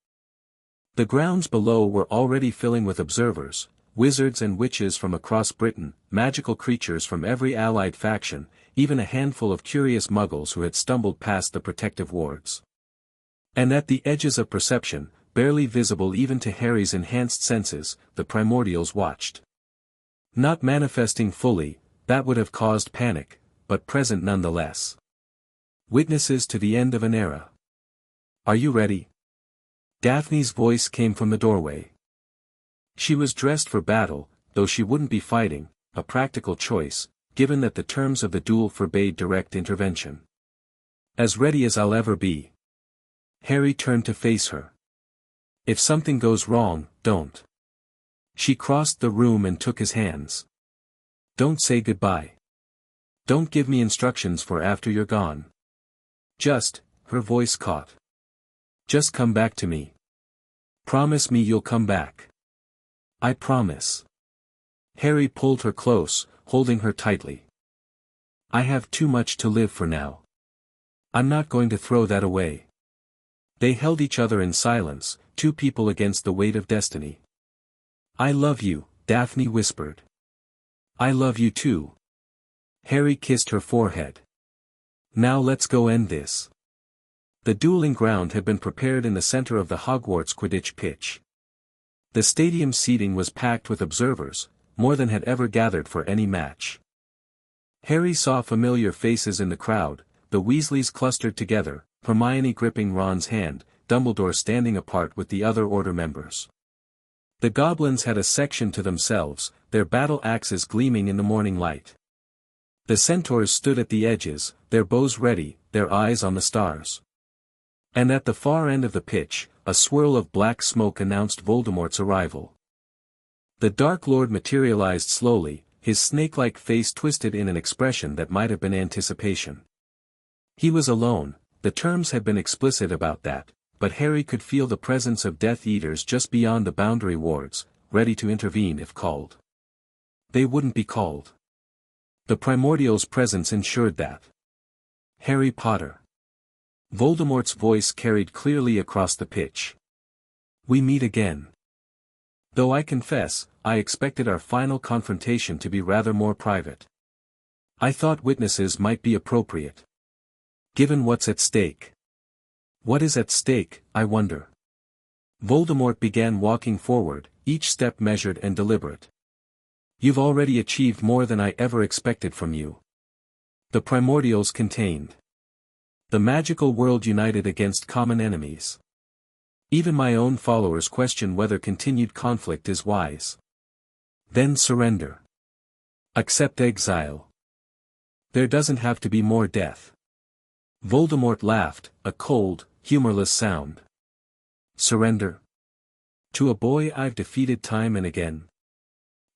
The grounds below were already filling with observers, wizards and witches from across Britain, magical creatures from every allied faction, even a handful of curious muggles who had stumbled past the protective wards. And at the edges of perception, barely visible even to Harry's enhanced senses, the primordials watched. Not manifesting fully, that would have caused panic, but present nonetheless. Witnesses to the end of an era. Are you ready? Daphne's voice came from the doorway. She was dressed for battle, though she wouldn't be fighting, a practical choice, given that the terms of the duel forbade direct intervention. As ready as I'll ever be. Harry turned to face her. If something goes wrong, don't. She crossed the room and took his hands. Don't say goodbye. Don't give me instructions for after you're gone. Just, her voice caught. Just come back to me. Promise me you'll come back. I promise. Harry pulled her close, holding her tightly. I have too much to live for now. I'm not going to throw that away. They held each other in silence, two people against the weight of destiny. I love you, Daphne whispered. I love you too. Harry kissed her forehead. Now let's go end this. The dueling ground had been prepared in the center of the Hogwarts Quidditch pitch. The stadium's seating was packed with observers, more than had ever gathered for any match. Harry saw familiar faces in the crowd, the Weasleys clustered together, Hermione gripping Ron's hand, Dumbledore standing apart with the other Order members. The Goblins had a section to themselves, their battle axes gleaming in the morning light. The Centaurs stood at the edges, their bows ready, their eyes on the stars. And at the far end of the pitch, a swirl of black smoke announced Voldemort's arrival. The Dark Lord materialized slowly, his snake-like face twisted in an expression that might have been anticipation. He was alone, the terms had been explicit about that, but Harry could feel the presence of Death Eaters just beyond the boundary wards, ready to intervene if called. They wouldn't be called. The primordial's presence ensured that. Harry Potter. Voldemort's voice carried clearly across the pitch. We meet again. Though I confess, I expected our final confrontation to be rather more private. I thought witnesses might be appropriate. Given what's at stake. What is at stake, I wonder? Voldemort began walking forward, each step measured and deliberate. You've already achieved more than I ever expected from you. The primordials contained. The magical world united against common enemies. Even my own followers question whether continued conflict is wise. Then surrender. Accept exile. There doesn't have to be more death. Voldemort laughed, a cold, humorless sound. Surrender? To a boy I've defeated time and again.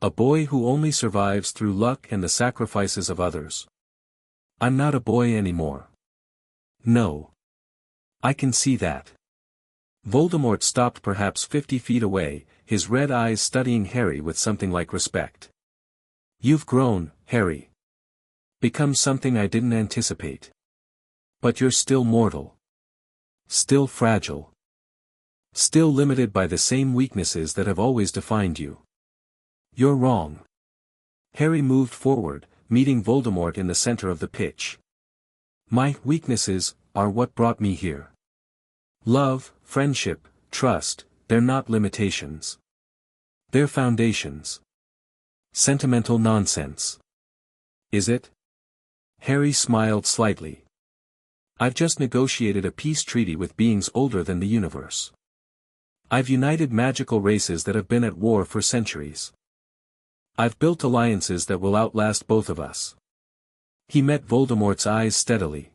A boy who only survives through luck and the sacrifices of others. I'm not a boy anymore. No. I can see that. Voldemort stopped perhaps 50 feet away, his red eyes studying Harry with something like respect. You've grown, Harry. Become something I didn't anticipate. But you're still mortal. Still fragile. Still limited by the same weaknesses that have always defined you. You're wrong. Harry moved forward, meeting Voldemort in the center of the pitch. My weaknesses are what brought me here. Love, friendship, trust, they're not limitations. They're foundations. Sentimental nonsense. Is it? Harry smiled slightly. I've just negotiated a peace treaty with beings older than the universe. I've united magical races that have been at war for centuries. I've built alliances that will outlast both of us. He met Voldemort's eyes steadily.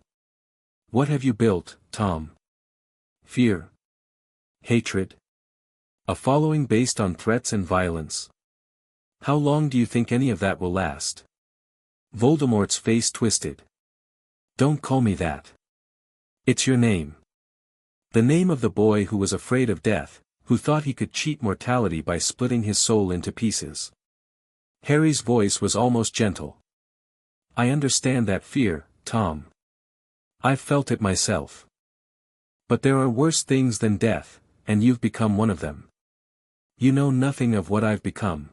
What have you built, Tom? Fear. Hatred. A following based on threats and violence. How long do you think any of that will last? Voldemort's face twisted. Don't call me that. It's your name. The name of the boy who was afraid of death, who thought he could cheat mortality by splitting his soul into pieces. Harry's voice was almost gentle. I understand that fear, Tom. I've felt it myself. But there are worse things than death, and you've become one of them. You know nothing of what I've become.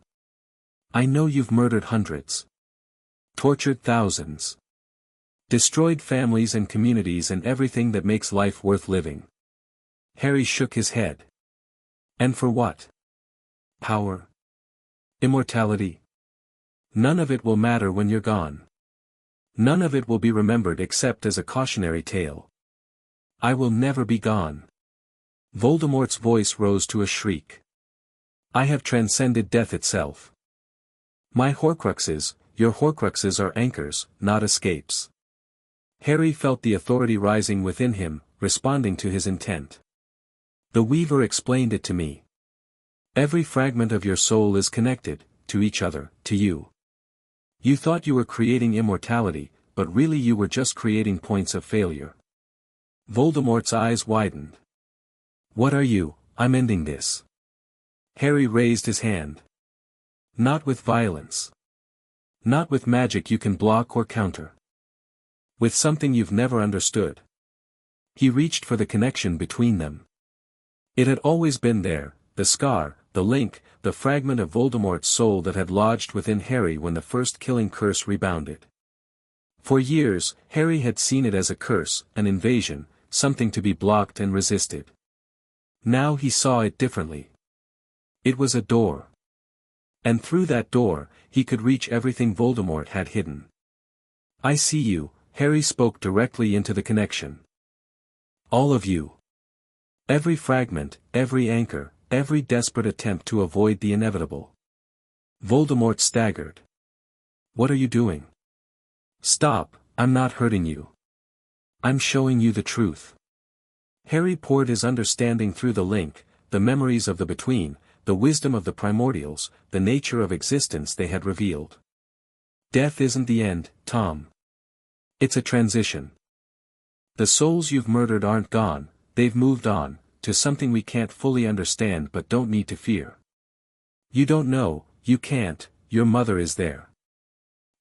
I know you've murdered hundreds. Tortured thousands. Destroyed families and communities and everything that makes life worth living. Harry shook his head. And for what? Power? Immortality? None of it will matter when you're gone. None of it will be remembered except as a cautionary tale. I will never be gone. Voldemort's voice rose to a shriek. I have transcended death itself. My Horcruxes, your Horcruxes are anchors, not escapes. Harry felt the authority rising within him, responding to his intent. The Weaver explained it to me. Every fragment of your soul is connected, to each other, to you. You thought you were creating immortality, but really you were just creating points of failure. Voldemort's eyes widened. What are you? I'm ending this. Harry raised his hand. Not with violence. Not with magic you can block or counter. With something you've never understood. He reached for the connection between them. It had always been there, the scar, the link, the fragment of Voldemort's soul that had lodged within Harry when the first killing curse rebounded. For years, Harry had seen it as a curse, an invasion, something to be blocked and resisted. Now he saw it differently. It was a door. And through that door, he could reach everything Voldemort had hidden. I see you, Harry spoke directly into the connection. All of you. Every fragment, every anchor, every desperate attempt to avoid the inevitable. Voldemort staggered. What are you doing? Stop, I'm not hurting you. I'm showing you the truth. Harry poured his understanding through the link, the memories of the between, the wisdom of the primordials, the nature of existence they had revealed. Death isn't the end, Tom. It's a transition. The souls you've murdered aren't gone, they've moved on, to something we can't fully understand but don't need to fear. You don't know, you can't, your mother is there.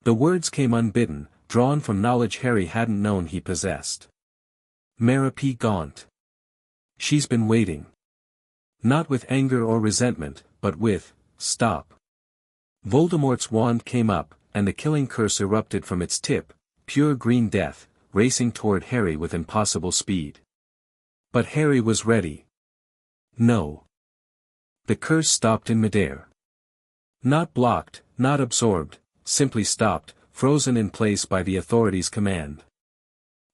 The words came unbidden, drawn from knowledge Harry hadn't known he possessed. Mara P. Gaunt. She's been waiting. Not with anger or resentment, but with, stop. Voldemort's wand came up, and the killing curse erupted from its tip, pure green death, racing toward Harry with impossible speed. But Harry was ready. No. The curse stopped in midair. Not blocked, not absorbed, simply stopped, frozen in place by the authority's command.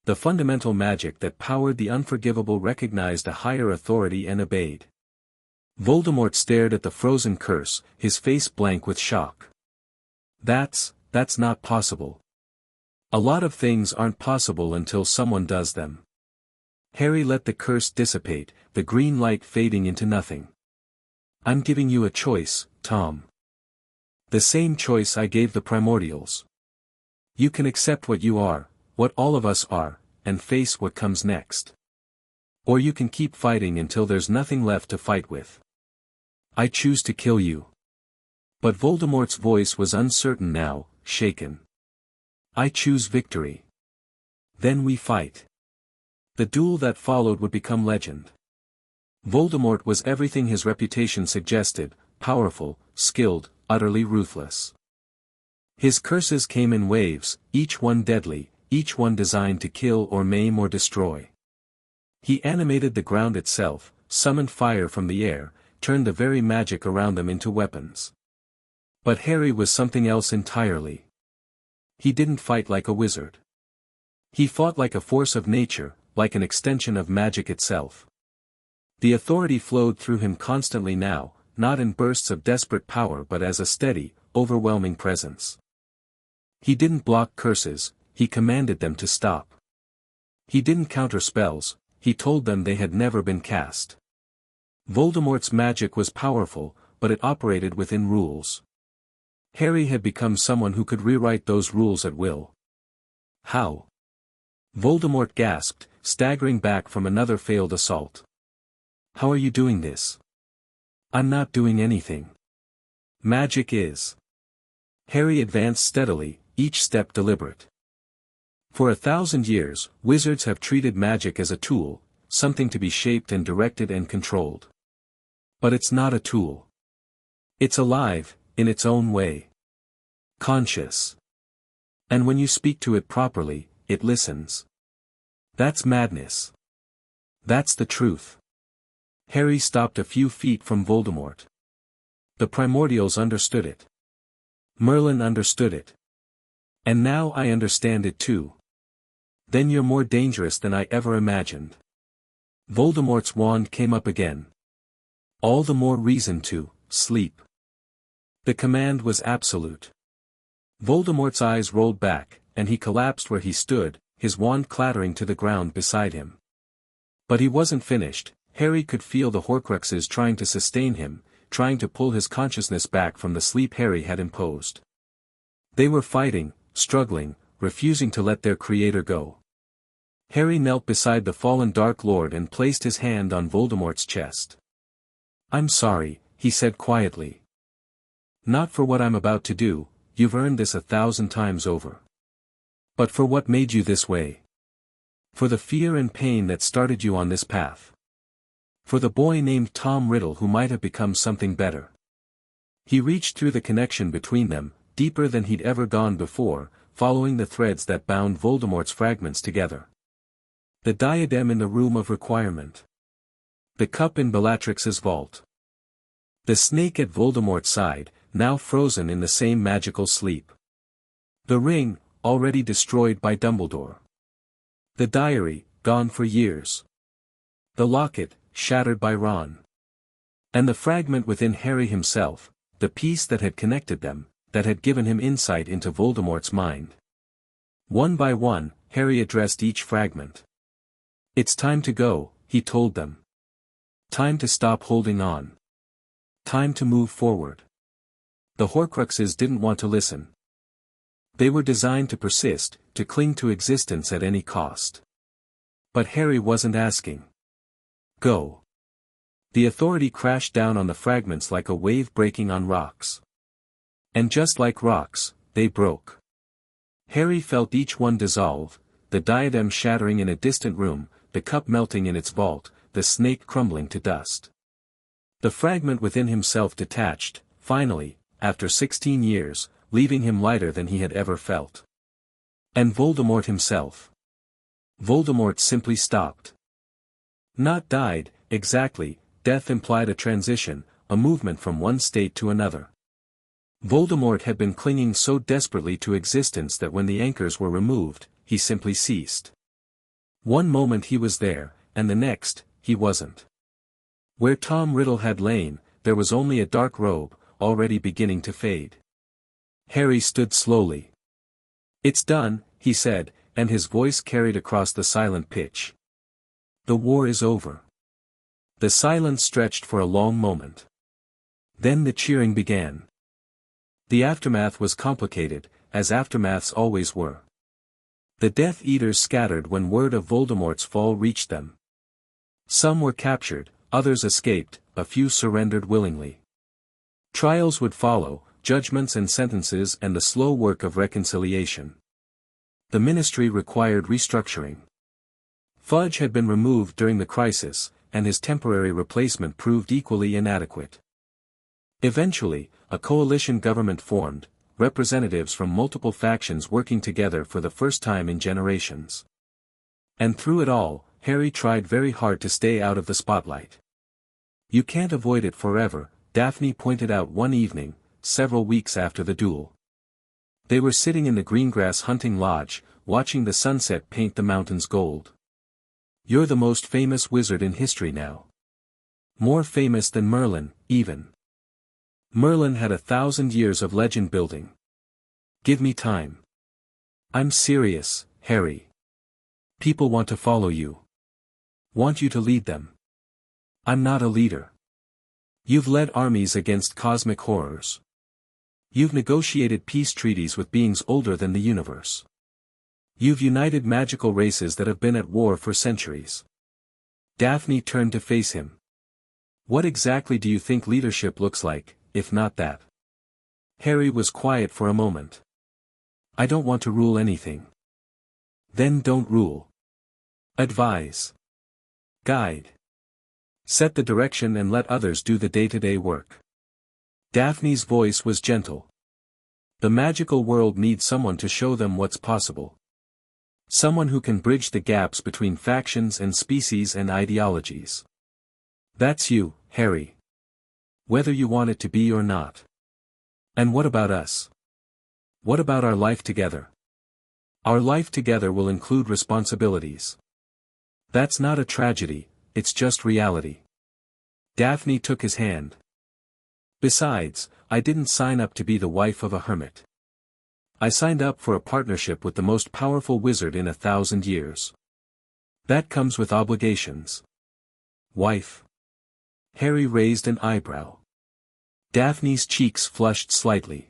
The fundamental magic that powered the unforgivable recognized a higher authority and obeyed. Voldemort stared at the frozen curse, his face blank with shock. That's not possible. A lot of things aren't possible until someone does them. Harry let the curse dissipate, the green light fading into nothing. I'm giving you a choice, Tom. The same choice I gave the primordials. You can accept what you are, what all of us are, and face what comes next. Or you can keep fighting until there's nothing left to fight with. I choose to kill you. But Voldemort's voice was uncertain now, shaken. I choose victory. Then we fight. The duel that followed would become legend. Voldemort was everything his reputation suggested, powerful, skilled, utterly ruthless. His curses came in waves, each one deadly, each one designed to kill or maim or destroy. He animated the ground itself, summoned fire from the air, turned the very magic around them into weapons. But Harry was something else entirely. He didn't fight like a wizard. He fought like a force of nature, like an extension of magic itself. The authority flowed through him constantly now, not in bursts of desperate power but as a steady, overwhelming presence. He didn't block curses, he commanded them to stop. He didn't counter spells, he told them they had never been cast. Voldemort's magic was powerful, but it operated within rules. Harry had become someone who could rewrite those rules at will. How? Voldemort gasped, staggering back from another failed assault. How are you doing this? I'm not doing anything. Magic is. Harry advanced steadily, each step deliberate. For 1,000 years, wizards have treated magic as a tool, something to be shaped and directed and controlled. But it's not a tool. It's alive, in its own way. Conscious. And when you speak to it properly, it listens. That's madness. That's the truth. Harry stopped a few feet from Voldemort. The primordials understood it. Merlin understood it. And now I understand it too. Then you're more dangerous than I ever imagined. Voldemort's wand came up again. All the more reason to sleep. The command was absolute. Voldemort's eyes rolled back, and he collapsed where he stood, his wand clattering to the ground beside him. But he wasn't finished. Harry could feel the Horcruxes trying to sustain him, trying to pull his consciousness back from the sleep Harry had imposed. They were fighting, struggling, refusing to let their creator go. Harry knelt beside the fallen Dark Lord and placed his hand on Voldemort's chest. "I'm sorry," he said quietly. "Not for what I'm about to do, you've earned this 1,000 times over. But for what made you this way. For the fear and pain that started you on this path. For the boy named Tom Riddle who might have become something better." He reached through the connection between them, deeper than he'd ever gone before, following the threads that bound Voldemort's fragments together. The diadem in the room of requirement. The cup in Bellatrix's vault. The snake at Voldemort's side, now frozen in the same magical sleep. The ring, already destroyed by Dumbledore. The diary, gone for years. The locket, shattered by Ron. And the fragment within Harry himself, the piece that had connected them, that had given him insight into Voldemort's mind. One by one, Harry addressed each fragment. "It's time to go," he told them. "Time to stop holding on. Time to move forward." The Horcruxes didn't want to listen. They were designed to persist, to cling to existence at any cost. But Harry wasn't asking. Go. The authority crashed down on the fragments like a wave breaking on rocks. And just like rocks, they broke. Harry felt each one dissolve, the diadem shattering in a distant room, the cup melting in its vault, the snake crumbling to dust. The fragment within himself detached, finally, after 16 years, leaving him lighter than he had ever felt. And Voldemort himself. Voldemort simply stopped. Not died, exactly, death implied a transition, a movement from one state to another. Voldemort had been clinging so desperately to existence that when the anchors were removed, he simply ceased. One moment he was there, and the next, he wasn't. Where Tom Riddle had lain, there was only a dark robe, already beginning to fade. Harry stood slowly. "It's done," he said, and his voice carried across the silent pitch. "The war is over." The silence stretched for a long moment. Then the cheering began. The aftermath was complicated, as aftermaths always were. The Death Eaters scattered when word of Voldemort's fall reached them. Some were captured, others escaped, a few surrendered willingly. Trials would follow, judgments and sentences and the slow work of reconciliation. The ministry required restructuring. Fudge had been removed during the crisis, and his temporary replacement proved equally inadequate. Eventually, a coalition government formed, representatives from multiple factions working together for the first time in generations. And through it all, Harry tried very hard to stay out of the spotlight. "You can't avoid it forever," Daphne pointed out one evening, several weeks after the duel. They were sitting in the Greengrass hunting lodge, watching the sunset paint the mountains gold. "You're the most famous wizard in history now. More famous than Merlin, even. Merlin had 1,000 years of legend building. Give me time. I'm serious, Harry. People want to follow you. Want you to lead them. I'm not a leader. You've led armies against cosmic horrors. You've negotiated peace treaties with beings older than the universe. You've united magical races that have been at war for centuries." Daphne turned to face him. What exactly do you think leadership looks like, if not that? Harry was quiet for a moment. I don't want to rule anything. Then don't rule. Advise. Guide. Set the direction and let others do the day-to-day work. Daphne's voice was gentle. The magical world needs someone to show them what's possible. Someone who can bridge the gaps between factions and species and ideologies. That's you, Harry. Whether you want it to be or not. And what about us? What about our life together? Our life together will include responsibilities. That's not a tragedy, it's just reality. Daphne took his hand. Besides, I didn't sign up to be the wife of a hermit. I signed up for a partnership with the most powerful wizard in 1,000 years. That comes with obligations. Wife. Harry raised an eyebrow. Daphne's cheeks flushed slightly.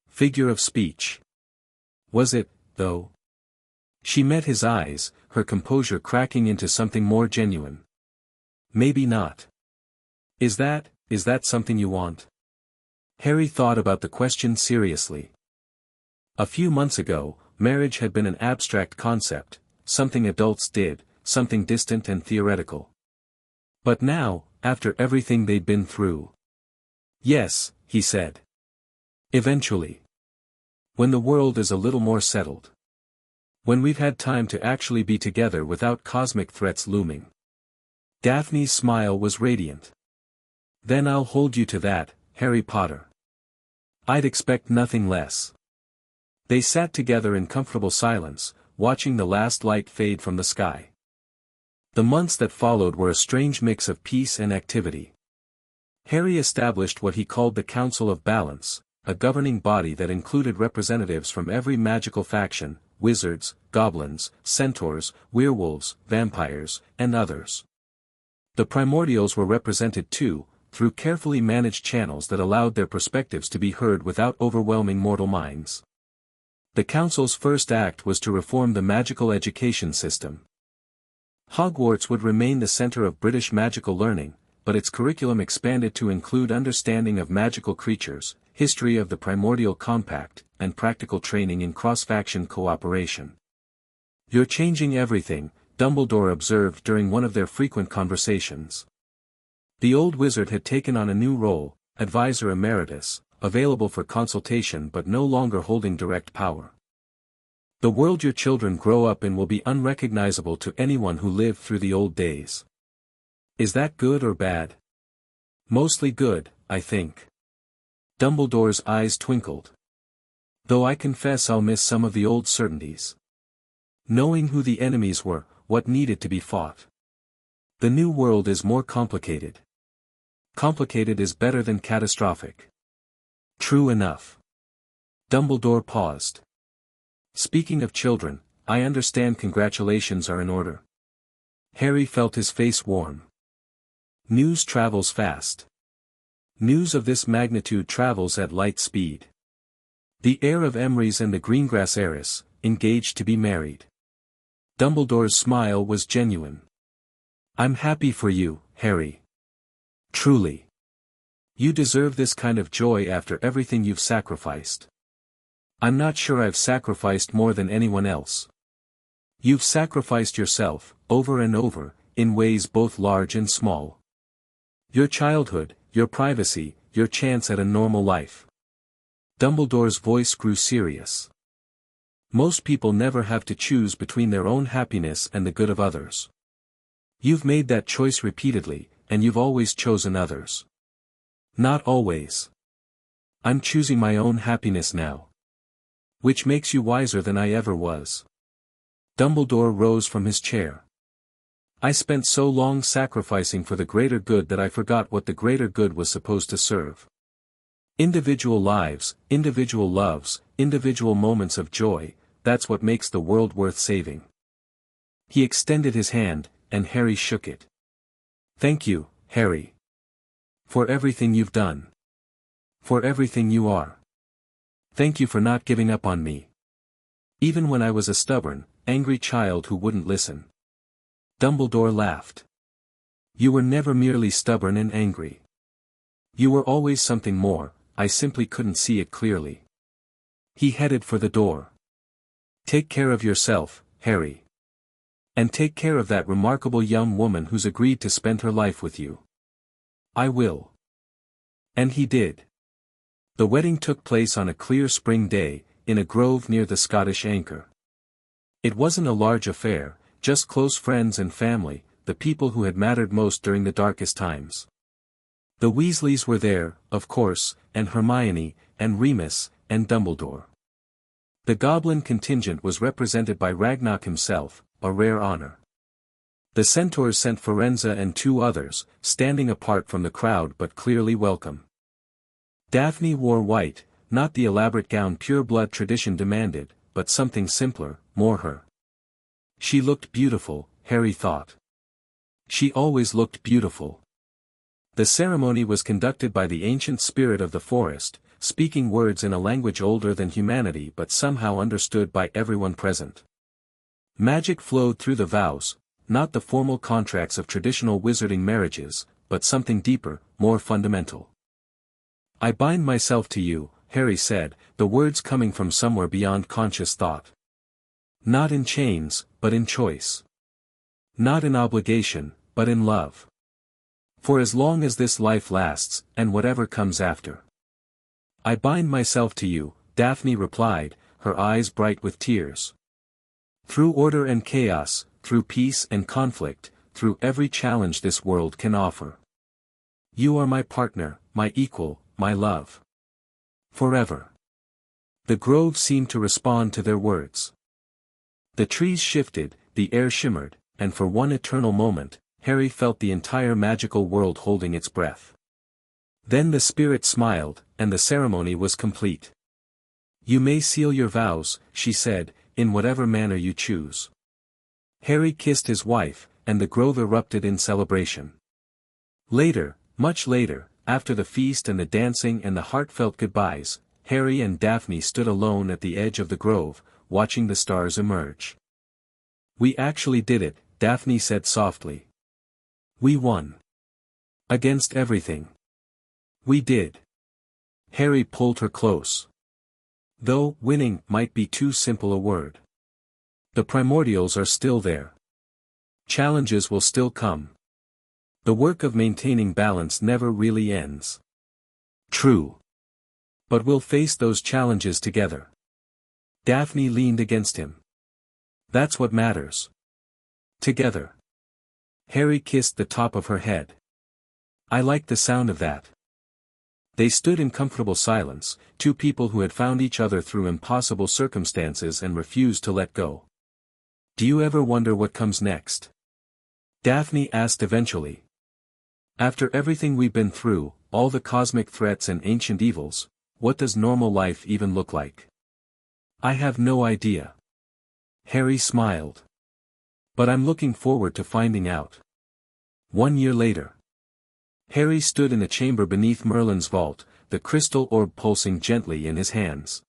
Figure of speech. Was it, though? She met his eyes, her composure cracking into something more genuine. Maybe not. Is that something you want? Harry thought about the question seriously. A few months ago, marriage had been an abstract concept, something adults did, something distant and theoretical. But now, after everything they'd been through. Yes, he said. Eventually. When the world is a little more settled. When we've had time to actually be together without cosmic threats looming. Daphne's smile was radiant. Then I'll hold you to that, Harry Potter. I'd expect nothing less. They sat together in comfortable silence, watching the last light fade from the sky. The months that followed were a strange mix of peace and activity. Harry established what he called the Council of Balance, a governing body that included representatives from every magical faction, wizards, goblins, centaurs, werewolves, vampires, and others. The primordials were represented too, through carefully managed channels that allowed their perspectives to be heard without overwhelming mortal minds. The Council's first act was to reform the magical education system. Hogwarts would remain the center of British magical learning, but its curriculum expanded to include understanding of magical creatures, history of the Primordial Compact, and practical training in cross-faction cooperation. You're changing everything, Dumbledore observed during one of their frequent conversations. The old wizard had taken on a new role, advisor emeritus, available for consultation but no longer holding direct power. The world your children grow up in will be unrecognizable to anyone who lived through the old days. Is that good or bad? Mostly good, I think. Dumbledore's eyes twinkled. Though I confess I'll miss some of the old certainties. Knowing who the enemies were, what needed to be fought. The new world is more complicated. Complicated is better than catastrophic. True enough. Dumbledore paused. Speaking of children, I understand congratulations are in order. Harry felt his face warm. News travels fast. News of this magnitude travels at light speed. The heir of Emrys and the Greengrass heiress, engaged to be married. Dumbledore's smile was genuine. I'm happy for you, Harry. Truly. You deserve this kind of joy after everything you've sacrificed. I'm not sure I've sacrificed more than anyone else. You've sacrificed yourself, over and over, in ways both large and small. Your childhood, your privacy, your chance at a normal life. Dumbledore's voice grew serious. Most people never have to choose between their own happiness and the good of others. You've made that choice repeatedly, and you've always chosen others. Not always. I'm choosing my own happiness now. Which makes you wiser than I ever was. Dumbledore rose from his chair. I spent so long sacrificing for the greater good that I forgot what the greater good was supposed to serve. Individual lives, individual loves, individual moments of joy, that's what makes the world worth saving. He extended his hand, and Harry shook it. Thank you, Harry. For everything you've done. For everything you are. Thank you for not giving up on me. Even when I was a stubborn, angry child who wouldn't listen. Dumbledore laughed. You were never merely stubborn and angry. You were always something more, I simply couldn't see it clearly. He headed for the door. Take care of yourself, Harry. And take care of that remarkable young woman who's agreed to spend her life with you. I will. And he did. The wedding took place on a clear spring day, in a grove near the Scottish Anchor. It wasn't a large affair, just close friends and family, the people who had mattered most during the darkest times. The Weasleys were there, of course, and Hermione, and Remus, and Dumbledore. The Goblin contingent was represented by Ragnarok himself, a rare honor. The Centaurs sent Firenze and 2 others, standing apart from the crowd but clearly welcome. Daphne wore white, not the elaborate gown pure-blood tradition demanded, but something simpler, more her. She looked beautiful, Harry thought. She always looked beautiful. The ceremony was conducted by the ancient spirit of the forest, speaking words in a language older than humanity but somehow understood by everyone present. Magic flowed through the vows, not the formal contracts of traditional wizarding marriages, but something deeper, more fundamental. I bind myself to you, Harry said, the words coming from somewhere beyond conscious thought. Not in chains, but in choice. Not in obligation, but in love. For as long as this life lasts, and whatever comes after. I bind myself to you, Daphne replied, her eyes bright with tears. Through order and chaos, through peace and conflict, through every challenge this world can offer. You are my partner, my equal, my love. Forever. The grove seemed to respond to their words. The trees shifted, the air shimmered, and for one eternal moment, Harry felt the entire magical world holding its breath. Then the spirit smiled, and the ceremony was complete. You may seal your vows, she said, in whatever manner you choose. Harry kissed his wife, and the grove erupted in celebration. Later, much later, after the feast and the dancing and the heartfelt goodbyes, Harry and Daphne stood alone at the edge of the grove, watching the stars emerge. We actually did it, Daphne said softly. We won. Against everything. We did. Harry pulled her close. Though winning might be too simple a word. The primordials are still there. Challenges will still come. The work of maintaining balance never really ends. True. But we'll face those challenges together. Daphne leaned against him. That's what matters. Together. Harry kissed the top of her head. I like the sound of that. They stood in comfortable silence, 2 people who had found each other through impossible circumstances and refused to let go. Do you ever wonder what comes next? Daphne asked eventually. After everything we've been through, all the cosmic threats and ancient evils, what does normal life even look like? I have no idea. Harry smiled. But I'm looking forward to finding out. 1 year later. Harry stood in the chamber beneath Merlin's vault, the crystal orb pulsing gently in his hands.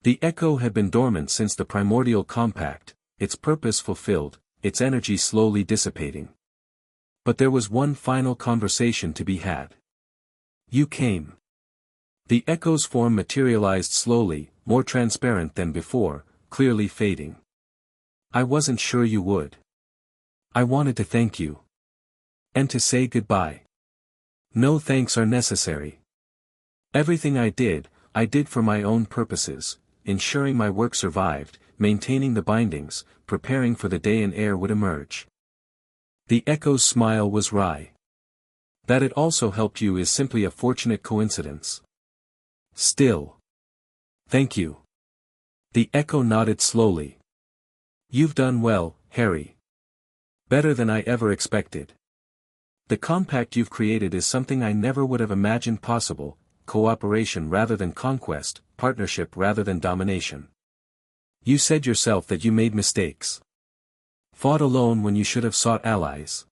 The echo had been dormant since the primordial compact, its purpose fulfilled, its energy slowly dissipating. But there was one final conversation to be had. You came. The echo's form materialized slowly, more transparent than before, clearly fading. I wasn't sure you would. I wanted to thank you. And to say goodbye. No thanks are necessary. Everything I did for my own purposes, ensuring my work survived, maintaining the bindings, preparing for the day an heir would emerge. The echo's smile was wry. That it also helped you is simply a fortunate coincidence. Still. Thank you. The echo nodded slowly. You've done well, Harry. Better than I ever expected. The compact you've created is something I never would have imagined possible, cooperation rather than conquest, partnership rather than domination. You said yourself that you made mistakes. Fought alone when you should have sought allies.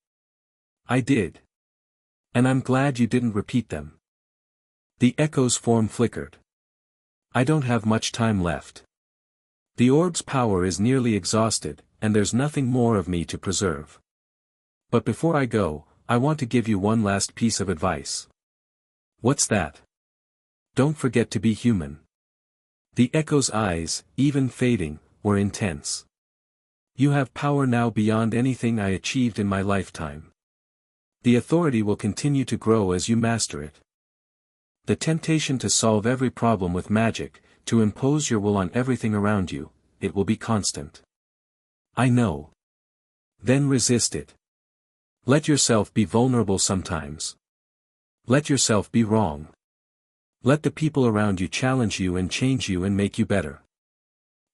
I did. And I'm glad you didn't repeat them. The echo's form flickered. I don't have much time left. The orb's power is nearly exhausted, and there's nothing more of me to preserve. But before I go, I want to give you one last piece of advice. What's that? Don't forget to be human. The echo's eyes, even fading, were intense. You have power now beyond anything I achieved in my lifetime. The authority will continue to grow as you master it. The temptation to solve every problem with magic, to impose your will on everything around you, it will be constant. I know. Then resist it. Let yourself be vulnerable sometimes. Let yourself be wrong. Let the people around you challenge you and change you and make you better.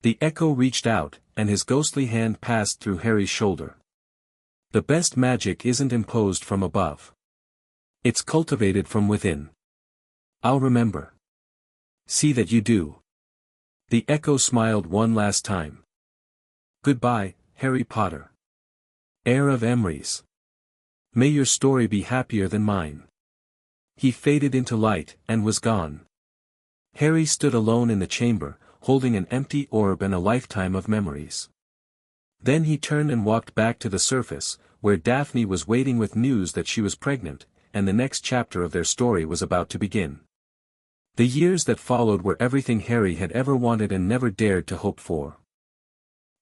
The echo reached out, and his ghostly hand passed through Harry's shoulder. The best magic isn't imposed from above. It's cultivated from within. I'll remember. See that you do. The echo smiled one last time. Goodbye, Harry Potter. Heir of Emrys. May your story be happier than mine. He faded into light, and was gone. Harry stood alone in the chamber, holding an empty orb and a lifetime of memories. Then he turned and walked back to the surface, where Daphne was waiting with news that she was pregnant, and the next chapter of their story was about to begin. The years that followed were everything Harry had ever wanted and never dared to hope for.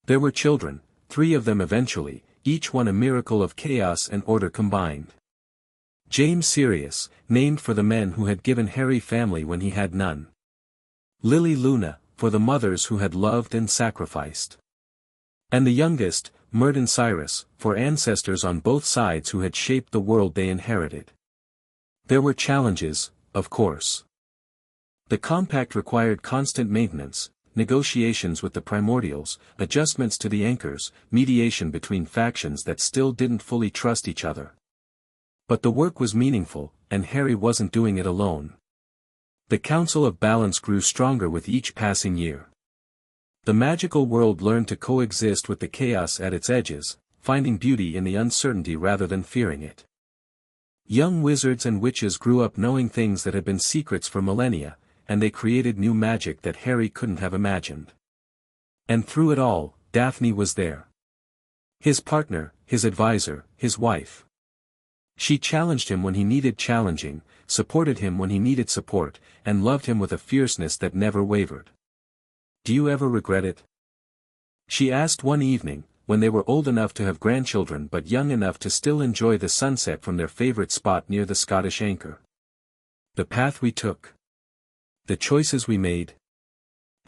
There were children, 3 of them eventually, each one a miracle of chaos and order combined. James Sirius, named for the men who had given Harry family when he had none. Lily Luna, for the mothers who had loved and sacrificed. And the youngest, Merlin Cyrus, for ancestors on both sides who had shaped the world they inherited. There were challenges, of course. The compact required constant maintenance, negotiations with the primordials, adjustments to the anchors, mediation between factions that still didn't fully trust each other. But the work was meaningful, and Harry wasn't doing it alone. The Council of Balance grew stronger with each passing year. The magical world learned to coexist with the chaos at its edges, finding beauty in the uncertainty rather than fearing it. Young wizards and witches grew up knowing things that had been secrets for millennia, and they created new magic that Harry couldn't have imagined. And through it all, Daphne was there. His partner, his advisor, his wife. She challenged him when he needed challenging, supported him when he needed support, and loved him with a fierceness that never wavered. Do you ever regret it? She asked one evening, when they were old enough to have grandchildren but young enough to still enjoy the sunset from their favorite spot near the Scottish anchor. The path we took. The choices we made.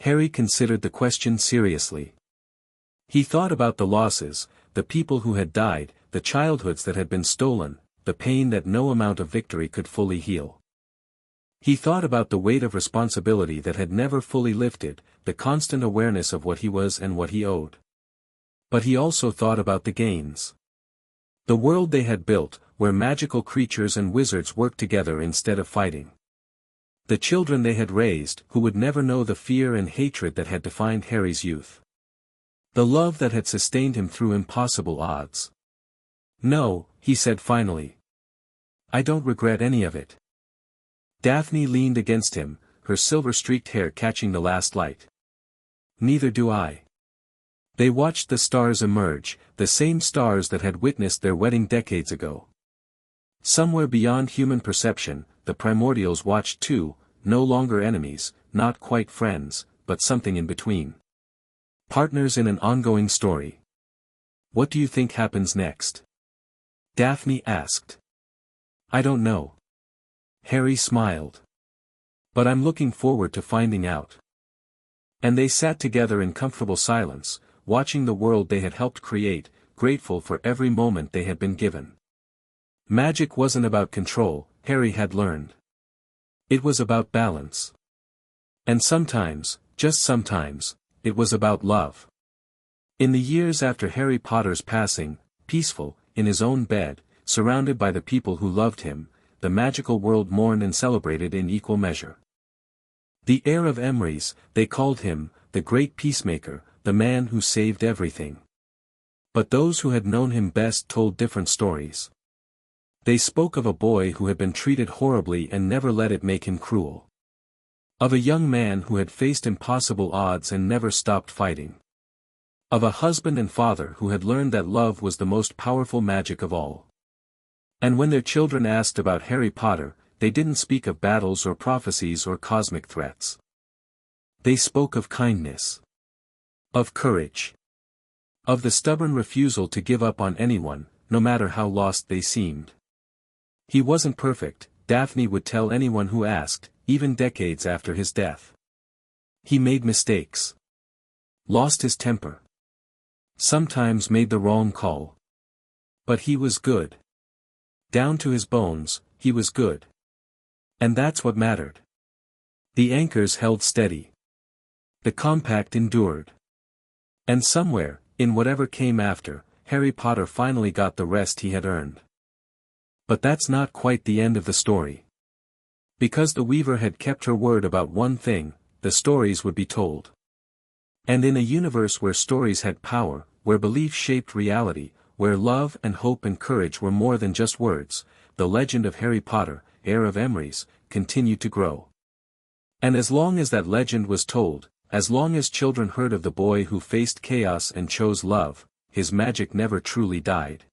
Harry considered the question seriously. He thought about the losses, the people who had died, the childhoods that had been stolen, the pain that no amount of victory could fully heal. He thought about the weight of responsibility that had never fully lifted, the constant awareness of what he was and what he owed. But he also thought about the gains. The world they had built, where magical creatures and wizards worked together instead of fighting. The children they had raised, who would never know the fear and hatred that had defined Harry's youth. The love that had sustained him through impossible odds. No, he said finally. I don't regret any of it. Daphne leaned against him, her silver-streaked hair catching the last light. Neither do I. They watched the stars emerge, the same stars that had witnessed their wedding decades ago. Somewhere beyond human perception, the primordials watched too, no longer enemies, not quite friends, but something in between. Partners in an ongoing story. What do you think happens next? Daphne asked. I don't know. Harry smiled. But I'm looking forward to finding out. And they sat together in comfortable silence, watching the world they had helped create, grateful for every moment they had been given. Magic wasn't about control, Harry had learned. It was about balance. And sometimes, just sometimes, it was about love. In the years after Harry Potter's passing, peaceful, in his own bed, surrounded by the people who loved him, the magical world mourned and celebrated in equal measure. The heir of Emrys, they called him, the great peacemaker, the man who saved everything. But those who had known him best told different stories. They spoke of a boy who had been treated horribly and never let it make him cruel. Of a young man who had faced impossible odds and never stopped fighting. Of a husband and father who had learned that love was the most powerful magic of all. And when their children asked about Harry Potter, they didn't speak of battles or prophecies or cosmic threats. They spoke of kindness. Of courage. Of the stubborn refusal to give up on anyone, no matter how lost they seemed. He wasn't perfect, Daphne would tell anyone who asked, even decades after his death. He made mistakes. Lost his temper. Sometimes made the wrong call. But he was good. Down to his bones, he was good. And that's what mattered. The anchors held steady. The compact endured. And somewhere, in whatever came after, Harry Potter finally got the rest he had earned. But that's not quite the end of the story. Because the Weaver had kept her word about one thing, the stories would be told. And in a universe where stories had power, where belief shaped reality, where love and hope and courage were more than just words, the legend of Harry Potter, heir of Emrys, continued to grow. And as long as that legend was told, as long as children heard of the boy who faced chaos and chose love, his magic never truly died.